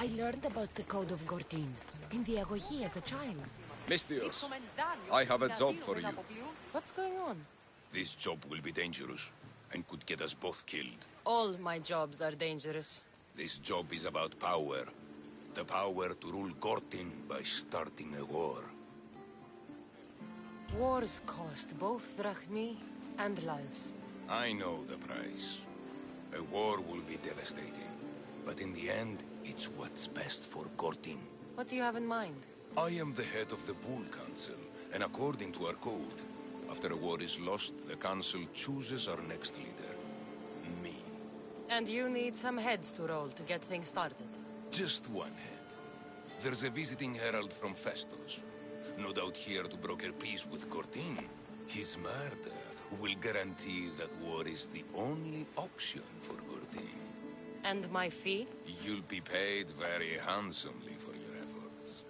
I learned about the Code of Gortin in the Egoyi as a child. Mistios, I have a job for you. What's going on? This job will be dangerous and could get us both killed. All my jobs are dangerous. This job is about power. The power to rule Gortin by starting a war. Wars cost both drachmi and lives. I know the price. A war will be devastating. But in the end, it's what's best for Gortin. What do you have in mind? I am the head of the Bull Council, and according to our code, after a war is lost, the Council chooses our next leader. Me. And you need some heads to roll to get things started. Just one head. There's a visiting herald from Festus. No doubt here to broker peace with Gortin. His murder will guarantee that war is the only option for Gortin. And my fee? You'll be paid very handsomely for your efforts.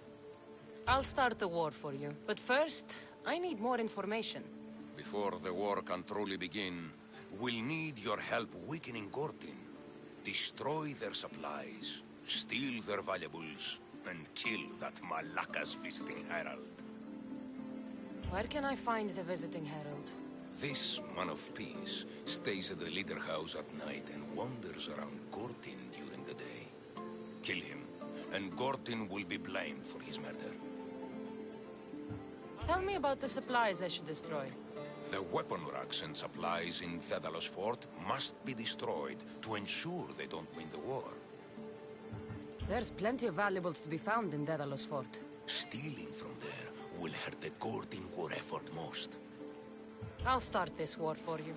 I'll start the war for you. But first, I need more information. Before the war can truly begin, we'll need your help weakening Gortin. Destroy their supplies, steal their valuables, and kill that Malaka's visiting herald. Where can I find the visiting herald? This man of peace stays at the leader house at night and wanders around Gortin during the day. Kill him, and Gortin will be blamed for his murder. Tell me about the supplies I should destroy. The weapon racks and supplies in Daedalus Fort must be destroyed to ensure they don't win the war. There's plenty of valuables to be found in Daedalus Fort. Stealing from there will hurt the Gortin war effort most. I'll start this war for you.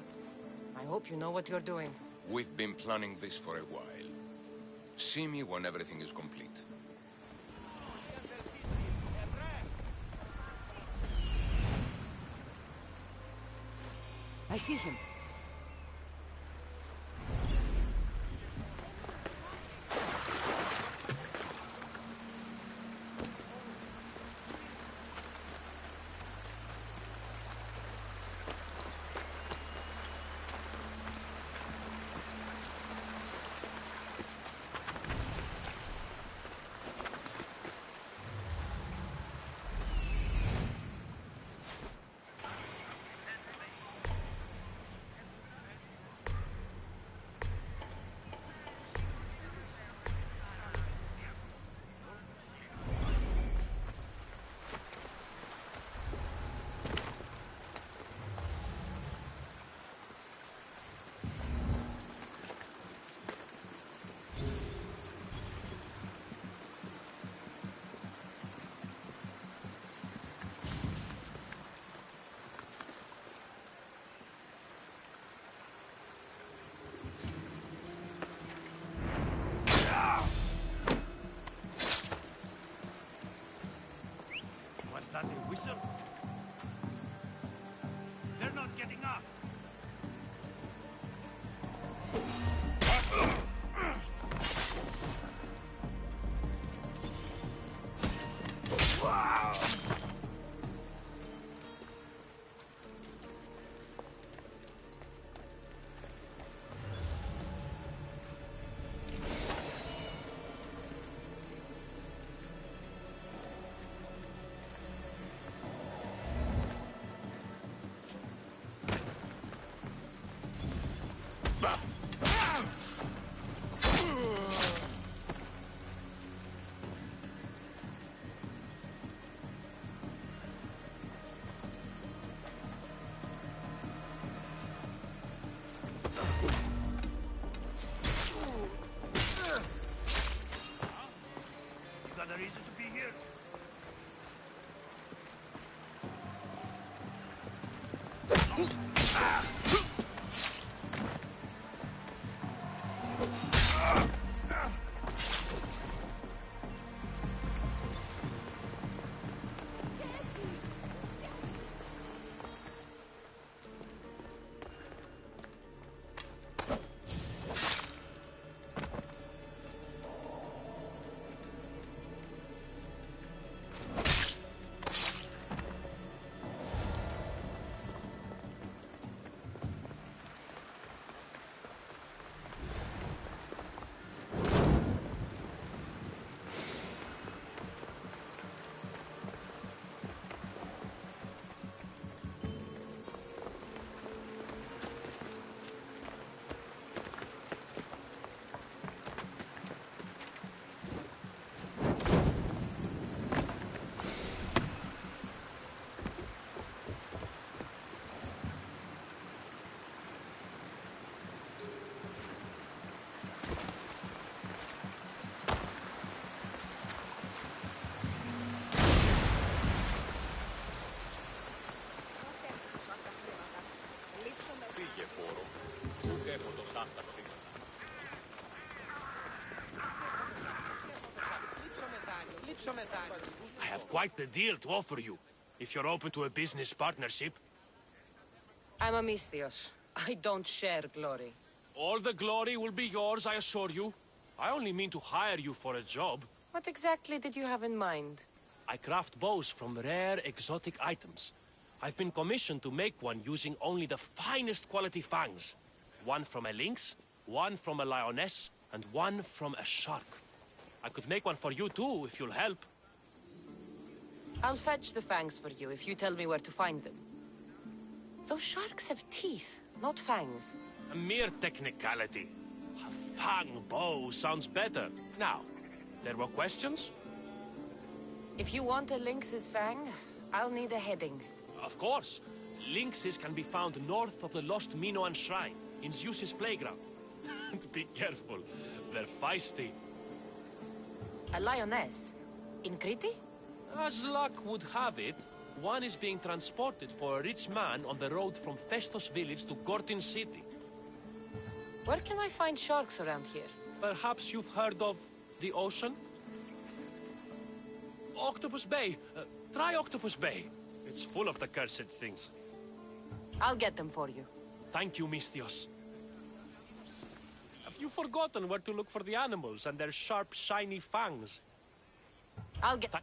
I hope you know what you're doing. We've been planning this for a while. See me when everything is complete. I see him. Was that a whistle? They're not getting up. Got a reason to be here. I have quite the deal to offer you, if you're open to a business partnership. I'm a Misthios. I don't share glory. All the glory will be yours, I assure you. I only mean to hire you for a job. What exactly did you have in mind? I craft bows from rare, exotic items. I've been commissioned to make one using only the finest quality fangs. One from a lynx, one from a lioness, and one from a shark. I could make one for you too, if you'll help. I'll fetch the fangs for you if you tell me where to find them. Those sharks have teeth, not fangs. A mere technicality. A fang bow sounds better. Now, there were questions? If you want a lynx's fang, I'll need a heading. Of course. Lynxes can be found north of the lost Minoan shrine, in Zeus's playground. Be careful, they're feisty. A lioness? In Crete? As luck would have it, one is being transported for a rich man on the road from Festos village to Gortin city. Where can I find sharks around here? Perhaps you've heard of the ocean? Octopus Bay. Try Octopus Bay. It's full of the cursed things. I'll get them for you. Thank you, Misthios. Have you forgotten where to look for the animals and their sharp, shiny fangs? I'll get...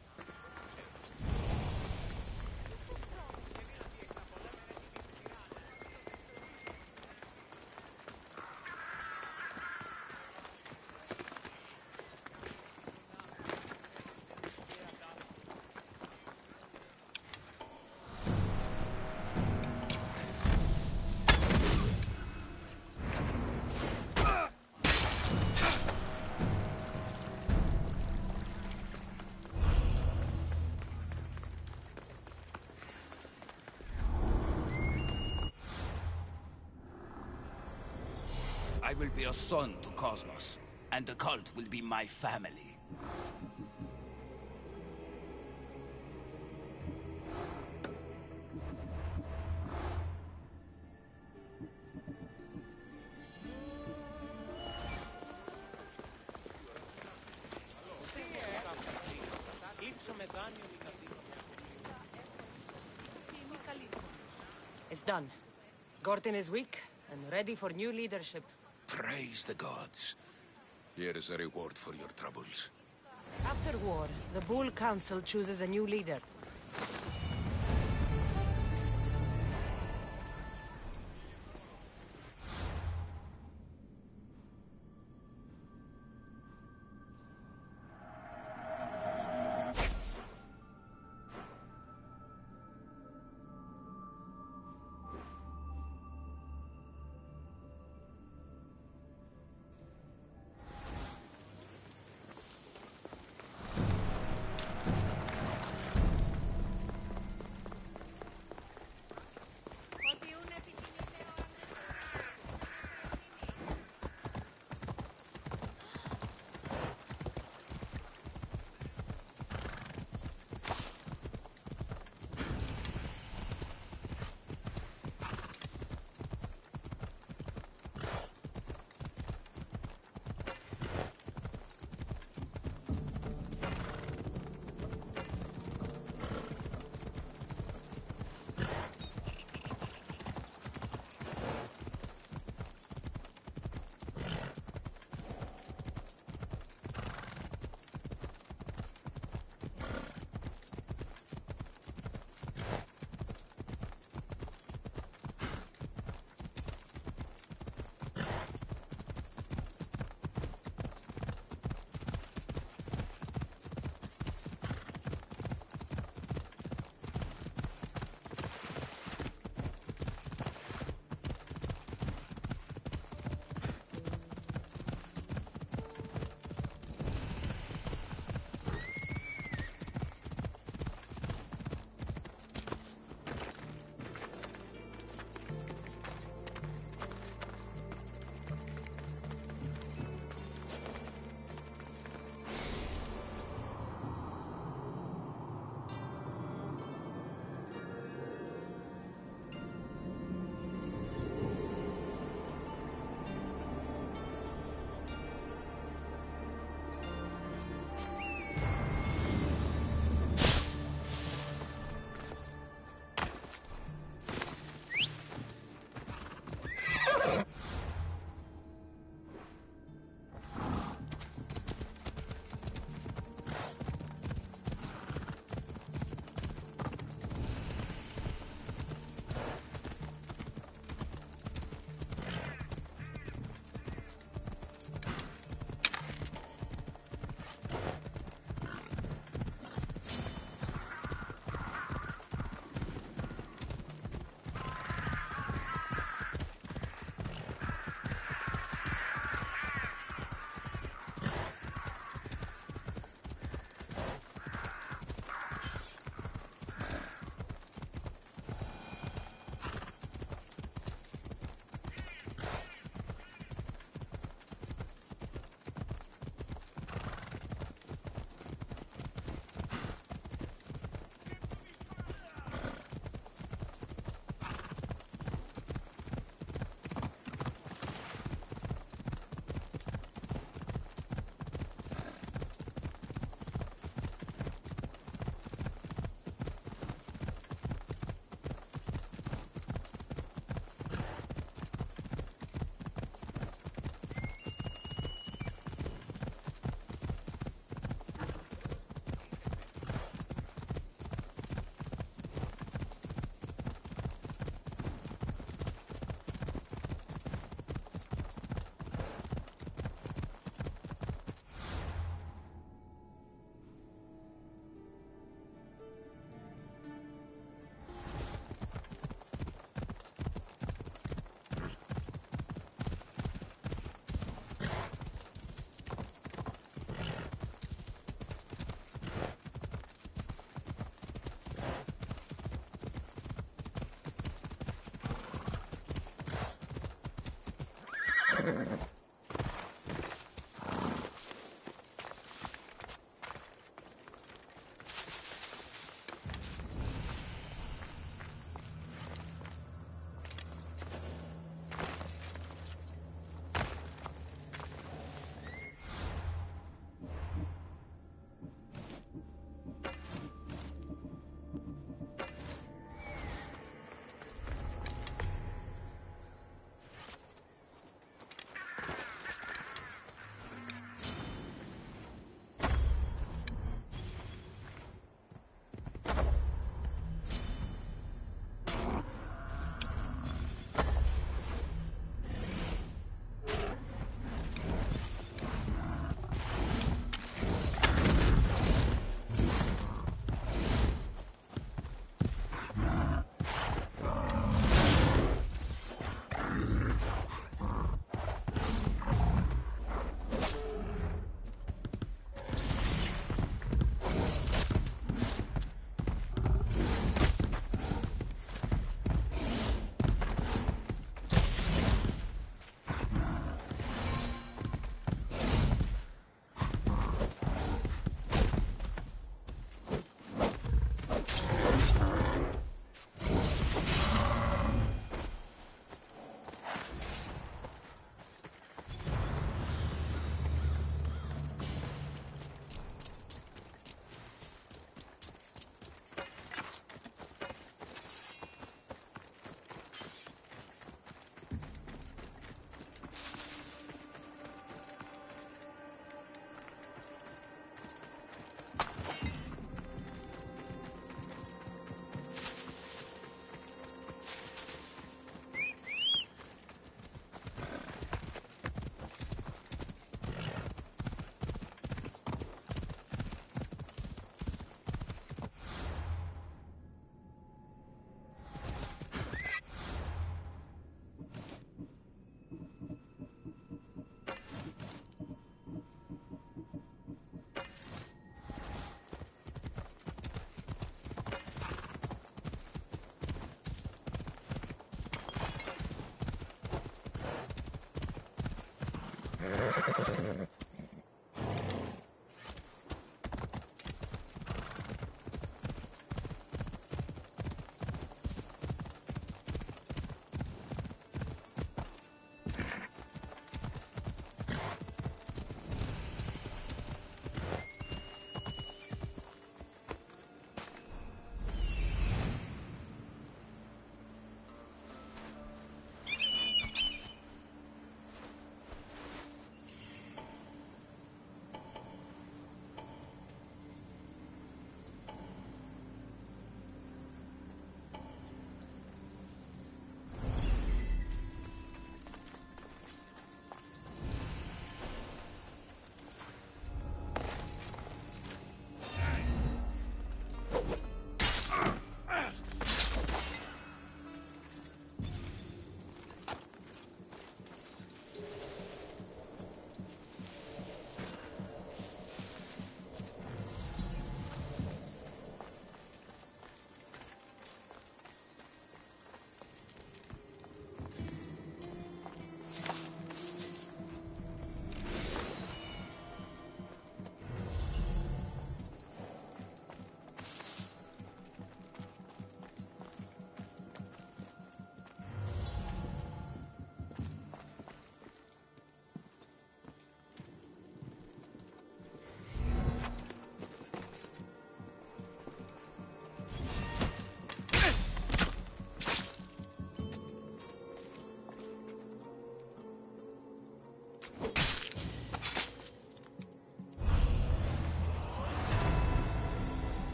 I will be a son to Cosmos, and the cult will be my family. It's done. Gortin is weak and ready for new leadership. Praise the gods. Here is a reward for your troubles. After war, the Bull Council chooses a new leader.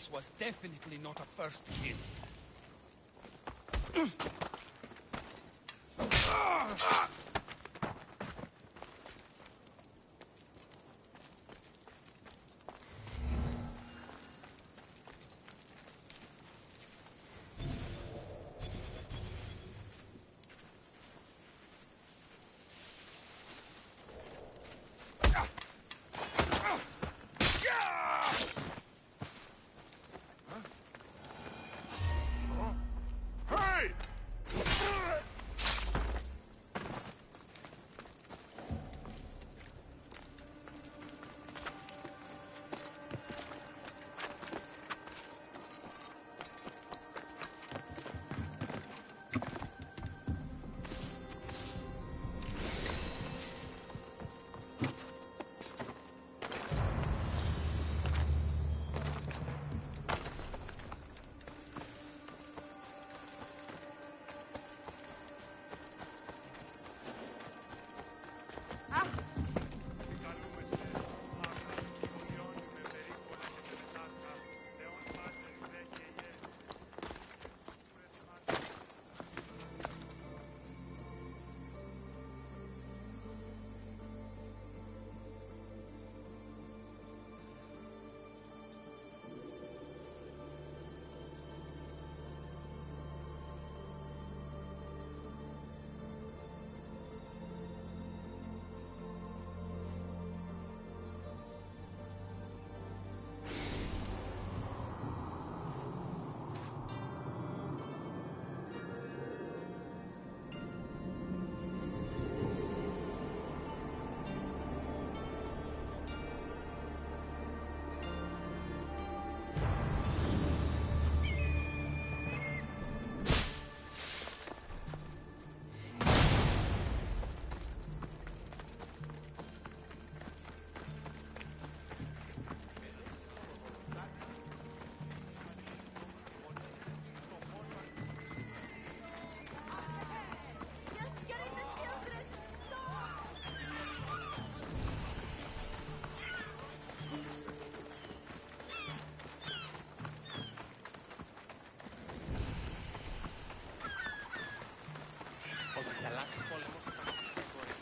This was definitely not a first hit. Ότι στις θαλάσσιες πόλεμος ήταν κατηγορία.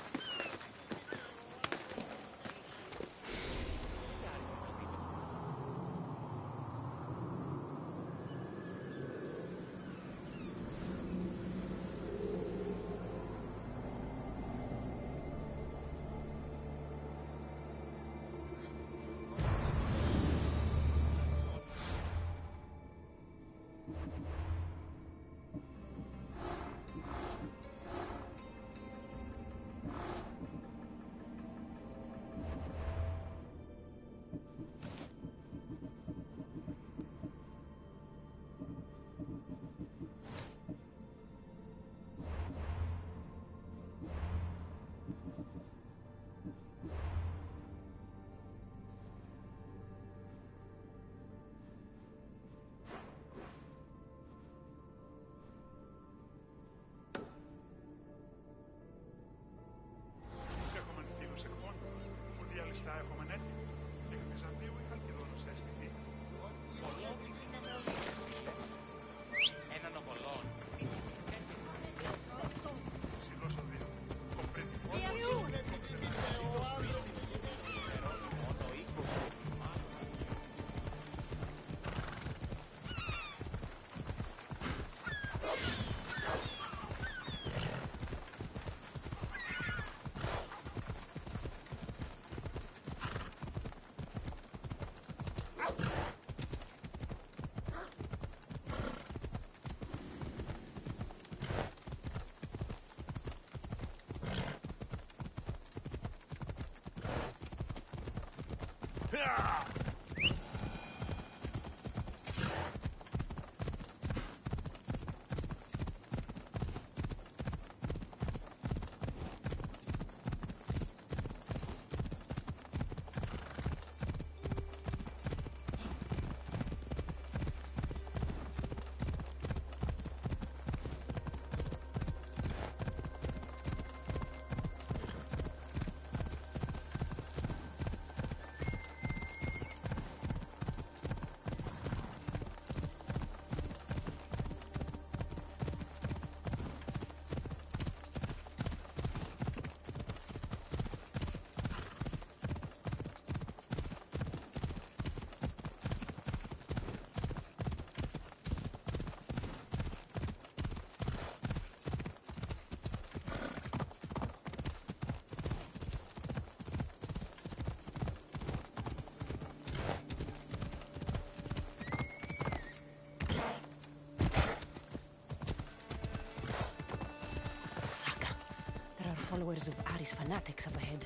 followers of Aris fanatics up ahead.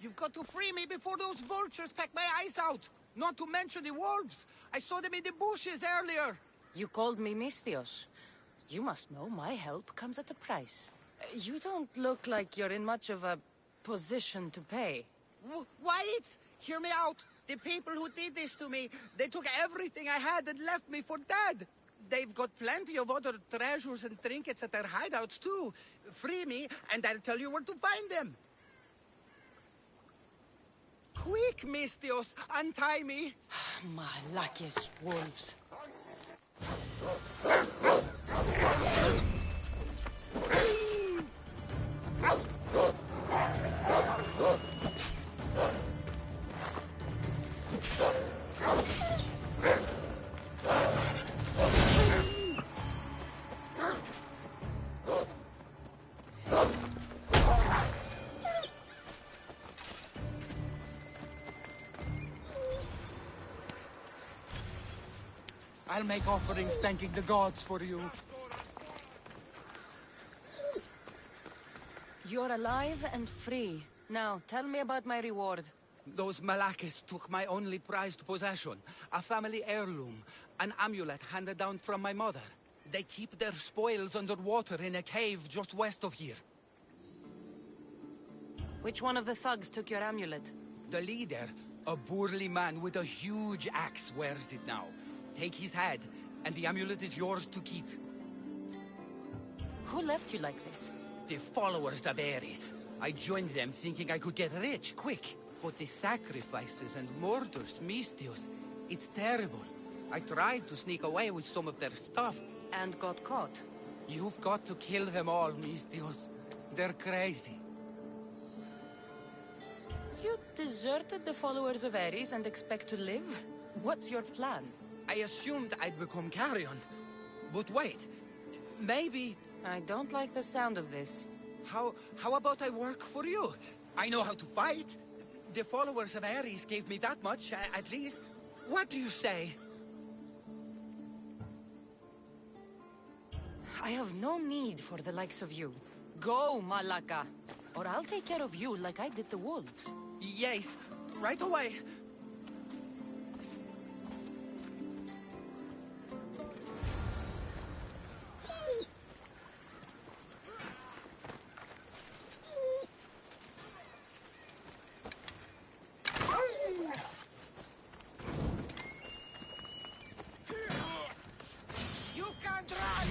You've got to free me before those vultures peck my eyes out. Not to mention the wolves. I saw them in the bushes earlier. You called me Mistios. You must know my help comes at a price. You don't look like you're in much of a position to pay. Wait! Hear me out. The people who did this to me, they took everything I had and left me for dead. They've got plenty of other treasures and trinkets at their hideouts too. Free me, and I'll tell you where to find them. Quick, Mistios, untie me. My luckiest wolves. I'll make offerings thanking the gods for you. You're alive and free. Now, tell me about my reward. Those Malakis took my only prized possession, a family heirloom, an amulet handed down from my mother. They keep their spoils underwater in a cave just west of here. Which one of the thugs took your amulet? The leader, a burly man with a huge axe, wears it now. Take his head, and the amulet is yours to keep. Who left you like this? The followers of Ares. I joined them thinking I could get rich, quick. But the sacrifices and murders, Mistios, it's terrible. I tried to sneak away with some of their stuff. And got caught? You've got to kill them all, Mistios. They're crazy. You deserted the followers of Ares and expect to live? What's your plan? I assumed I'd become carrion. But wait, maybe... I don't like the sound of this. How about I work for you? I know how to fight. The followers of Ares gave me that much, at least. What do you say? I have no need for the likes of you. Go, Malaka, or I'll take care of you like I did the wolves. Yes, right away. You can't run!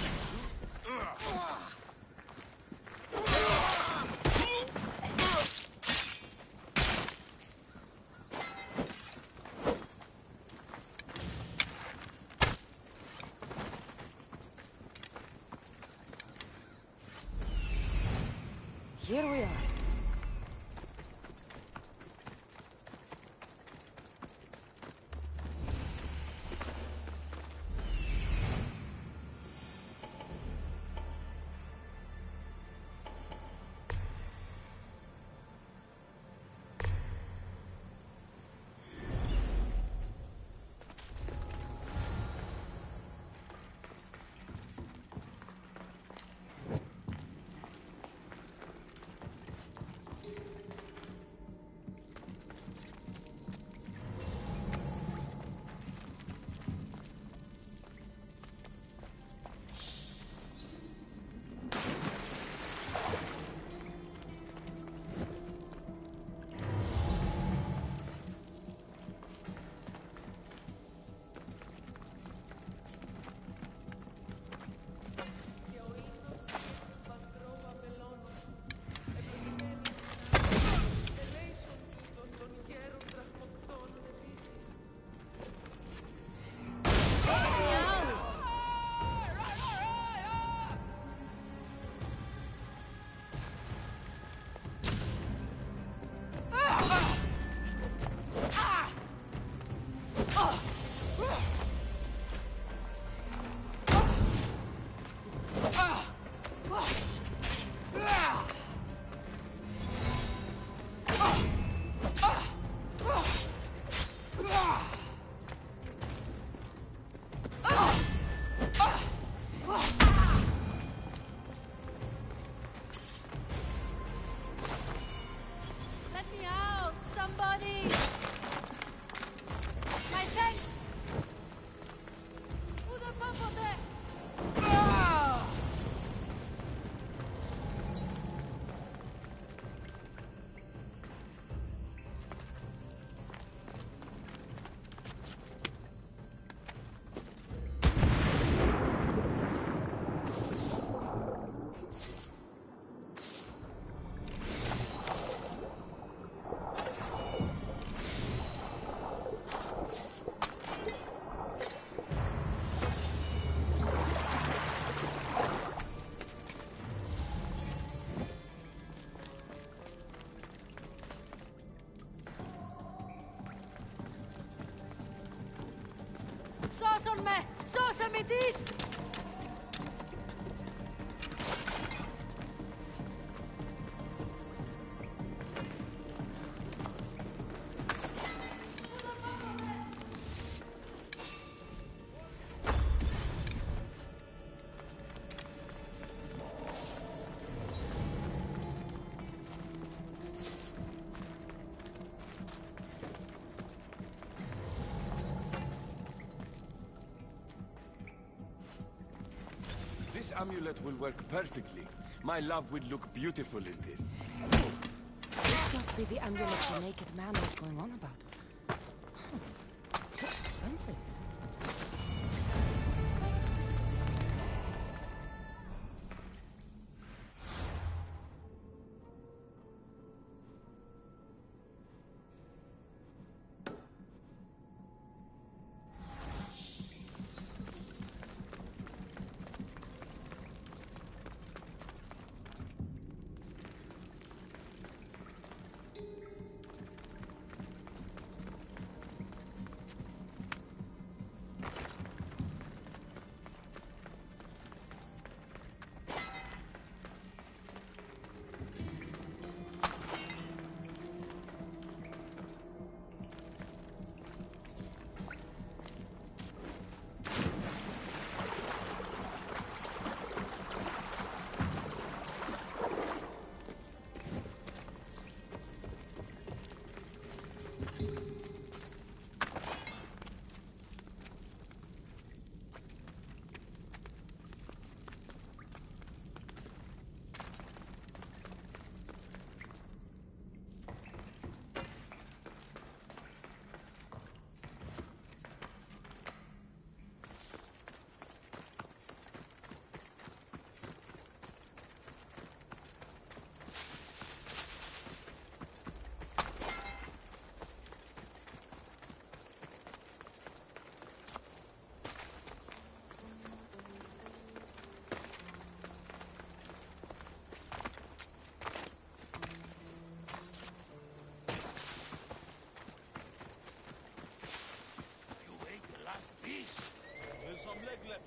Here we are. Σώσον με! Σώσε με τις! This amulet will work perfectly. My love will look beautiful in this. This must be the amulet the naked man was going on about. Looks expensive.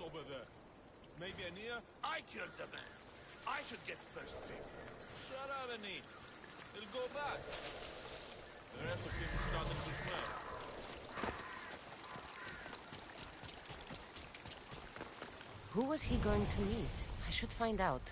Over there. Maybe an ear? I killed the man. I should get first pick. Shut up and eat. He'll go back. The rest of him is starting to smell. Who was he going to meet? I should find out.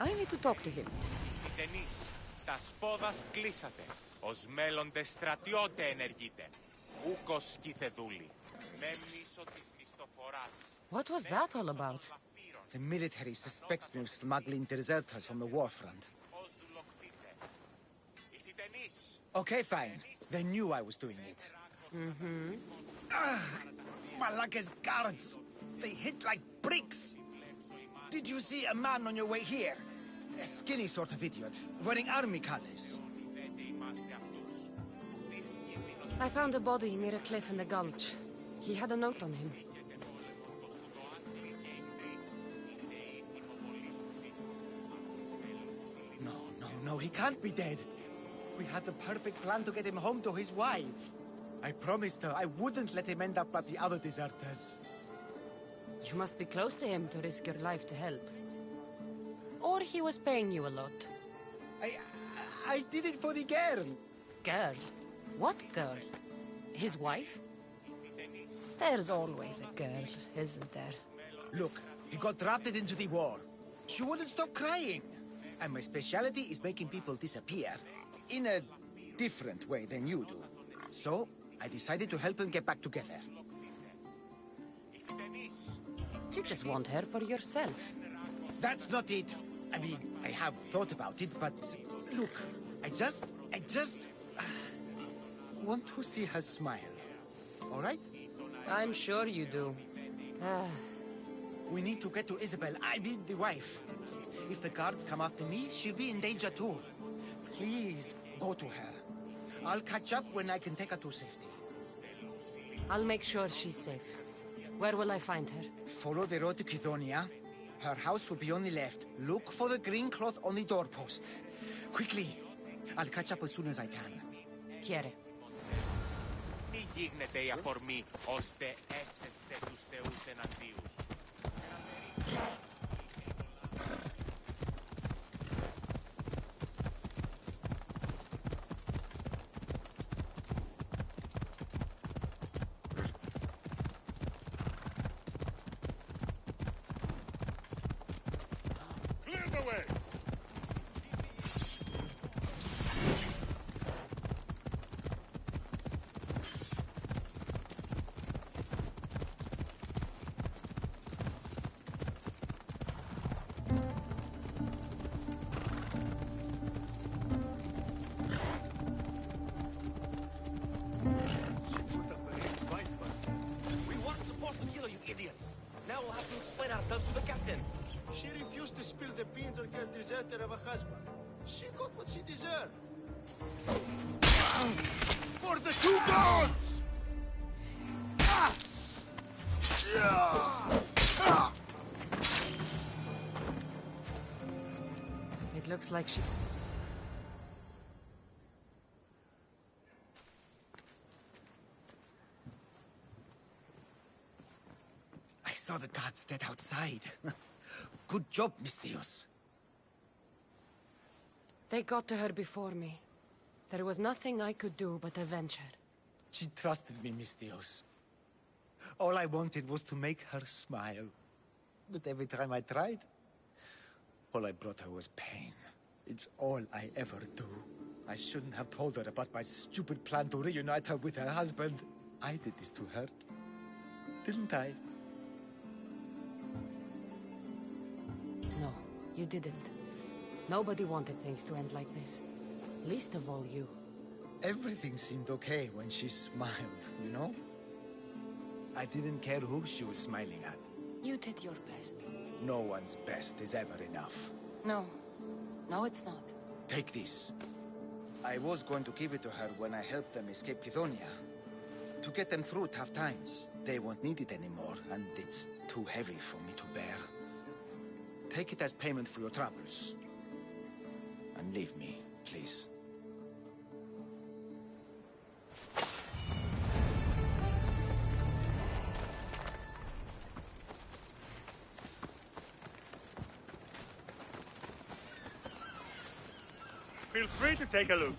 I need to talk to him. Τιτενείς, τα σπόδας κλείσατε. Ως μέλλοντες στρατιώτε ενεργείτε. Ούκος σκηθεδούλη. Με μίσο της μισθοφοράς. What was that all about? The military suspects me of smuggling deserters from the war front. Okay, fine. They knew I was doing it. Mm-hmm. Malaka's guards! They hit like bricks! Did you see a man on your way here? A skinny sort of idiot, wearing army colors. I found a body near a cliff in the gulch. He had a note on him. No, he can't be dead. We had the perfect plan to get him home to his wife. I promised her I wouldn't let him end up like the other deserters. You must be close to him to risk your life to help. Or he was paying you a lot. I did it for the girl. Girl? What girl? His wife? There's always a girl, isn't there? Look, he got drafted into the war. She wouldn't stop crying. And my specialty is making people disappear. In a different way than you do. So, I decided to help them get back together. You just want her for yourself. That's not it. I mean, I have thought about it, but... Look, I just want to see her smile. All right? I'm sure you do. We need to get to Isabel, I mean the wife. If the guards come after me, she'll be in danger too. Please, go to her. I'll catch up when I can take her to safety. I'll make sure she's safe. Where will I find her? Follow the road to Kidonia. Her house will be on the left. Look for the green cloth on the doorpost. Quickly. I'll catch up as soon as I can. Quiere. Τι γίνεται η αφορμή, ώστε έσεστε τους θεούς εναντίους. Clear the way! Now we'll have to explain ourselves to the captain. She refused to spill the beans on her deserter of a husband. She got what she deserved. For the two gods! It looks like she... I saw the guards dead outside. Good job, Mistios. They got to her before me. There was nothing I could do but avenge her. She trusted me, Mistios. All I wanted was to make her smile. But every time I tried, all I brought her was pain. It's all I ever do. I shouldn't have told her about my stupid plan to reunite her with her husband. I did this to her, didn't I? No, you didn't. Nobody wanted things to end like this. Least of all you. Everything seemed okay when she smiled, you know? I didn't care who she was smiling at. You did your best. No one's best is ever enough. No. No, it's not. Take this. I was going to give it to her when I helped them escape Kidonia. To get them through tough times. They won't need it anymore, and it's too heavy for me to bear. Take it as payment for your troubles. And leave me, please. Feel free to take a look.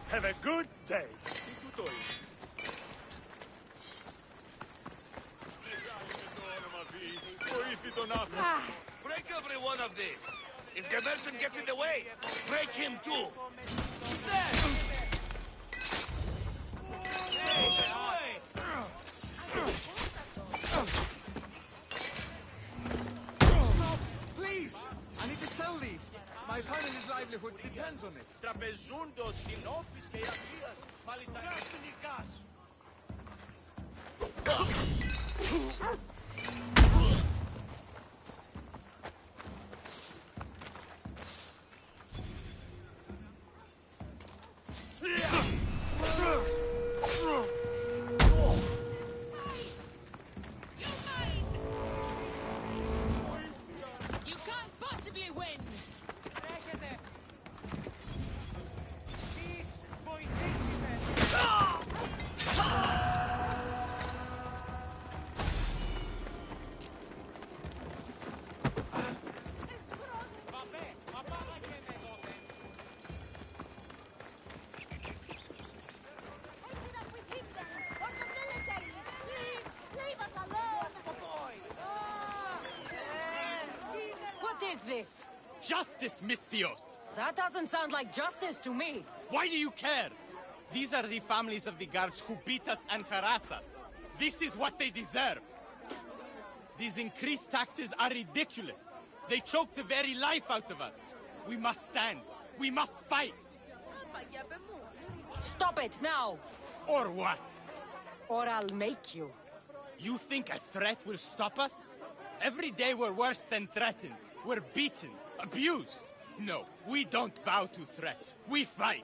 Have a good day. Break every one of these. If the merchant gets in the way, break him too. Stop! Please! I need to sell these. My family's livelihood depends on it. Τραπεζούντος, συνόφης και Ηρακλείας. Μάλιστα, νικάς. You can't possibly win! What is this? Justice, Misthios! That doesn't sound like justice to me. Why do you care? These are the families of the guards who beat us and harass us. This is what they deserve. These increased taxes are ridiculous. They choke the very life out of us. We must stand. We must fight. Stop it now! Or what? Or I'll make you. You think a threat will stop us? Every day we're worse than threatened. We're beaten, abused. No, we don't bow to threats. We fight.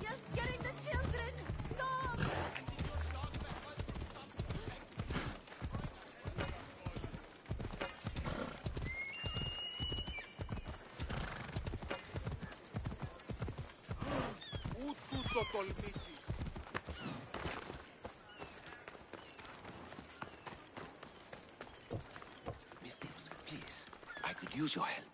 Just getting the children! Stop! Ούτου το τολμήσεις. Misthios, please. I could use your help.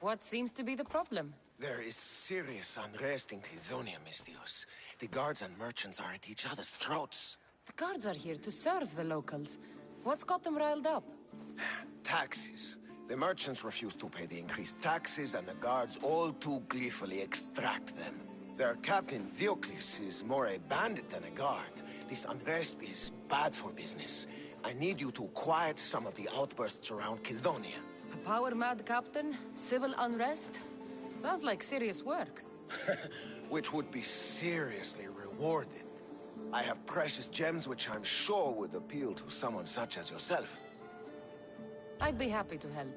What seems to be the problem? There is serious unrest in Cladonia, Misthios. The guards and merchants are at each other's throats. The guards are here to serve the locals. What's got them riled up? Taxes. The merchants refuse to pay the increased taxes, and the guards all too gleefully extract them. Their captain, Diocles, is more a bandit than a guard. This unrest is bad for business. I need you to quiet some of the outbursts around Cladonia. A power-mad captain? Civil unrest? Sounds like serious work. Which would be seriously rewarded. I have precious gems which I'm sure would appeal to someone such as yourself. I'd be happy to help.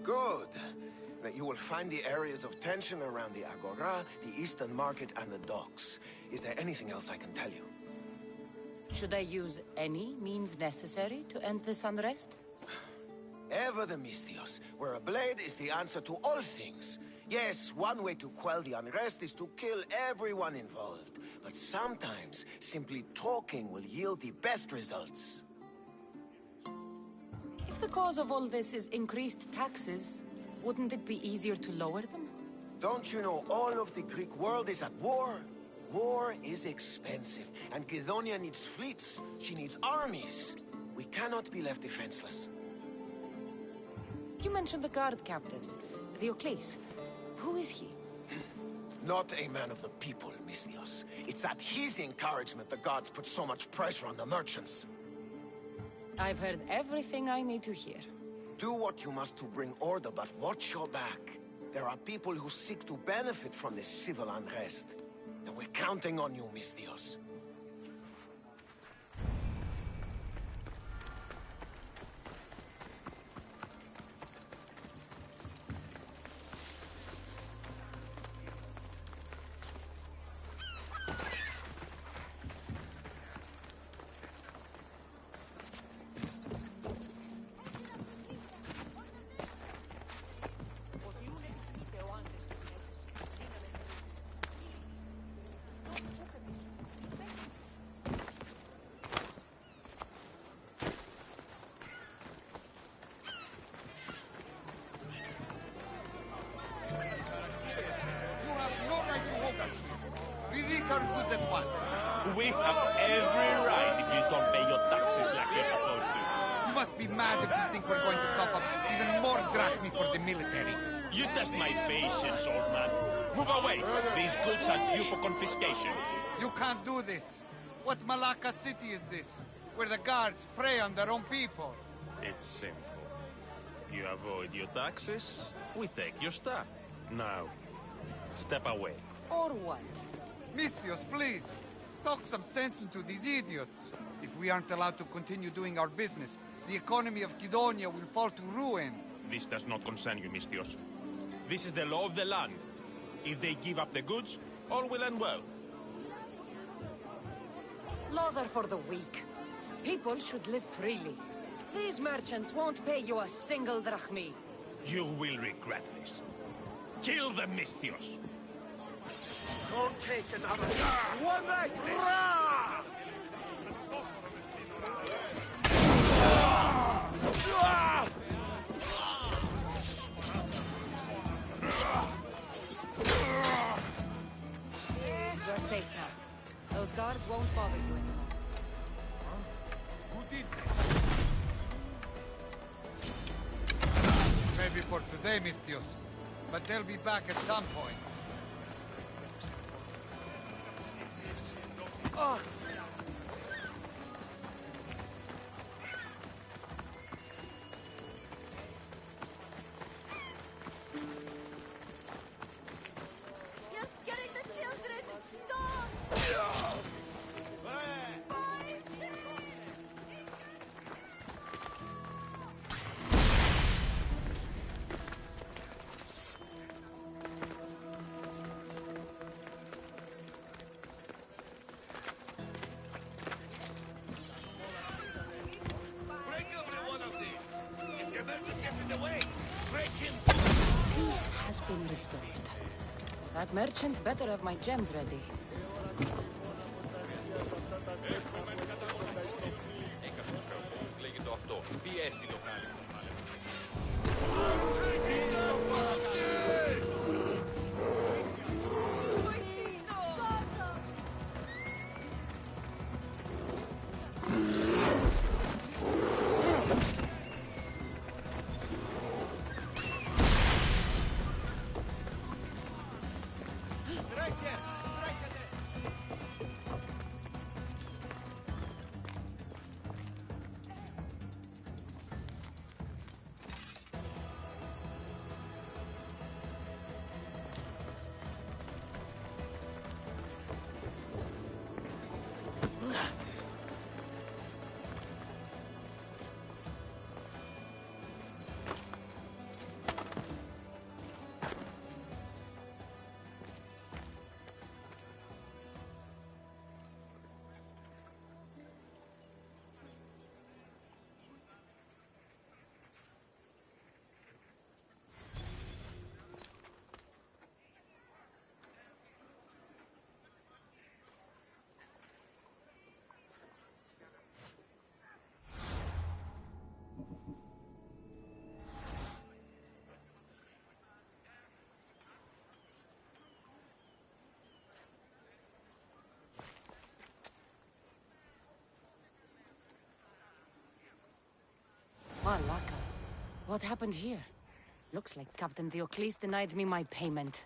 Good. that you will find the areas of tension around the Agora, the Eastern Market, and the docks. Is there anything else I can tell you? Should I use any means necessary to end this unrest? Ever the Misthios, where a blade is the answer to all things. Yes, one way to quell the unrest is to kill everyone involved. But sometimes, simply talking will yield the best results. If the cause of all this is increased taxes, wouldn't it be easier to lower them? Don't you know all of the Greek world is at war? War is expensive, and Kydonia needs fleets. She needs armies. We cannot be left defenseless. You mentioned the guard captain, Diocles. Who is he? Not a man of the people, Misthios. It's at his encouragement the gods put so much pressure on the merchants. I've heard everything I need to hear. Do what you must to bring order, but watch your back. There are people who seek to benefit from this civil unrest. And we're counting on you, Misthios. We have every right if you don't pay your taxes like you're supposed to. You must be mad if you think we're going to cough up even more drachmi for the military. You test my patience, old man. Move away. These goods are due for confiscation. You can't do this. What Malacca city is this? Where the guards prey on their own people. It's simple. You avoid your taxes, we take your stuff. Now, step away. Or what? Misthios, please. Talk some sense into these idiots. If we aren't allowed to continue doing our business, the economy of Kydonia will fall to ruin. This does not concern you, Misthios. This is the law of the land. If they give up the goods, all will end well. Laws are for the weak. People should live freely. These merchants won't pay you a single drachmi. You will regret this. Kill the Misthios. Don't take another one like this! You're safe now. Those guards won't bother you anymore. Who did this? Maybe for today, Misthios. But they'll be back at some point. Oh. You're scaring the children! Stop! Peace has been restored. That merchant better have my gems ready. What happened here? Looks like Captain Theocles denied me my payment.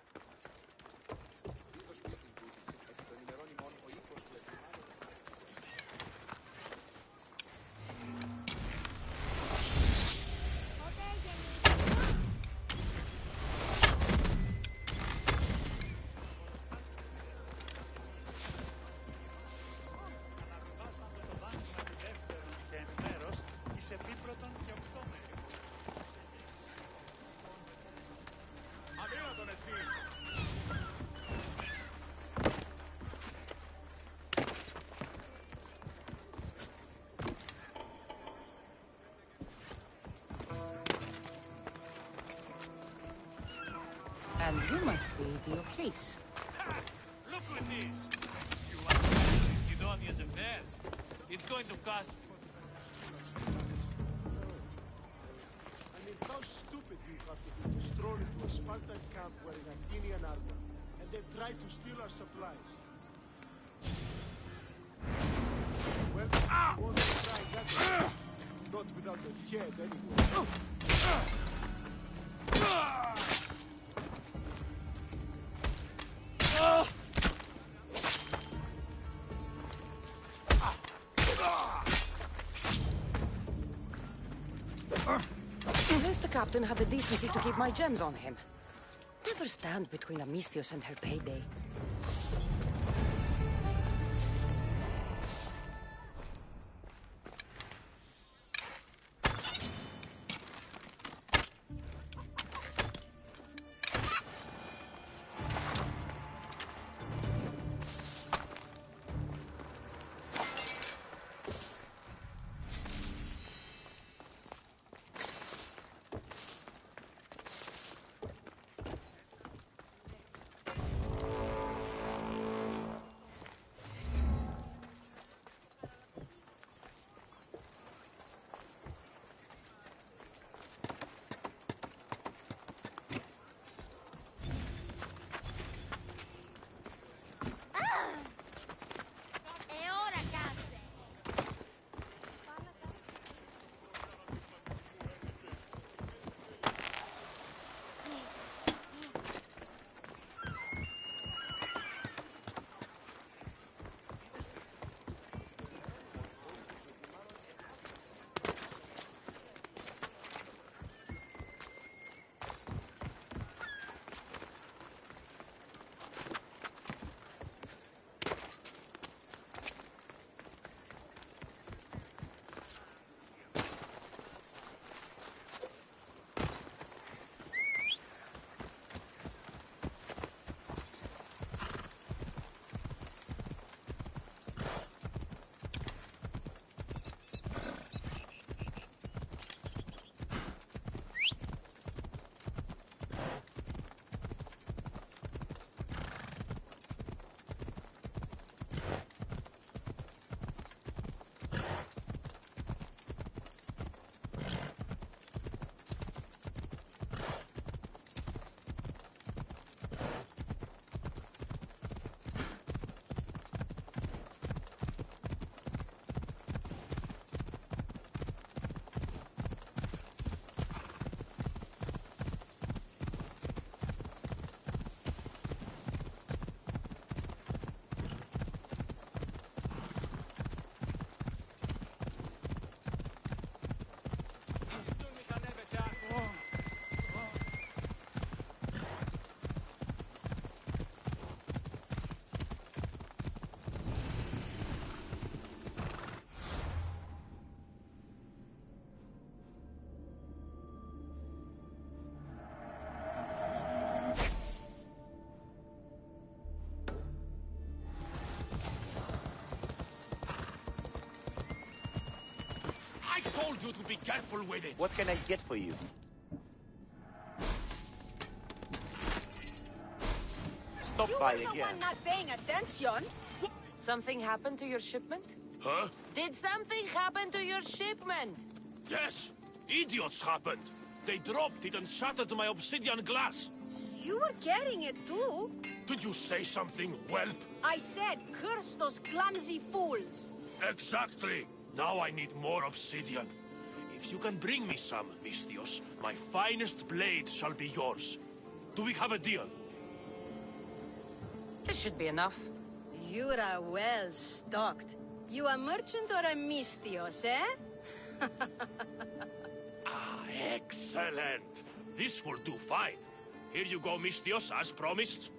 And you must be Theocles. Look at this! You want Guidonia's affairs? It's going to cost... I mean, how stupid you have to be to stroll into a Spartan camp wearing Athenian armor, and then try to steal our supplies. Well, you won't try that. Not without a head, anyway. At least the captain had the decency to keep my gems on him. Never stand between Amisthios and her payday. I told you to be careful with it! What can I get for you? Stop by again. You were the one not paying attention. Something happened to your shipment? Huh? Did something happen to your shipment? Yes! Idiots happened! They dropped it and shattered my obsidian glass! You were carrying it too. Did you say something, whelp? I said, curse those clumsy fools. Exactly! Now I need more obsidian. If you can bring me some, Misthios, My finest blade shall be yours. Do we have a deal? This should be enough. You are well stocked. You a merchant or a Misthios, eh? Excellent! This will do fine. Here you go, Misthios, as promised.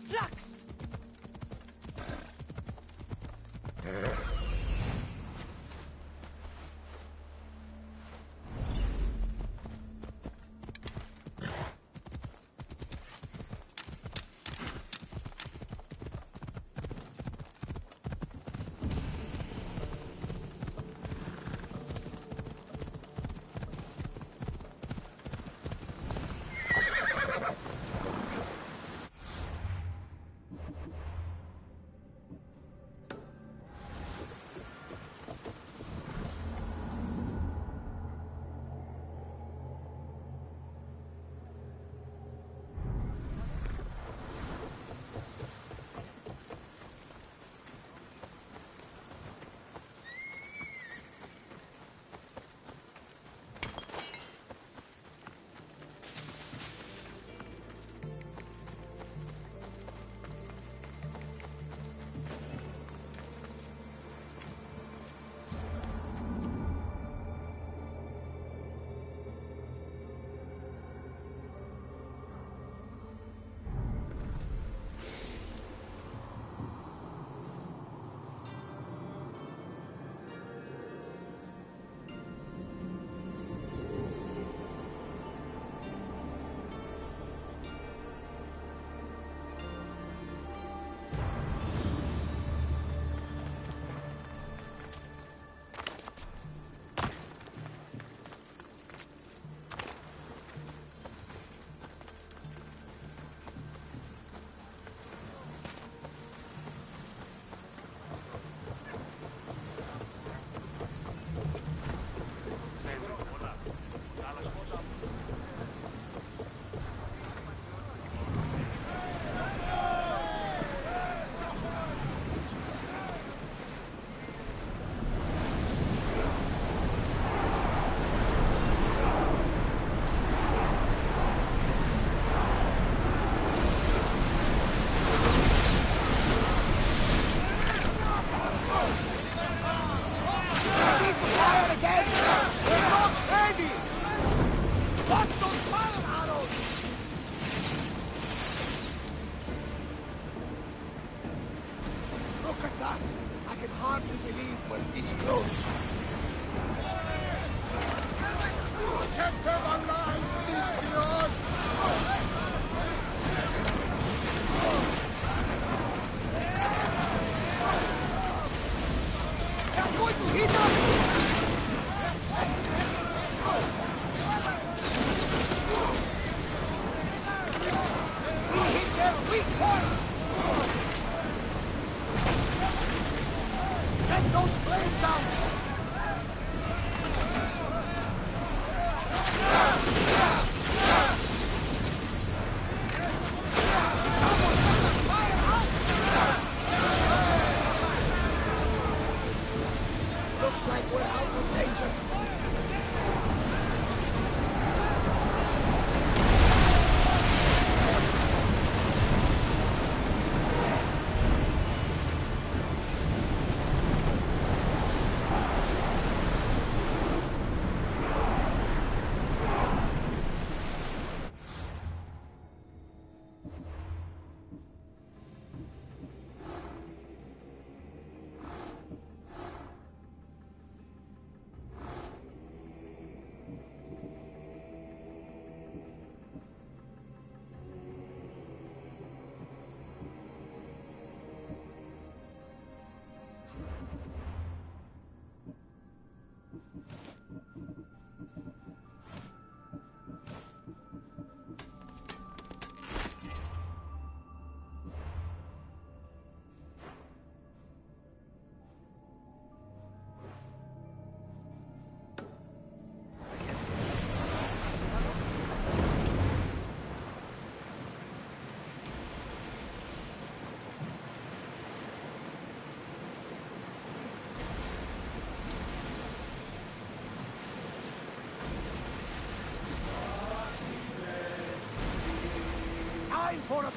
Flux! Those flames out!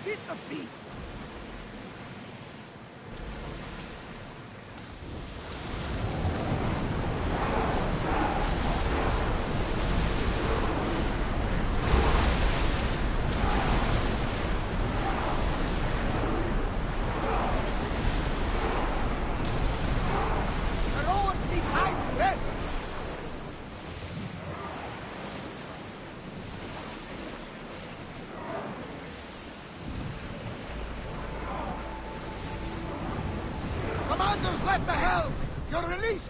Get the beast! Commander's left the helm! You're released!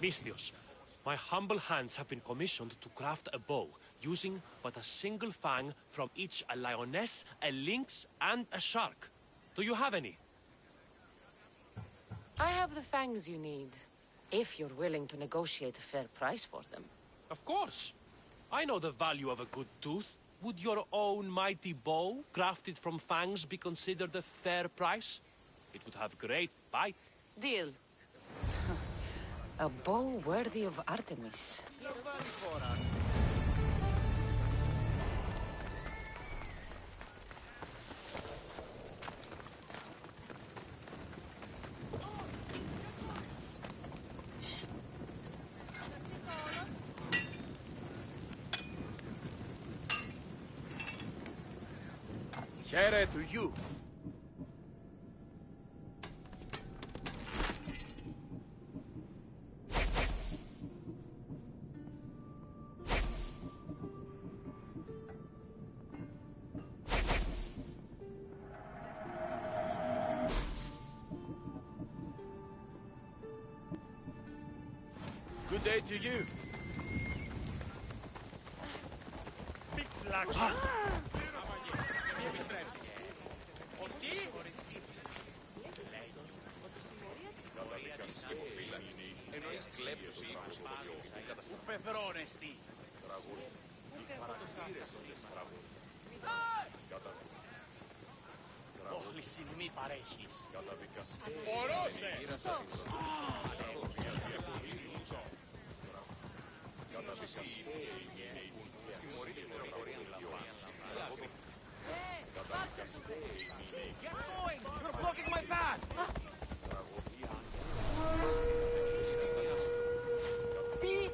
Misthios, my humble hands have been commissioned to craft a bow, using but a single fang from each a lioness, a lynx, and a shark. Do you have any? I have the fangs you need, if you're willing to negotiate a fair price for them. Of course. I know the value of a good tooth. Would your own mighty bow, crafted from fangs, be considered a fair price? It would have great bite. Deal. A bow worthy of Artemis. Here to you. Good day to you. Μη παρέχεις. Get going! You're blocking my path! Τι?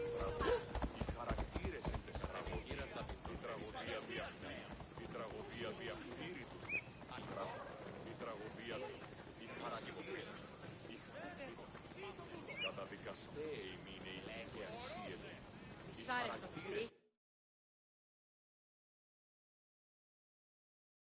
Σ' άρεσε το πιστή.